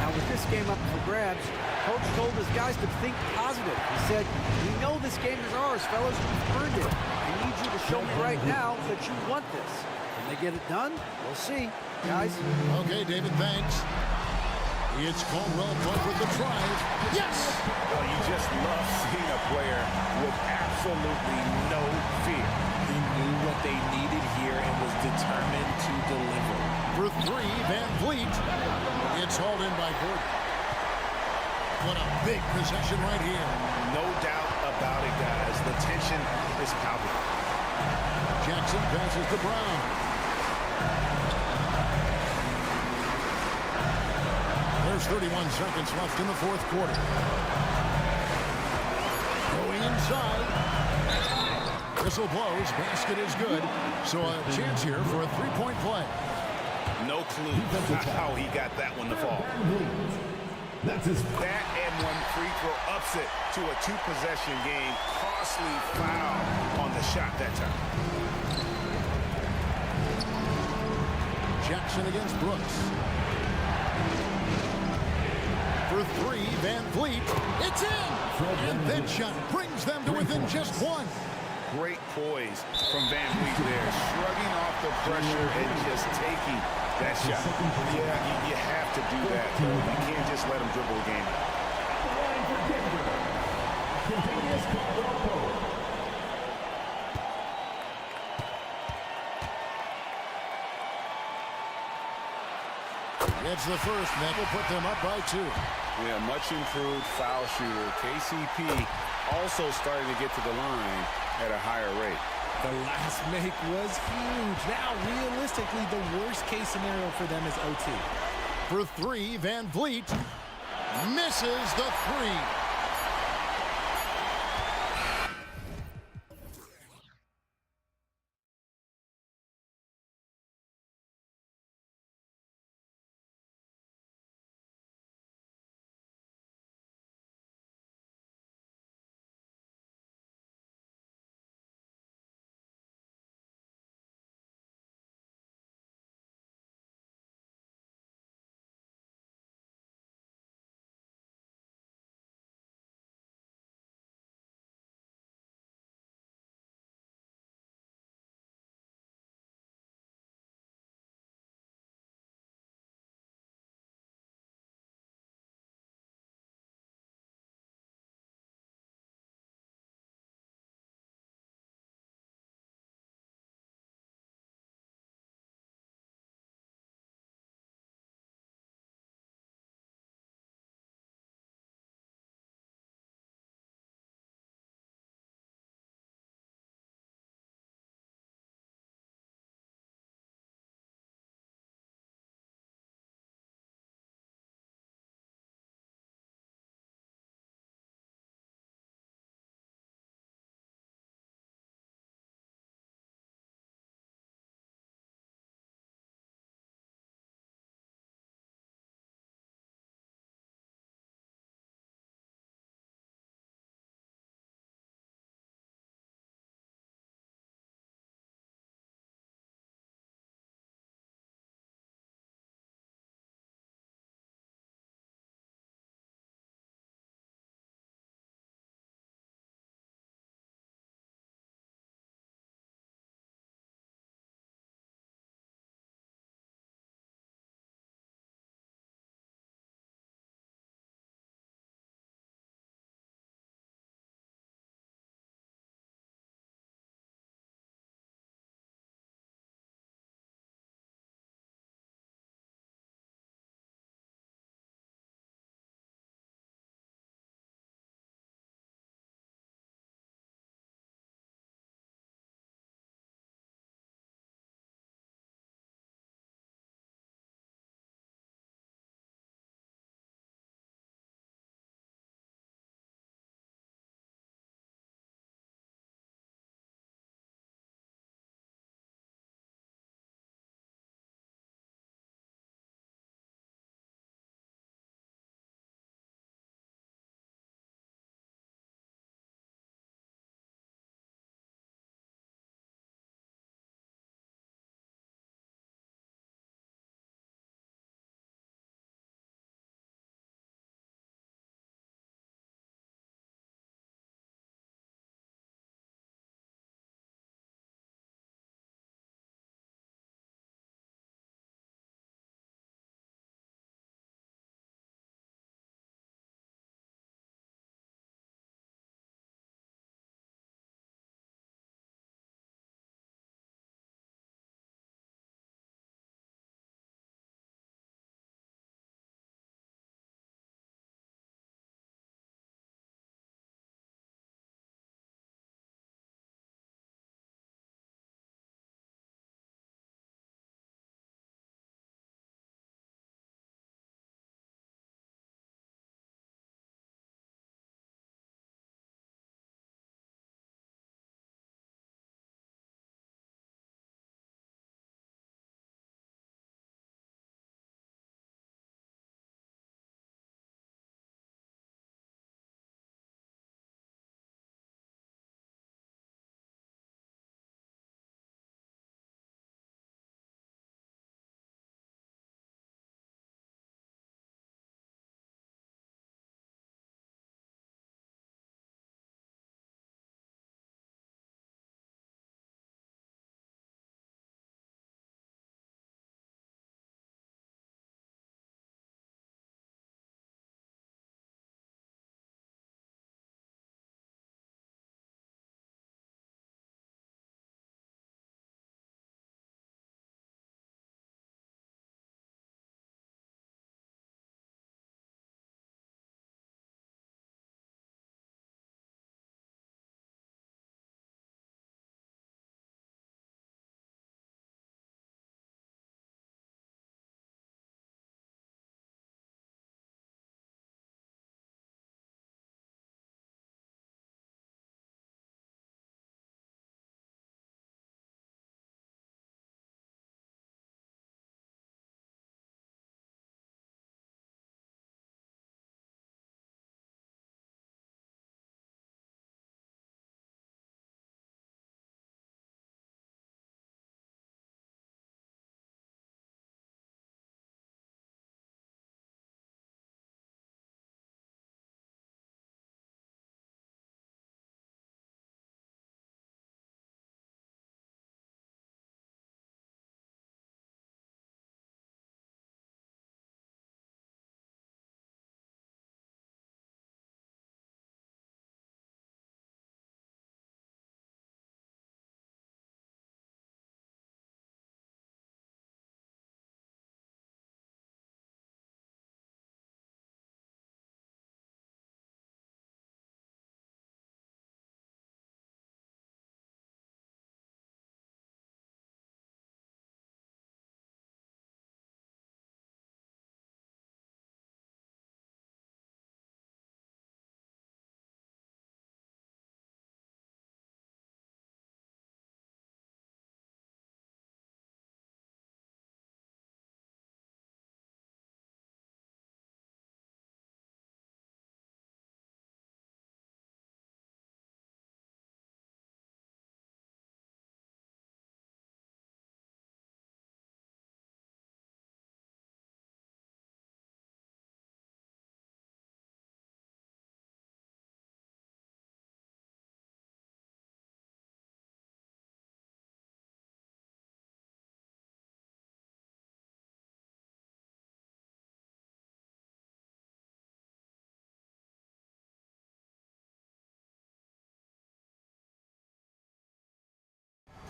Now, with this game up for grabs, Coach told his guys to think positive. He said, "We know this game is ours, fellas. We've earned it. I need you to show me right now that you want this." Can they get it done? We'll see, guys. Okay, David, thanks. It's Caldwell Pope with the drive. Yes! Well, you just love seeing a player with absolutely no fear. He knew what they needed here and was determined to deliver. For 3, Van Vliet. It's hauled in by Gordon. What a big possession right here. No doubt about it, guys. The tension is palpable. Jackson passes to Brown. There's 31 seconds left in the fourth quarter. Going inside. Whistle blows. Basket is good. So a chance here for a 3-point play. No clue how he got that one to fall. That's his. That and one free throw ups it to a 2-possession game. Costly foul on the shot that time. Jackson against Brooks. For 3, Van Vliet. It's in! And that shot brings them to within just 1. Great poise from Van Vliet there. Shrugging off the pressure and just taking that shot. Yeah, you have to do that. You can't just let him dribble the game. It's the first, and that will put them up by 2. Yeah, much improved foul shooter. KCP also starting to get to the line at a higher rate. The last make was huge. Now, realistically, the worst-case scenario for them is OT. For 3, Van Vliet misses the 3.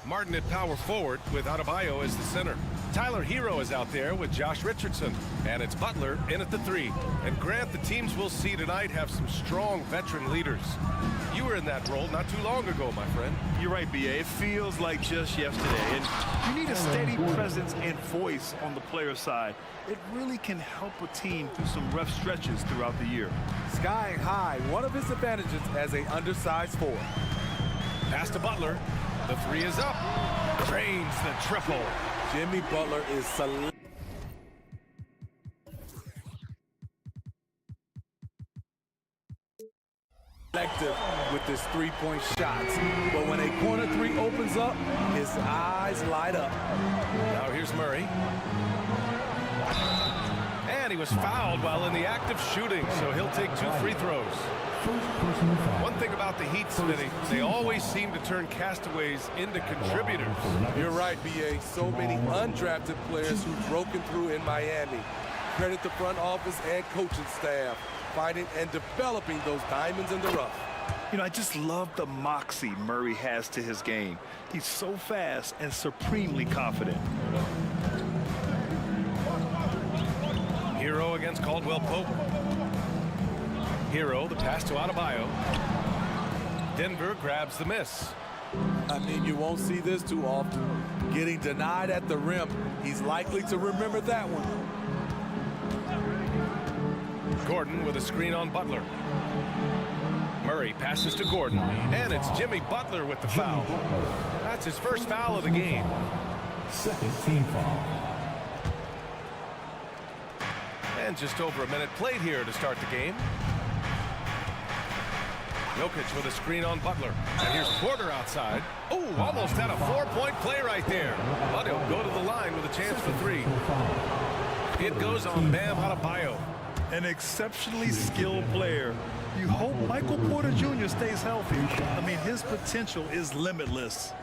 Martin at power forward with Adebayo as the center. Tyler Hero is out there with Josh Richardson. And it's Butler in at the 3. And Grant, the teams we'll see tonight have some strong veteran leaders. You were in that role not too long ago, my friend. You're right, B.A. It feels like just yesterday. And you need a steady presence and voice on the player side. It really can help a team through some rough stretches throughout the year. Skying high, one of his advantages as an undersized forward. Pass to Butler. The 3 is up. Drains the triple. Jimmy Butler is selective with his three-point shots. But when a corner 3 opens up, his eyes light up. Now here's Murray. And he was fouled while in the act of shooting, so he'll take 2 free throws. One thing about the Heat, Smitty, they always seem to turn castaways into contributors. You're right, B.A. So many undrafted players who've broken through in Miami. Credit the front office and coaching staff, finding and developing those diamonds in the rough. You know, I just love the moxie Murray has to his game. He's so fast and supremely confident. Hero against Caldwell Pope. Hero, the pass to Adebayo. Denver grabs the miss. I mean, you won't see this too often. Getting denied at the rim. He's likely to remember that one. Gordon with a screen on Butler. Murray passes to Gordon, and it's Jimmy Butler with the foul. That's his first foul of the game. Second team foul. And just over a minute played here to start the game. Jokic with a screen on Butler. And here's Porter outside. Oh, almost had a 4-point play right there. But he'll go to the line with a chance for 3. It goes on Bam Adebayo. An exceptionally skilled player. You hope Michael Porter Jr. stays healthy. I mean, his potential is limitless.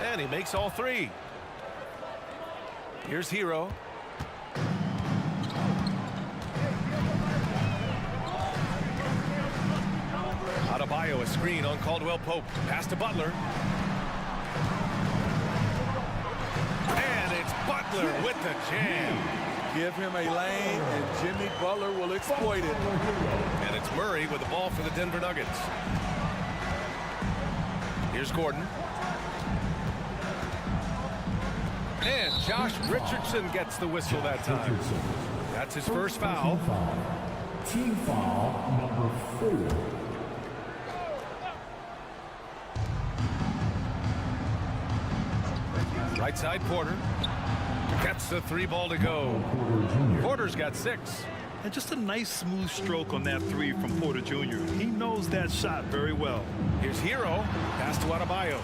And he makes all 3. Here's Hero. Adebayo, a screen on Caldwell Pope. Pass to Butler. And it's Butler with the jam. Give him a lane, and Jimmy Butler will exploit it. And it's Murray with the ball for the Denver Nuggets. Here's Gordon. And Josh Richardson gets the whistle that time. That's his first foul. Team foul number 4. Right side, Porter. Gets the 3 ball to go. Porter's got 6. And just a nice smooth stroke on that 3 from Porter Jr. He knows that shot very well. Here's Hero. Pass to Adebayo.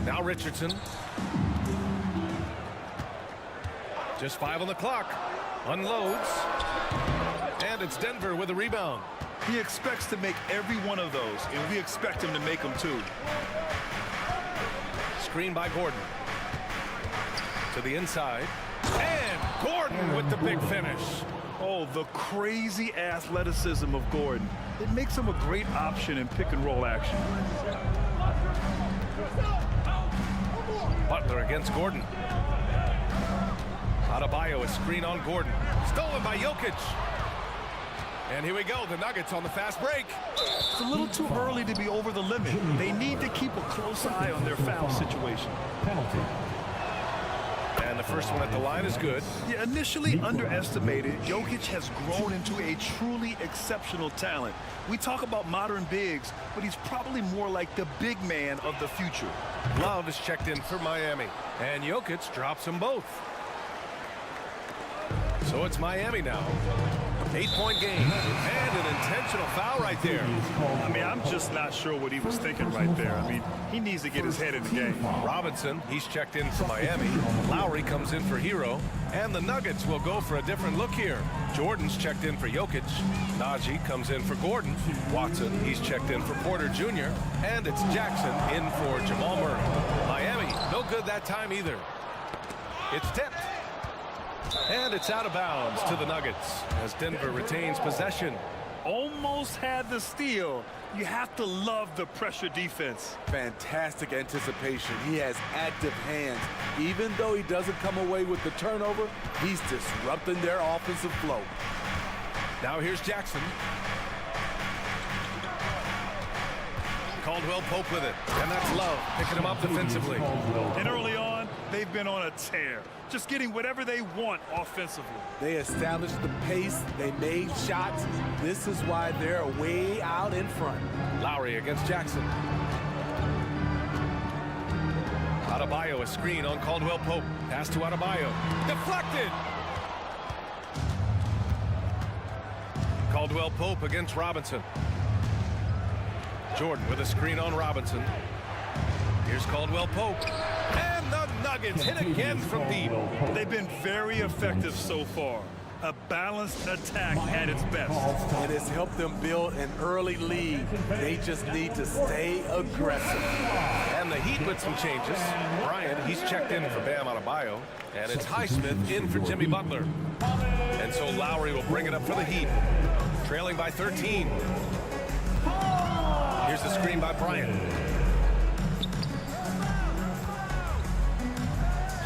Now Richardson. Just 5 on the clock. Unloads. And it's Denver with a rebound. He expects to make every one of those, and we expect him to make them too. Screen by Gordon. To the inside. And Gordon with the big finish. Oh, the crazy athleticism of Gordon. It makes him a great option in pick and roll action. Butler against Gordon. Adebayo, a screen on Gordon. Stolen by Jokic. And here we go, the Nuggets on the fast break. It's a little too early to be over the limit. They need to keep a close eye on their foul situation. Penalty. And the first one at the line is good. Yeah, initially underestimated, Jokic has grown into a truly exceptional talent. We talk about modern bigs, but he's probably more like the big man of the future. Love is checked in for Miami. And Jokic drops them both. So it's Miami now. 8-point game. And an intentional foul right there. I mean, I'm just not sure what he was thinking right there. I mean, he needs to get his head in the game. Robinson, he's checked in for Miami. Lowry comes in for Hero. And the Nuggets will go for a different look here. Jordan's checked in for Jokic. Najee comes in for Gordon. Watson, he's checked in for Porter Jr. And it's Jackson in for Jamal Murray. Miami, no good that time either. It's tipped. And it's out of bounds to the Nuggets as Denver retains possession. Almost had the steal. You have to love the pressure defense. Fantastic anticipation. He has active hands. Even though he doesn't come away with the turnover, he's disrupting their offensive flow. Now here's Jackson. Caldwell Pope with it, and that's Love picking him up defensively. And early on, they've been on a tear, just getting whatever they want offensively. They established the pace, they made shots. This is why they're way out in front. Lowry against Jackson. Adebayo, a screen on Caldwell Pope. Pass to Adebayo. Deflected! Caldwell Pope against Robinson. Jordan with a screen on Robinson. Here's Caldwell Pope. And the Nuggets hit again from deep. They've been very effective so far. A balanced attack at its best. And it's helped them build an early lead. They just need to stay aggressive. And the Heat with some changes. Bryant, he's checked in for Bam Adebayo. And it's Highsmith in for Jimmy Butler. And so Lowry will bring it up for the Heat. Trailing by 13. Here's the screen by Bryant.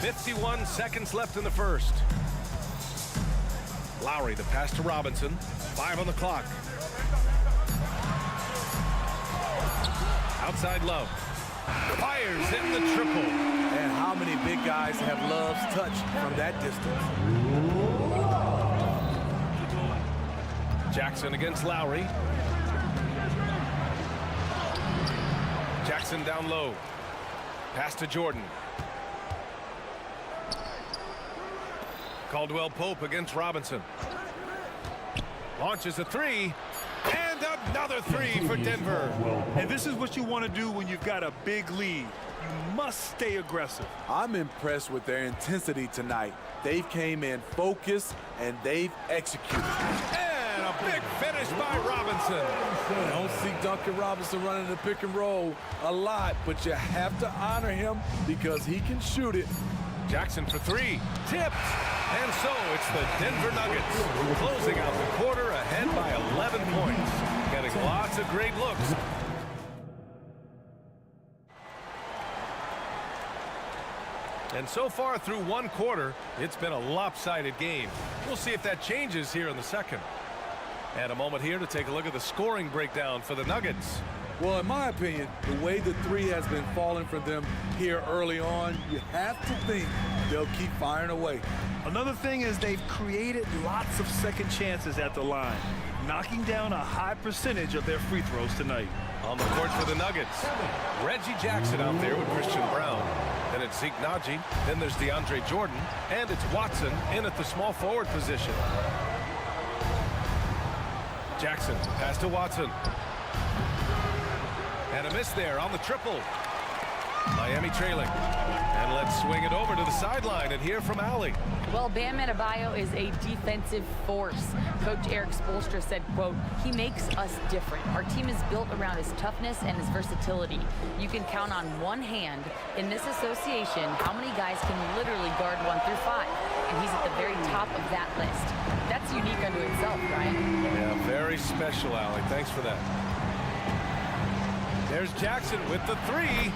51 seconds left in the first. Lowry, the pass to Robinson. 5 on the clock. Outside Love. Fires in the triple. And how many big guys have Love's touch from that distance? Jackson against Lowry. Jackson down low. Pass to Jordan. Caldwell Pope against Robinson. Launches a three. And another three for Denver. And this is what you want to do when you've got a big lead. You must stay aggressive. I'm impressed with their intensity tonight. They came in focused and they've executed. And a big finish by Robinson. You don't see Duncan Robinson running the pick and roll a lot, but you have to honor him because he can shoot it. Jackson for three. Tipped. And so it's the Denver Nuggets closing out the quarter ahead by 11 points. Getting lots of great looks. And so far through one quarter, it's been a lopsided game. We'll see if that changes here in the second. And a moment here to take a look at the scoring breakdown for the Nuggets. Well, in my opinion, the way the three has been falling for them here early on, you have to think they'll keep firing away. Another thing is they've created lots of second chances at the line, knocking down a high percentage of their free throws tonight. On the court for the Nuggets, Reggie Jackson out there with Christian Brown. Then it's Zeke Naji. Then there's DeAndre Jordan. And it's Watson in at the small forward position. Jackson, pass to Watson. And a miss there on the triple. Miami trailing. And let's swing it over to the sideline and hear from Allie. Well, Bam Adebayo is a defensive force. Coach Eric Spoelstra said, quote, "He makes us different. Our team is built around his toughness and his versatility. You can count on one hand in this association how many guys can literally guard 1 through 5. And he's at the very top of that list. That's unique unto itself, right?" Yeah, very special, Allie. Thanks for that. There's Jackson with the three.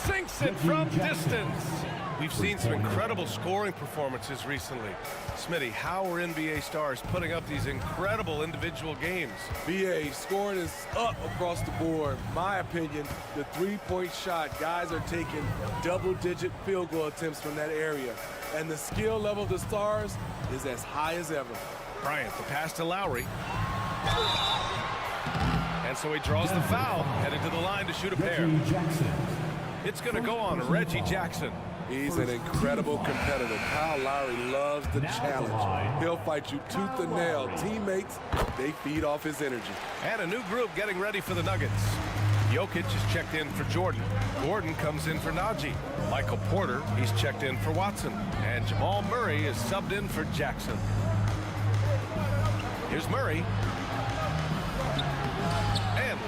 Sinks it from distance. We've seen some incredible scoring performances recently. Smitty, how are NBA stars putting up these incredible individual games? BA, scoring is up across the board. My opinion, the three-point shot, guys are taking double-digit field goal attempts from that area. And the skill level of the stars is as high as ever. Bryant, the pass to Lowry. And so he draws the foul, headed to the line to shoot a pair. It's going to go on Reggie Jackson. He's an incredible competitor. Kyle Lowry loves the challenge. He'll fight you tooth and nail. Teammates, they feed off his energy. And a new group getting ready for the Nuggets. Jokic is checked in for Jordan. Gordon comes in for Naji. Michael Porter, he's checked in for Watson. And Jamal Murray is subbed in for Jackson. Here's Murray.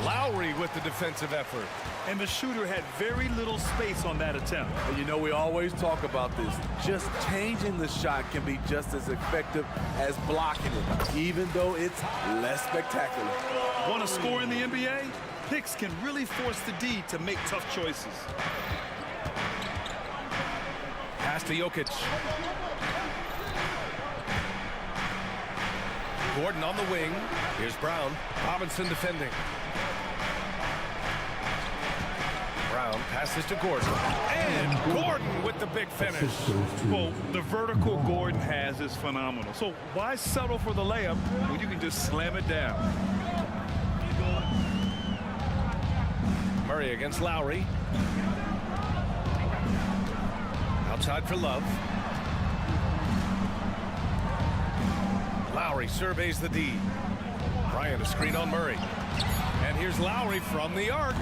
Lowry with the defensive effort. And the shooter had very little space on that attempt. And you know, we always talk about this. Just changing the shot can be just as effective as blocking it, even though it's less spectacular. Want to score in the NBA? Picks can really force the D to make tough choices. Pass to Jokic. Gordon on the wing. Here's Brown. Robinson defending. Brown passes to Gordon. And Gordon with the big finish. Well, the vertical Gordon has is phenomenal. So why settle for the layup when you can just slam it down? Murray against Lowry. Outside for Love. Lowry surveys the D. Bryant a screen on Murray. And here's Lowry from the arc.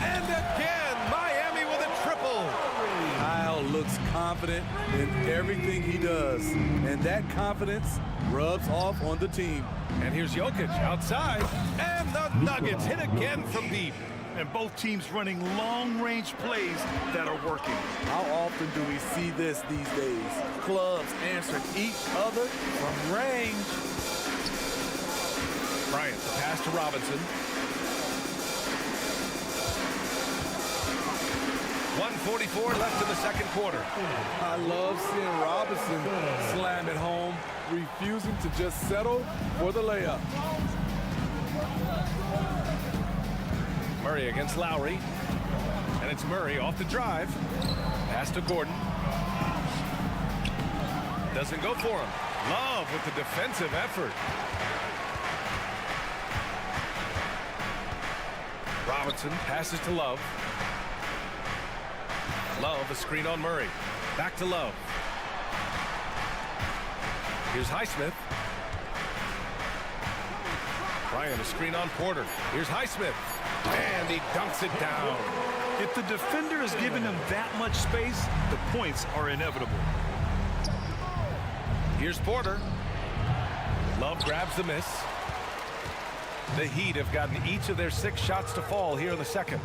And again, Miami with a triple. Kyle looks confident in everything he does, and that confidence rubs off on the team. And here's Jokic outside, and the Nuggets hit again from deep. And both teams running long-range plays that are working. How often do we see this these days? Clubs answering each other from range. Bryant, the pass to Robinson. 1:44 left in the second quarter. I love seeing Robinson slam it home, refusing to just settle for the layup. Murray against Lowry. And it's Murray off the drive. Pass to Gordon. Doesn't go for him. Love with the defensive effort. Robinson passes to Love. Love a screen on Murray. Back to Love. Here's Highsmith. Bryant a screen on Porter. Here's Highsmith. And he dunks it down. If the defender is giving him that much space, the points are inevitable. Here's Porter. Love grabs the miss. The Heat have gotten each of their 6 shots to fall here in the second.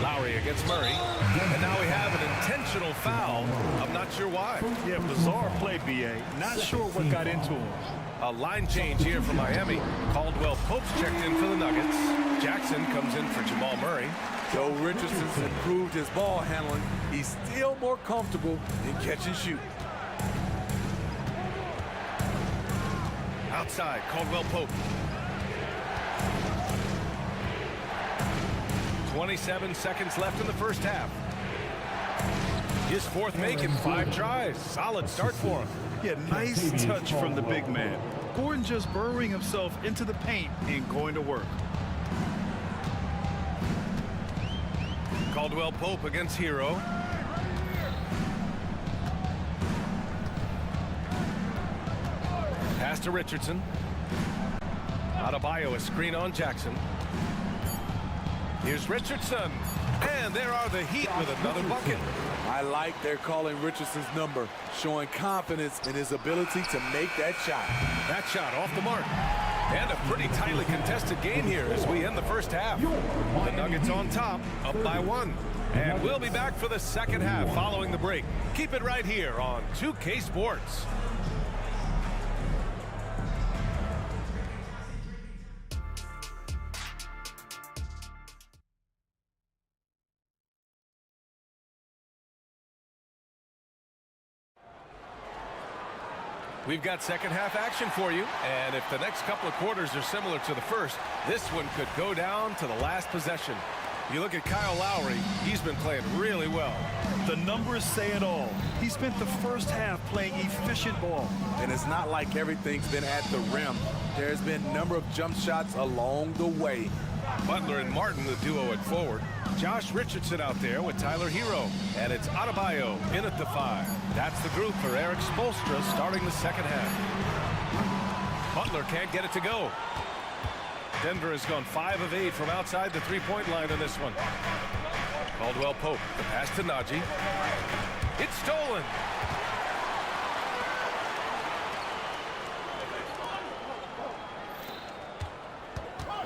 Lowry against Murray. And now we have an intentional foul. I'm not sure why. Yeah, bizarre play, BA. Not sure what got into him. A line change here for Miami. Caldwell Pope's checked in for the Nuggets. Jackson comes in for Jamal Murray. Though Richardson's improved his ball handling, he's still more comfortable in catch and shoot. Outside, Caldwell Pope. 27 seconds left in the first half. His fourth make in 5 tries. Solid start for him. Yeah, nice touch from the big man. Gordon just burrowing himself into the paint and going to work. Caldwell Pope against Hero. Pass to Richardson. Adebayo a screen on Jackson. Here's Richardson. And there are the Heat with another bucket. I like they're calling Richardson's number, showing confidence in his ability to make that shot. That shot off the mark. And a pretty tightly contested game here as we end the first half. The Nuggets on top, up by 1. And we'll be back for the second half following the break. Keep it right here on 2K Sports. We've got second half action for you, and if the next couple of quarters are similar to the first, this one could go down to the last possession. You look at Kyle Lowry, he's been playing really well. The numbers say it all. He spent the first half playing efficient ball. And it's not like everything's been at the rim. There's been a number of jump shots along the way. Butler and Martin, the duo at forward. Josh Richardson out there with Tyler Hero. And it's Adebayo in at the 5. That's the group for Eric Spoelstra starting the second half. Butler can't get it to go. Denver has gone 5 of 8 from outside the three-point line in this one. Caldwell Pope, the pass to Najee. It's stolen.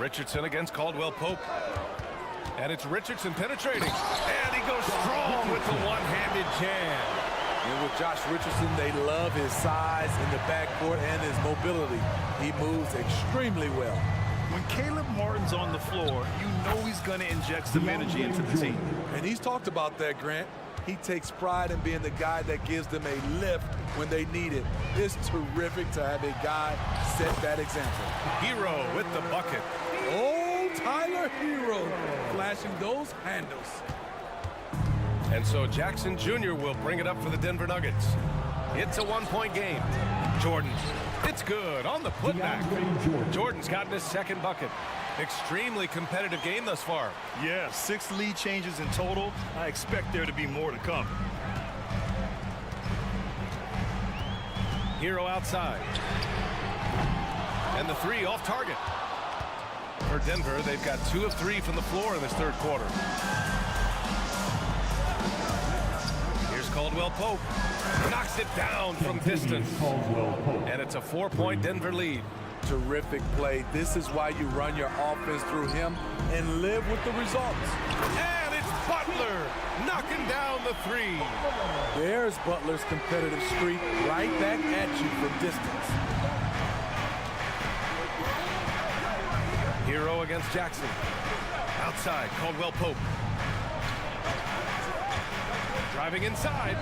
Richardson against Caldwell Pope. And it's Richardson penetrating. And he goes strong with the one-handed jam. And with Josh Richardson, they love his size in the backcourt and his mobility. He moves extremely well. When Caleb Martin's on the floor, you know he's going to inject some energy into the team. And he's talked about that, Grant. He takes pride in being the guy that gives them a lift when they need it. It's terrific to have a guy set that example. Hero with the bucket. Oh, Tyler Hero flashing those handles. And so Jackson Jr. will bring it up for the Denver Nuggets. It's a one-point game. Jordan, it's good on the putback. Jordan's gotten his second bucket. Extremely competitive game thus far. Yeah, 6 lead changes in total. I expect there to be more to come. Hero outside. And the 3 off target. For Denver, they've got 2 of 3 from the floor in this third quarter. Here's Caldwell Pope. Knocks it down from distance. And it's a 4-point Denver lead. Terrific play. This is why you run your offense through him and live with the results. And it's Butler knocking down the 3. There's Butler's competitive streak right back at you from distance. Hero against Jackson. Outside, Caldwell Pope. Driving inside.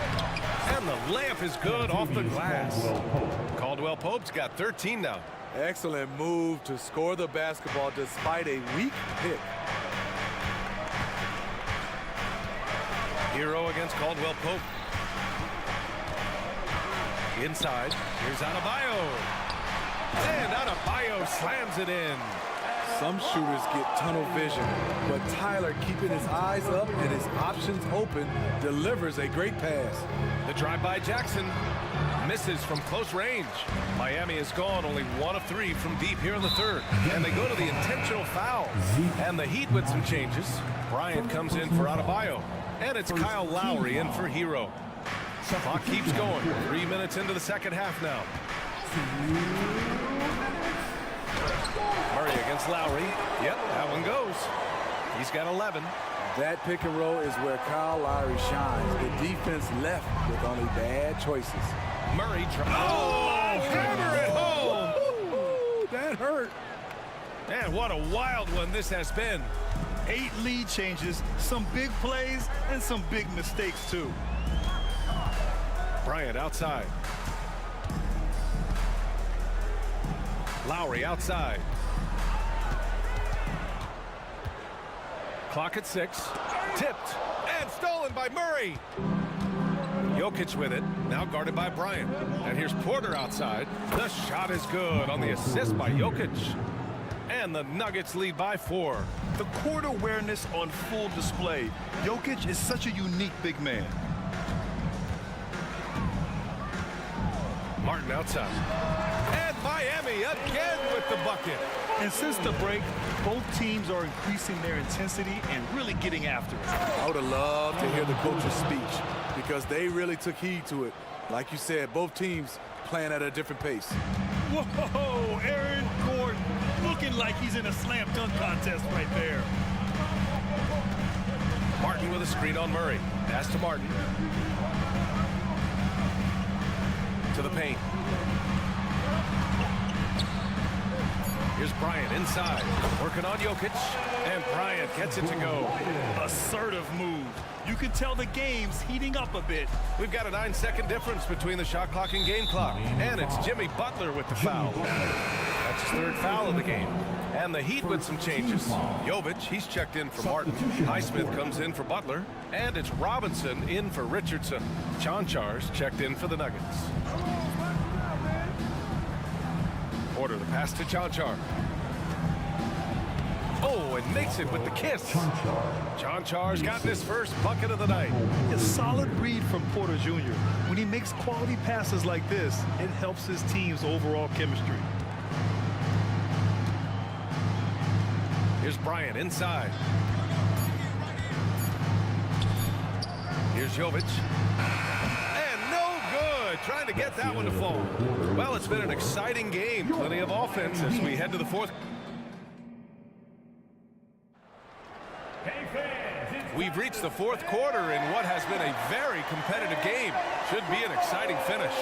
And the layup is good off the glass. Caldwell Pope's got 13 now. Excellent move to score the basketball despite a weak pick. Hero against Caldwell Pope. Inside, here's Adebayo. And Adebayo slams it in. Some shooters get tunnel vision, but Tyler, keeping his eyes up and his options open, delivers a great pass. The drive by Jackson misses from close range. Miami has gone only 1 of 3 from deep here in the third. And they go to the intentional foul. And the Heat with some changes. Bryant comes in for Adebayo. And it's Kyle Lowry in for Hero. Clock keeps going. 3 minutes into the second half now. Murray against Lowry. Yep, that one goes. He's got 11. That pick and roll is where Kyle Lowry shines. The defense left with only bad choices. Murray hammer it home. Ooh, that hurt. Man, what a wild one this has been. 8 lead changes, some big plays, and some big mistakes, too. Bryant outside. Lowry outside. Clock at 6. Tipped and stolen by Murray. Jokic with it, now guarded by Bryant. And here's Porter outside. The shot is good on the assist by Jokic. And the Nuggets lead by 4. The court awareness on full display. Jokic is such a unique big man. Martin outside. And Miami again with the bucket. And since the break, both teams are increasing their intensity and really getting after it. I would have loved to hear the coach's speech because they really took heed to it. Like you said, both teams playing at a different pace. Whoa, Aaron Gordon looking like he's in a slam dunk contest right there. Martin with a screen on Murray. Pass to Martin. To the paint. Here's Bryant inside, working on Jokic, and Bryant gets it to go. Assertive move. You can tell the game's heating up a bit. We've got a 9-second difference between the shot clock and game clock, and it's Jimmy Butler with the foul. That's his 3rd foul of the game. And the Heat with some changes. Jovic, he's checked in for Martin. Highsmith comes in for Butler, and it's Robinson in for Richardson. Chanchar's checked in for the Nuggets. Porter, the pass to Chanchar. Oh, and makes it with the kiss. Chanchar's gotten his first bucket of the night. A solid read from Porter Jr. When he makes quality passes like this, it helps his team's overall chemistry. Here's Bryant inside. Here's Jovic. And no good. Trying to get that one to fall. Well, it's been an exciting game. Plenty of offense as we head to the fourth. We've reached the fourth quarter in what has been a very competitive game. Should be an exciting finish.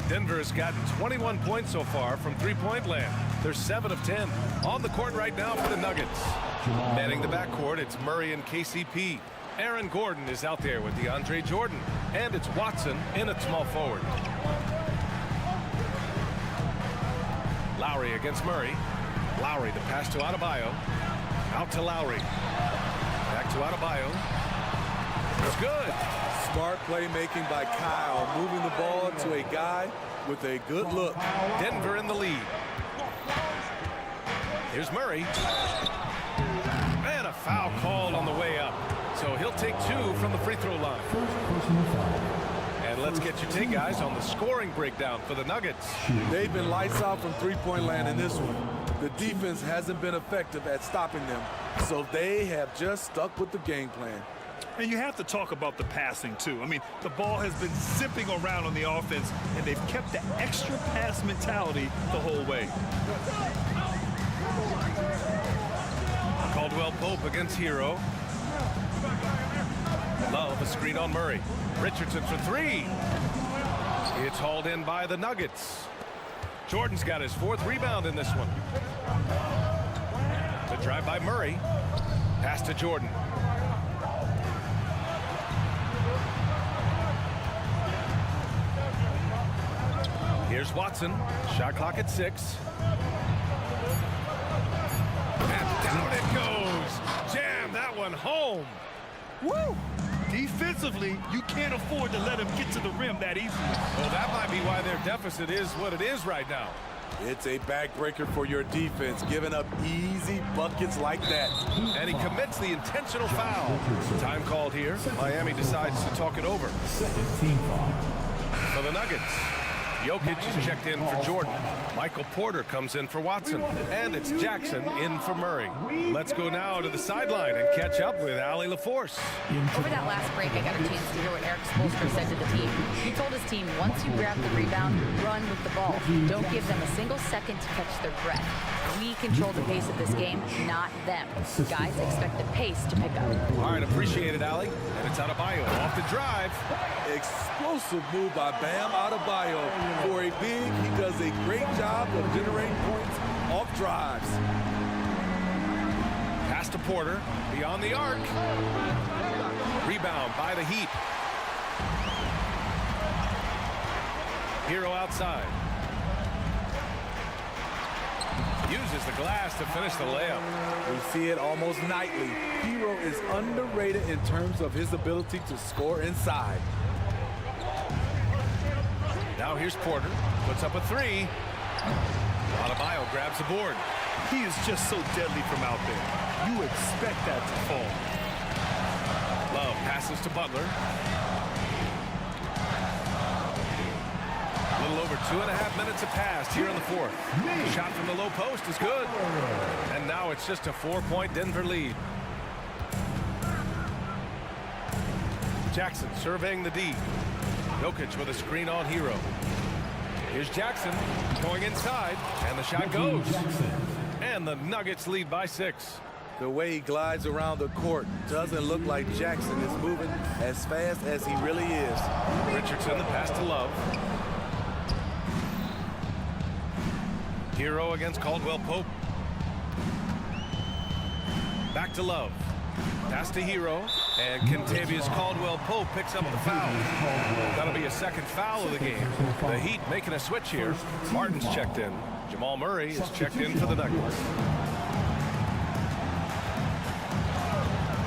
Denver has gotten 21 points so far from three-point land. They're 7 of 10. On the court right now for the Nuggets. Manning the backcourt, it's Murray and KCP. Aaron Gordon is out there with DeAndre Jordan. And it's Watson in at small forward. Lowry against Murray. Lowry, the pass to Adebayo. Out to Lowry. Back to Adebayo. It's good. Smart playmaking by Kyle, moving the ball to a guy with a good look. Denver in the lead. Here's Murray. And a foul called on the way up. So he'll take 2 from the free throw line. And let's get your take, guys, on the scoring breakdown for the Nuggets. They've been lights out from three-point land in this one. The defense hasn't been effective at stopping them, so they have just stuck with the game plan. And you have to talk about the passing, too. I mean, the ball has been zipping around on the offense, and they've kept the extra pass mentality the whole way. Caldwell Pope against Hero. Love a screen on Murray. Richardson for 3. It's hauled in by the Nuggets. Jordan's got his 4th rebound in this one. The drive by Murray. Pass to Jordan. Here's Watson. Shot clock at 6. And down it goes. Jam that one home. Woo! Defensively, you can't afford to let him get to the rim that easily. Well, that might be why their deficit is what it is right now. It's a backbreaker for your defense, giving up easy buckets like that. And he commits the intentional foul. Time called here. Miami decides to talk it over. For the Nuggets. Jokic is checked in for Jordan. Michael Porter comes in for Watson. And it's Jackson in for Murray. Let's go now to the sideline and catch up with Allie LaForce. Over that last break, I got a chance to hear what Eric Spoelstra said to the team. He told his team, once you grab the rebound, run with the ball. Don't give them a single second to catch their breath. We control the pace of this game, not them. Guys expect the pace to pick up. All right, appreciate it, Allie. And it's Adebayo off the drive. Explosive move by Bam Adebayo. For a big, he does a great job of generating points off drives. Pass to Porter, beyond the arc. Rebound by the Heat. Hero outside. Uses the glass to finish the layup. We see it almost nightly. Hero is underrated in terms of his ability to score inside. Now here's Porter. Puts up a 3. Adebayo grabs the board. He is just so deadly from out there. You expect that to fall. Love passes to Butler. A little over 2.5 minutes have passed here in the 4th. The shot from the low post is good. And now it's just a 4-point Denver lead. Jackson surveying the D. Jokic with a screen on Hero. Here's Jackson going inside, and the shot goes. And the Nuggets lead by 6. The way he glides around the court doesn't look like Jackson is moving as fast as he really is. Richardson, the pass to Love. Hero against Caldwell Pope. Back to Love. Pass to Hero, and Kentavious Caldwell Pope picks up the foul. That'll be a second foul of the game. The Heat making a switch here. Martin's checked in. Jamal Murray is checked in for the Nuggets.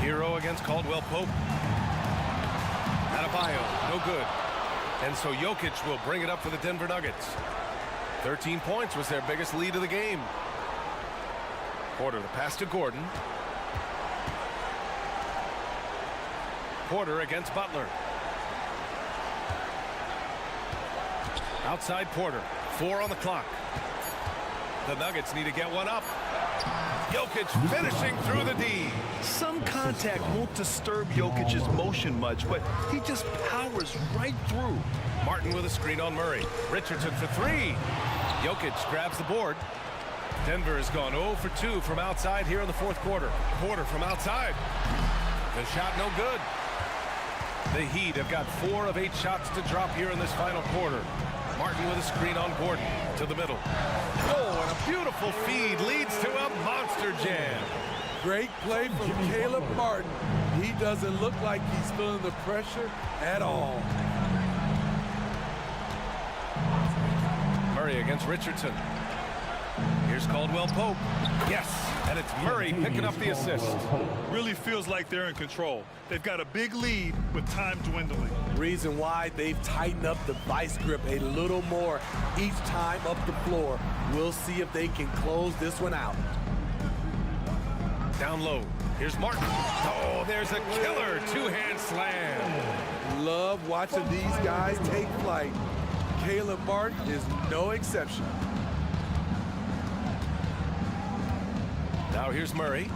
Hero against Caldwell Pope. Adebayo, no good. And so Jokic will bring it up for the Denver Nuggets. 13 points was their biggest lead of the game. Porter, the pass to Gordon. Porter against Butler. Outside Porter. 4 on the clock. The Nuggets need to get one up. Jokic finishing through the D. Some contact won't disturb Jokic's motion much, but he just powers right through. Martin with a screen on Murray. Richardson for three. Jokic grabs the board. Denver has gone 0 for 2 from outside here in the fourth quarter. Porter from outside. The shot no good. The Heat have got 4 of 8 shots to drop here in this final quarter. Martin with a screen on Gordon to the middle. Oh, and a beautiful feed leads to a monster jam. Great play from Caleb Martin. He doesn't look like he's feeling the pressure at all. Murray against Richardson. Here's Caldwell Pope. Yes, and it's Murray picking up the assist. Really feels like they're in control. They've got a big lead with time dwindling. Reason why they've tightened up the vice grip a little more each time up the floor. We'll see if they can close this one out. Down low. Here's Martin. Oh, there's a killer two-hand slam. Love watching these guys take flight. Caleb Martin is no exception. Now here's Murray.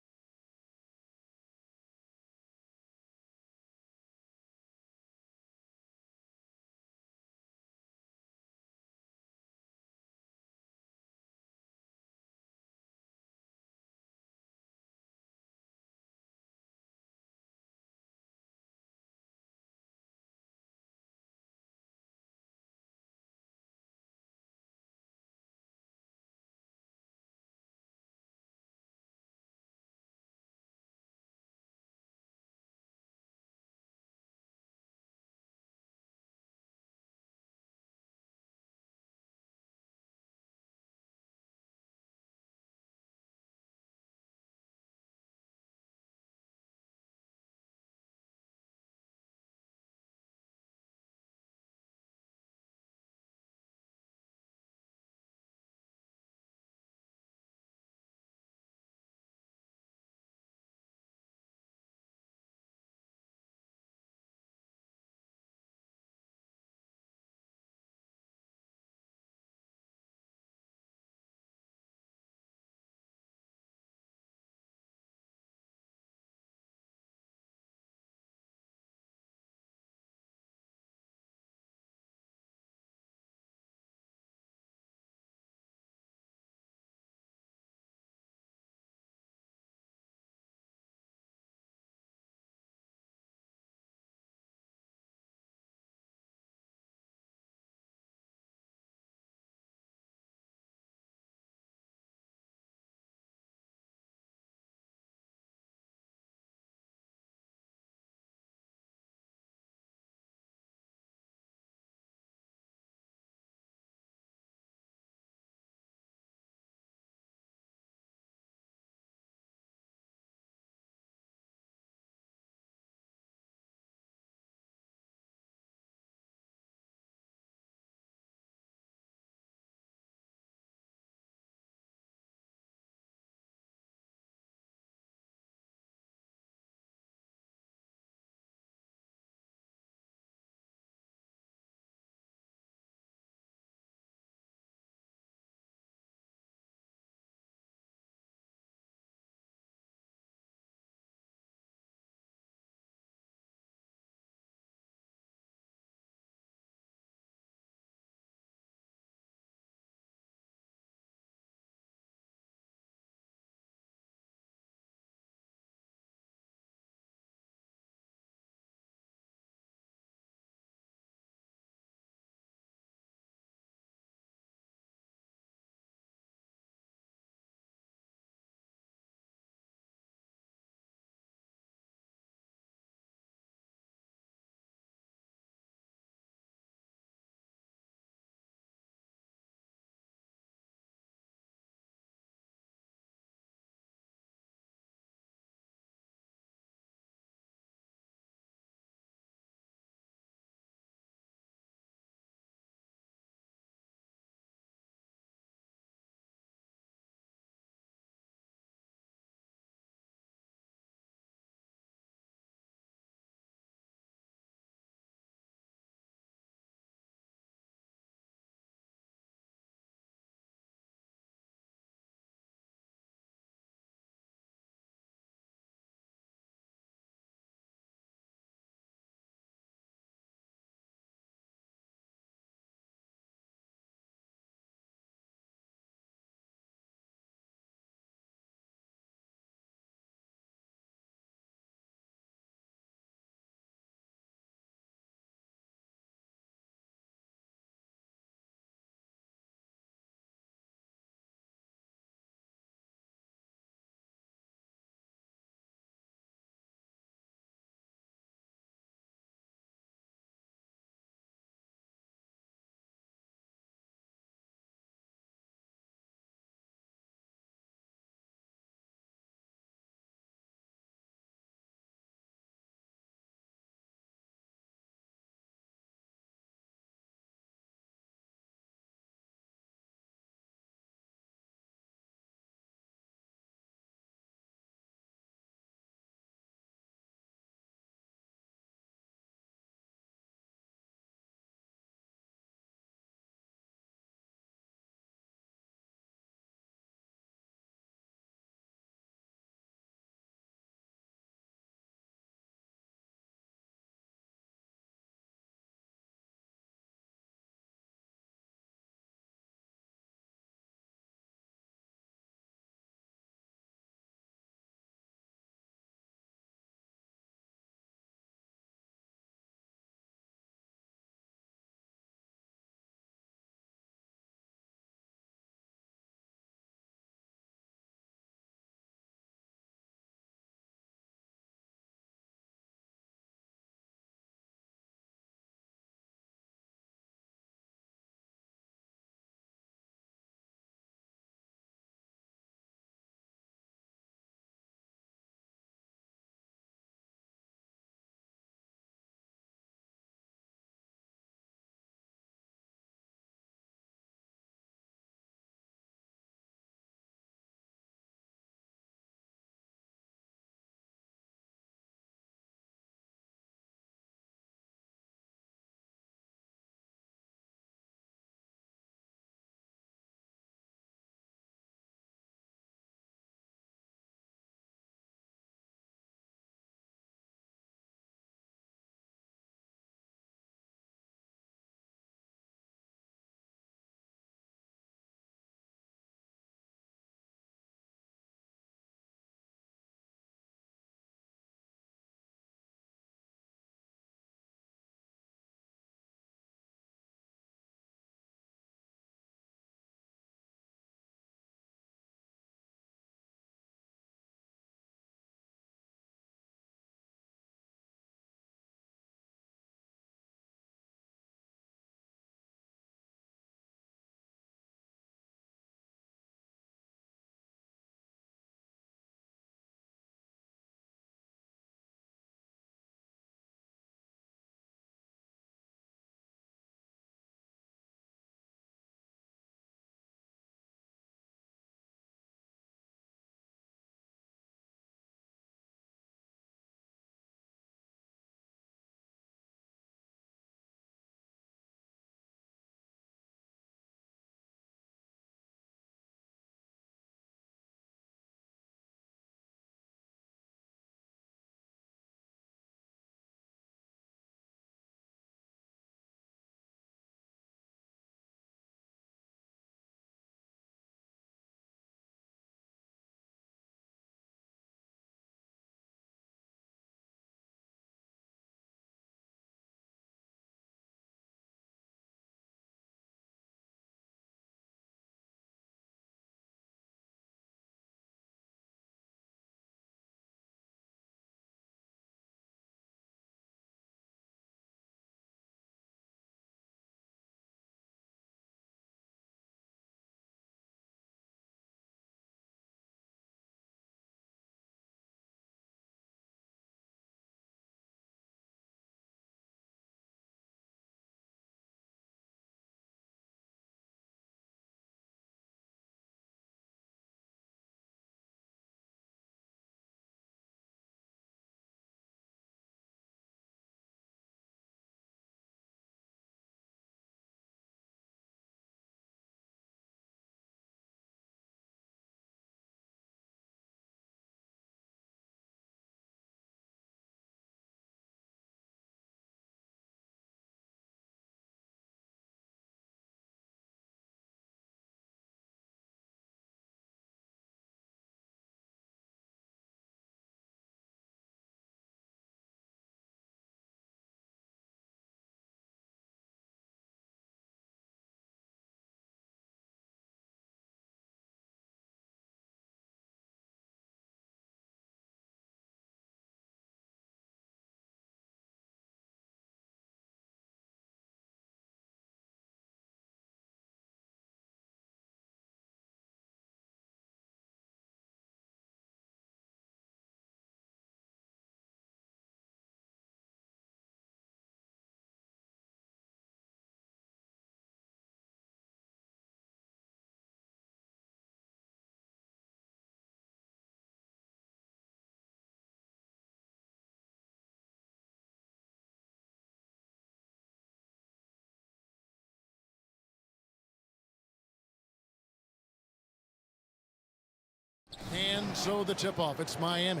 And so the tip-off, it's Miami.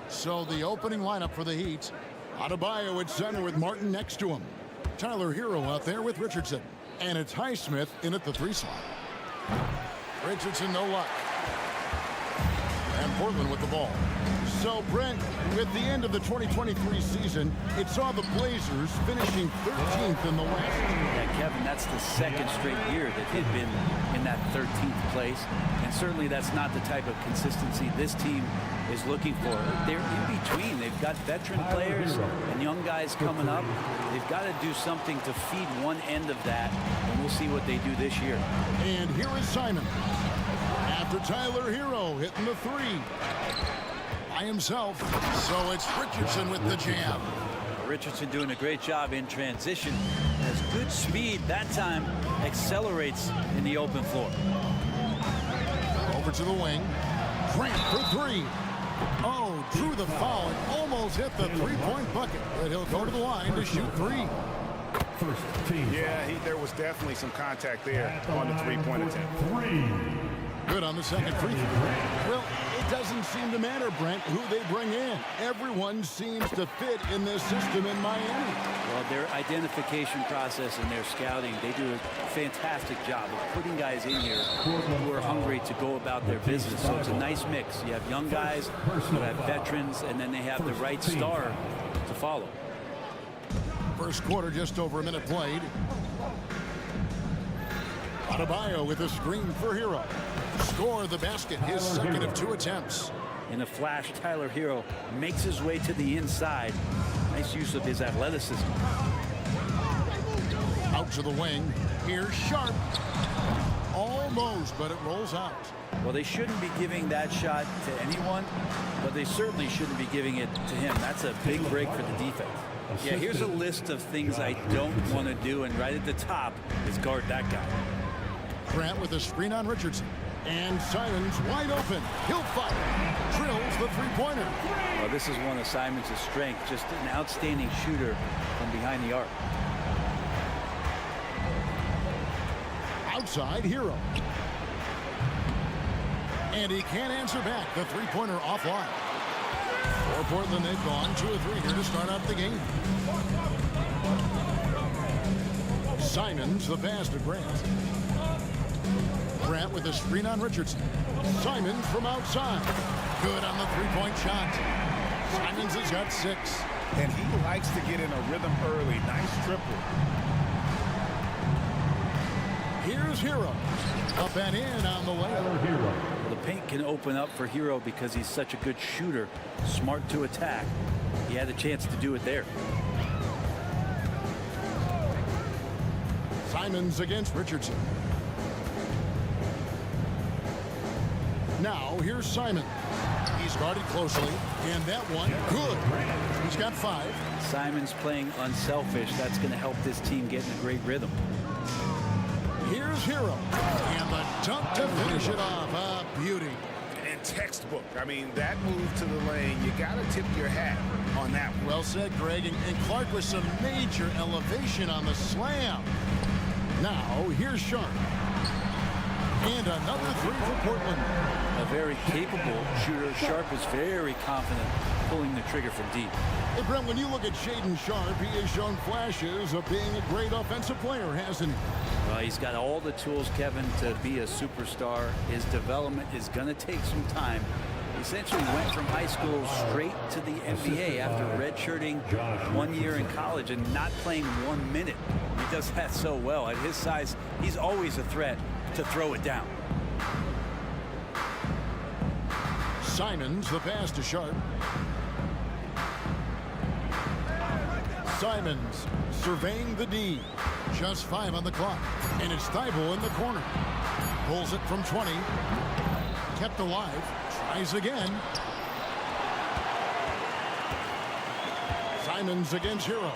So the opening lineup for the Heat. Adebayo at center with Martin next to him. Tyler Hero out there with Richardson. And it's Highsmith in at the 3 slot. Richardson, no luck. And Portland with the ball. So, Brent, with the end of the 2023 season, it saw the Blazers finishing 13th in the West. Yeah, Kevin, that's the second straight year that they've been in that 13th place. And certainly that's not the type of consistency this team is looking for. They're in between. They've got veteran players and young guys coming up. They've got to do something to feed one end of that, and we'll see what they do this year. And here is Simon. After Tyler Hero hitting the 3. By himself. So it's Richardson with the jam. Richardson doing a great job in transition. Has good speed. That time accelerates in the open floor. Over to the wing. Grant for 3. Oh, drew the foul and almost hit the 3-point bucket. But he'll go to the line to shoot 3. First team. Yeah, there was definitely some contact there on the three-point attempt. Good on the second free throw. Well, it doesn't seem to matter, Brent, who they bring in. Everyone seems to fit in this system in Miami. Well, their identification process and their scouting, they do a fantastic job of putting guys in here who are hungry to go about their business. So it's a nice mix. You have young guys, you have veterans, and then they have the right star to follow. First quarter, just over a minute played. Adebayo with a screen for Hero. Score the basket, his second of 2 attempts. In a flash, Tyler Hero makes his way to the inside. Nice use of his athleticism. Out to the wing. Here's Sharp. Almost, but it rolls out. Well, they shouldn't be giving that shot to anyone, but they certainly shouldn't be giving it to him. That's a big break for the defense. Yeah, here's a list of things I don't want to do, and right at the top is guard that guy. Grant with a screen on Richardson. And Simons wide open. He'll fire. Drills the 3-pointer. Well, this is one of Simons' strengths. Just an outstanding shooter from behind the arc. Outside, Hero. And he can't answer back. The 3-pointer offline. For Portland, they've gone 2 of 3 here to start out the game. Simons, the pass to Grant. Grant with a screen on Richardson. Simons from outside. Good on the 3-point shot. Simons has got 6. And he likes to get in a rhythm early. Nice triple. Here's Hero. Up and in on the layup. Hero. The paint can open up for Hero because he's such a good shooter. Smart to attack. He had a chance to do it there. Simons against Richardson. Now, here's Simon. He's guarded closely, and that one, good. He's got 5. Simon's playing unselfish. That's going to help this team get in a great rhythm. Here's Hero. And the dunk to finish it off. A beauty. And textbook. I mean, that move to the lane, you got to tip your hat on that one. Well said, Greg. And Clark with some major elevation on the slam. Now, here's Sharp. And another 3 for Portland. A very capable shooter. Sharp is very confident pulling the trigger from deep. Hey, Brent, when you look at Shaedon Sharp, he has shown flashes of being a great offensive player, hasn't he? Well, he's got all the tools, Kevin, to be a superstar. His development is going to take some time. He essentially went from high school straight to the NBA after redshirting 1 year in college and not playing 1 minute. He does that so well. At his size, he's always a threat to throw it down. Simons, the pass to Sharp. Simons surveying the D. Just 5 on the clock. And it's Thibault in the corner. Pulls it from 20. Kept alive. Tries again. Simons against Hero.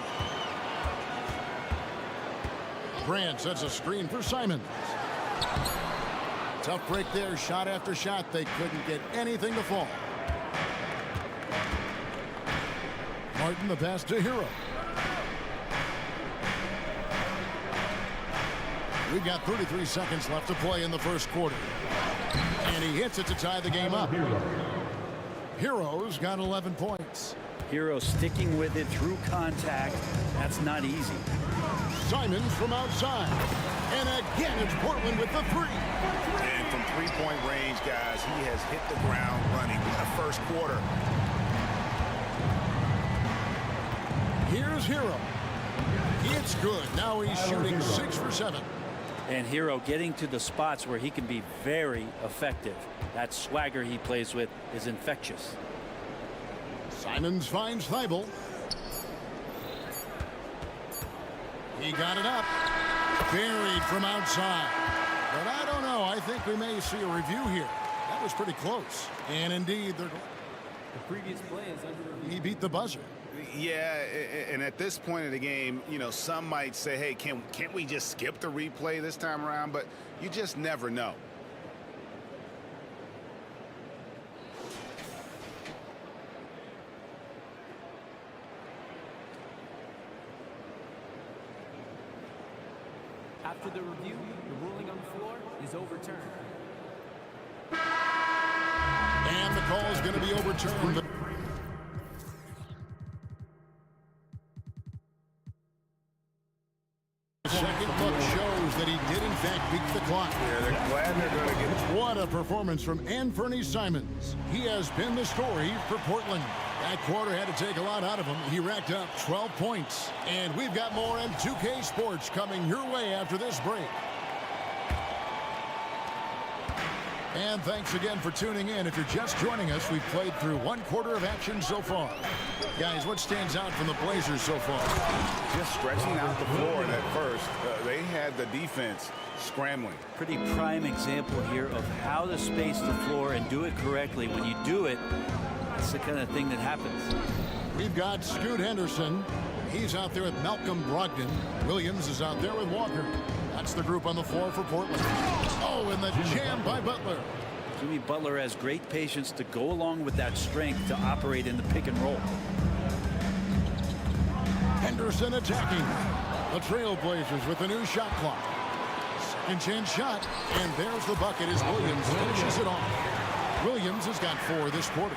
Grant sets a screen for Simons. Tough break there, shot after shot. They couldn't get anything to fall. Martin, the pass to Hero. We've got 33 seconds left to play in the first quarter. And he hits it to tie the game up. Hero's got 11 points. Hero sticking with it through contact. That's not easy. Simons from outside. And again, it's Portland with the three. And from three-point range, guys, he has hit the ground running in the first quarter. Here's Hero. It's good. Now he's shooting 6 for 7. And Hero getting to the spots where he can be very effective. That swagger he plays with is infectious. Simons finds Thibault. He got it up. Buried from outside. But I don't know. I think we may see a review here. That was pretty close. And indeed, The previous play is under review. he beat the buzzer. Yeah, and at this point of the game, you know, some might say, hey, can't we just skip the replay this time around? But you just never know. After the review, the ruling on the floor is overturned. And the call is going to be overturned. The second look shows that he did, in fact, beat the clock. Yeah, they're glad they're going to get. What a performance from Anthony Simons. He has been the story for Portland. That quarter had to take a lot out of him. He racked up 12 points. And we've got more in 2K Sports coming your way after this break. And thanks again for tuning in. If you're just joining us, we've played through one quarter of action so far. Guys, what stands out from the Blazers so far? Just stretching out the floor in that first. They had the defense scrambling. Pretty prime example here of how to space the floor and do it correctly. When you do it, it's the kind of thing that happens. We've got Scoot Henderson. He's out there with Malcolm Brogdon. Williams is out there with Walker. That's the group on the floor for Portland. Oh, and the jam by Butler. Jimmy Butler has great patience to go along with that strength to operate in the pick and roll. Henderson attacking. The Trailblazers with a new shot clock. Second chance shot. And there's the bucket as Williams finishes it off. Williams has got 4 this quarter.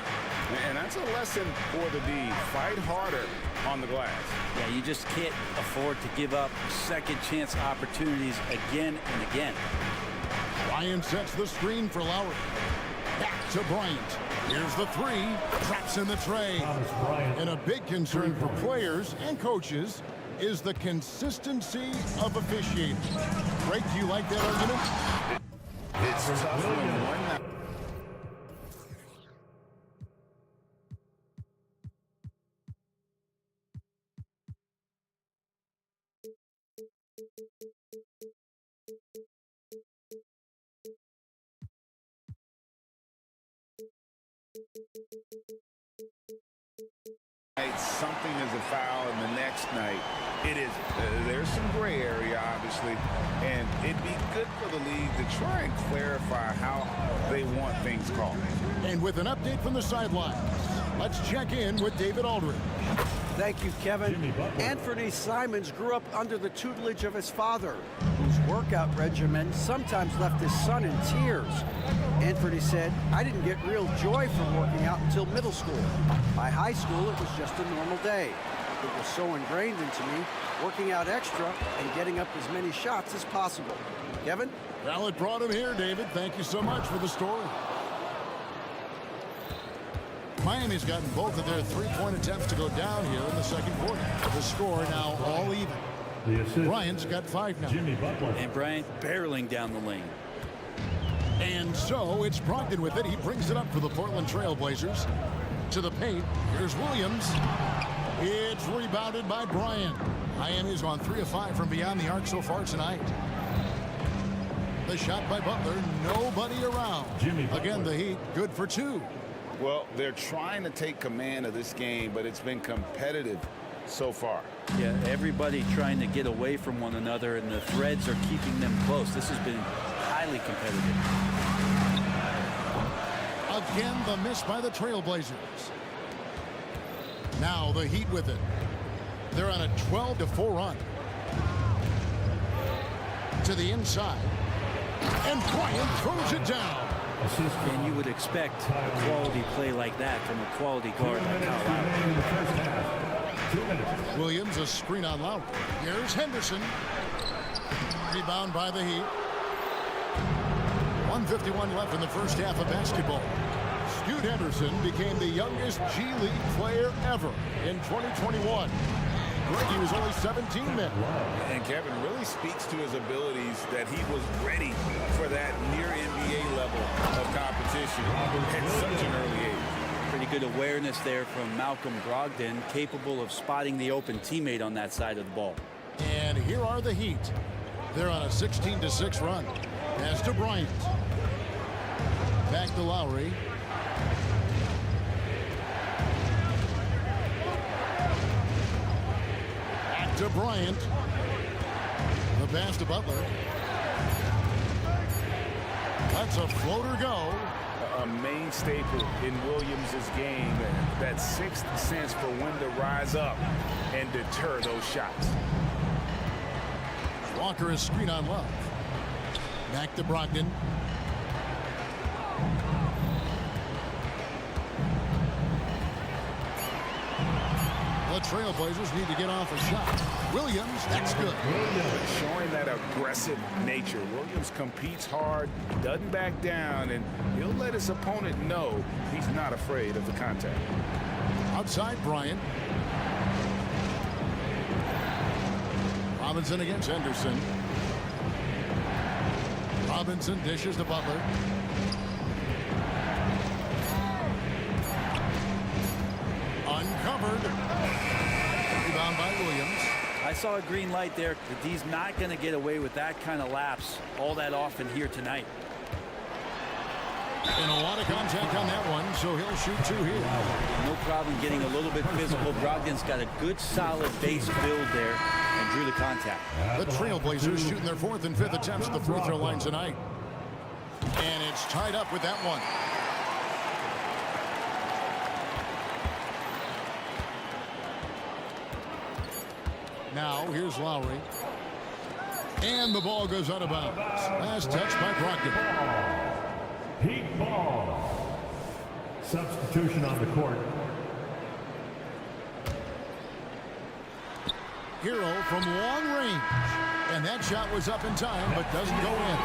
And that's a lesson for the D. Fight harder on the glass. Yeah, you just can't afford to give up second chance opportunities again and again. Bryant sets the screen for Lowry. Back to Bryant. Here's the 3. Traps in the tray. And a big concern for players and coaches is the consistency of officiating. Greg, do you like that argument? It's tough when one. Something is a foul, and the next night it is. There's some gray area, obviously, and it'd be good for the league to try and clarify how they want things called. And with an update from the sideline, let's check in with David Aldridge. Thank you, Kevin. Anthony Simons grew up under the tutelage of his father, whose workout regimen sometimes left his son in tears. Anthony said, "I didn't get real joy from working out until middle school. By high school, it was just a normal day. It was so ingrained into me, working out extra and getting up as many shots as possible." Kevin? Well, it brought him here, David. Thank you so much for the story. Miami's gotten both of their three-point attempts to go down here in the second quarter. The score now all even. Bryant's got 5 now. And Bryant barreling down the lane. And so it's Brogdon with it. He brings it up for the Portland Trailblazers. To the paint. Here's Williams. It's rebounded by Bryant. Miami's gone 3 of 5 from beyond the arc so far tonight. The shot by Butler. Nobody around. Again, the Heat good for 2. Well, they're trying to take command of this game, but it's been competitive so far. Yeah, everybody trying to get away from one another, and the threads are keeping them close. This has been highly competitive. Again, the miss by the Trailblazers. Now the Heat with it. They're on a 12-4 run. To the inside. And Bryant throws it down. And you would expect a quality play like that from a quality guard like Colorado. Williams, a screen on Lowry. Here's Henderson. Rebound by the Heat. 1:51 left in the first half of basketball. Scoot Henderson became the youngest G League player ever in 2021. He was only 17 then. And Kevin really speaks to his abilities that he was ready for that near NBA level of competition at such an early age. Pretty good awareness there from Malcolm Brogdon, capable of spotting the open teammate on that side of the ball. And here are the Heat. They're on a 16-6 run. Pass to Bryant. Back to Lowry. Back to Bryant. The pass to Butler. That's a floater go. A main staple in Williams' game, that sixth sense for when to rise up and deter those shots. Walker is screen on Love. Back to Brogdon. The Trailblazers need to get off a shot. Williams, that's good. Showing that aggressive nature. Williams competes hard, doesn't back down, and he'll let his opponent know he's not afraid of the contact. Outside Bryant. Robinson against Henderson. Robinson dishes to Butler. Uncovered. Rebound by Williams. I saw a green light there. The D's not going to get away with that kind of lapse all that often here tonight. And a lot of contact on that one, so he'll shoot two here. No problem getting a little bit physical. Brogdon's got a good, solid base build there and drew the contact. The Trailblazers shooting their fourth and fifth attempts at the free throw line tonight. And it's tied up with that one. Now, here's Lowry. And the ball goes out of bounds. Last touch by Brogdon. Heat ball. Substitution on the court. Hero from long range. And that shot was up in time, but doesn't go in.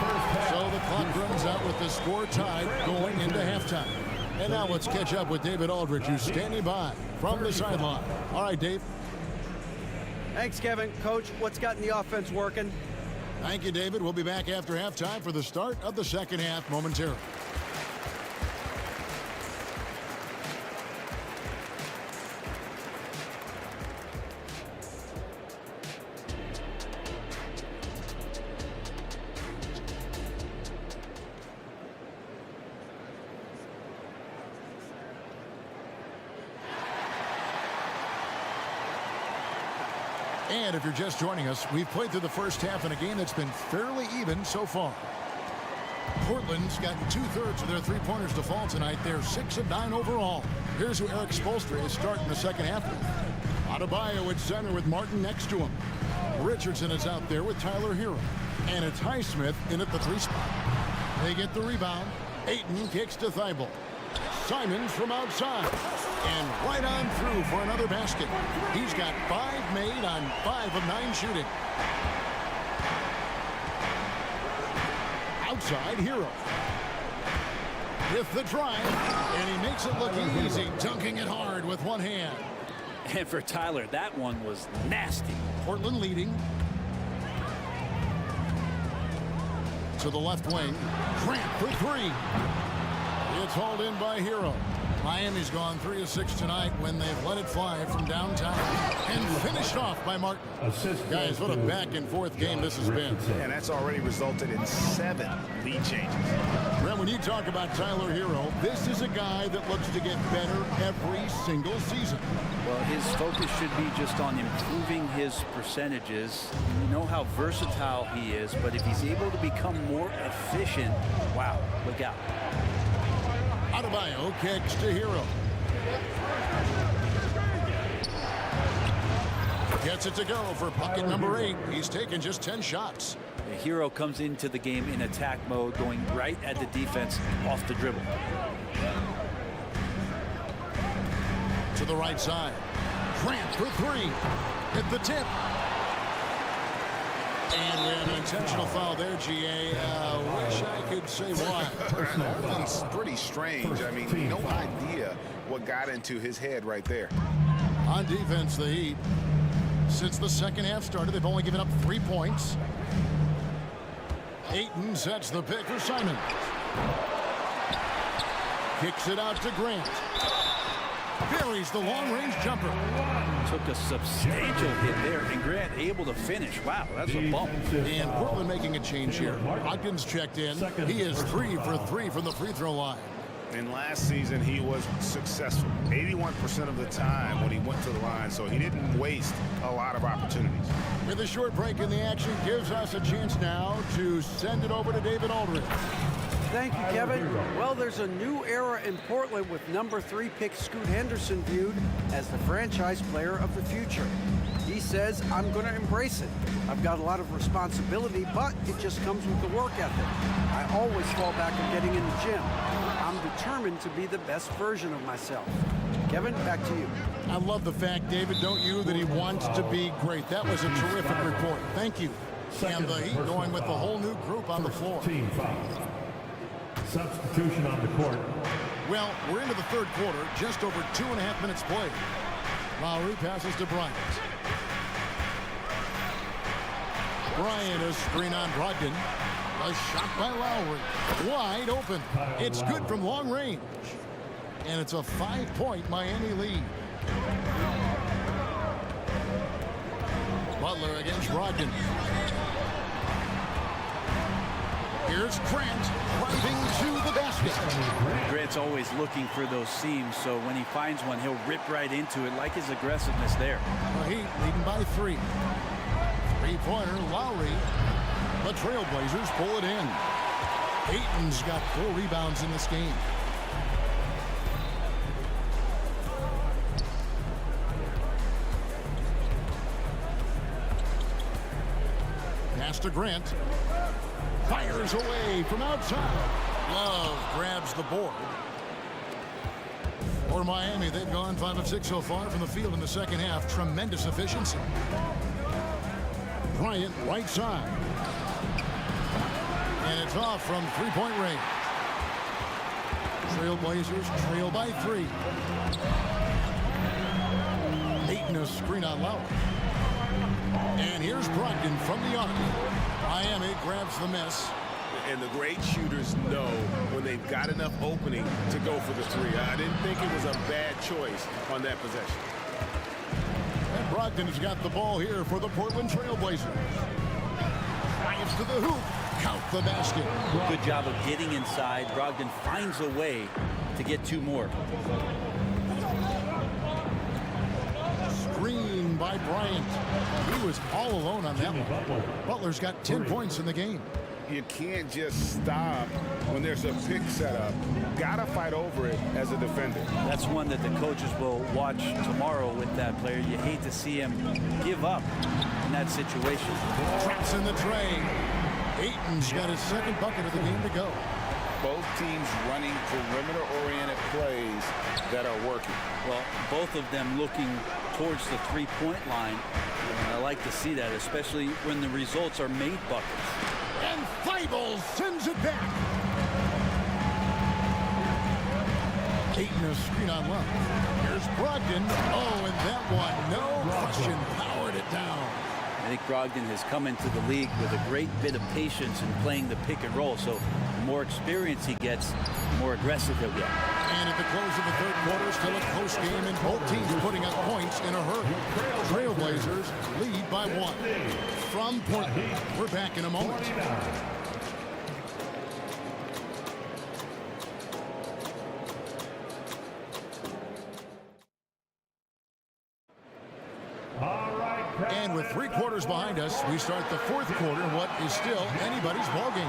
So the clock runs out with the score tied going into halftime. And now let's catch up with David Aldridge, who's standing by from the sideline. All right, Dave. Thanks, Kevin. Coach, what's gotten the offense working? Thank you, David. We'll be back after halftime for the start of the second half momentarily. And if you're just joining us, we've played through the first half in a game that's been fairly even so far. Portland's got 2/3 of their three-pointers to fall tonight. They're 6 of 9 overall. Here's who Eric Spoelstra is starting the second half with. Adebayo at center with Martin next to him. Richardson is out there with Tyler Hero. And it's Highsmith in at the 3 spot. They get the rebound. Ayton kicks to Thibault. Simons from outside. And right on through for another basket. He's got 5 made on 5 of 9 shooting. Outside Hero. With the drive. And he makes it look easy, dunking it hard with one hand. And for Tyler, that one was nasty. Portland leading. To the left wing. Grant for 3. It's hauled in by Hero. Miami's gone 3 of 6 tonight when they've let it fly from downtown and finished off by Martin. Guys, what a back-and-forth game this has been. And that's already resulted in 7 lead changes. Brent, when you talk about Tyler Hero, this is a guy that looks to get better every single season. Well, his focus should be just on improving his percentages. You know how versatile he is, but if he's able to become more efficient, wow, look out. Adebayo kicks to Hero. Gets it to go for bucket number 8. He's taken just 10 shots. The hero comes into the game in attack mode, going right at the defense off the dribble. To the right side. Grant for three. Hit the tip. And we have an intentional foul there, GA. Wish I could say why. It's pretty strange. I mean, no idea what got into his head right there. On defense, the Heat, since the second half started, they've only given up 3 points. Ayton sets the pick for Simon. Kicks it out to Grant. Buries the long-range jumper. Took a substantial hit there, and Grant able to finish. Wow, that's a bump. And Portland making a change here. Hopkins checked in. He is 3 for 3 from the free throw line. And last season, he was successful 81% of the time when he went to the line, so he didn't waste a lot of opportunities. With a short break in the action, gives us a chance now to send it over to David Aldridge. Thank you, Kevin. Well, there's a new era in Portland with number 3 pick Scoot Henderson viewed as the franchise player of the future. He says, I'm going to embrace it. I've got a lot of responsibility, but it just comes with the work ethic. I always fall back on getting in the gym. I'm determined to be the best version of myself. Kevin, back to you. I love the fact, David, don't you, that he wants to be great. That was a terrific report. Thank you. And the Heat going with the whole new group on the floor. Team foul. Substitution on the court. Well, we're into the third quarter, just over 2.5 minutes played. Lowry passes to Bryant. Bryant, a screen on Brogdon. A shot by Lowry. Wide open. It's good from long range. And it's a 5-point Miami lead. Butler against Brogdon. Here's Grant driving to the basket. Grant's always looking for those seams, so when he finds one, he'll rip right into it, like his aggressiveness there. The Heat leading by 3. Three-pointer, Lowry. The Trailblazers pull it in. Ayton's got 4 rebounds in this game. Pass to Grant. Fires away from outside. Love grabs the board. For Miami, they've gone 5 of 6 so far from the field in the second half. Tremendous efficiency. Bryant, right side. And it's off from 3-point range. Trailblazers trail by 3. Ayton a screen on Lowry. And here's Brogdon from the arc. Miami grabs the miss. And the great shooters know when they've got enough opening to go for the 3. I didn't think it was a bad choice on that possession. And Brogdon has got the ball here for the Portland Trailblazers. Drives to the hoop. Count the basket. Good job of getting inside. Brogdon finds a way to get 2 more. Screen by Bryant. He was all alone on that one. Butler's got 10 points in the game. You can't just stop when there's a pick set up. Gotta fight over it as a defender. That's one that the coaches will watch tomorrow with that player. You hate to see him give up in that situation. Traps in the tray. Ayton's got his second bucket of the game to go. Both teams running perimeter-oriented plays that are working. Well, both of them looking towards the 3-point line. And I like to see that, especially when the results are made buckets. And Thibault sends it back. Ayton a screen on left. Here's Brogdon. Oh, and that one, no question, powered it down. I think Brogdon has come into the league with a great bit of patience in playing the pick and roll. So the more experience he gets, the more aggressive he'll get. And at the close of the third quarter, still a close game, and both teams putting up points in a hurry. Trailblazers lead by 1. From Portland, we're back in a moment. And with 3 quarters behind us, we start the fourth quarter in what is still anybody's ball game.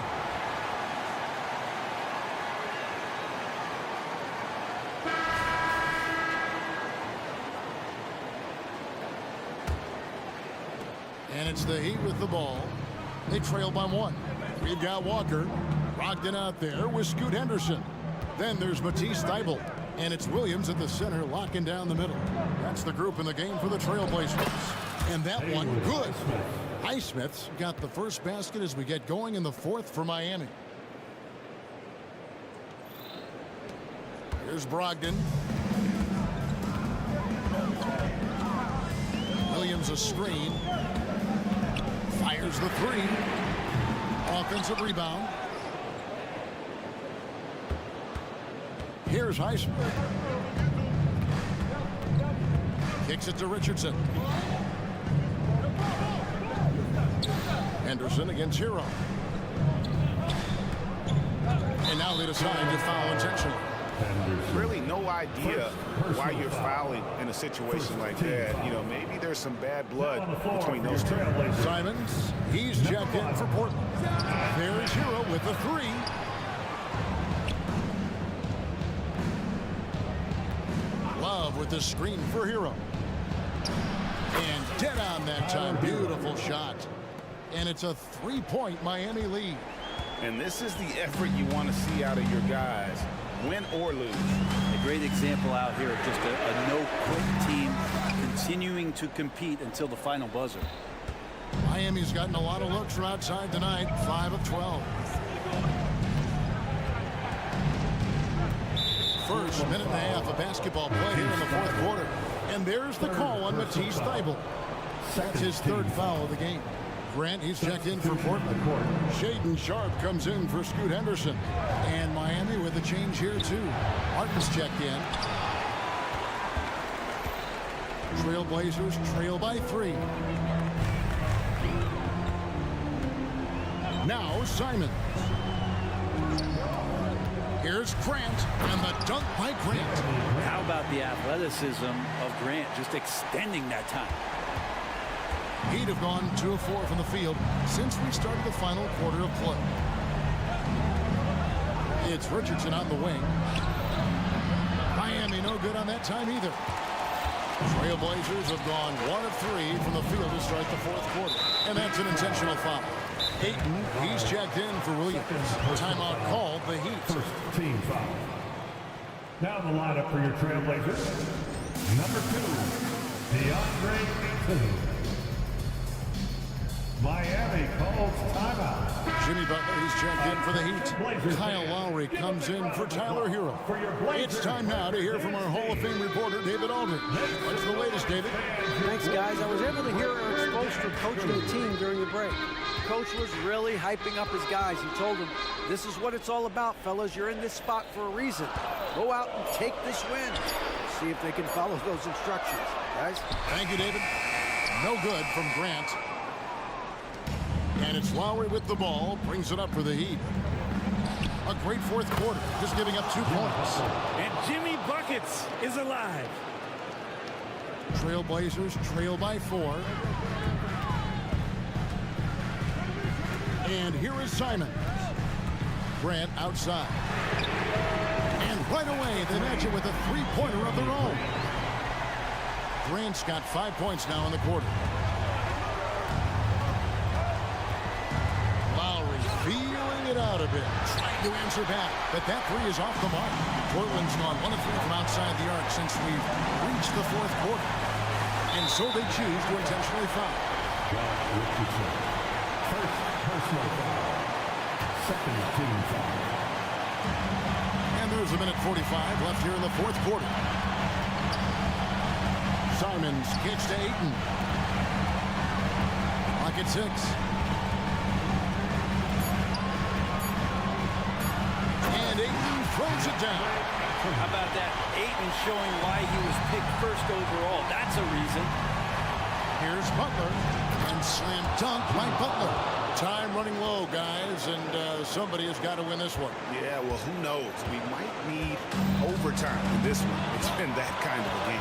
And it's the Heat with the ball. They trail by 1. We've got Walker. Brogdon out there with Scoot Henderson. Then there's Matisse Thybulle. And it's Williams at the center locking down the middle. That's the group in the game for the Trailblazers. And that one good. Highsmith's got the first basket as we get going in the 4th for Miami. Here's Brogdon. Williams a screen. Fires the 3. Offensive rebound. Here's Highsmith. Kicks it to Richardson. Henderson against Hero. And now they decide to foul intentionally. Really no idea why you're fouling in a situation like that. You know, maybe there's some bad blood between those two. Simons, he's checked in for Portland. There's Hero with the 3. Love with the screen for Hero. And dead on that time. Beautiful shot. And it's a 3-point Miami lead. And this is the effort you want to see out of your guys, win or lose. A great example out here of just a no-quit team continuing to compete until the final buzzer. Miami's gotten a lot of looks from outside tonight, 5 of 12. First minute and a half of basketball play here in the 4th quarter. And there's the call on Matisse Thybulle. That's his 3rd foul of the game. Grant, he's checked in for Portland. Shaden Sharp comes in for Scoot Henderson. And Miami with a change here, too. Martin's checked in. Trailblazers trail by 3. Now Simons. Here's Grant, and the dunk by Grant. How about the athleticism of Grant, just extending that time? He'd have gone 2 of 4 from the field since we started the final quarter of play. It's Richardson on the wing. Miami no good on that time either. Trailblazers have gone 1 of 3 from the field to start the 4th quarter. And that's an intentional foul. Ayton, he's checked in for Williams. Timeout called the Heat. First team foul. Now the lineup for your Trailblazers. Number 2, DeAndre Ayton. Miami calls timeout. Jimmy Butler, he's checked in for the Heat. Kyle Lowry comes in for Tyler Hero. It's time now to hear from our Hall of Fame reporter, David Aldridge. What's the latest, David? Thanks, guys. I was able to hear Eric Spoelstra coaching the team during the break. Coach was really hyping up his guys. He told them, this is what it's all about, fellas. You're in this spot for a reason. Go out and take this win. See if they can follow those instructions, guys. Thank you, David. No good from Grant. And it's Lowry with the ball, brings it up for the Heat. A great 4th quarter, just giving up 2 points. And Jimmy Buckets is alive. Trailblazers trail by 4. And here is Simons. Grant outside. And right away, they match it with a 3-pointer of their own. Grant's got 5 points now in the quarter. Feeling it out a bit, trying to answer back, but that 3 is off the mark. Portland's gone 1 of 3 from outside the arc since we've reached the 4th quarter. And so they choose to intentionally foul. First personal foul. Second team foul. And there's a minute 45 left here in the 4th quarter. Simons kicks to Ayton. Clock at 6. Ayton throws it down. How about that? Ayton showing why he was picked first overall. That's a reason. Here's Butler. And slam dunk by Butler. Time running low, guys, and somebody has got to win this one. Yeah, well, who knows? We might need overtime in this one. It's been that kind of a game.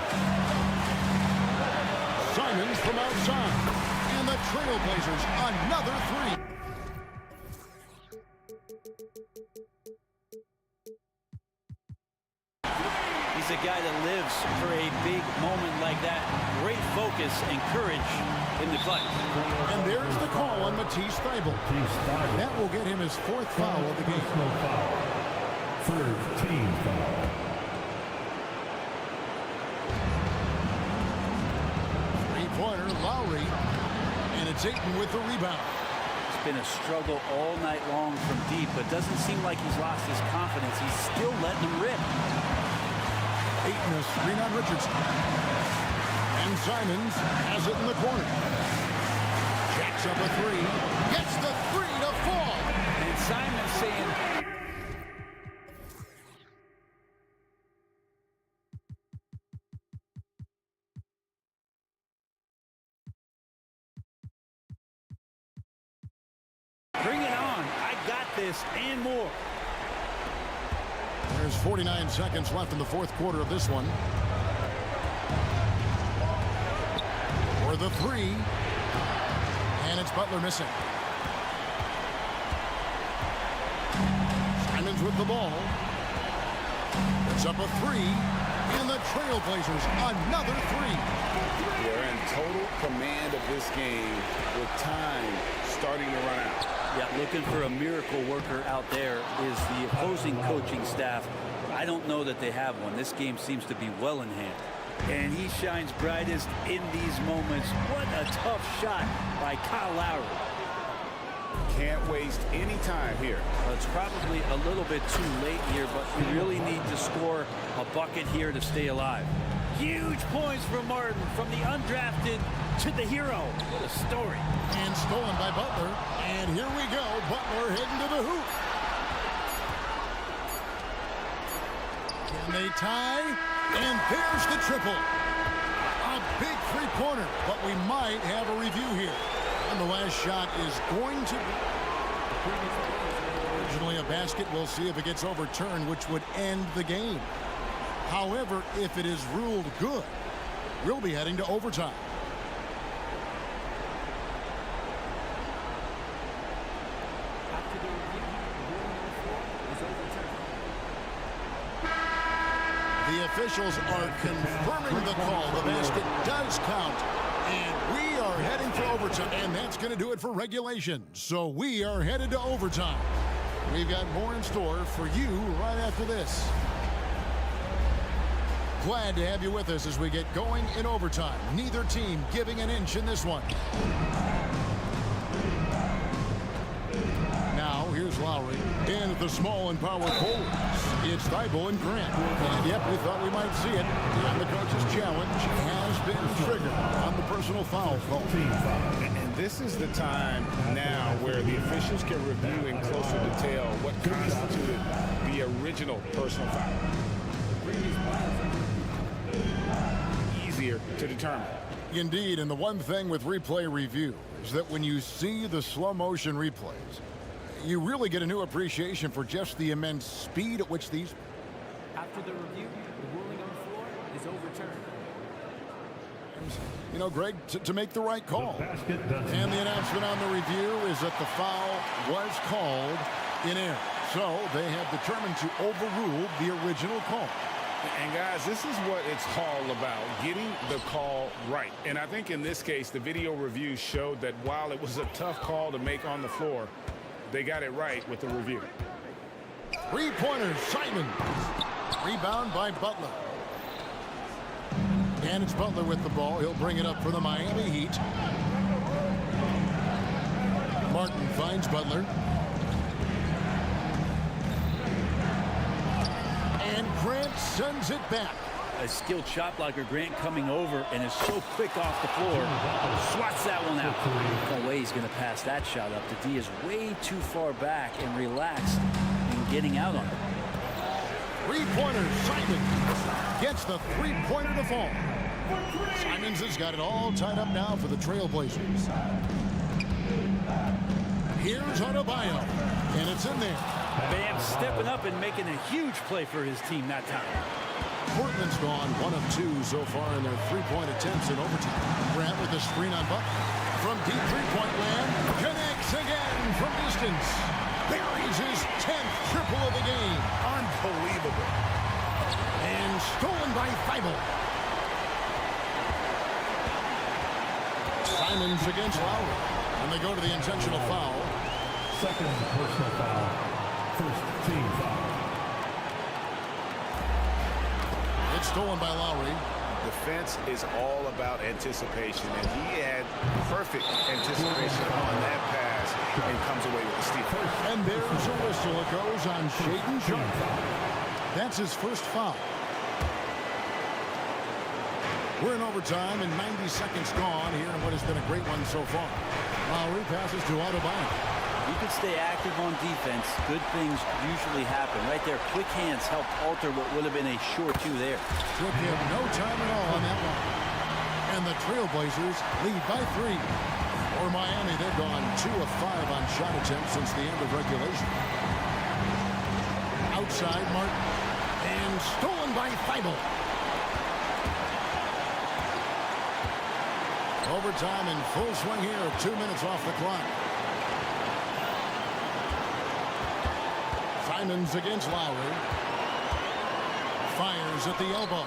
Simons from outside. And the Trailblazers, another 3. He's a guy that lives for a big moment like that great focus and courage in the clutch. And there's the call on Matisse Thybulle. That will get him his 4th foul of the game. Third team foul. Three-pointer, Lowry. And it's Ayton with the rebound. It's been a struggle all night long from deep, but doesn't seem like he's lost his confidence. He's still letting them rip. Ayton a screen on Richardson. And Simons has it in the corner. Jacks up a three. Gets the three to fall. And Simons saying, bring it on. I got this and more. There's 49 seconds left in the 4th quarter of this one. For the three. And it's Butler missing. Simons with the ball. It's up a three. And the Trailblazers another three. They're in total command of this game with time starting to run out. Yeah, looking for a miracle worker out there is the opposing coaching staff. I don't know that they have one. This game seems to be well in hand. And he shines brightest in these moments. What a tough shot by Kyle Lowry. Can't waste any time here. Well, it's probably a little bit too late here, but we really need to score a bucket here to stay alive. Huge points from Martin, from the undrafted to the hero. What a story. And stolen by Butler. And here we go. Butler heading to the hoop. Can they tie? And there's the triple. A big three-pointer, but we might have a review here. And the last shot is going to be originally a basket. We'll see if it gets overturned, which would end the game. However, if it is ruled good, we'll be heading to overtime. The officials are confirming the call. The basket does count. And we are heading for overtime. And that's going to do it for regulation. So we are headed to overtime. We've got more in store for you right after this. Glad to have you with us as we get going in overtime. Neither team giving an inch in this one. Now, here's Lowry. And the small and power forwards, it's Thybulle and Grant. And yep, we thought we might see it. And the coach's challenge has been triggered on the personal foul call. And this is the time now where the officials can review in closer detail what constituted the original personal foul. Easier to determine. Indeed, and the one thing with replay review is that when you see the slow motion replays, you really get a new appreciation for just the immense speed at which these... After the review, the ruling on the floor is overturned. You know, Greg, to make the right call. And the announcement on the review is that the foul was called in error. So they have determined to overrule the original call. And guys, this is what it's all about, getting the call right. And I think in this case, the video review showed that while it was a tough call to make on the floor, they got it right with the review. Three-pointer, Simon. Rebound by Butler. And it's Butler with the ball. He'll bring it up for the Miami Heat. Martin finds Butler. And Grant sends it back. A skilled shot blocker, Grant coming over and is so quick off the floor. Swats that one out. No way he's going to pass that shot up. The D is way too far back and relaxed in getting out on it. Three-pointer, Simons gets the three-pointer to fall. Simons has got it all tied up now for the Trailblazers. Here's Adebayo, and it's in there. Bam stepping up and making a huge play for his team that time. Portland's gone 1 of 2 so far in their three-point attempts in overtime. Grant with the screen on Butler. From deep three-point land, connects again from distance. Buries his 10th triple of the game. Unbelievable. And stolen by Thybulle. Simons against Lowry. And they go to the intentional foul. Second personal foul. First team foul. It's stolen by Lowry. Defense is all about anticipation, and he had perfect anticipation on that pass and comes away with the steal. And there's a whistle. It goes on Shaden Sharp. That's his first foul. We're in overtime and 90 seconds gone here in what has been a great one so far. Lowry passes to Adebayo. You can stay active on defense. Good things usually happen. Right there, quick hands helped alter what would have been a short two there. Took him no time at all on that one. And the Trailblazers lead by 3. For Miami, they've gone 2 of 5 on shot attempts since the end of regulation. Outside, Martin. And stolen by Thibault. Overtime in full swing here. 2 minutes off the clock. Simons against Lowry. Fires at the elbow.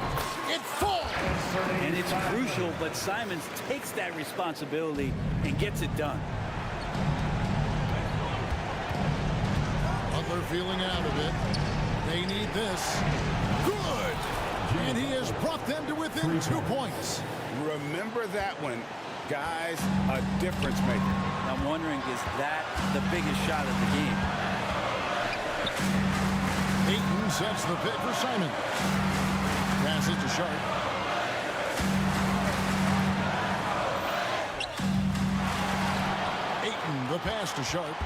It falls! And it's crucial, but Simons takes that responsibility and gets it done. Butler feeling out of it. They need this. Good! And he has brought them to within 2 points. Remember that one, guys, a difference maker. I'm wondering, is that the biggest shot of the game? Ayton sets the pick for Simon. Pass it to Sharp. Ayton, the pass to Sharp.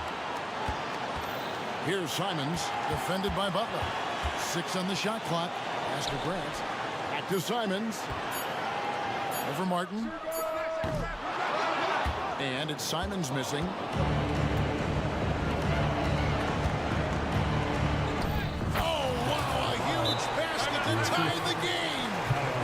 Here's Simons, defended by Butler. 6 on the shot clock. Pass to Grant. Back to Simons. Over Martin. And it's Simons missing. To tie the game.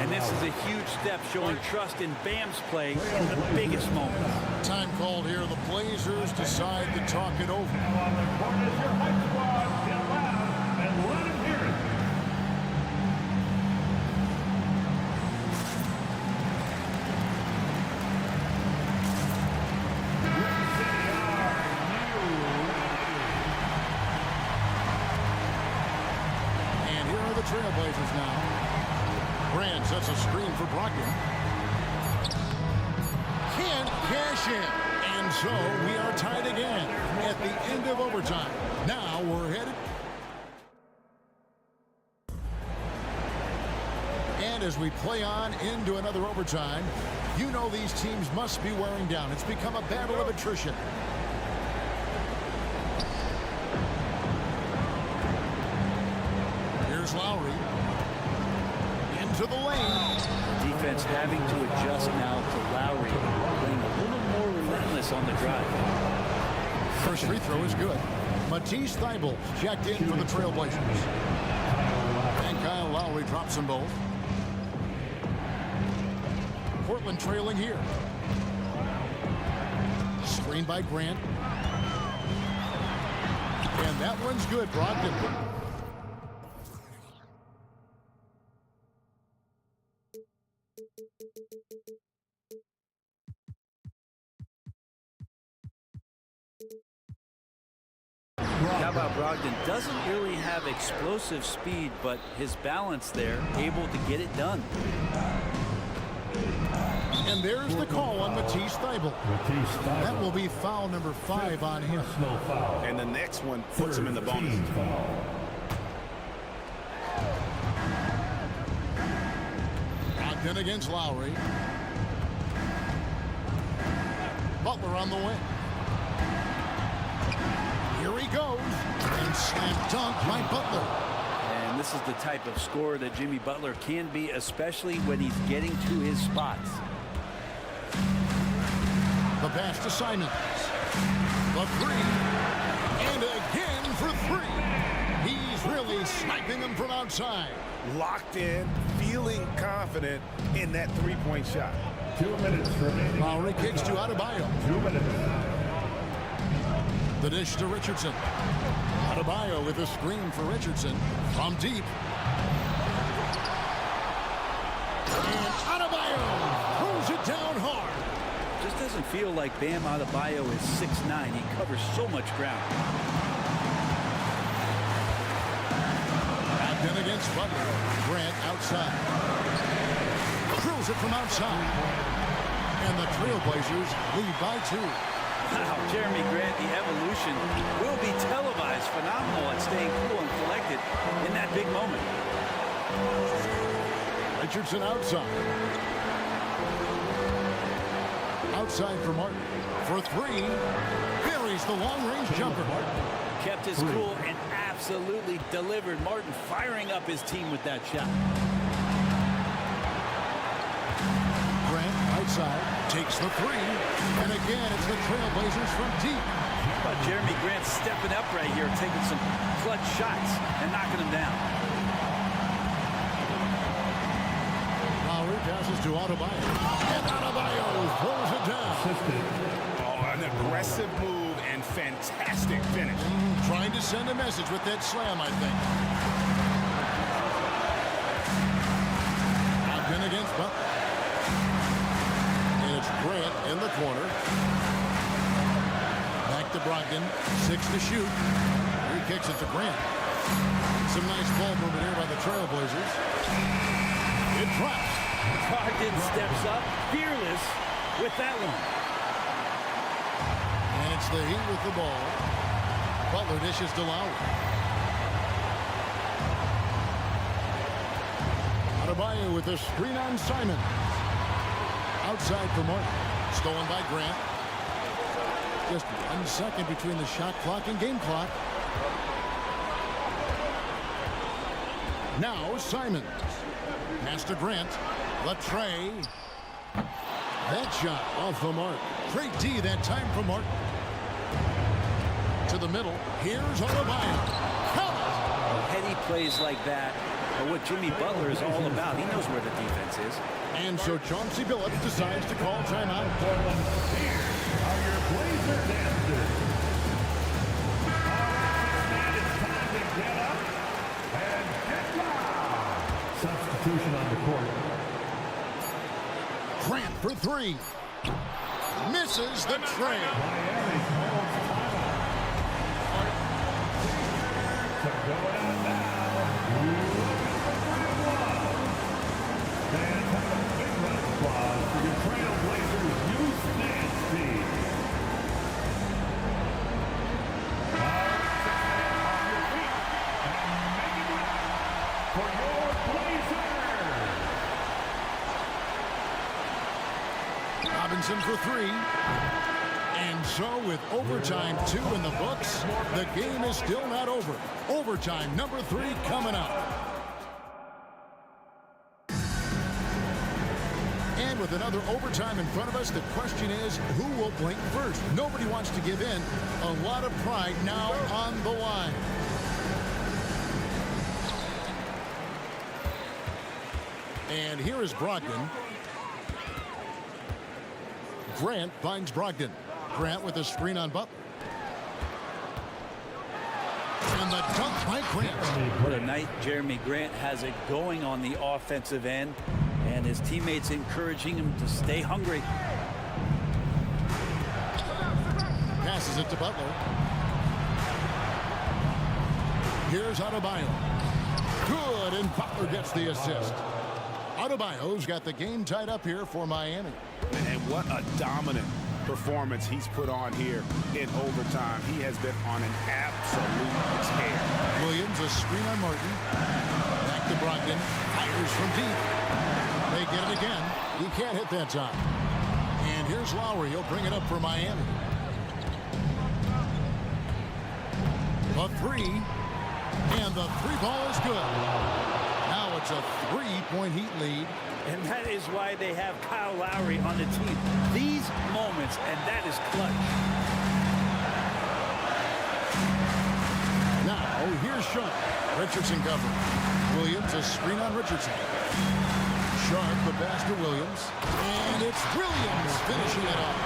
And this is a huge step showing trust in Bam's play in the biggest moments. Time called here. The Blazers decide to talk it over. Now on the court is your hype squad. Get loud and let him hear it. Trailblazers now. Grant sets a screen for Brogdon. Can't cash in. And so we are tied again at the end of overtime. Now we're headed. And as we play on into another overtime, you know these teams must be wearing down. It's become a battle of attrition. Lowry into the lane. Defense having to adjust now to Lowry, playing a little more relentless on the drive. First free throw is good. Matisse Thybulle checked in for the Trailblazers. And Kyle Lowry drops them both. Portland trailing here. Screen by Grant. And that one's good, Brogdon. How about Brogdon? Doesn't really have explosive speed, but his balance there, able to get it done. And there's the call on Matisse Thybulle. That will be foul number 5 on him. And the next one puts him in the bonus. Brogdon against Lowry. Butler on the wing. Here he goes. And slam dunk by Butler. And this is the type of scorer that Jimmy Butler can be, especially when he's getting to his spots. The pass to Simons. The 3. And again for 3. He's really sniping them from outside. Locked in, feeling confident in that three-point shot. 2 minutes remaining. Lowry kicks to Adebayo. 2 minutes. The dish to Richardson. Adebayo with a screen for Richardson from deep. And Adebayo throws it down hard. Just as doesn't feel like Bam Adebayo is 6'9". He covers so much ground. Then against Butler. Grant outside. Drills it from outside. And the Trailblazers lead by 2. Wow, Jeremy Grant, the evolution will be televised. Phenomenal at staying cool and collected in that big moment. Richardson outside. Outside for Martin. For 3. Buries the long-range jumper. Kept his cool and absolutely delivered. Martin firing up his team with that shot. Grant outside. Takes the 3. And again, it's the Trailblazers from deep. But Jeremy Grant stepping up right here, taking some clutch shots and knocking them down. Lowry passes to Adebayo. And Adebayo pulls it down. Oh, an aggressive move and fantastic finish. Trying to send a message with that slam, I think. Ogden against Butler. And it's Grant in the corner. Back to Brogdon. 6 to shoot. He kicks it to Grant. Some nice ball movement here by the Trailblazers. It drops. Brogdon steps up, fearless with that one. And it's the Heat with the ball. Butler dishes to Lowry. Adebayo with the screen on Simon. Outside for Martin. Stolen by Grant. Just 1 second between the shot clock and game clock. Now Simons. Pass to Grant. Latray. That shot off the mark. Great D that time for Martin. To the middle. Here's Adebayo. Heady plays like that are what Jimmy Butler is all about. He knows where the defense is. And so Chauncey Billups decides to call timeout. Here are your Blazer dancers. It's time to get up and get loud. Substitution on the court. Grant for 3. Misses the trail. Miami calls timeout. So going out now. Fans have a big round of applause for your Trailblazers youth dance team. On your feet and make it up for your Blazers. Robinson for 3. And so with overtime 2 in the books, the game is still not over. Overtime number 3 coming up. And with another overtime in front of us, the question is, who will blink first? Nobody wants to give in. A lot of pride now on the line. And here is Brogdon. Grant finds Brogdon. Grant with a screen on Butler. And the dunk by Grant. What a night Jeremy Grant has it going on the offensive end. And his teammates encouraging him to stay hungry. Passes it to Butler. Here's Adebayo. Good, and Butler gets the assist. Adebayo's got the game tied up here for Miami. And what a dominant performance he's put on here in overtime. He has been on an absolute tear. Williams, a screen on Martin. Back to Brogdon. Fires from deep. They get it again. He can't hit that time. And here's Lowry. He'll bring it up for Miami. A 3. And the 3-ball is good. Now it's a 3-point Heat lead. And that is why they have Kyle Lowry on the team. These moments, and that is clutch. Now, here's Sharp. Richardson covered. Williams, a screen on Richardson. Sharp, the pass to Williams. And it's Williams finishing it off.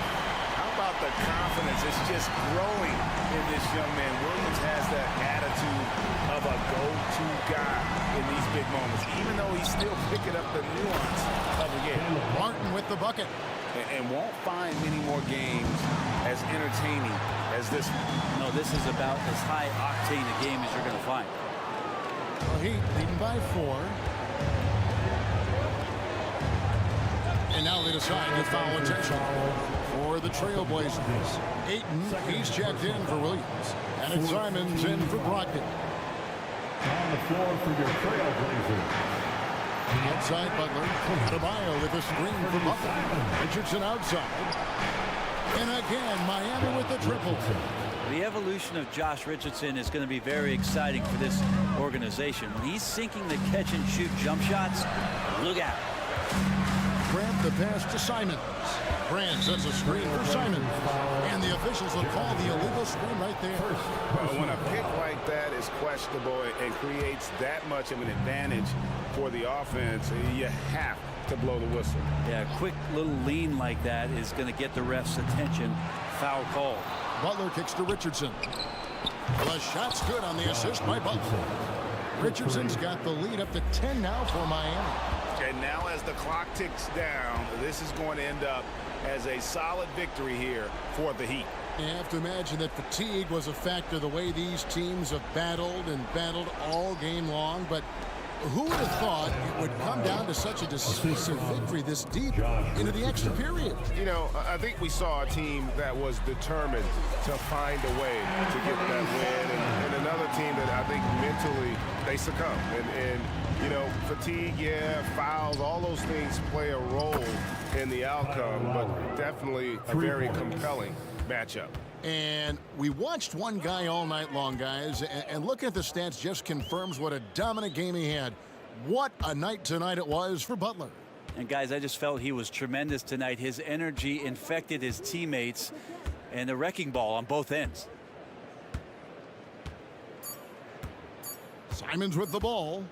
How about the confidence? It's just growing in this young man. Williams has that attitude of a go-to guy in these big moments, even though he's still picking up the nuance of the game. Martin with the bucket. and won't find many more games as entertaining as this one. No, this is about as high octane a game as you're going to find. Well, Heat leading by 4. And now they decide to foul attention for the Trailblazers. Ayton, he's checked in for Williams. And it's Simons in for Brogdon. On the floor for your Trailblazers. Outside Butler. Adebayo with a screen for Butler. Richardson outside. And again, Miami with the triple. The evolution of Josh Richardson is going to be very exciting for this organization. When he's sinking the catch-and-shoot jump shots, look out. Grant the pass to Simons. Grant sets a screen for Simons. And the officials will call the illegal screen right there. Well, when a pick like that is questionable and creates that much of an advantage for the offense, you have to blow the whistle. Yeah, a quick little lean like that is going to get the ref's attention. Foul call. Butler kicks to Richardson. The shot's good on the assist by Butler. Richardson's got the lead up to 10 now for Miami. And now as the clock ticks down, this is going to end up as a solid victory here for the Heat. You have to imagine that fatigue was a factor the way these teams have battled all game long, but who would have thought it would come down to such a decisive victory this deep into the extra period? You know, I think we saw a team that was determined to find a way to get that win, and another team that I think mentally they succumb. And you know, fatigue, yeah, fouls, all those things play a role in the outcome, but definitely a very compelling matchup. And we watched one guy all night long, guys, and looking at the stats just confirms what a dominant game he had. What a night tonight it was for Butler. And guys, I just felt he was tremendous tonight. His energy infected his teammates, and the wrecking ball on both ends. Simons with the ball.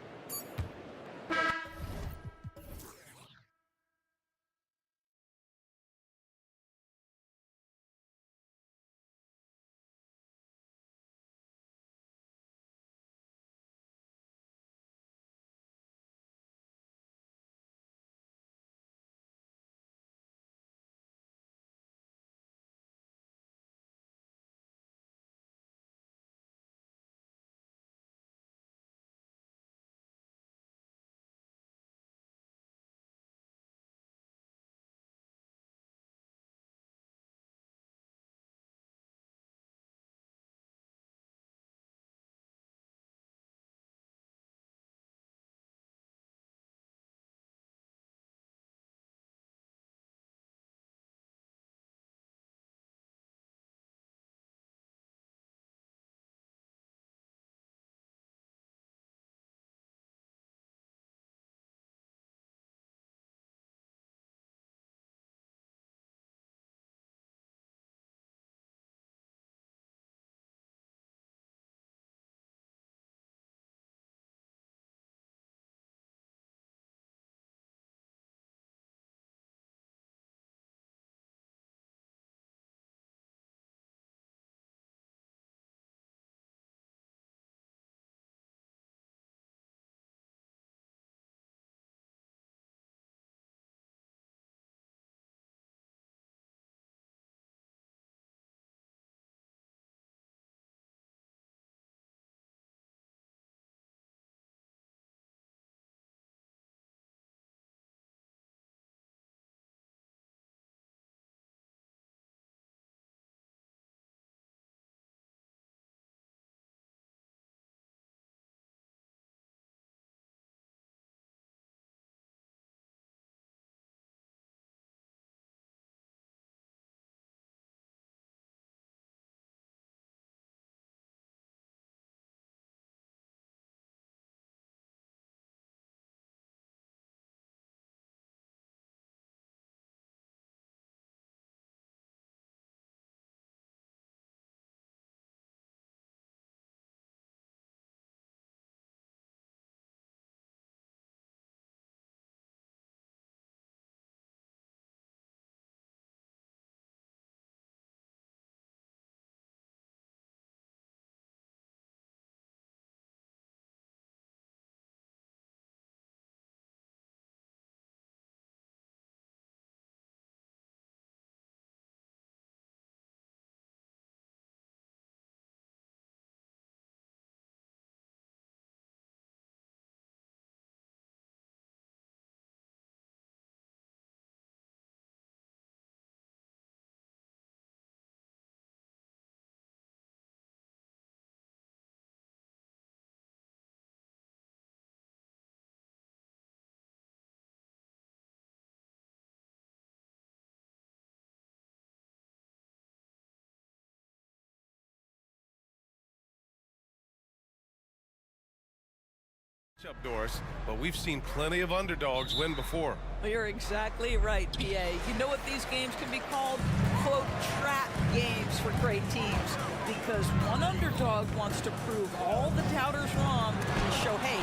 Up doors, but we've seen plenty of underdogs win before. Well, you're exactly right, PA. You know what these games can be called? Quote, trap games for great teams. Because one underdog wants to prove all the doubters wrong and show, hey,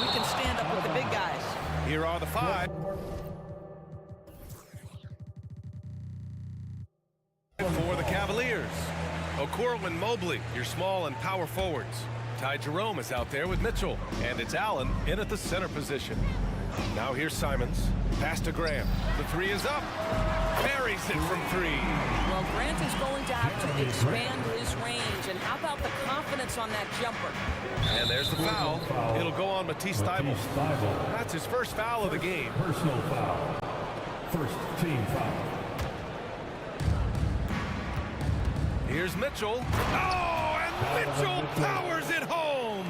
we can stand up with the big guys. Here are the five. For the Cavaliers, Okoro and Mobley, your small and power forwards. Ty Jerome is out there with Mitchell, and it's Allen in at the center position. Now here's Simons. Pass to Graham. The three is up. Buries it from three. Well, Grant is going to have to expand his range. And how about the confidence on that jumper? And there's the foul. It'll go on Matisse Thybulle. That's his first foul of the game. Personal foul. First team foul. Here's Mitchell. Oh, and Mitchell powers it home.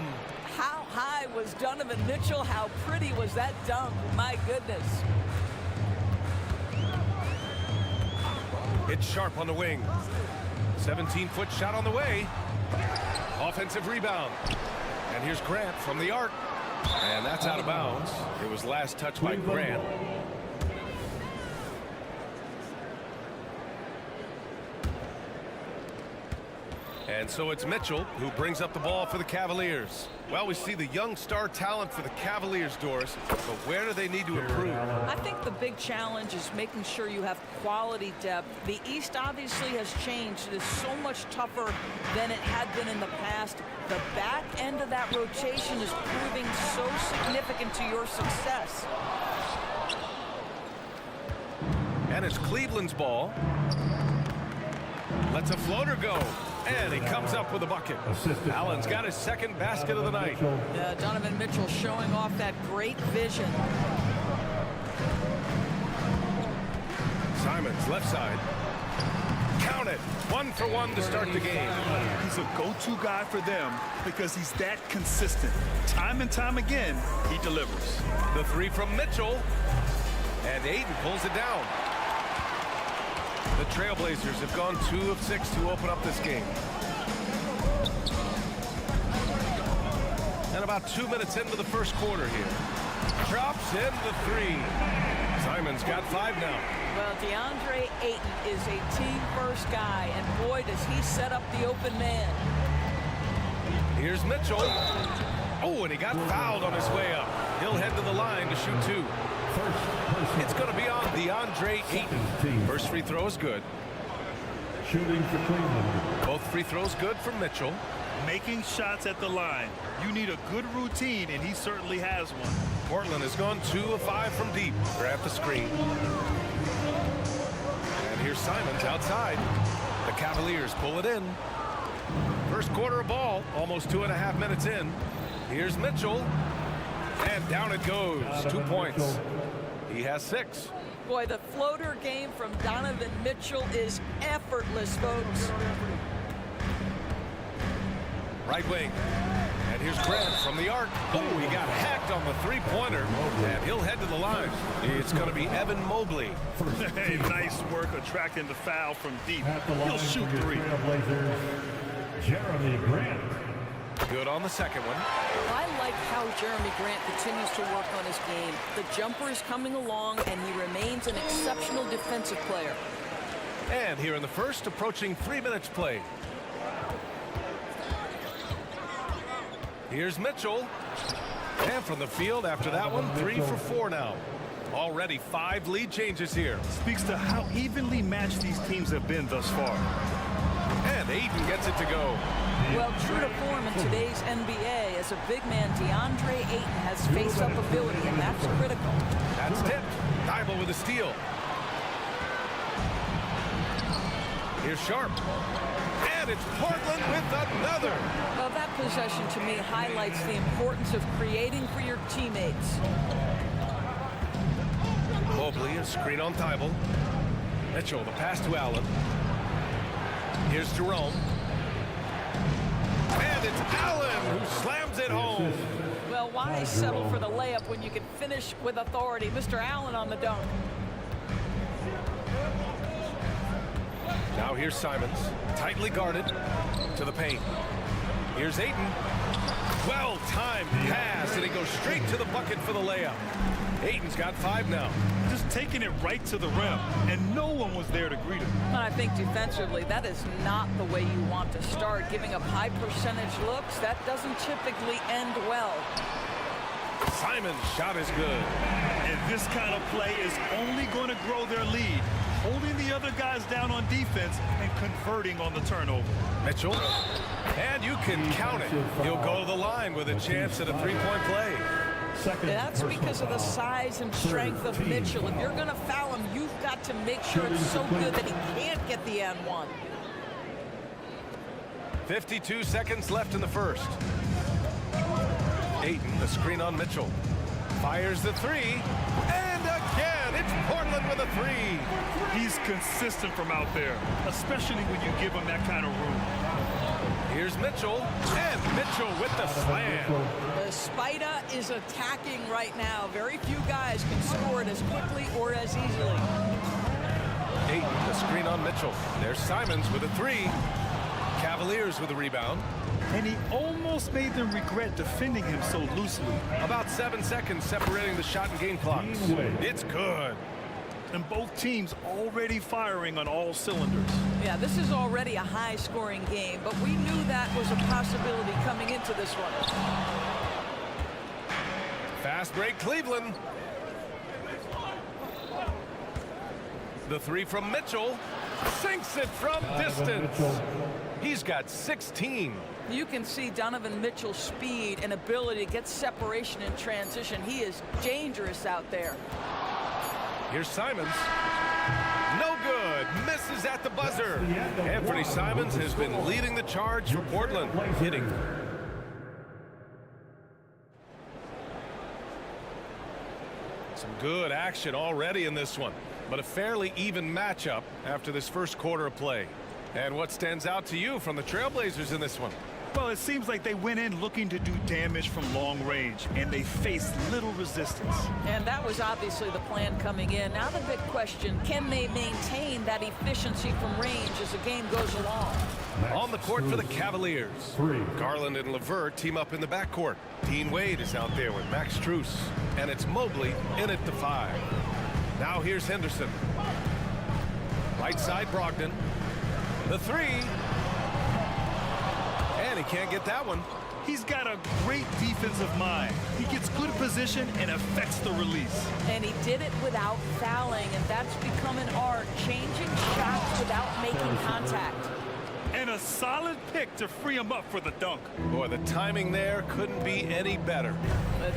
How high was Donovan Mitchell? How pretty was that dunk? My goodness. It's Sharp on the wing. 17-foot shot on the way. Offensive rebound. And here's Grant from the arc. And that's out of bounds. It was last touched by Grant. And so it's Mitchell who brings up the ball for the Cavaliers. Well, we see the young star talent for the Cavaliers, Doris, but where do they need to improve? I think the big challenge is making sure you have quality depth. The East obviously has changed. It is so much tougher than it had been in the past. The back end of that rotation is proving so significant to your success. And it's Cleveland's ball. Lets a floater go. And he comes up with a bucket. Allen's got his second basket of the night. Donovan Mitchell showing off that great vision. Simons, left side. Count it. 1 for 1 to start the game. He's a go-to guy for them because he's that consistent. Time and time again, he delivers. The three from Mitchell. And Ayton pulls it down. The Trailblazers have gone 2 of 6 to open up this game. And about 2 minutes into the first quarter here. Drops in the three. Simon's got 5 now. Well, DeAndre Ayton is a team-first guy, and boy, does he set up the open man. Here's Mitchell. Oh, and he got fouled on his way up. He'll head to the line to shoot 2. It's going to be on DeAndre Ayton. First free throw is good. Shooting for Cleveland. Both free throws good from Mitchell. Making shots at the line. You need a good routine, and he certainly has one. Portland has gone 2 of 5 from deep. Grab the screen. And here's Simons outside. The Cavaliers pull it in. First quarter of ball, almost 2.5 minutes in. Here's Mitchell. And down it goes. 2 points. He has 6. Boy, the floater game from Donovan Mitchell is effortless, folks. Right wing. And here's Grant from the arc. Oh, he got hacked on the three-pointer. And he'll head to the line. It's going to be Evan Mobley. Hey, nice work attracting the foul from deep. He'll shoot 3. Jeremy Grant. Good on the second one. I like how Jeremy Grant continues to work on his game. The jumper is coming along, and he remains an exceptional defensive player. And here in the first, approaching 3 minutes played. Here's Mitchell. And from the field after that one, 3 for 4 now. Already 5 lead changes here. Speaks to how evenly matched these teams have been thus far. And Ayton gets it to go. Well, true to form in today's NBA, as a big man, DeAndre Ayton has face-up ability, and that's critical. That's tipped. Thybulle with a steal. Here's Sharp. And it's Portland with another. Well, that possession to me highlights the importance of creating for your teammates. Mobley, a screen on Thybulle. Mitchell, the pass to Allen. Here's Jerome. And it's Allen who slams it home. Well, why settle for the layup when you can finish with authority? Mr. Allen on the dunk. Now here's Simons, tightly guarded to the paint. Here's Ayton. Well-timed pass, and he goes straight to the bucket for the layup. Ayton's got 5 now. Just taking it right to the rim, and no one was there to greet him. And I think defensively, that is not the way you want to start. Giving up high percentage looks, that doesn't typically end well. Simon's shot is good. And this kind of play is only going to grow their lead, holding the other guys down on defense and converting on the turnover. Mitchell, and you can count it. He'll go to the line with a chance at a three-point play. That's because of the size and strength of Mitchell. If you're going to foul him, you've got to make sure it's so good that he can't get the N1. 52 seconds left in the first. Ayton, the screen on Mitchell. Fires the three, and again, it's Portland with a three. He's consistent from out there, especially when you give him that kind of room. Here's Mitchell, and Mitchell with the slam. The Spider is attacking right now. Very few guys can score it as quickly or as easily. Ayton, the screen on Mitchell. There's Simons with a three. Cavaliers with a rebound. And he almost made them regret defending him so loosely. About 7 seconds separating the shot and game clocks. It's good. And both teams already firing on all cylinders. Yeah, this is already a high-scoring game, but we knew that was a possibility coming into this one. Fast break, Cleveland. The three from Mitchell. Sinks it from distance. He's got 16. You can see Donovan Mitchell's speed and ability to get separation in transition. He is dangerous out there. Here's Simons. No good. Misses at the buzzer. Anthony Simons has been leading the charge for Portland. Hitting. Some good action already in this one, but a fairly even matchup after this first quarter of play. And what stands out to you from the Trailblazers in this one? Well, it seems like they went in looking to do damage from long range, and they faced little resistance. And that was obviously the plan coming in. Now the big question, can they maintain that efficiency from range as the game goes along? On the court for the Cavaliers. Garland and LeVert team up in the backcourt. Dean Wade is out there with Max Strus. And it's Mobley in at the 5. Now here's Henderson. Right side Brogdon. The three. And he can't get that one. He's got a great defensive mind. He gets good position and affects the release. And he did it without fouling, and that's become an art, changing shots without making contact. And a solid pick to free him up for the dunk. Boy, the timing there couldn't be any better.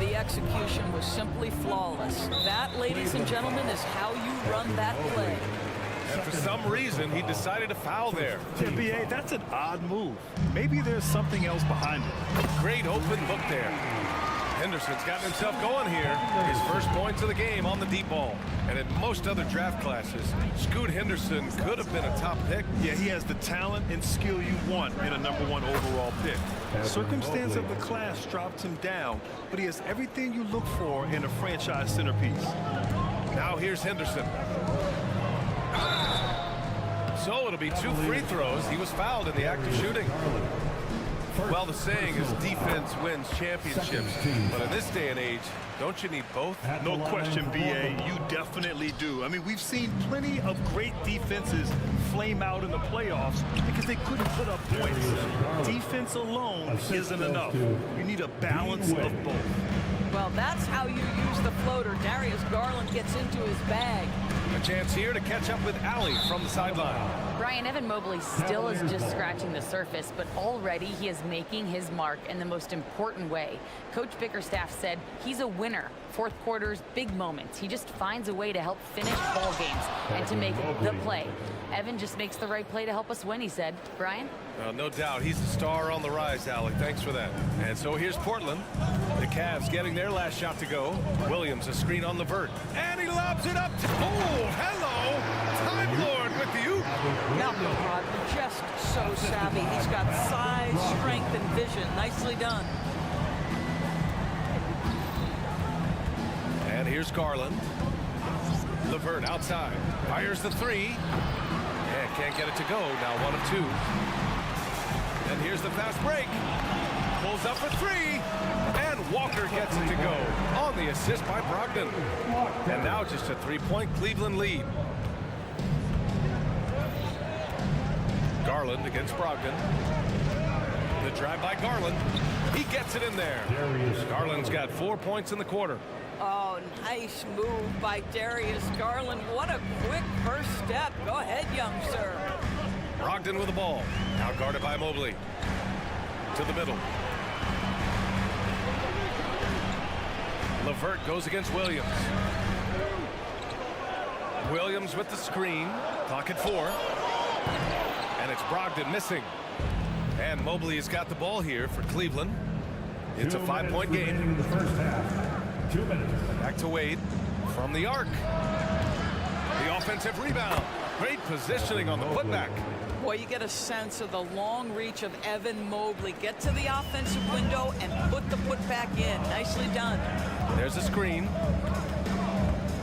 The execution was simply flawless. That, ladies and gentlemen, is how you run that play. And for some reason, he decided to foul there. BA, that's an odd move. Maybe there's something else behind it. Great open look there. Henderson's gotten himself going here. His first points of the game on the deep ball. And in most other draft classes, Scoot Henderson could have been a top pick. Yeah, he has the talent and skill you want in a #1 overall pick. Circumstance of the class dropped him down, but he has everything you look for in a franchise centerpiece. Now here's Henderson. So it'll be 2 free throws. He was fouled in the act of shooting. Well, the saying is defense wins championships. But in this day and age, don't you need both? No question, BA. You definitely do. I mean, we've seen plenty of great defenses flame out in the playoffs because they couldn't put up points. Defense alone isn't enough. You need a balance of both. Well, that's how you use the floater. Darius Garland gets into his bag. A chance here to catch up with Allie from the sideline. Brian, Evan Mobley still is just scratching the surface, but already he is making his mark in the most important way. Coach Bickerstaff said he's a winner. Fourth quarter's big moments. He just finds a way to help finish ball games and to make the play. Evan just makes the right play to help us win, he said. Brian? No doubt. He's the star on the rise, Allie. Thanks for that. And so here's Portland. The Cavs getting their last shot to go. Williams, a screen on LeVert. And he lobs it up. Oh, hello. Time Lord with you. Malcolm Brogdon, just so savvy. He's got size, strength, and vision. Nicely done. And here's Garland. LeVert outside. Fires the three. And can't get it to go. Now 1 of 2. And here's the fast break. Pulls up for three. And Walker gets it to go on the assist by Brogdon. And now just a three-point Cleveland lead. Garland against Brogdon. The drive by Garland. He gets it in there. Garland's got 4 points in the quarter. Oh, nice move by Darius Garland. What a quick first step. Go ahead, young sir. Brogdon with the ball. Now guarded by Mobley. To the middle. LeVert goes against Williams. Williams with the screen. Clock at 4. And it's Brogdon missing. And Mobley has got the ball here for Cleveland. It's a 5-point game. In the first half. 2 minutes. Back to Wade from the arc. The offensive rebound. Great positioning on the putback. Boy, you get a sense of the long reach of Evan Mobley. Get to the offensive window and put the putback in. Nicely done. There's a screen.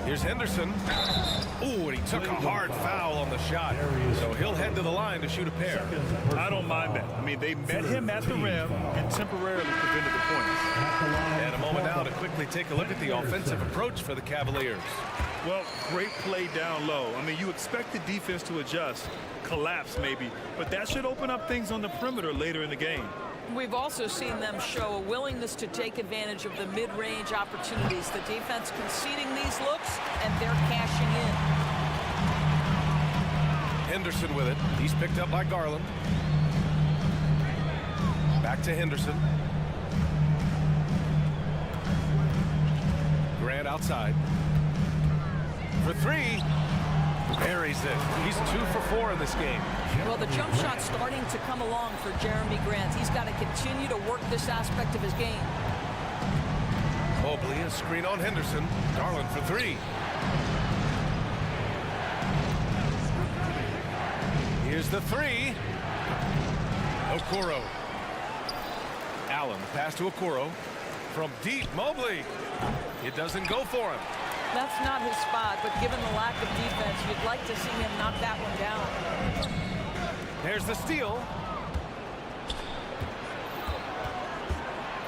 Here's Henderson. Ooh, and he took a hard foul on the shot. So he'll head to the line to shoot a pair. I don't mind that. I mean, they met him at the rim and temporarily prevented the points. And a moment now to quickly take a look at the offensive approach for the Cavaliers. Well, great play down low. I mean, you expect the defense to adjust, collapse maybe, but that should open up things on the perimeter later in the game. We've also seen them show a willingness to take advantage of the mid-range opportunities. The defense conceding these looks, and they're cashing in. Henderson with it. He's picked up by Garland. Back to Henderson. Grant outside. For three. Buries it. He's 2 for 4 in this game. Well, the jump shot's starting to come along for Jeremy Grant. He's got to continue to work this aspect of his game. Mobley, a screen on Henderson. Garland for 3. Here's the 3. Okoro. Allen, pass to Okoro. From deep, Mobley. It doesn't go for him. That's not his spot, but given the lack of defense, you'd like to see him knock that one down. There's the steal.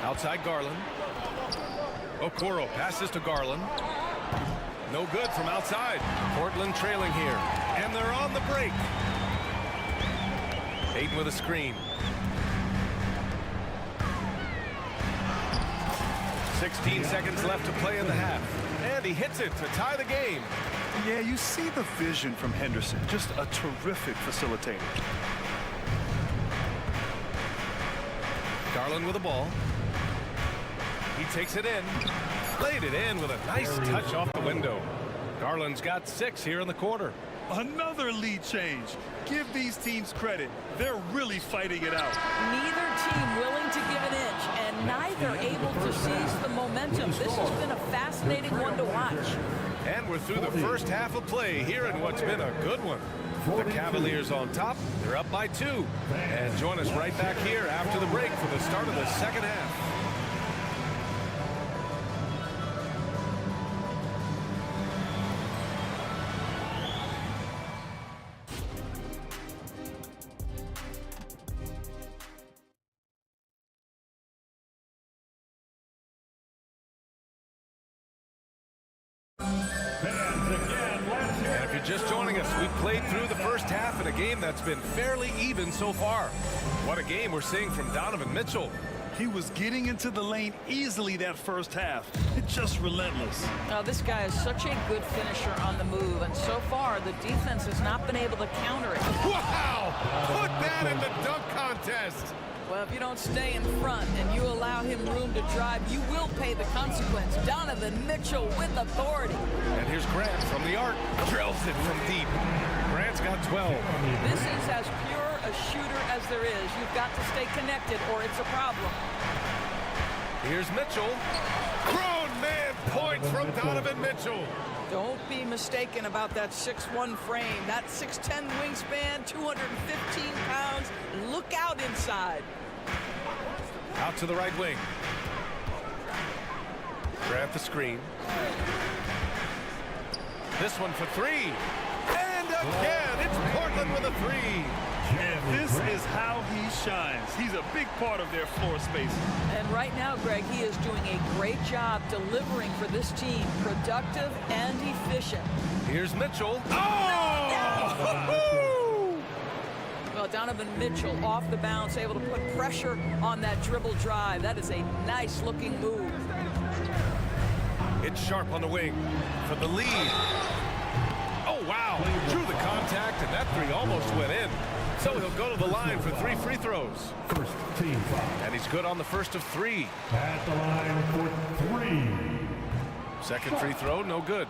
Outside Garland. Okoro passes to Garland. No good from outside. Portland trailing here. And they're on the break. Ayton with a screen. 16 seconds left to play in the half. And he hits it to tie the game. Yeah, you see the vision from Henderson. Just a terrific facilitator. Garland with the ball. He takes it in. Laid it in with a nice touch off the window. Garland's got 6 here in the quarter. Another lead change. Give these teams credit. They're really fighting it out. Neither team willing to give an inch, and neither able to seize the momentum. This has been a fascinating one to watch. And we're through the first half of play here in what's been a good one. The Cavaliers on top. They're up by 2. And join us right back here after the break for the start of the second half. Just joining us, we played through the first half in a game that's been fairly even so far. What a game we're seeing from Donovan Mitchell. He was getting into the lane easily that first half. It's just relentless. Now, this guy is such a good finisher on the move, and so far the defense has not been able to counter it. Wow! Put that in the dunk contest. Well, if you don't stay in front and you allow him room to drive, you will pay the consequence. Donovan Mitchell with authority. And here's Grant from the arc. Drills it from deep. Grant's got 12. This is as pure a shooter as there is. You've got to stay connected or it's a problem. Here's Mitchell. Grown man points from Donovan Mitchell. Don't be mistaken about that 6'1" frame. That 6'10" wingspan, 215 pounds. Look out inside. Out to the right wing. Grant the screen. This one for 3. And again, it's Portland Garland with a three. And this is how he shines. He's a big part of their floor space. And right now, Greg, he is doing a great job delivering for this team. Productive and efficient. Here's Mitchell. Oh! Well, Donovan Mitchell off the bounce, able to put pressure on that dribble drive. That is a nice-looking move. It's Sharp on the wing for the lead. Oh, wow. Drew the contact, and that three almost went in. So he'll go to the line for 3 free throws. First team foul. And he's good on the first of 3. At the line for 3. Second free throw, no good.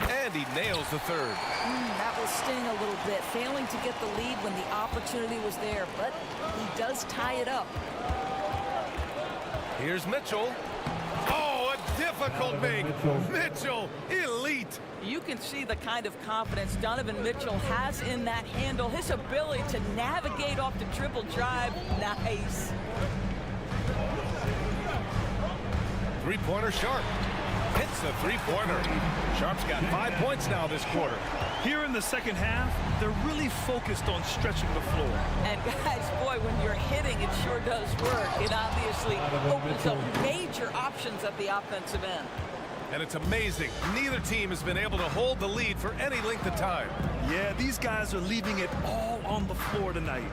And he nails the third. That will sting a little bit, failing to get the lead when the opportunity was there, but he does tie it up. Here's Mitchell. Oh, a difficult make. Mitchell, elite. You can see the kind of confidence Donovan Mitchell has in that handle. His ability to navigate off the dribble drive, nice. Three-pointer Sharp. Hits the three-pointer. Sharp's got 5 points now this quarter. Here in the second half, they're really focused on stretching the floor. And guys, boy, when you're hitting, it sure does work. It obviously opens up major options at the offensive end. And it's amazing. Neither team has been able to hold the lead for any length of time. Yeah, these guys are leaving it all on the floor tonight.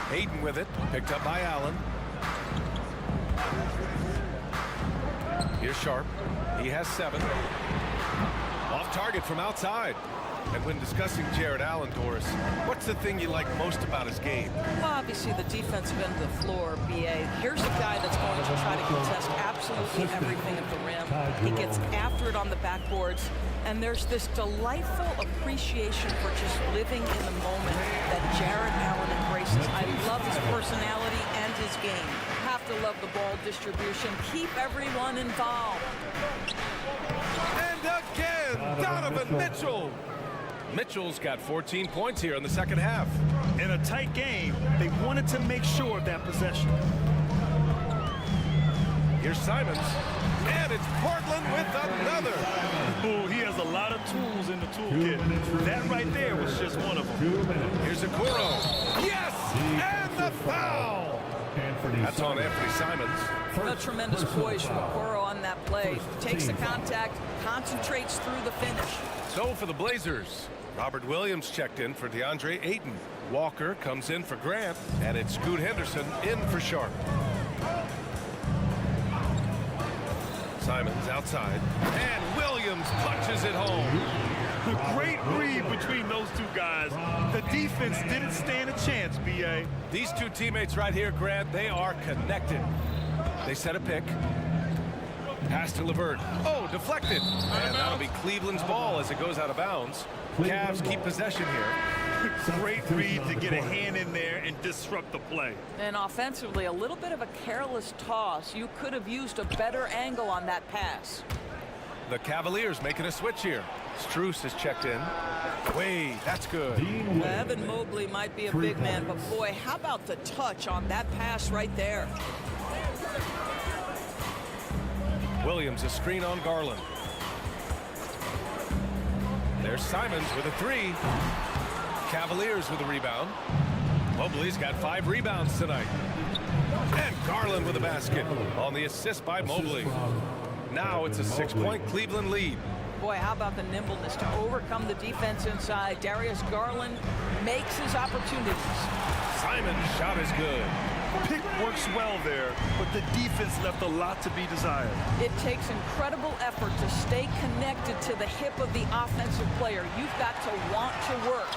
Hayden with it, picked up by Allen. Here's Sharp. He has 7. Off target from outside. And when discussing Jared Allen, Doris, what's the thing you like most about his game? Well, obviously the defensive end of the floor, BA. Here's a guy that's going to try to contest absolutely everything at the rim. He gets after it on the backboards. And there's this delightful appreciation for just living in the moment that Jared Allen embraces. I love his personality and his game. Have to love the ball distribution. Keep everyone involved. And again, Donovan Mitchell. Mitchell's got 14 points here in the second half. In a tight game, they wanted to make sure of that possession. Here's Simons. And it's Portland with another. Ooh, he has a lot of tools in the toolkit. That right there was just one of them. Here's Okoro. Yes! And the foul! That's on Anthony Simons. A tremendous poise from Okoro on that play. Takes the contact, concentrates through the finish. So for the Blazers, Robert Williams checked in for DeAndre Ayton. Walker comes in for Grant, and it's Scoot Henderson in for Sharp. Simons outside, and Williams punches it home. A great read between those two guys. The defense didn't stand a chance, B.A. These two teammates right here, Grant, they are connected. They set a pick. Pass to LeVert. Oh, deflected. And that'll be Cleveland's ball as it goes out of bounds. Cavs keep possession here. Great read to get a hand in there and disrupt the play. And offensively, a little bit of a careless toss. You could have used a better angle on that pass. The Cavaliers making a switch here. Strus is checked in. Way, that's good. Evan Mobley might be a big man, but boy, how about the touch on that pass right there? Williams a screen on Garland. There's Simons with a 3. Cavaliers with a rebound. Mobley's got 5 rebounds tonight. And Garland with a basket on the assist by Mobley. Now it's a 6-point Cleveland lead. Boy, how about the nimbleness to overcome the defense inside. Darius Garland makes his opportunities. Simon's shot is good. Pick works well there, but the defense left a lot to be desired. It takes incredible effort to stay connected to the hip of the offensive player. You've got to want to work.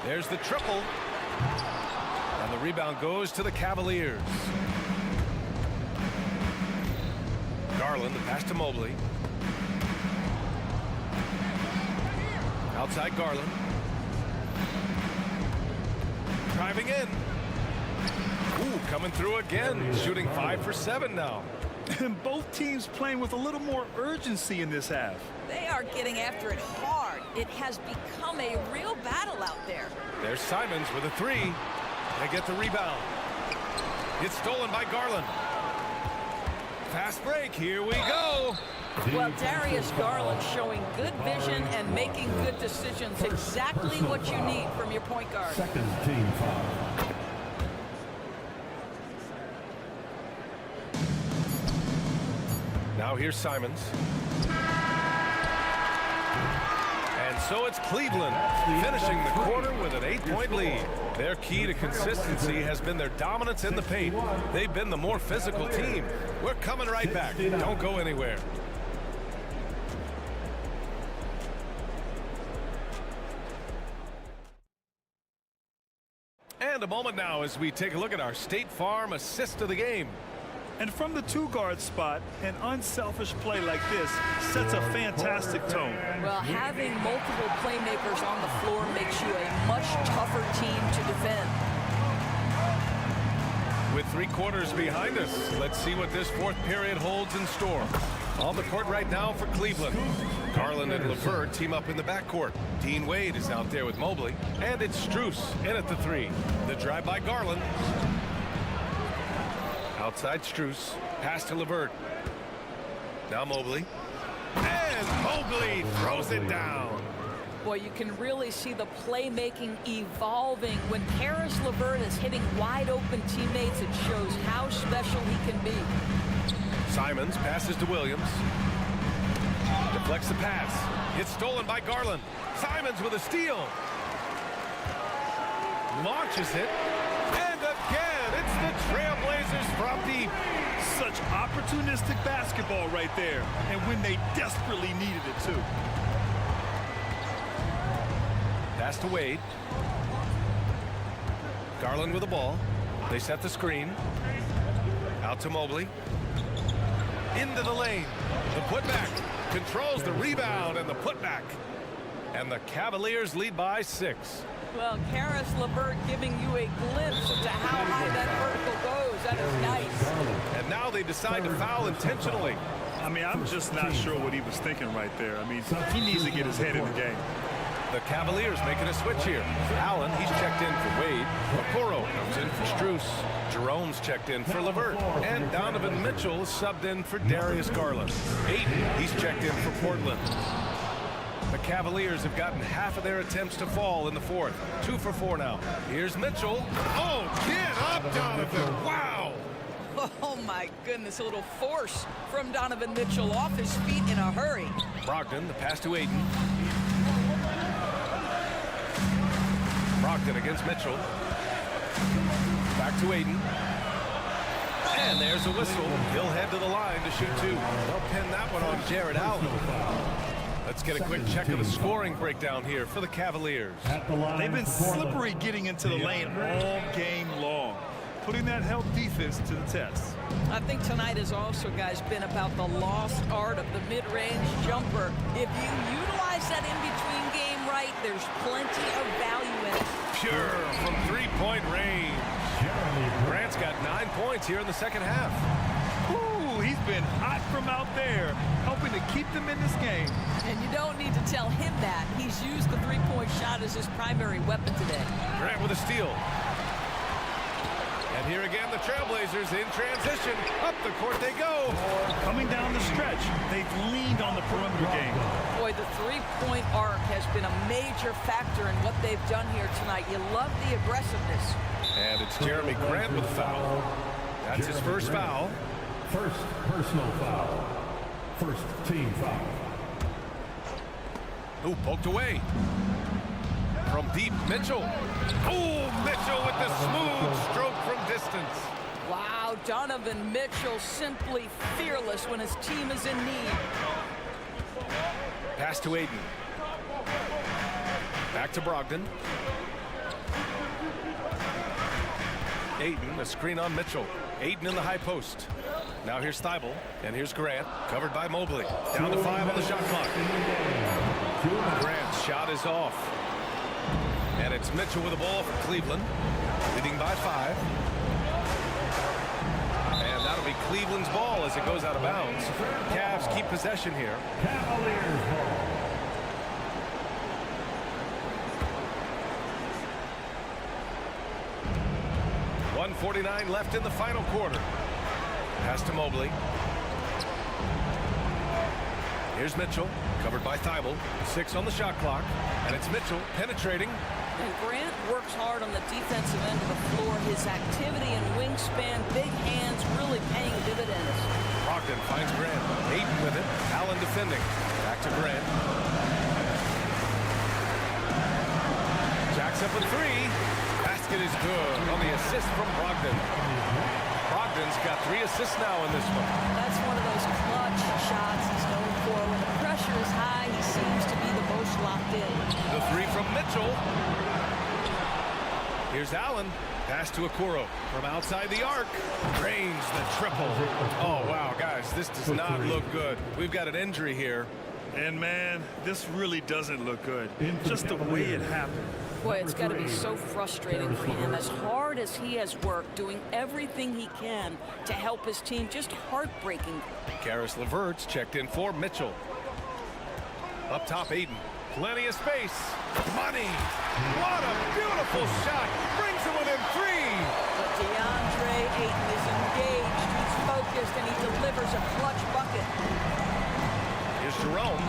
There's the triple. And the rebound goes to the Cavaliers. Garland, the pass to Mobley. Outside Garland. Driving in. Ooh, coming through again. Shooting 5 for 7 now. And both teams playing with a little more urgency in this half. They are getting after it hard. It has become a real battle out there. There's Simons with a 3. They get the rebound. It's stolen by Garland. Fast break, here we go. Well, Darius Garland showing good vision and making good decisions. Exactly what you need from your point guard. Second team foul. Now here's Simons. And so it's Cleveland finishing the quarter with an 8-point lead. Their key to consistency has been their dominance in the paint. They've been the more physical team. We're coming right back. Don't go anywhere. And a moment now as we take a look at our State Farm assist of the game. And from the two-guard spot, an unselfish play like this sets a fantastic tone. Well, having multiple playmakers on the floor makes you a much tougher team to defend. With 3 quarters behind us, let's see what this fourth period holds in store. On the court right now for Cleveland. Garland and LeVert team up in the backcourt. Dean Wade is out there with Mobley. And it's Strus in at the 3. The drive by Garland. Outside Strus. Pass to LeVert. Now Mobley. And Mobley throws it down. Boy, you can really see the playmaking evolving. When Karis LeVert is hitting wide-open teammates, it shows how special he can be. Simons passes to Williams. Deflects the pass. It's stolen by Garland. Simons with a steal. Launches it. And again, it's the Trailblazers from deep. Such opportunistic basketball right there. And when they desperately needed it, too. Pass to Wade. Garland with the ball. They set the screen. Out to Mobley. Into the lane. The putback. Controls the rebound and the putback. And the Cavaliers lead by 6. Well, Karis LeVert giving you a glimpse into how high that vertical goes. That is nice. And now they decide to foul intentionally. I mean, I'm just not sure what he was thinking right there. I mean, he needs to get his head in the game. The Cavaliers making a switch here. Allen, he's checked in for Wade. Okoro comes in for Strus. Jerome's checked in for LeVert. And Donovan Mitchell is subbed in for Darius Garland. Ayton, he's checked in for Portland. The Cavaliers have gotten half of their attempts to fall in the fourth. 2 for 4 now. Here's Mitchell. Oh, get up, Donovan. Wow. Oh, my goodness. A little force from Donovan Mitchell off his feet in a hurry. Brogdon, the pass to Ayton. Brogdon against Mitchell. Back to Ayton. And there's a whistle. He'll head to the line to shoot 2. They'll pin that one on Jared Allen. Let's get a quick check of the scoring breakdown here for the Cavaliers. They've been slippery getting into the lane all game long, putting that help defense to the test. I think tonight has also, guys, been about the lost art of the mid-range jumper. If you utilize that in-between game right, there's plenty of value in it. Pure from 3-point range. Grant's got 9 points here in the second half. Ooh, he's been hot from out there, helping to keep them in this game. And you don't need to tell him that. He's used the three-point shot as his primary weapon today. Grant with a steal. And here again, the Trailblazers in transition. Up the court they go. Coming down the stretch, they've leaned on the perimeter game. Boy, the three-point arc has been a major factor in what they've done here tonight. You love the aggressiveness. And it's Jeremy Grant with a foul. That's his first foul. First personal foul. First team foul. Ooh, poked away. From deep, Mitchell. Oh, Mitchell with the smooth stroke from distance. Wow, Donovan Mitchell simply fearless when his team is in need. Pass to Ayton. Back to Brogdon. Ayton, a screen on Mitchell. Ayton in the high post. Now here's Thibault, and here's Grant, covered by Mobley. Down to 5 on the shot clock. Grant's shot is off. And it's Mitchell with the ball for Cleveland, leading by 5. And that'll be Cleveland's ball as it goes out of bounds. Cavs keep possession here. Cavaliers ball. .149 left in the final quarter. Pass to Mobley. Here's Mitchell, covered by Thibault. 6 on the shot clock, and it's Mitchell penetrating. And Grant works hard on the defensive end of the floor. His activity and wingspan, big hands, really paying dividends. Brogdon finds Grant. Aiden with it. Allen defending. Back to Grant. Jacks up a 3. Basket is good on the assist from Brogdon. Brogdon's got 3 assists now in this one. That's one of those clutch shots he's known for. When the pressure is high, he seems to be the most locked in. The 3 from Mitchell. Here's Allen. Pass to Okoro from outside the arc. Drains the triple. Oh, wow, guys, this does not look good. We've got an injury here. And, man, this really doesn't look good. Just the way it happened. Boy, it's got to be so frustrating for him. As hard as he has worked, doing everything he can to help his team, just heartbreaking. Karis LeVert's checked in for Mitchell. Up top, Aiden. Plenty of space. Money. What a beautiful shot. Brings him within 3. But DeAndre Ayton is engaged, he's focused, and he delivers a clutch bucket. Here's Jerome.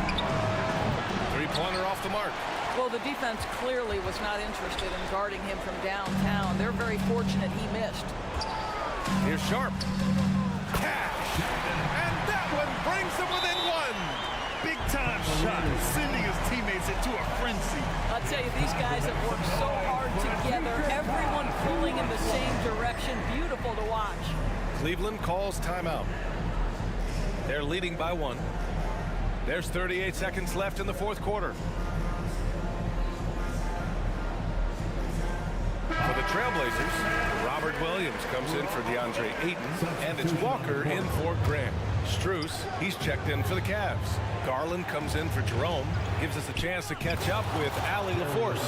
3-pointer off the mark. Well, the defense clearly was not interested in guarding him from downtown. They're very fortunate he missed. Here's Sharp. Cash. And that one brings him within 1. Big-time shot, sending his teammates into a frenzy. I'll tell you, these guys have worked so hard together. Everyone pulling in the same direction. Beautiful to watch. Cleveland calls timeout. They're leading by 1. There's 38 seconds left in the 4th quarter. For the Trailblazers, Robert Williams comes in for DeAndre Ayton, and it's Walker in for Grant. Struess, he's checked in for the Cavs. Garland comes in for Jerome, gives us a chance to catch up with Allie LaForce.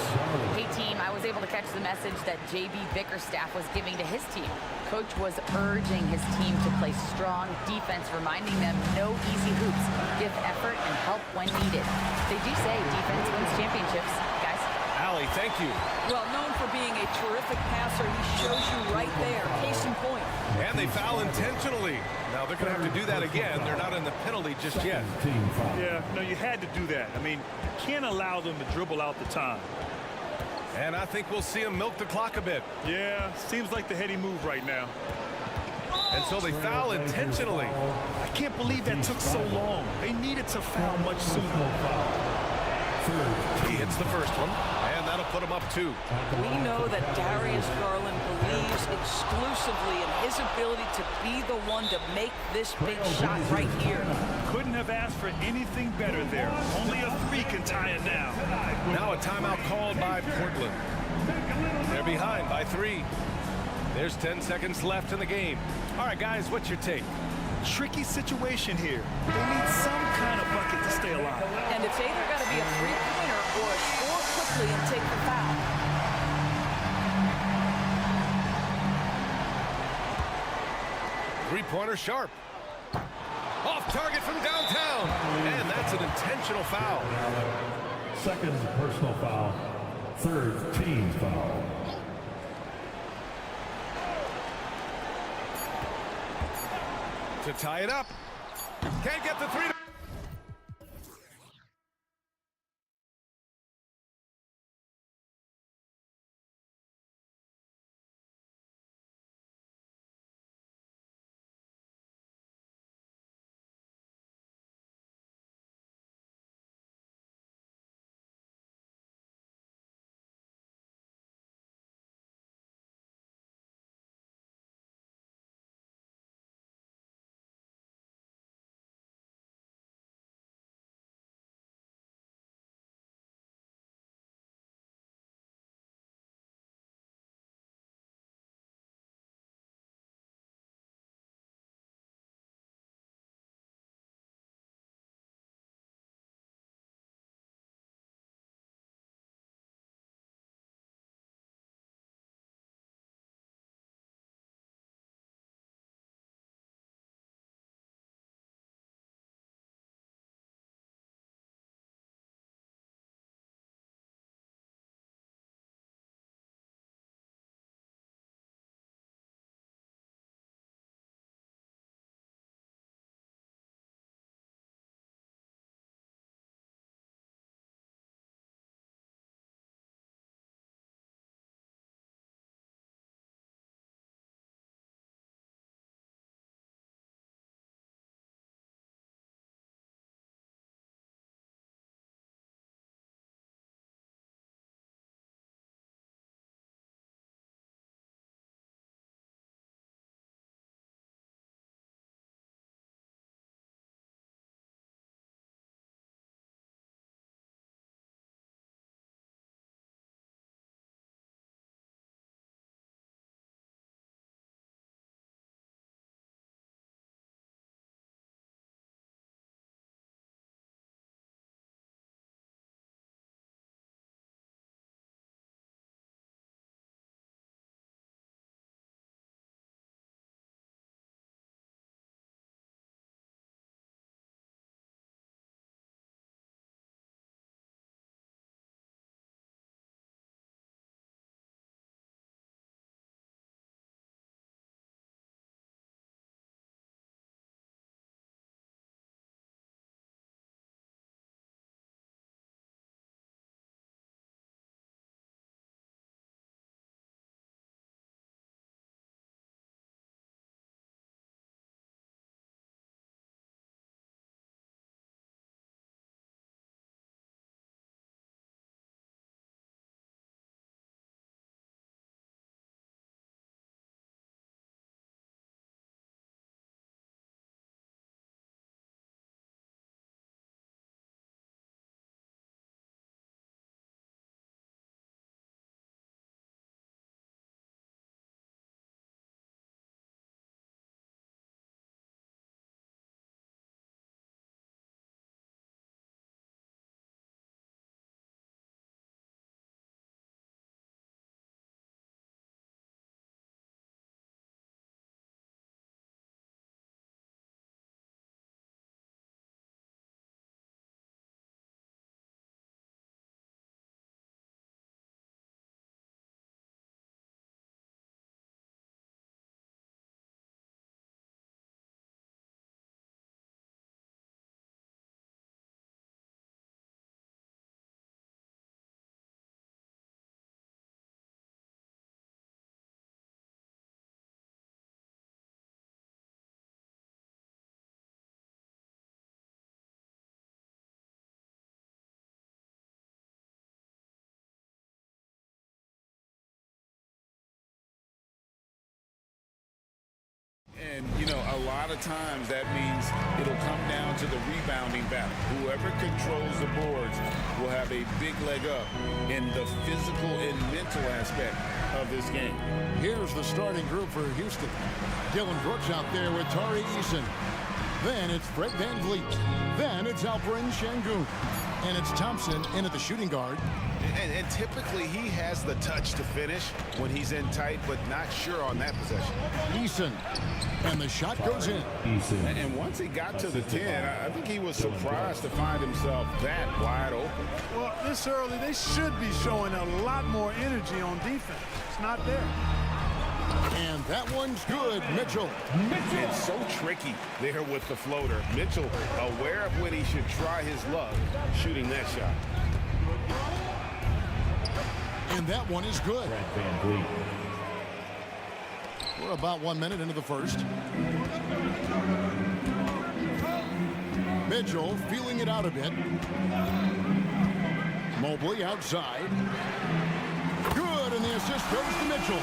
Hey team, I was able to catch the message that JB Bickerstaff was giving to his team. Coach was urging his team to play strong defense, reminding them no easy hoops, give effort and help when needed. They do say defense wins championships, guys. Allie, thank you. Well, known for being a terrific passer, he shows you right there, case in point. And they foul intentionally. Now they're going to have to do that again. They're not in the penalty just yet. Yeah, no, you had to do that. I mean, you can't allow them to dribble out the time. And I think we'll see him milk the clock a bit. Yeah, seems like the heady move right now. And so they foul intentionally. I can't believe that took so long. They needed to foul much sooner. He hits the first one, and that'll put him up 2. We know that Darius Garland believes exclusively in his ability to be the one to make this big shot right here. Couldn't have asked for anything better there. Only a 3 can tie it now. Now a timeout called by Portland. They're behind by 3. There's 10 seconds left in the game. All right, guys, what's your take? Tricky situation here. They need some kind of bucket to stay alive. And it's either got to be a 3-pointer or score quickly and take the foul. Three-pointer Sharp. Off target from downtown. And that's an intentional foul. Second personal foul. Third team foul. To tie it up. Can't get the 3. And, you know, a lot of times that means it'll come down to the rebounding battle. Whoever controls the boards will have a big leg up in the physical and mental aspect of this game. Here's the starting group for Houston. Dylan Brooks out there with Tari Eason. Then it's Fred VanVleet. Then it's Alperen Şengün. And it's Thompson in at the shooting guard. And typically he has the touch to finish when he's in tight, but not sure on that possession. Eason. And the shot goes in. And once he got to the 10, I think he was surprised to find himself that wide open. Well, this early, they should be showing a lot more energy on defense. It's not there. And that one's good, Mitchell. It's so tricky there with the floater. Mitchell aware of when he should try his luck shooting that shot. And that one is good. We're about 1 minute into the first. Mitchell feeling it out a bit. Mobley outside. Good, and the assist goes to Mitchell.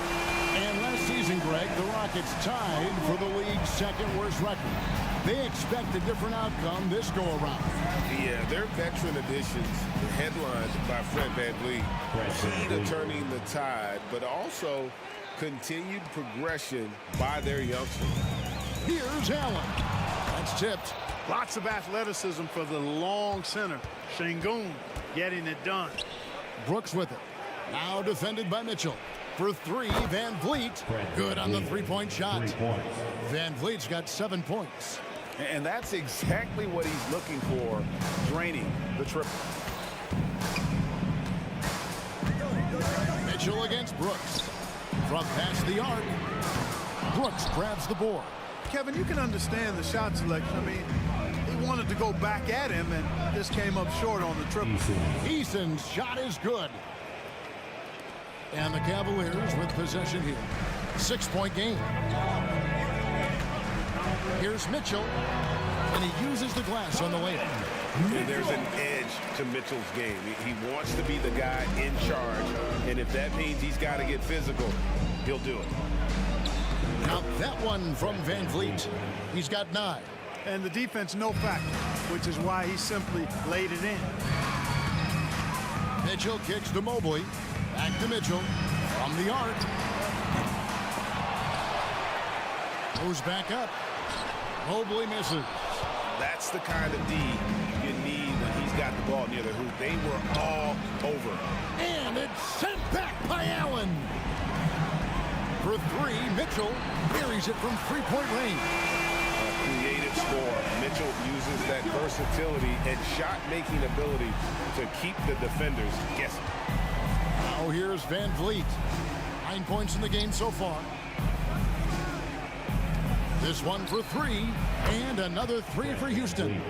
And last season, Greg, the Rockets tied for the league's second worst record. They expect a different outcome this go-around. Yeah, their veteran additions, headlined by Fred VanVleet, key to turning the tide, but also continued progression by their youngsters. Here's Allen. That's tipped. Lots of athleticism for the long center. Şengün getting it done. Brooks with it. Now defended by Mitchell. For three, VanVleet. Good on the three-point shot. VanVleet's got 7 points. And that's exactly what he's looking for, draining the triple. Mitchell against Brooks. From past the arc, Brooks grabs the board. Kevin, you can understand the shot selection. I mean, he wanted to go back at him, and this came up short on the triple. Eason's shot is good. And the Cavaliers with possession here. 6-point game. Here's Mitchell, and he uses the glass on the layup. And there's an edge to Mitchell's game. He wants to be the guy in charge, and if that means he's got to get physical, he'll do it. Now that one from VanVleet. He's got 9. And the defense no factor, which is why he simply laid it in. Mitchell kicks to Mobley. Back to Mitchell from the arc. Goes back up. Mobley misses. That's the kind of D you need when he's got the ball near the hoop. They were all over. And it's sent back by Allen. For three, Mitchell buries it from three-point range. A creative score. Mitchell uses that versatility and shot-making ability to keep the defenders guessing. Now here's VanVleet. 9 points in the game so far. This one for three, and another three for Houston.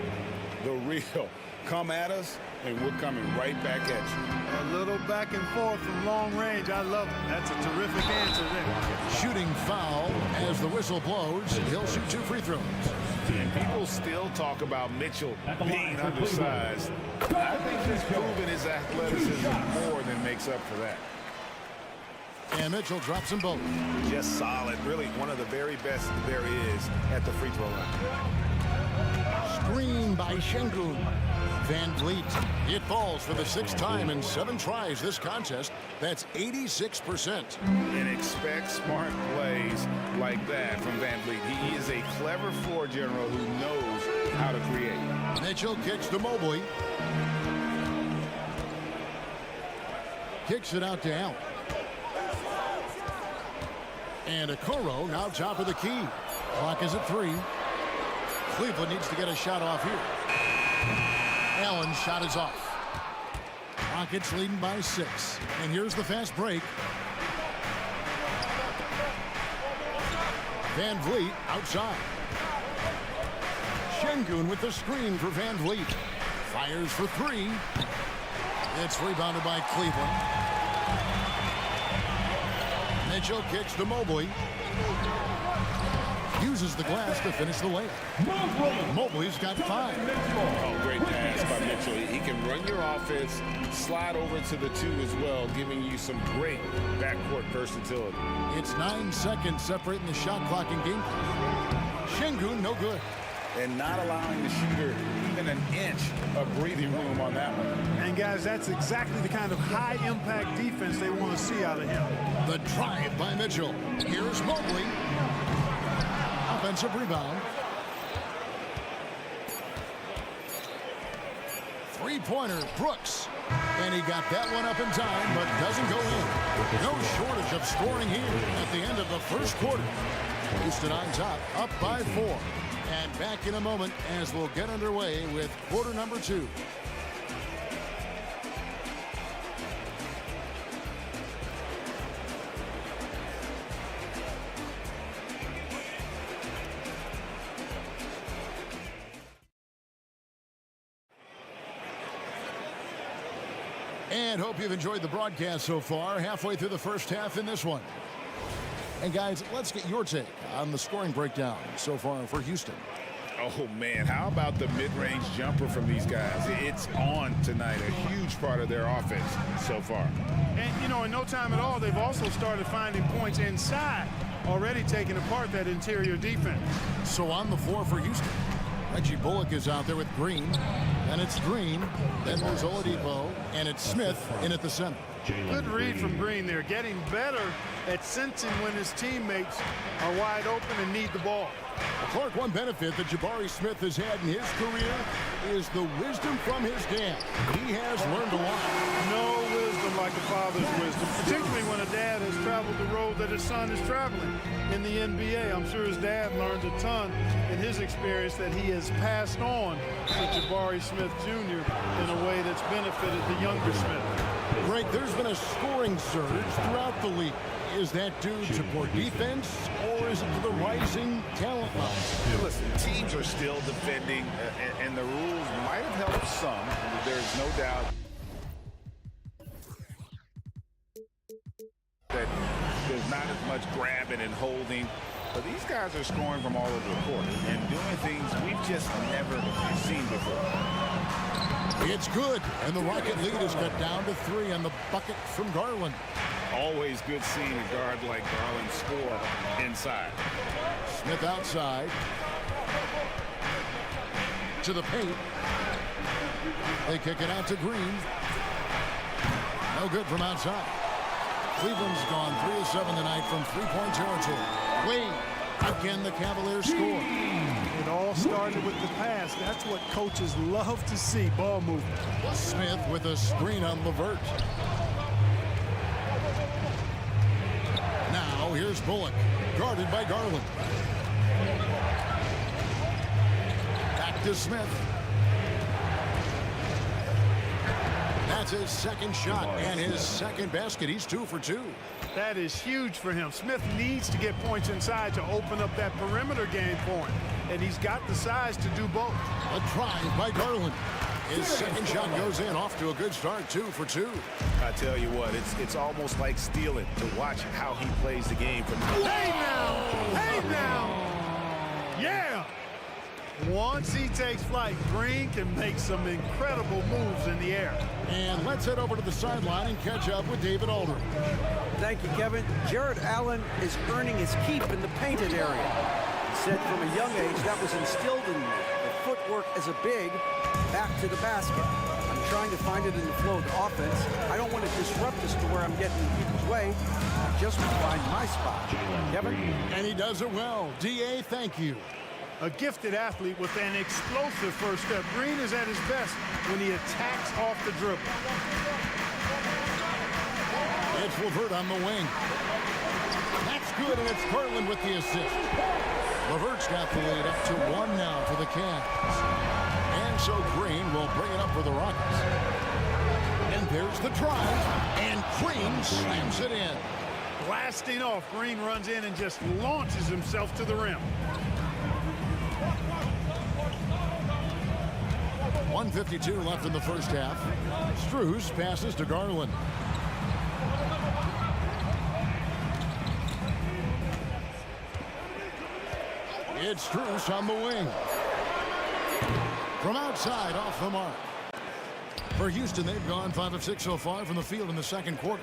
The real come at us, and we're coming right back at you. A little back and forth from long range. I love it. That's a terrific answer there. Shooting foul as the whistle blows. He'll shoot 2 free throws. And people still talk about Mitchell being undersized. I think he's proven his athleticism more than makes up for that. And Mitchell drops them both. Just solid. Really one of the very best there is at the free throw line. Screen by Şengün. VanVleet. It falls for the 6th time in 7 tries this contest. That's 86%. And expect smart plays like that from VanVleet. He is a clever floor general who knows how to create. Mitchell kicks to Mobley. Kicks it out to Allen. And Okoro now top of the key. Clock is at 3. Cleveland needs to get a shot off here. Allen's shot is off. Rockets leading by 6. And here's the fast break. VanVleet outside. Şengün with the screen for VanVleet. Fires for 3. It's rebounded by Cleveland. Mitchell kicks to Mobley. Uses the glass to finish the layup. Mobley's got 5. Oh, great pass by Mitchell. He can run your offense, slide over to the 2 as well, giving you some great backcourt versatility. It's 9 seconds separating the shot clock and game clock. Şengün, no good. And not allowing the shooter even an inch of breathing room on that one. And guys, that's exactly the kind of high-impact defense they want to see out of him. The drive by Mitchell. Here's Mobley. Offensive rebound. Three-pointer, Brooks. And he got that one up in time, but doesn't go in. No shortage of scoring here at the end of the first quarter. Houston on top, up by 4. And back in a moment as we'll get underway with quarter number 2. And hope you've enjoyed the broadcast so far. Halfway through the first half in this one. And guys, let's get your take on the scoring breakdown so far for Houston. Oh, man, how about the mid-range jumper from these guys? It's on tonight, a huge part of their offense so far. And, you know, in no time at all, they've also started finding points inside, already taking apart that interior defense. So on the floor for Houston, Reggie Bullock is out there with Green. And it's Green, then there's Oladipo, and it's Smith in at the center. Good read from Green there, getting better at sensing when his teammates are wide open and need the ball. Clark, one benefit that Jabari Smith has had in his career is the wisdom from his dad. He has learned a lot. No wisdom like a father's wisdom, particularly when a dad has traveled the road that his son is traveling. In the NBA, I'm sure his dad learned a ton in his experience that he has passed on to Jabari Smith Jr. in a way that's benefited the younger Smith. Greg, there's been a scoring surge throughout the league. Is that due to poor defense, or is it to the rising talent level? Listen, teams are still defending, and the rules might have helped some. There's no doubt that there's not as much grabbing and holding. But these guys are scoring from all over the court and doing things we've just never seen before. It's good, and the Rocket lead is cut down to 3 on the bucket from Garland. Always good seeing a guard like Garland score inside. Smith outside. To the paint. They kick it out to Green. No good from outside. Cleveland's gone 3 of 7 tonight from three-point territory. Wade, again the Cavaliers score. It all started with the pass. That's what coaches love to see, ball movement. Smith with a screen on LeVert. Now here's Bullock, guarded by Garland. Back to Smith. That's his second shot and his second basket. He's 2 for 2. That is huge for him. Smith needs to get points inside to open up that perimeter game for him. And he's got the size to do both. A drive by Garland. His second shot goes in, off to a good start, 2 for 2. I tell you what, it's almost like stealing to watch how he plays the game from. Hey now! Hey now! Yeah! Once he takes flight, Green can make some incredible moves in the air. And let's head over to the sideline and catch up with David Aldridge. Thank you, Kevin. Jared Allen is earning his keep in the painted area. He said from a young age that was instilled in me. The footwork as a big, back to the basket. I'm trying to find it in the flow of the offense. I don't want to disrupt this to where I'm getting in people's way. I just want to find my spot. Kevin? And he does it well. D.A., thank you. A gifted athlete with an explosive first step. Green is at his best when he attacks off the dribble. It's LeVert on the wing. That's good, and it's Garland with the assist. LeVert's got the lead up to 1 now for the Cavs. And so Green will bring it up for the Rockets. And there's the drive, and Green slams it in. Blasting off, Green runs in and just launches himself to the rim. 1:52 left in the first half. Strus passes to Garland. It's Strus on the wing. From outside, off the mark. For Houston, they've gone 5 of 6 so far from the field in the second quarter.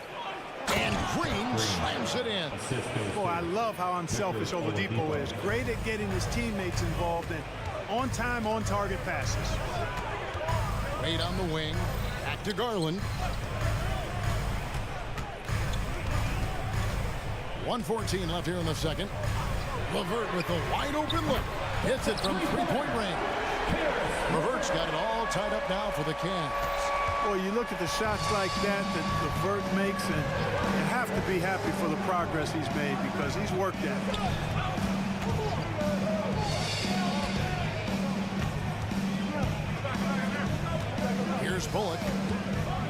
And Green slams it in. Boy, I love how unselfish Oladipo is. Great at getting his teammates involved in on-time, on-target passes. Wade on the wing. Back to Garland. 1:14 left here in the second. LeVert with a wide open look. Hits it from three-point range. LeVert's got it all tied up now for the Cavs. Boy, you look at the shots like that LeVert makes, and you have to be happy for the progress he's made because he's worked at it. Here's Bullock.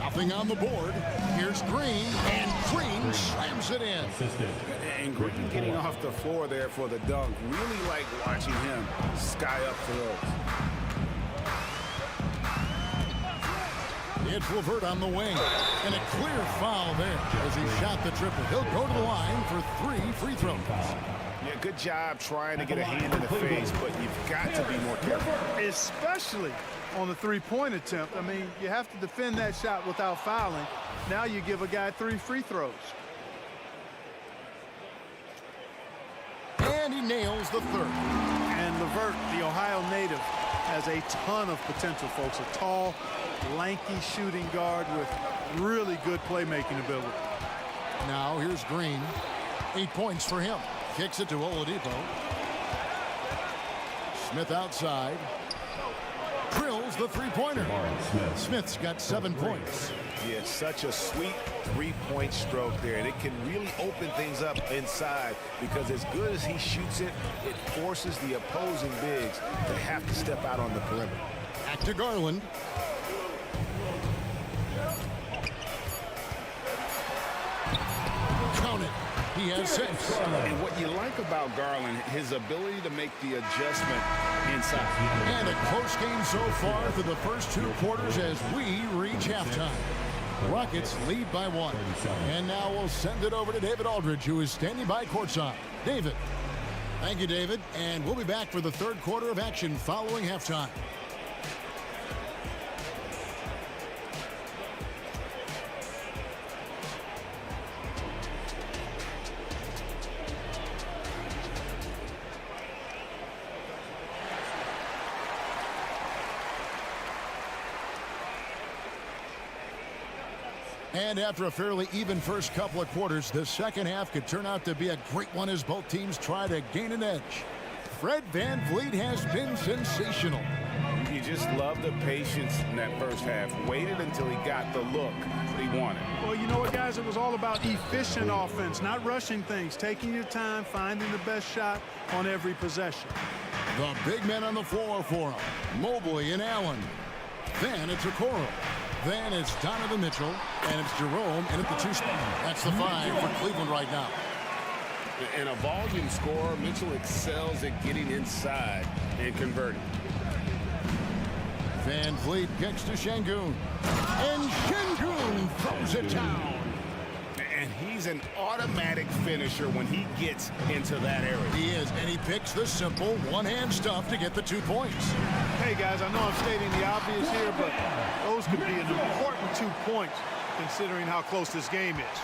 Nothing on the board. Here's Green, and Green slams it in. And Green getting off the floor there for the dunk. Really like watching him sky up throws. It's LeVert on the wing. And a clear foul there as he shot the triple. He'll go to the line for 3 free throws. Yeah, good job trying to get a hand in the face, but you've got to be more careful. Especially on the three-point attempt. I mean, you have to defend that shot without fouling. Now you give a guy 3 free throws. And he nails the third. And LeVert, the Ohio native, has a ton of potential, folks. A tall, lanky shooting guard with really good playmaking ability. Now here's Green. 8 points for him. Kicks it to Oladipo. Smith outside. Drills the three-pointer. Smith's got 7 points. Yeah, such a sweet three-point stroke there, and it can really open things up inside because as good as he shoots it, it forces the opposing bigs to have to step out on the perimeter. Back to Garland. Count it. He has 6. And what you like about Garland, his ability to make the adjustment inside. And a close game so far through the first 2 quarters as we reach halftime. Rockets lead by 1. And now we'll send it over to David Aldridge, who is standing by courtside. David. Thank you, David. And we'll be back for the third quarter of action following halftime. And after a fairly even first couple of quarters, the second half could turn out to be a great one as both teams try to gain an edge. Fred VanVleet has been sensational. You just love the patience in that first half. Waited until he got the look that he wanted. Well, you know what, guys? It was all about efficient offense, not rushing things, taking your time, finding the best shot on every possession. The big men on the floor for him. Mobley and Allen. Then it's Okoro. Then it's Donovan Mitchell, and it's Jerome in at the 2 spot. That's the 5 for Cleveland right now. And a volume scorer, Mitchell excels at getting inside and converting. VanVleet gets to Şengün. And Şengün throws it down. And he's an automatic finisher when he gets into that area. He is, and he picks the simple one-hand stuff to get the 2 points. Hey, guys, I know I'm stating the obvious here, but those could be an important 2 points considering how close this game is.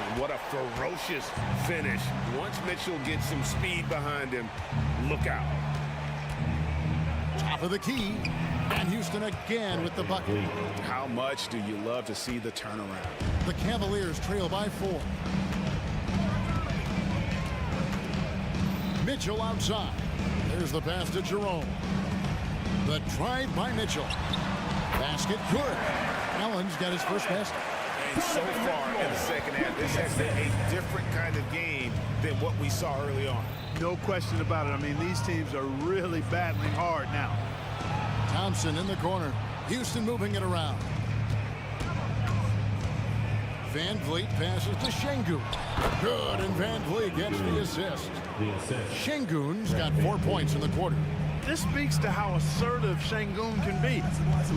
And what a ferocious finish. Once Mitchell gets some speed behind him, look out. Top of the key. And Houston again with the bucket. How much do you love to see the turnaround? The Cavaliers trail by 4. Mitchell outside. There's the pass to Jerome. The drive by Mitchell. Basket good. Allen's got his first basket. And so far in the second half, this has been a different kind of game than what we saw early on. No question about it. I mean, these teams are really battling hard now. Thompson in the corner. Houston moving it around. VanVleet passes to Şengün. Good, and VanVleet gets the assist. Şengün's got 4 points in the quarter. This speaks to how assertive Şengün can be.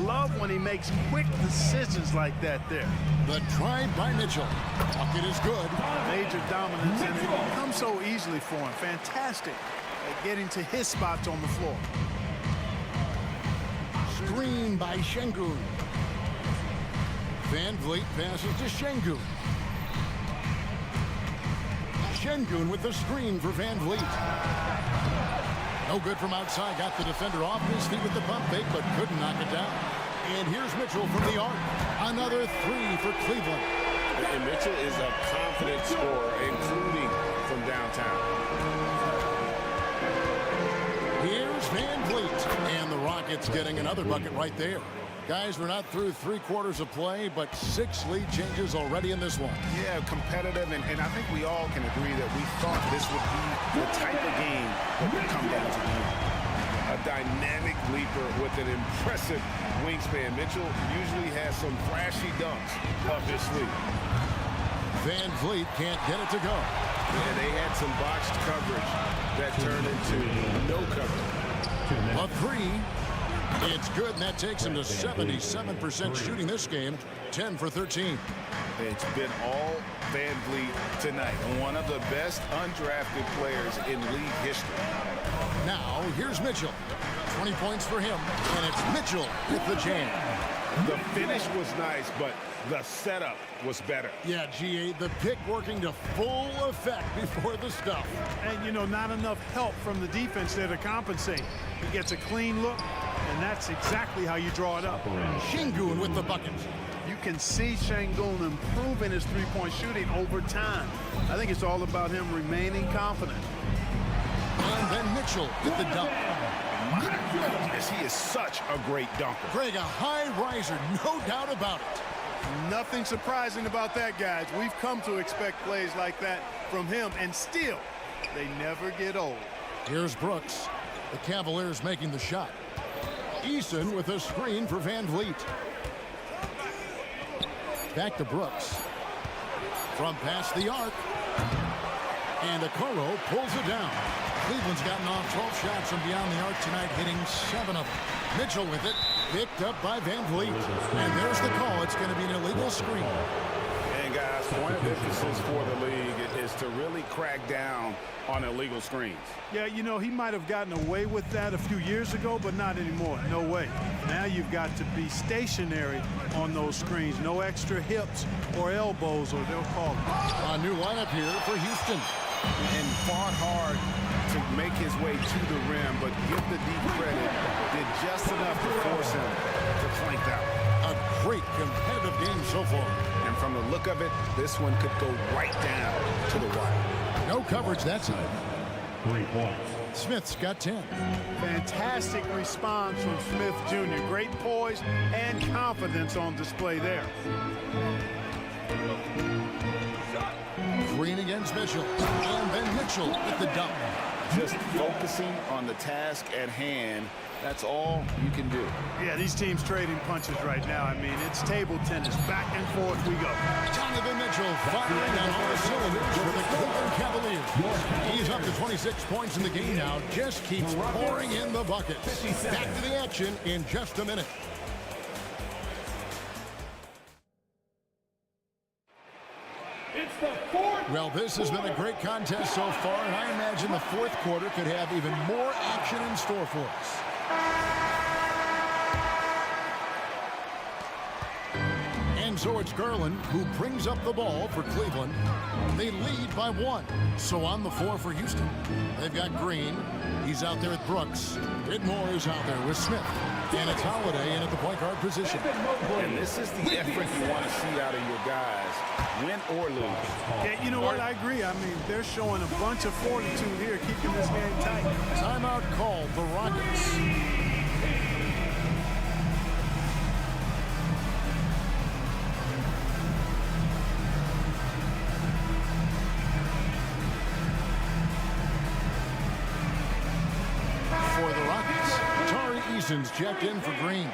Love when he makes quick decisions like that there. The drive by Mitchell. Bucket is good. Major dominance, and it comes so easily for him. Fantastic at getting to his spots on the floor. Screen by Şengün. VanVleet passes to Şengün. Şengün with the screen for Van Vliet. No good from outside. Got the defender off his feet with the pump fake, but couldn't knock it down. And here's Mitchell from the arc. Another three for Cleveland. And Mitchell is a confident scorer, including from downtown. Here's Van Vliet. And the Rockets getting another bucket right there. Guys, we're not through 3 quarters of play, but 6 lead changes already in this one. Yeah, competitive, and I think we all can agree that we thought this would be the type of game that would come down to the end. A dynamic leaper with an impressive wingspan. Mitchell usually has some flashy dunks up his sleeve. Van Vliet can't get it to go. Yeah, they had some botched coverage that turned into no coverage. A three. It's good, and that takes him to 77% shooting this game, 10 for 13. It's been all Van Vliet tonight. One of the best undrafted players in league history. Now, here's Mitchell. 20 points for him, and it's Mitchell with the jam. The finish was nice, but the setup was better. Yeah, GA, the pick working to full effect before the stuff. And, you know, not enough help from the defense there to compensate. He gets a clean look, and that's exactly how you draw it up. Şengün with the bucket. You can see Şengün improving his three-point shooting over time. I think it's all about him remaining confident. And then Mitchell with the dunk. My goodness, he is such a great dunker. Greg, a high riser, no doubt about it. Nothing surprising about that, guys. We've come to expect plays like that from him, and still, they never get old. Here's Brooks. The Cavaliers making the shot. Eason with a screen for Van Vliet. Back to Brooks. From past the arc. And Okoro pulls it down. Cleveland's gotten off 12 shots from beyond the arc tonight, hitting 7 of them. Mitchell with it, picked up by Van Vliet. And there's the call. It's going to be an illegal screen. And guys, one of the emphasis for the league is to really crack down on illegal screens. Yeah, you know, he might have gotten away with that a few years ago, but not anymore. No way. Now you've got to be stationary on those screens. No extra hips or elbows, or they'll call it. A new lineup here for Houston. And fought hard to make his way to the rim, but give the deep credit, did just enough to force him to clank out. A great competitive game so far. And from the look of it, this one could go right down to the wire. No coverage that side. 3 points. Smith's got 10. Fantastic response from Smith Jr. Great poise and confidence on display there. Green against Mitchell. And then Mitchell with the dunk. Just focusing on the task at hand, that's all you can do. Yeah, these teams trading punches right now. I mean, it's table tennis. Back and forth we go. Donovan Mitchell firing on all cylinders for the Cleveland Cavaliers. He's up to 26 points in the game now. Just keeps pouring in the buckets. Back to the action in just a minute. Well, this has been a great contest so far, and I imagine the fourth quarter could have even more action in store for us. And so it's Garland who brings up the ball for Cleveland. They lead by 1. So on the floor for Houston. They've got Green. He's out there with Brooks. Whitmore is out there with Smith. And it's Holiday in at the point guard position. And this is the effort you want to see out of your guys, win or lose. Yeah, you know what? I agree. I mean, they're showing a bunch of fortitude here, keeping this game tight. Timeout called the Rockets. For the Rockets, Tari Eason's checked in for Green.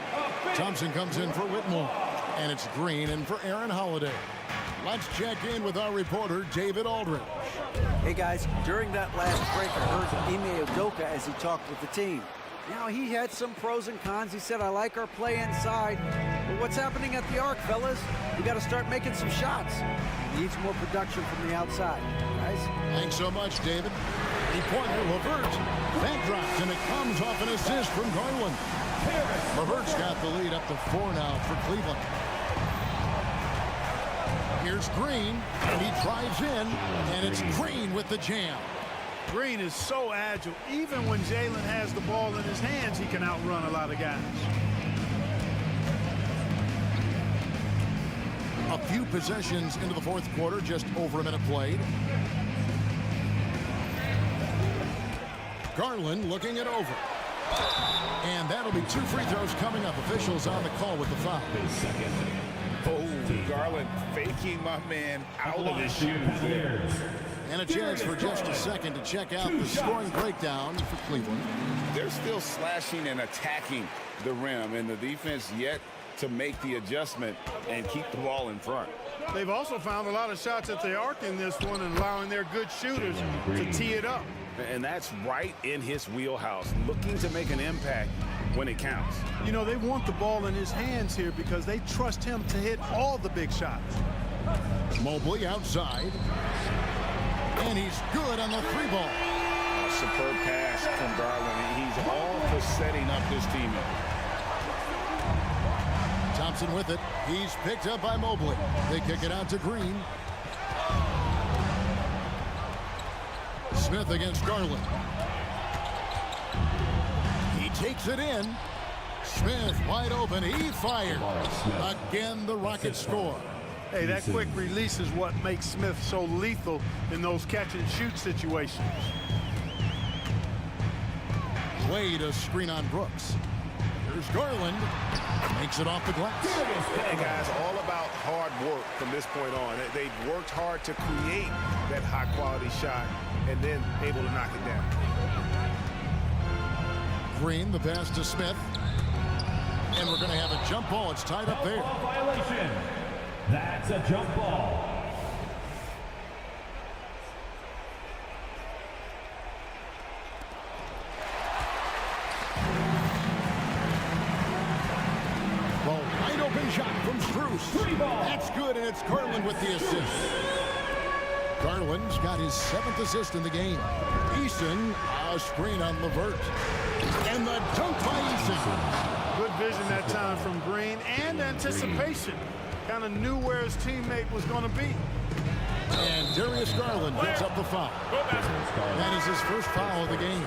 Thompson comes in for Whitmore. And it's Green in for Aaron Holiday. Let's check in with our reporter, David Aldridge. Hey guys, during that last break, I heard Ime Udoka as he talked with the team. Now, he had some pros and cons. He said, I like our play inside. But what's happening at the arc, fellas? We got to start making some shots. Needs more production from the outside. Guys? Thanks so much, David. The pointer, Levert. That dropped, and it comes off an assist from Garland. Levert's got the lead up to 4 now for Cleveland. Here's Green, and he drives in, and it's Green with the jam. Green is so agile. Even when Jalen has the ball in his hands, he can outrun a lot of guys. A few possessions into the fourth quarter, just over a minute played. Garland looking it over. And that'll be 2 free throws coming up. Officials on the call with the foul. Oh, Garland faking my man out of his shoes there. And a chance for just a second to check out the scoring breakdown for Cleveland. They're still slashing and attacking the rim, and the defense yet to make the adjustment and keep the ball in front. They've also found a lot of shots at the arc in this one and allowing their good shooters to tee it up. And that's right in his wheelhouse, looking to make an impact when it counts. You know, they want the ball in his hands here because they trust him to hit all the big shots. Mobley outside. And he's good on the 3-ball. A superb pass from Garland. He's all for setting up this team up. Thompson with it. He's picked up by Mobley. They kick it out to Green. Smith against Garland. He takes it in. Smith wide open. He fired. Again, the Rockets score. Hey, that quick release is what makes Smith so lethal in those catch-and-shoot situations. Wade a screen on Brooks. Here's Garland. Makes it off the glass. And guys, all about hard work from this point on. They've worked hard to create that high-quality shot and then able to knock it down. Green, the pass to Smith. And we're going to have a jump ball. It's tied up there. Violation. That's a jump ball. Well, wide open shot from Strus. That's good, and it's Garland with the assist. Garland's got his 7th assist in the game. Eason, a screen on LeVert. And the dunk by Eason. Good vision that time from Green and anticipation. Kind of knew where his teammate was going to be. And Darius Garland picks up the foul. That is his first foul of the game.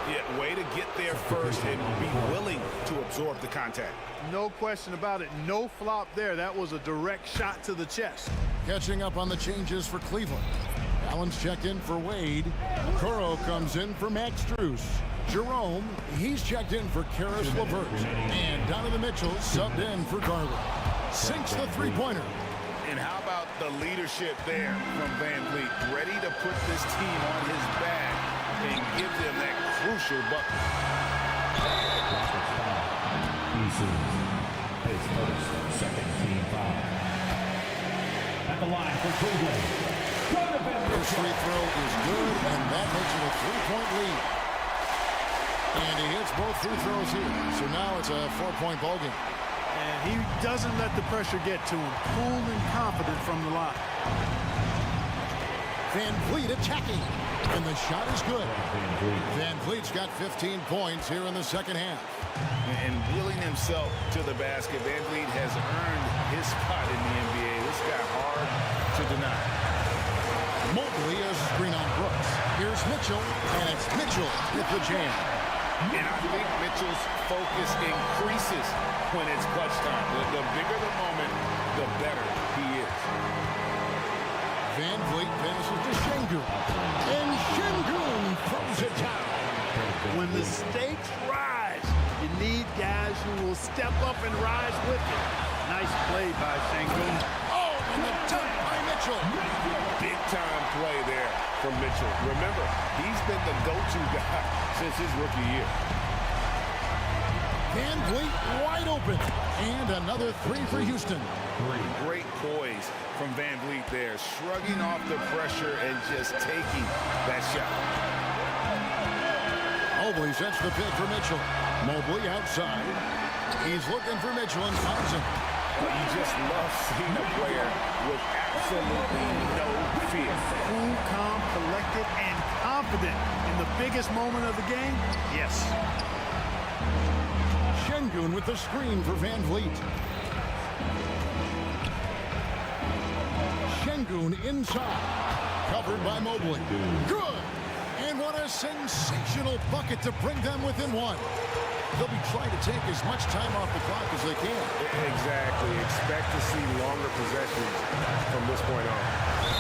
Yeah, way to get there first and be willing to absorb the contact. No question about it. No flop there. That was a direct shot to the chest. Catching up on the changes for Cleveland. Allen's checked in for Wade. Okoro comes in for Max Strus. Jerome, he's checked in for Karis LeVert. And Donovan Mitchell subbed in for Garland. Sinks the 3-pointer. And how about the leadership there from Van Vliet? Ready to put this team on his back and give them that crucial bucket. His first second team foul. At the line for Cleveland. First free throw is good, and that makes it a 3-point lead. And he hits both free throws here. So now it's a 4-point ball game. And he doesn't let the pressure get to him. Cool and confident from the line. Van Vliet attacking. And the shot is good. Van Vliet's got 15 points here in the second half. And wheeling himself to the basket, Van Vliet has earned his spot in the NBA. This got hard to deny. Mobley a screen on Brooks. Here's Mitchell, and it's Mitchell with the jam. And I think Mitchell's focus increases when it's clutch time. The bigger the moment, the better he is. Van Vliet passes to Şengün. And Şengün throws it down. When the stakes rise, you need guys who will step up and rise with it. Nice play by Şengün. Oh, and the dunk by Mitchell. Big time play there from Mitchell. Remember, he's been the go-to guy since his rookie year. Van Vliet wide open. And another 3 for Houston. Great poise from Van Vliet there, shrugging off the pressure and just taking that shot. Mobley sets the pick for Mitchell. Mobley outside. He's looking for Mitchell and finds him. But you just love seeing a player with absolutely no fear. Cool, calm, collected, and confident in the biggest moment of the game? Yes. Şengün with the screen for Van Vliet. Şengün inside. Covered by Mobley. Good! And what a sensational bucket to bring them within one. They'll be trying to take as much time off the clock as they can. Exactly. Expect to see longer possessions from this point on.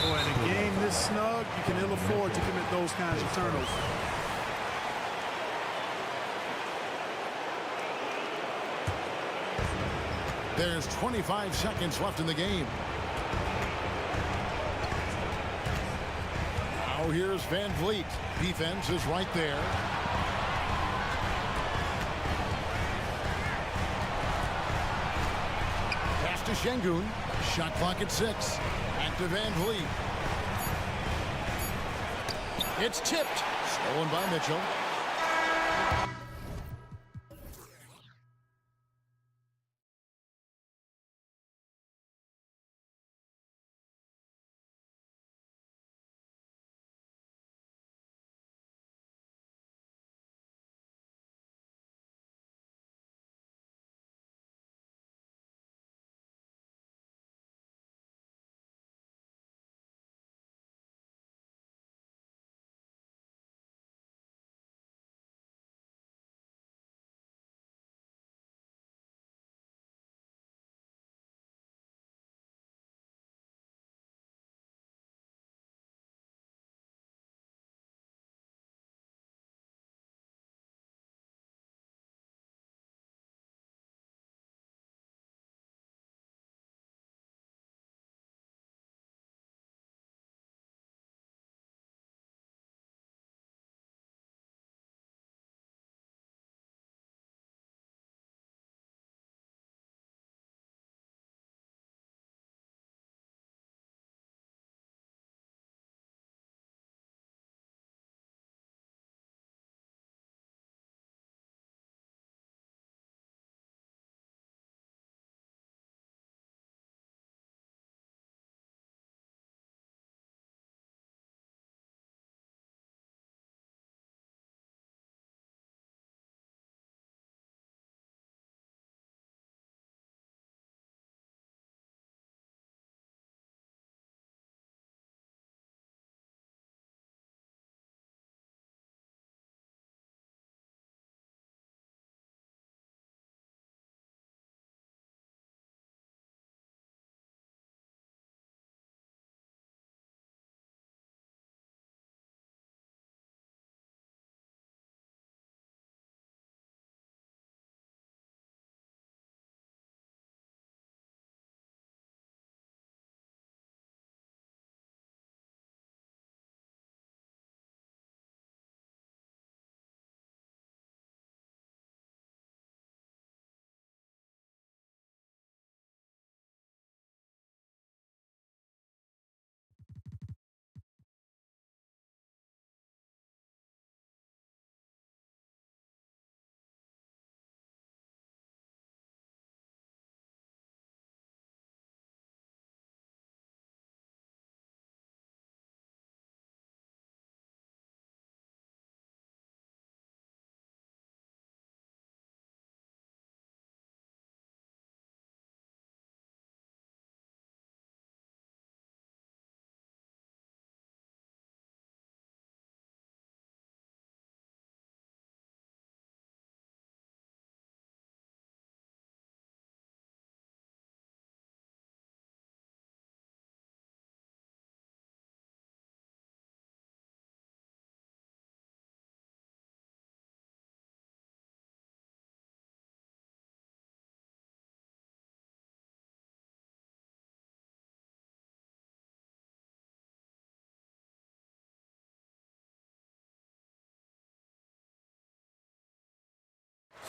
Boy, in a game this snug, you can ill afford to commit those kinds of turnovers. There's 25 seconds left in the game. Now here's Van Vliet. Defense is right there. Pass to Şengün. Shot clock at 6. Back to Van Vliet. It's tipped. Stolen by Mitchell.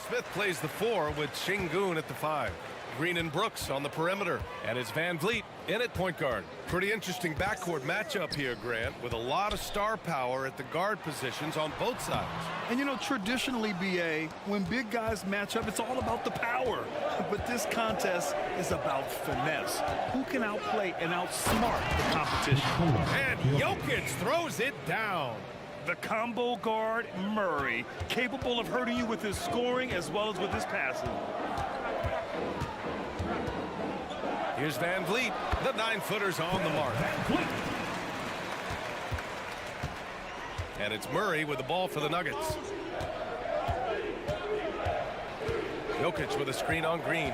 Smith plays the 4 with Şengün at the 5. Green and Brooks on the perimeter. And it's Van Vliet in at point guard. Pretty interesting backcourt matchup here, Grant, with a lot of star power at the guard positions on both sides. And you know, traditionally, BA, when big guys match up, it's all about the power. But this contest is about finesse. Who can outplay and outsmart the competition? And Jokic throws it down. The combo guard, Murray, capable of hurting you with his scoring as well as with his passing. Here's Van Vliet. The 9-footer's on the mark. And it's Murray with the ball for the Nuggets. Jokic with a screen on Green.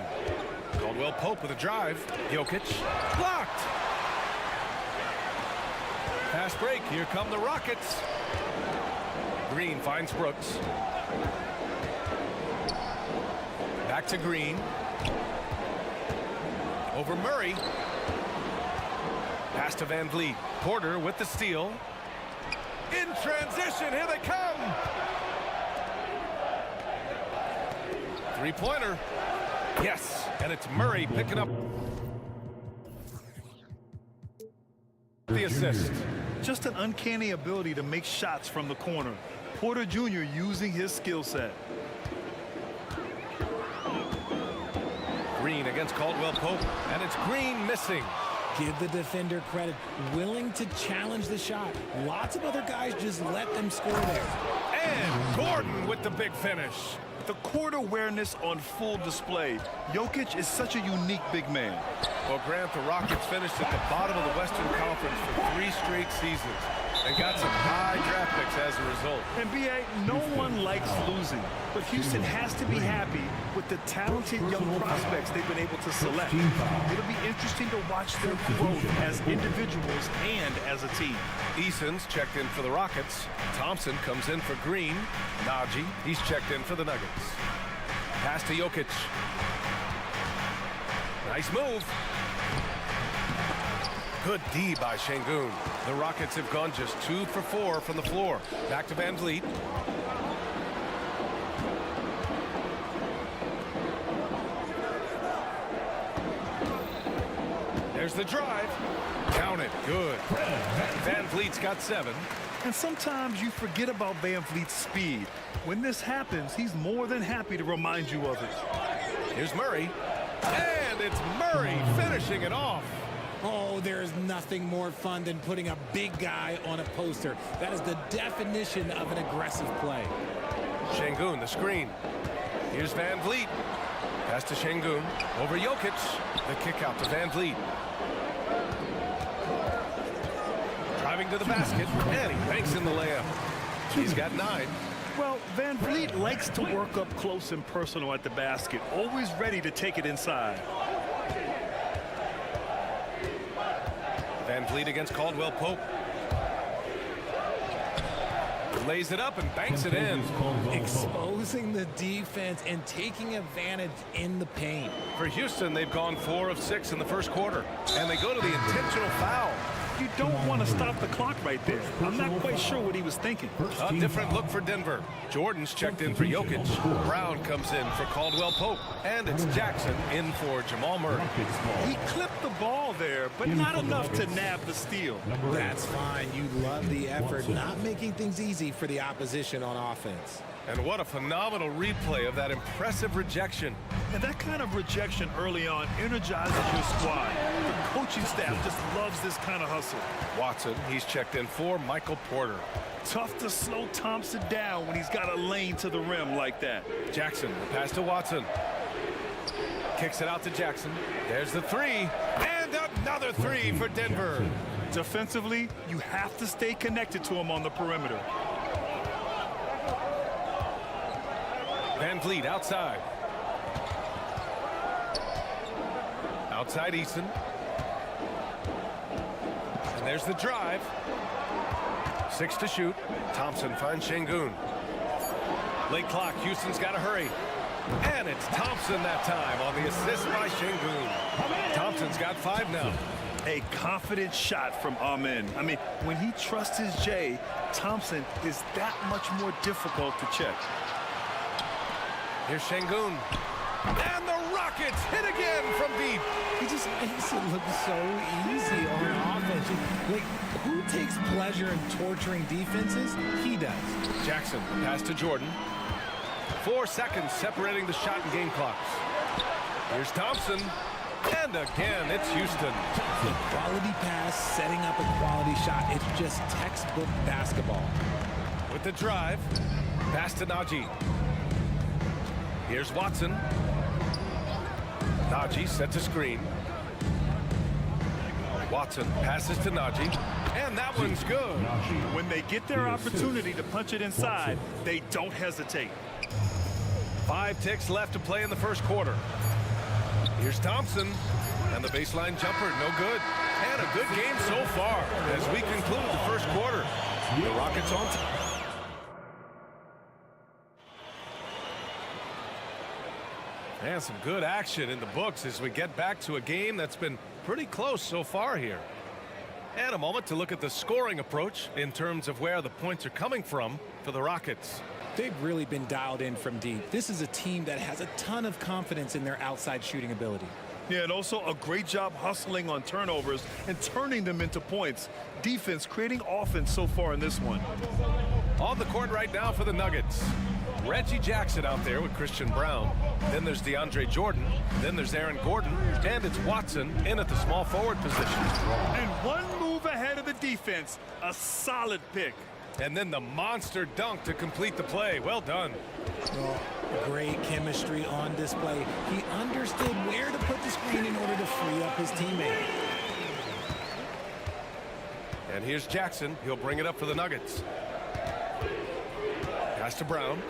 Caldwell Pope with a drive. Jokic blocked. Fast break. Here come the Rockets. Green finds Brooks. Back to Green. Over Murray. Pass to Van Vliet. Porter with the steal. In transition. Here they come. Three-pointer. Yes, and it's Murray picking up the assist. Just an uncanny ability to make shots from the corner. Porter Jr. using his skill set. Green against Caldwell Pope, and it's Green missing. Give the defender credit, willing to challenge the shot. Lots of other guys just let them score there. And Gordon with the big finish. The court awareness on full display. Jokic is such a unique big man. Well, Grant, the Rockets finished at the bottom of the Western Conference for 3 straight seasons and got some high draft picks as a result. And B.A., no one likes losing, but Houston has to be happy with the talented young prospects they've been able to select. It'll be interesting to watch their growth as individuals and as a team. Eason's checked in for the Rockets. Thompson comes in for Green. Najee, he's checked in for the Nuggets. Pass to Jokic. Nice move. Good D by Şengün. The Rockets have gone just 2 for 4 from the floor. Back to Van Vliet. There's the drive. Count it. Good. Van Vliet's got 7. And sometimes you forget about Van Vliet's speed. When this happens, he's more than happy to remind you of it. Here's Murray. And it's Murray finishing it off. Oh, there's nothing more fun than putting a big guy on a poster. That is the definition of an aggressive play. Şengün, the screen. Here's Van Vliet. Pass to Şengün. Over Jokic. The kick out to Van Vliet. Driving to the basket. And he banks in the layup. He's got 9. Well, Van Vliet likes to work up close and personal at the basket, always ready to take it inside. Van Vliet against Caldwell Pope. Lays it up and banks it in. Exposing the defense and taking advantage in the paint. For Houston, they've gone 4 of 6 in the first quarter. And they go to the intentional foul. You don't want to stop the clock right there. I'm not quite sure what he was thinking. A different look for Denver. Jordan's checked in for Jokic. Brown comes in for Caldwell Pope. And it's Jackson in for Jamal Murray. He clipped the ball there, but not enough to nab the steal. That's fine. You love the effort, not making things easy for the opposition on offense. And what a phenomenal replay of that impressive rejection. And that kind of rejection early on energizes your squad. The coaching staff just loves this kind of hustle. Watson, he's checked in for Michael Porter. Tough to slow Thompson down when he's got a lane to the rim like that. Jackson, pass to Watson. Kicks it out to Jackson. There's the 3. And another 3 for Denver. Defensively, you have to stay connected to him on the perimeter. Van Vliet outside. Outside Eason. And there's the drive. 6 to shoot. Thompson finds Şengün. Late clock. Houston's got to hurry. And it's Thompson that time on the assist by Şengün. Thompson's got 5 now. A confident shot from Amen. I mean, when he trusts his J, Thompson is that much more difficult to check. Here's Şengün. And the Rockets hit again from deep. He just makes it look so easy on offense. Like, who takes pleasure in torturing defenses? He does. Jackson, pass to Jordan. 4 seconds separating the shot and game clocks. Here's Thompson. And again, it's Houston. The quality pass, setting up a quality shot. It's just textbook basketball. With the drive, pass to Najee. Here's Watson. Najee set to screen. Watson passes to Najee, and that one's good. When they get their opportunity to punch it inside, they don't hesitate. 5 ticks left to play in the first quarter. Here's Thompson, and the baseline jumper, no good. And a good game so far as we conclude the first quarter. The Rockets on top. And some good action in the books as we get back to a game that's been pretty close so far here. And a moment to look at the scoring approach in terms of where the points are coming from for the Rockets. They've really been dialed in from deep. This is a team that has a ton of confidence in their outside shooting ability. Yeah, and also a great job hustling on turnovers and turning them into points. Defense creating offense so far in this one. On the court right now for the Nuggets. Reggie Jackson out there with Christian Brown. Then there's DeAndre Jordan. Then there's Aaron Gordon. And it's Watson in at the small forward position. And one move ahead of the defense. A solid pick. And then the monster dunk to complete the play. Well done. Well, great chemistry on display. He understood where to put the screen in order to free up his teammate. And here's Jackson. He'll bring it up for the Nuggets. Pass to Brown.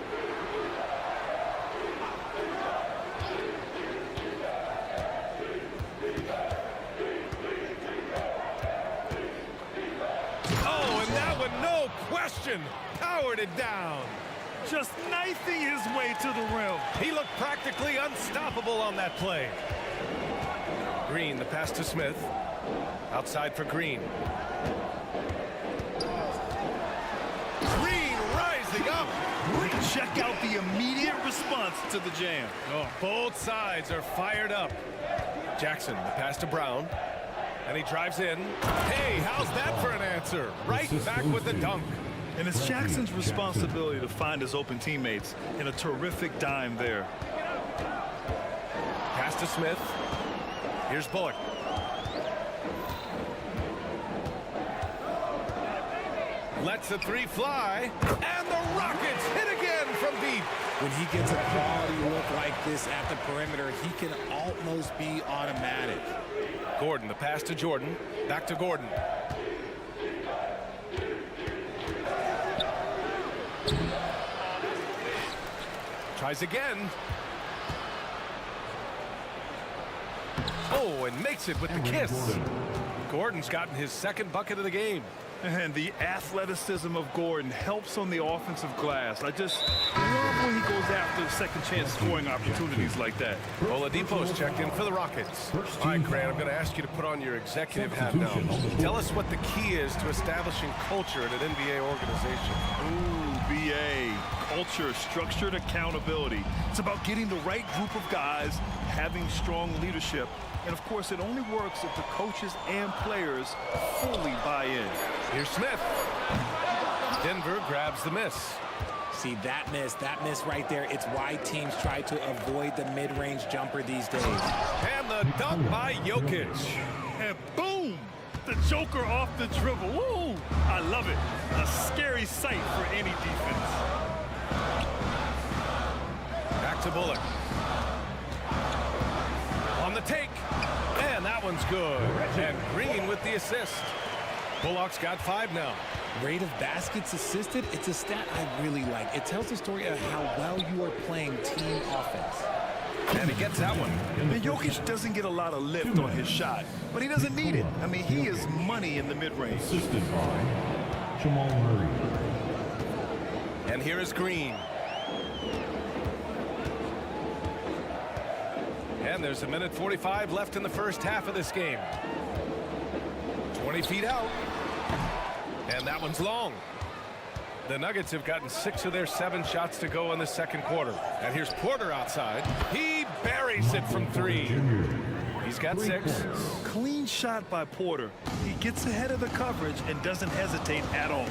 Oh, and that one, no question, powered it down. Just knifing his way to the rim. He looked practically unstoppable on that play. Green, the pass to Smith. Outside for Green. Green rising up. Check out the immediate response to the jam. Oh, both sides are fired up. Jackson, the pass to Brown. And he drives in. Hey, how's that for an answer? Right back with the dunk. And it's Jackson's responsibility to find his open teammates in a terrific dime there. Pass to Smith. Here's Bullock. Lets the three fly. And the Rockets hit again from deep. When he gets a quality look like this at the perimeter, he can almost be automatic. Gordon, the pass to Jordan. Back to Gordon. Tries again. Oh, and makes it with the kiss. Gordon's gotten his second bucket of the game. And the athleticism of Gordon helps on the offensive glass. I just love when he goes after second chance scoring opportunities like that. Oladipo's checked in for the Rockets. All right, Grant, I'm going to ask you to put on your executive hat now. Tell us what the key is to establishing culture at an NBA organization. Ooh, BA. Culture, structured accountability. It's about getting the right group of guys, having strong leadership. And, of course, it only works if the coaches and players fully buy in. Here's Smith. Denver grabs the miss. See, that miss right there, it's why teams try to avoid the mid-range jumper these days. And the dunk by Jokic. And boom! The Joker off the dribble. Woo! I love it. A scary sight for any defense. Back to Bullock. On the take. And that one's good. And Green with the assist. Bullock's got 5 now. Rate of baskets assisted, it's a stat I really like. It tells the story of how well you are playing team offense. And he gets that one. And Jokic doesn't get a lot of lift on his shot, but he doesn't need it. I mean, he is money in the mid-range. Assisted by Jamal Murray. And here is Green. And there's 1:45 left in the first half of this game. 20 feet out. And that one's long. The Nuggets have gotten 6 of their 7 shots to go in the second quarter. And here's Porter outside. He buries it from 3. He's got 6. Clean shot by Porter. He gets ahead of the coverage and doesn't hesitate at all.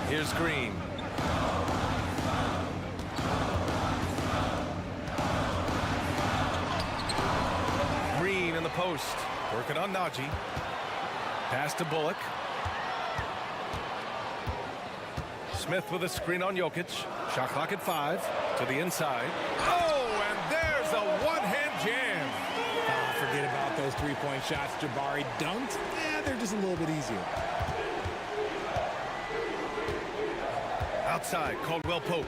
Here's Green. Green in the post. Working on Najee. Pass to Bullock. Smith with a screen on Jokic. Shot clock at 5. To the inside. Oh, and there's a one-hand jam. those three-point shots Jabari dunked, they're just a little bit easier. Outside, Caldwell Pope.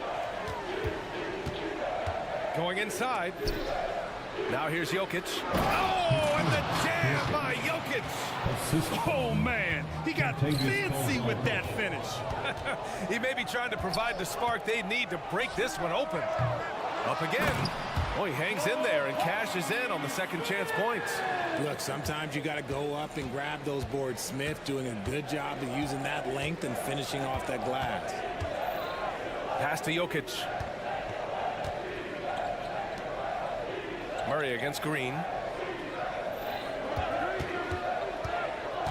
Going inside. Now here's Jokic. Oh, and the jam by Jokic. Oh, man. He got fancy with that finish. He may be trying to provide the spark they need to break this one open. Up again. Oh, he hangs in there and cashes in on the second chance points. Look, sometimes you got to go up and grab those boards. Smith doing a good job of using that length and finishing off that glass. Pass to Jokic. Murray against Green.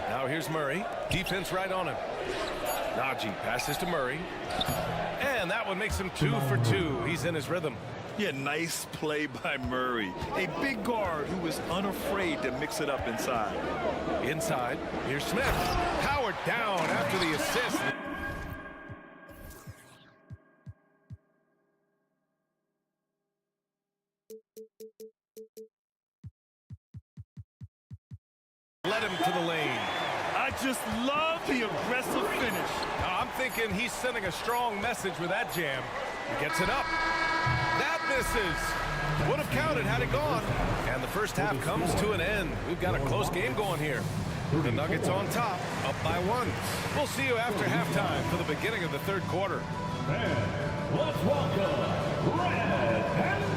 Now here's Murray. Defense right on him. Najee passes to Murray. And that one makes him 2 for 2. He's in his rhythm. Yeah, nice play by Murray. A big guard who is unafraid to mix it up inside. Inside, here's Smith. Powered down after the assist. Led him to the lane. I just love the aggressive finish. I'm thinking he's sending a strong message with that jam. He gets it up. That misses. Would have counted had it gone. And the first half comes to an end. We've got a close game going here. The Nuggets on top, up by 1. We'll see you after halftime for the beginning of the third quarter. And let's welcome Red Panda.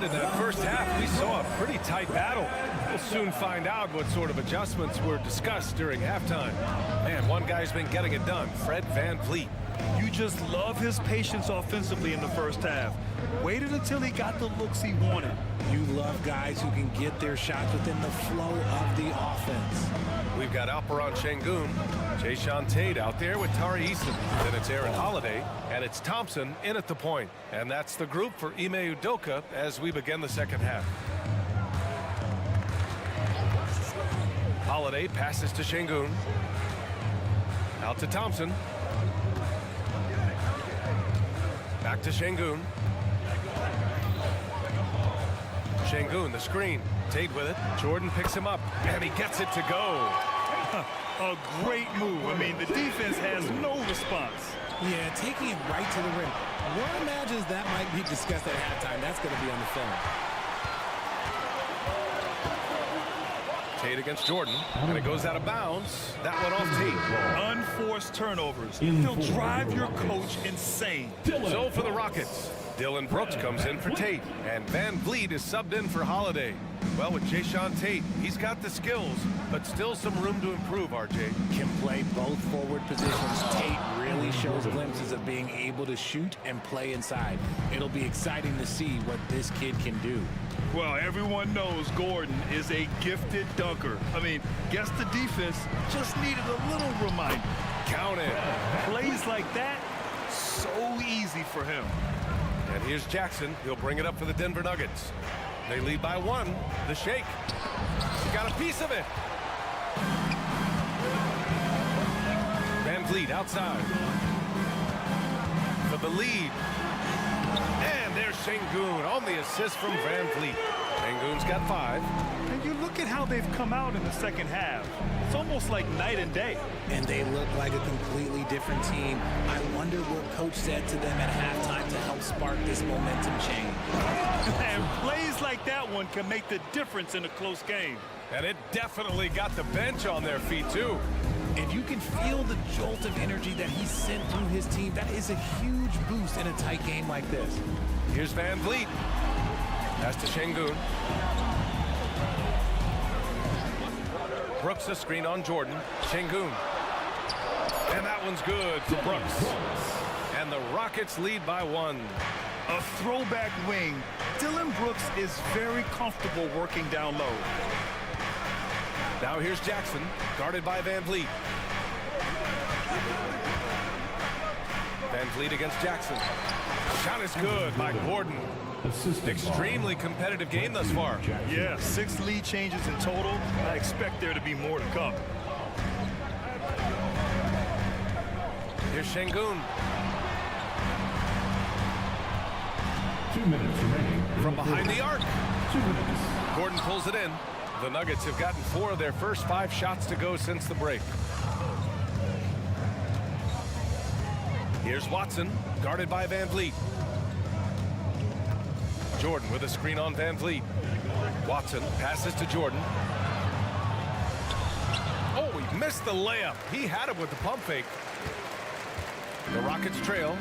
And in that first half, we saw a pretty tight battle. We'll soon find out what sort of adjustments were discussed during halftime. Man, one guy's been getting it done, Fred VanVleet. You just love his patience offensively in the first half. Waited until he got the looks he wanted. You love guys who can get their shots within the flow of the offense. We've got Alperon Şengün, Jayshawn Tate out there with Tari Eason. Then it's Aaron Holiday, and it's Thompson in at the point. And that's the group for Ime Udoka as we begin the second half. Holiday passes to Şengün. Out to Thompson. Back to Şengün. Şengün, the screen. Tate with it. Jordan picks him up, and he gets it to go. A great move. I mean, the defense has no response. Yeah, taking it right to the rim. One imagines that might be discussed at halftime. That's going to be on the film. Tate against Jordan, and it goes out of bounds. That one off Tate. Unforced turnovers. They'll drive your coach insane. So for the Rockets, Dylan Brooks comes in for Tate, and VanVleet is subbed in for Holiday. Well, with Jayshawn Tate, he's got the skills, but still some room to improve, RJ. Can play both forward positions. Tate really shows glimpses of being able to shoot and play inside. It'll be exciting to see what this kid can do. Well, everyone knows Gordon is a gifted dunker. I mean, guess the defense just needed a little reminder. Count it. Plays like that, so easy for him. And here's Jackson. He'll bring it up for the Denver Nuggets. They lead by 1. The shake. He got a piece of it. VanVleet outside. For the lead. And there's Şengün on the assist from VanVleet. Şengün's got 5. And you look at how they've come out in the second half. It's almost like night and day. And they look like a completely different team. I wonder what coach said to them at halftime to help spark this momentum change. And plays like that one can make the difference in a close game. And it definitely got the bench on their feet, too. And you can feel the jolt of energy that he sent through his team. That is a huge boost in a tight game like this. Here's VanVleet. Pass to Şengün. Brooks a screen on Jordan. Şengün. And that one's good for Brooks. And the Rockets lead by 1. A throwback wing. Dylan Brooks is very comfortable working down low. Now here's Jackson, guarded by VanVleet. Van Vliet against Jackson. Shot is good by Gordon. Extremely competitive game thus far. Yeah, 6 lead changes in total. I expect there to be more to come. Here's Şengün. 2 minutes remaining. From behind the arc. 2 minutes. Gordon pulls it in. The Nuggets have gotten 4 of their first 5 shots to go since the break. Here's Watson, guarded by Van Vliet. Jordan with a screen on Van Vliet. Watson passes to Jordan. Oh, he missed the layup. He had it with the pump fake. The Rockets trail.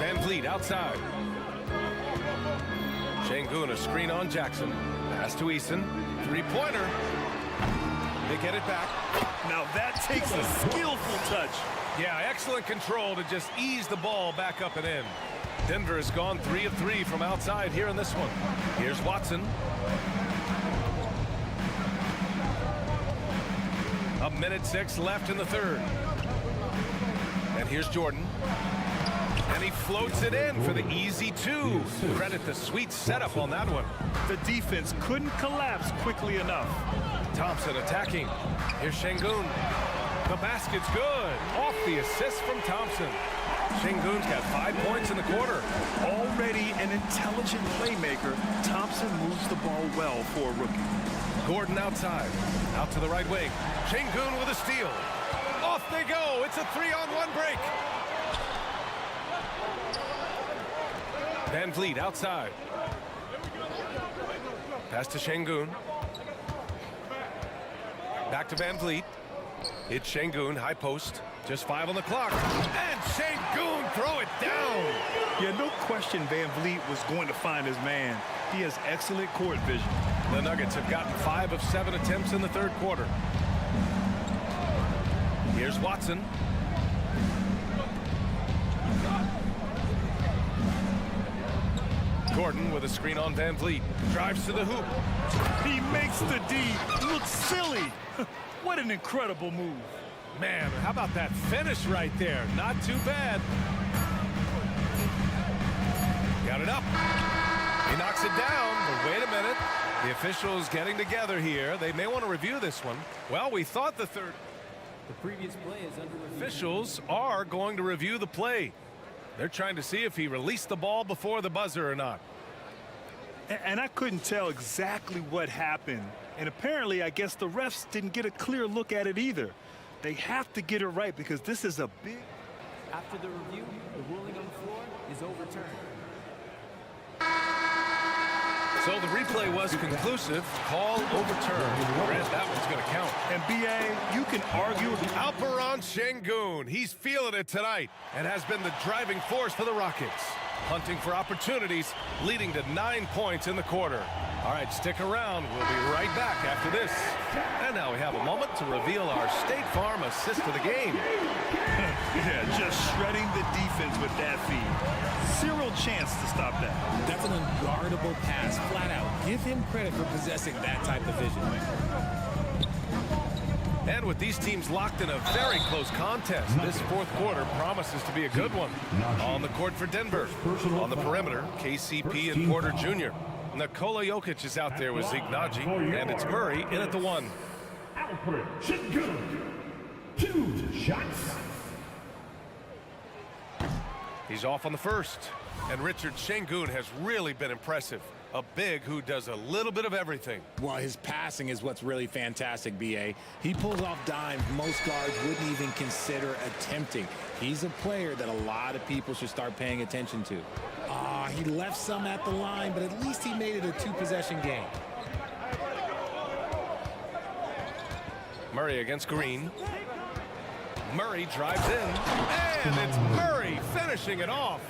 Van Vliet outside. Şengün, a screen on Jackson. Pass to Eason. Three-pointer. They get it back. Now that takes a skillful touch. Yeah, excellent control to just ease the ball back up and in. Denver has gone 3 of 3 from outside here in this one. Here's Watson. A minute 6 left in the third. And here's Jordan. And he floats it in for the easy 2. Credit the sweet setup on that one. The defense couldn't collapse quickly enough. Thompson attacking. Here's Şengün. The basket's good. Off the assist from Thompson. Şengün's got 5 points in the quarter. Already an intelligent playmaker, Thompson moves the ball well for a rookie. Gordon outside. Out to the right wing. Şengün with a steal. Off they go. It's a 3-on-1 break. Van Vliet outside. Pass to Şengün. Back to Van Vliet. It's Şengün, high post. Just 5 on the clock. And Şengün throw it down. Yeah, no question Van Vliet was going to find his man. He has excellent court vision. The Nuggets have gotten 5 of 7 attempts in the third quarter. Here's Watson. Gordon with a screen on Van Vliet. Drives to the hoop. He makes the D look silly. What an incredible move. Man, how about that finish right there? Not too bad. Got it up. He knocks it down, but wait a minute. The officials getting together here. They may want to review this one. Well, we thought the third. The previous play is under review. Officials are going to review the play. They're trying to see if he released the ball before the buzzer or not. And I couldn't tell exactly what happened. And apparently, I guess the refs didn't get a clear look at it either. They have to get it right because this is a big... After the review, the ruling on the floor is overturned. So the replay was conclusive. Call overturned. Grant, that one's going to count. And B.A., you can argue... Alperen Şengün. He's feeling it tonight and has been the driving force for the Rockets. Hunting for opportunities, leading to 9 points in the quarter. All right, stick around. We'll be right back after this. And now we have a moment to reveal our State Farm assist of the game. Yeah, just shredding the defense with that feed. Zero chance to stop that. That's an unguardable pass, flat out. Give him credit for possessing that type of vision. And with these teams locked in a very close contest, this fourth quarter promises to be a good one. On the court for Denver. On the perimeter, KCP and Porter Jr. Nikola Jokic is out there with Zignaji, and it's Murray in at the 1. Alperen Şengün. 2 shots. He's off on the first. And Richard, Şengün has really been impressive. A big who does a little bit of everything. Well, his passing is what's really fantastic, B.A. He pulls off dimes most guards wouldn't even consider attempting. He's a player that a lot of people should start paying attention to. He left some at the line, but at least he made it a 2-possession game. Murray against Green. Murray drives in, and it's Murray finishing it off.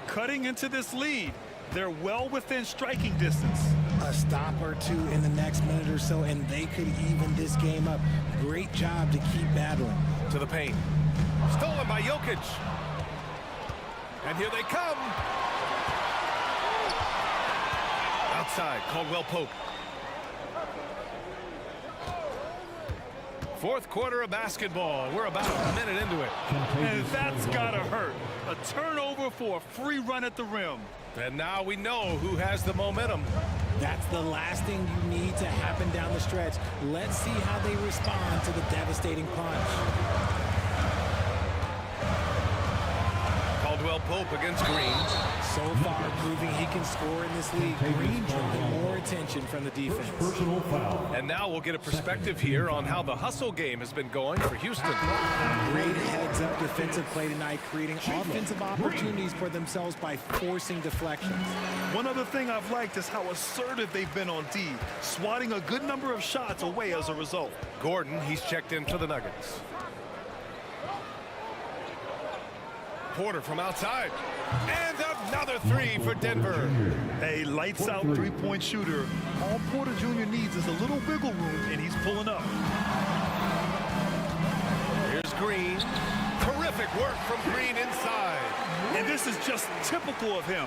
Cutting into this lead. They're well within striking distance. A stop or two in the next minute or so, and they could even this game up. Great job to keep battling. To the paint. Stolen by Jokic. And here they come. Outside, Caldwell Pope. Fourth quarter of basketball. We're about a minute into it. And that's gotta hurt. A turnover for a free run at the rim. And now we know who has the momentum. That's the last thing you need to happen down the stretch. Let's see how they respond to the devastating punch. Caldwell Pope against Green. So far, proving he can score in this league. Green drawing more attention from the defense. Personal foul. And now we'll get a perspective here on how the hustle game has been going for Houston. Great heads-up defensive play tonight, creating offensive opportunities for themselves by forcing deflections. One other thing I've liked is how assertive they've been on D, swatting a good number of shots away as a result. Gordon, he's checked in for the Nuggets. Porter from outside. And another three for Denver. A lights-out three-point shooter. All Porter Jr. needs is a little wiggle room, and he's pulling up. Here's Green. Terrific work from Green inside. And this is just typical of him.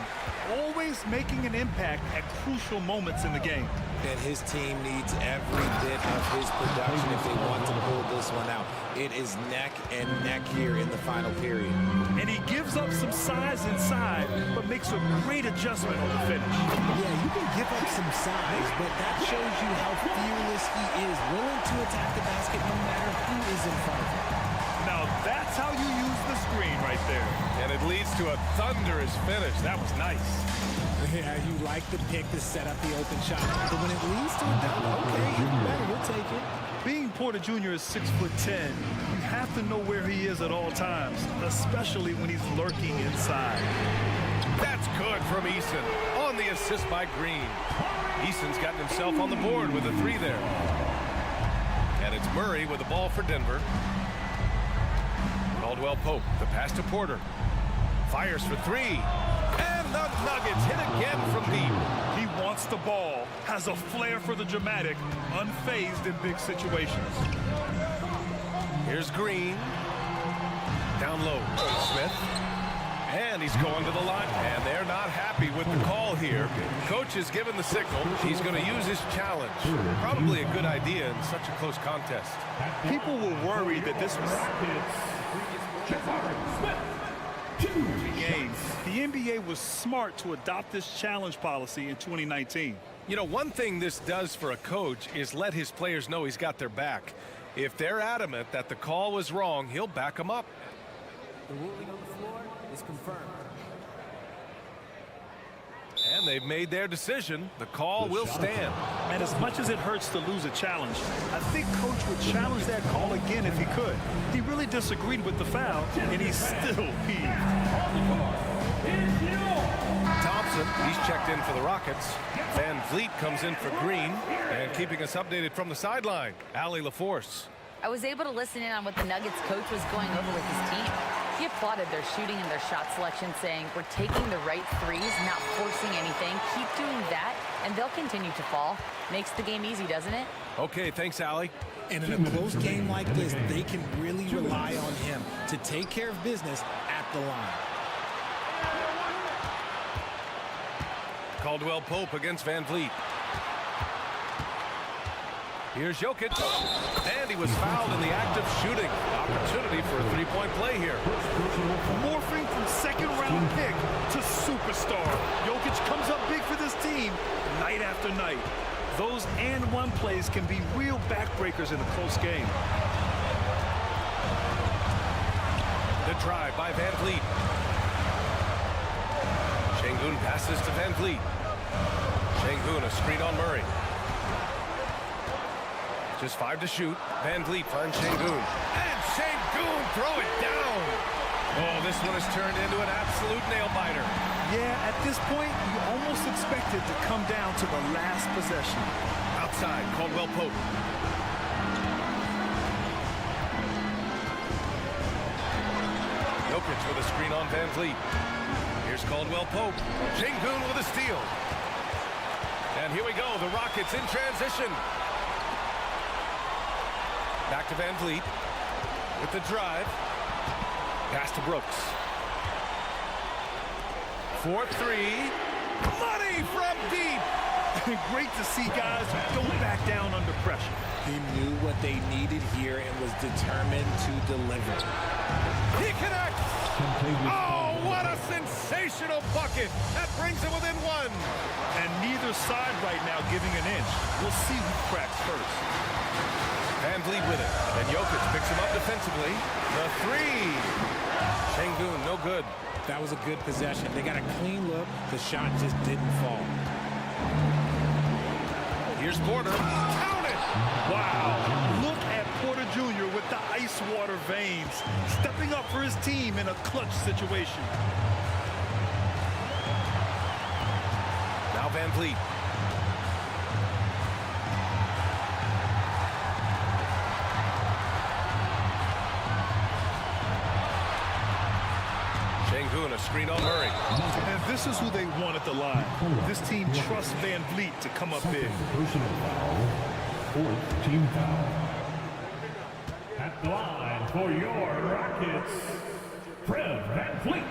Always making an impact at crucial moments in the game. And his team needs every bit of his production if they want to pull this one out. It is neck and neck here in the final period. And he gives up some size inside, but makes a great adjustment on the finish. Yeah, you can give up some size, but that shows you how fearless he is, willing to attack the basket no matter who is in front of him. Now that's how you use the screen right there. And it leads to a thunderous finish. That was nice. Yeah, you like the pick to set up the open shot, but when it leads to a dunk, okay, even better, you'll take it. Being Porter Jr. is 6'10", you have to know where he is at all times, especially when he's lurking inside. That's good from Eason on the assist by Green. Eason's gotten himself on the board with a three there. And it's Murray with the ball for Denver. Caldwell Pope, the pass to Porter. Fires for three. And the Nuggets hit again from deep. He wants the ball, has a flair for the dramatic, unfazed in big situations. Here's Green. Down low, Smith. And he's going to the line. And they're not happy with the call here. Coach has given the signal. He's going to use his challenge. Probably a good idea in such a close contest. People were worried that this was games. The NBA was smart to adopt this challenge policy in 2019. You know, one thing this does for a coach is let his players know he's got their back. If they're adamant that the call was wrong, he'll back them up. The ruling on the floor is confirmed. And they've made their decision. The call will stand. And as much as it hurts to lose a challenge, I think Coach would challenge that call again if he could. He really disagreed with the foul, and he's still peeved. Thompson, he's checked in for the Rockets. Van Vliet comes in for Green. And keeping us updated from the sideline, Allie LaForce. I was able to listen in on what the Nuggets coach was going over with his team. He applauded their shooting and their shot selection, saying, we're taking the right threes, not forcing anything. Keep doing that, and they'll continue to fall. Makes the game easy, doesn't it? Okay, thanks, Allie. And in a close game like this, they can really rely on him to take care of business at the line. Caldwell Pope against Van Vliet. Here's Jokic, and he was fouled in the act of shooting. Opportunity for a three-point play here. Morphing from second-round pick to superstar. Jokic comes up big for this team night after night. Those and-one plays can be real backbreakers in a close game. The drive by Van Vliet. Şengün passes to Van Vliet. Şengün, a screen on Murray. Just 5 to shoot. Van Vliet finds Şengün. And Şengün throw it down. Oh, this one has turned into an absolute nail-biter. Yeah, at this point, you almost expect it to come down to the last possession. Outside, Caldwell Pope. Jokic with a screen on Van Vliet. Here's Caldwell Pope. Şengün with a steal. And here we go, the Rockets in transition. Back to Van Vliet with the drive. Pass to Brooks. 4-3. Money from deep. Great to see guys who don't back down under pressure. He knew what they needed here and was determined to deliver. He connects! Oh, what a sensational bucket! That brings him within one. And neither side right now giving an inch. We'll see who cracks first. Van Vliet with it. And Jokic picks him up defensively. The three. Şengün, no good. That was a good possession. They got a clean look. The shot just didn't fall. Here's Porter. Count it! Wow. Look at Porter Jr. with the ice water veins, stepping up for his team in a clutch situation. Now Van Vliet. Şengün, a screen on Murray. And this is who they want at the line. This team trusts Van Vliet to come up big. Personal foul. Fourth team foul. At the line for your Rockets, Fred Van Vliet.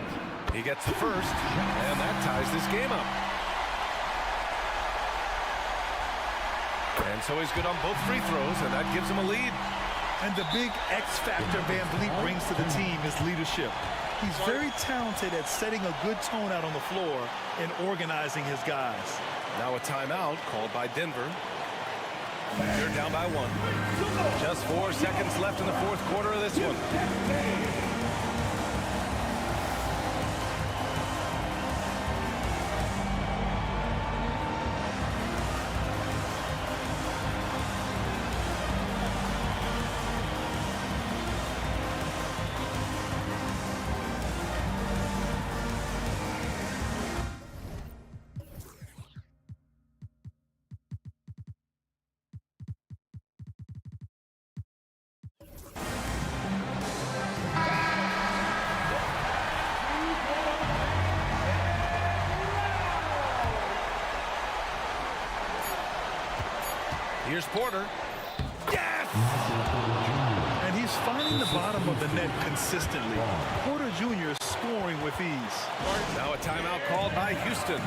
He gets the first, and that ties this game up. And so he's good on both free throws, and that gives him a lead. And the big X factor Van Vliet brings to the team is leadership. He's very talented at setting a good tone out on the floor and organizing his guys. Now a timeout called by Denver. They're down by one. Just 4 seconds left in the fourth quarter of this one. Here's Porter. Yes! And he's finding the bottom of the net consistently. Porter Jr. is scoring with ease. Now a timeout called by Houston.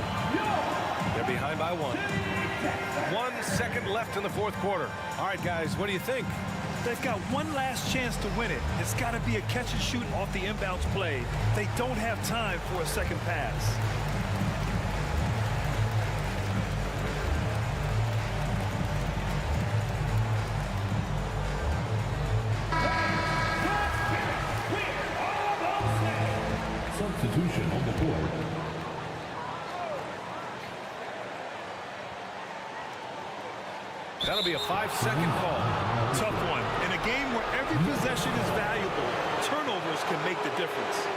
They're behind by one. 1 second left in the fourth quarter. All right, guys, what do you think? They've got one last chance to win it. It's got to be a catch and shoot off the inbounds play. They don't have time for a second pass. Substitution on the board. That'll be a 5-second call. Tough one. In a game where every possession is valuable, turnovers can make the difference.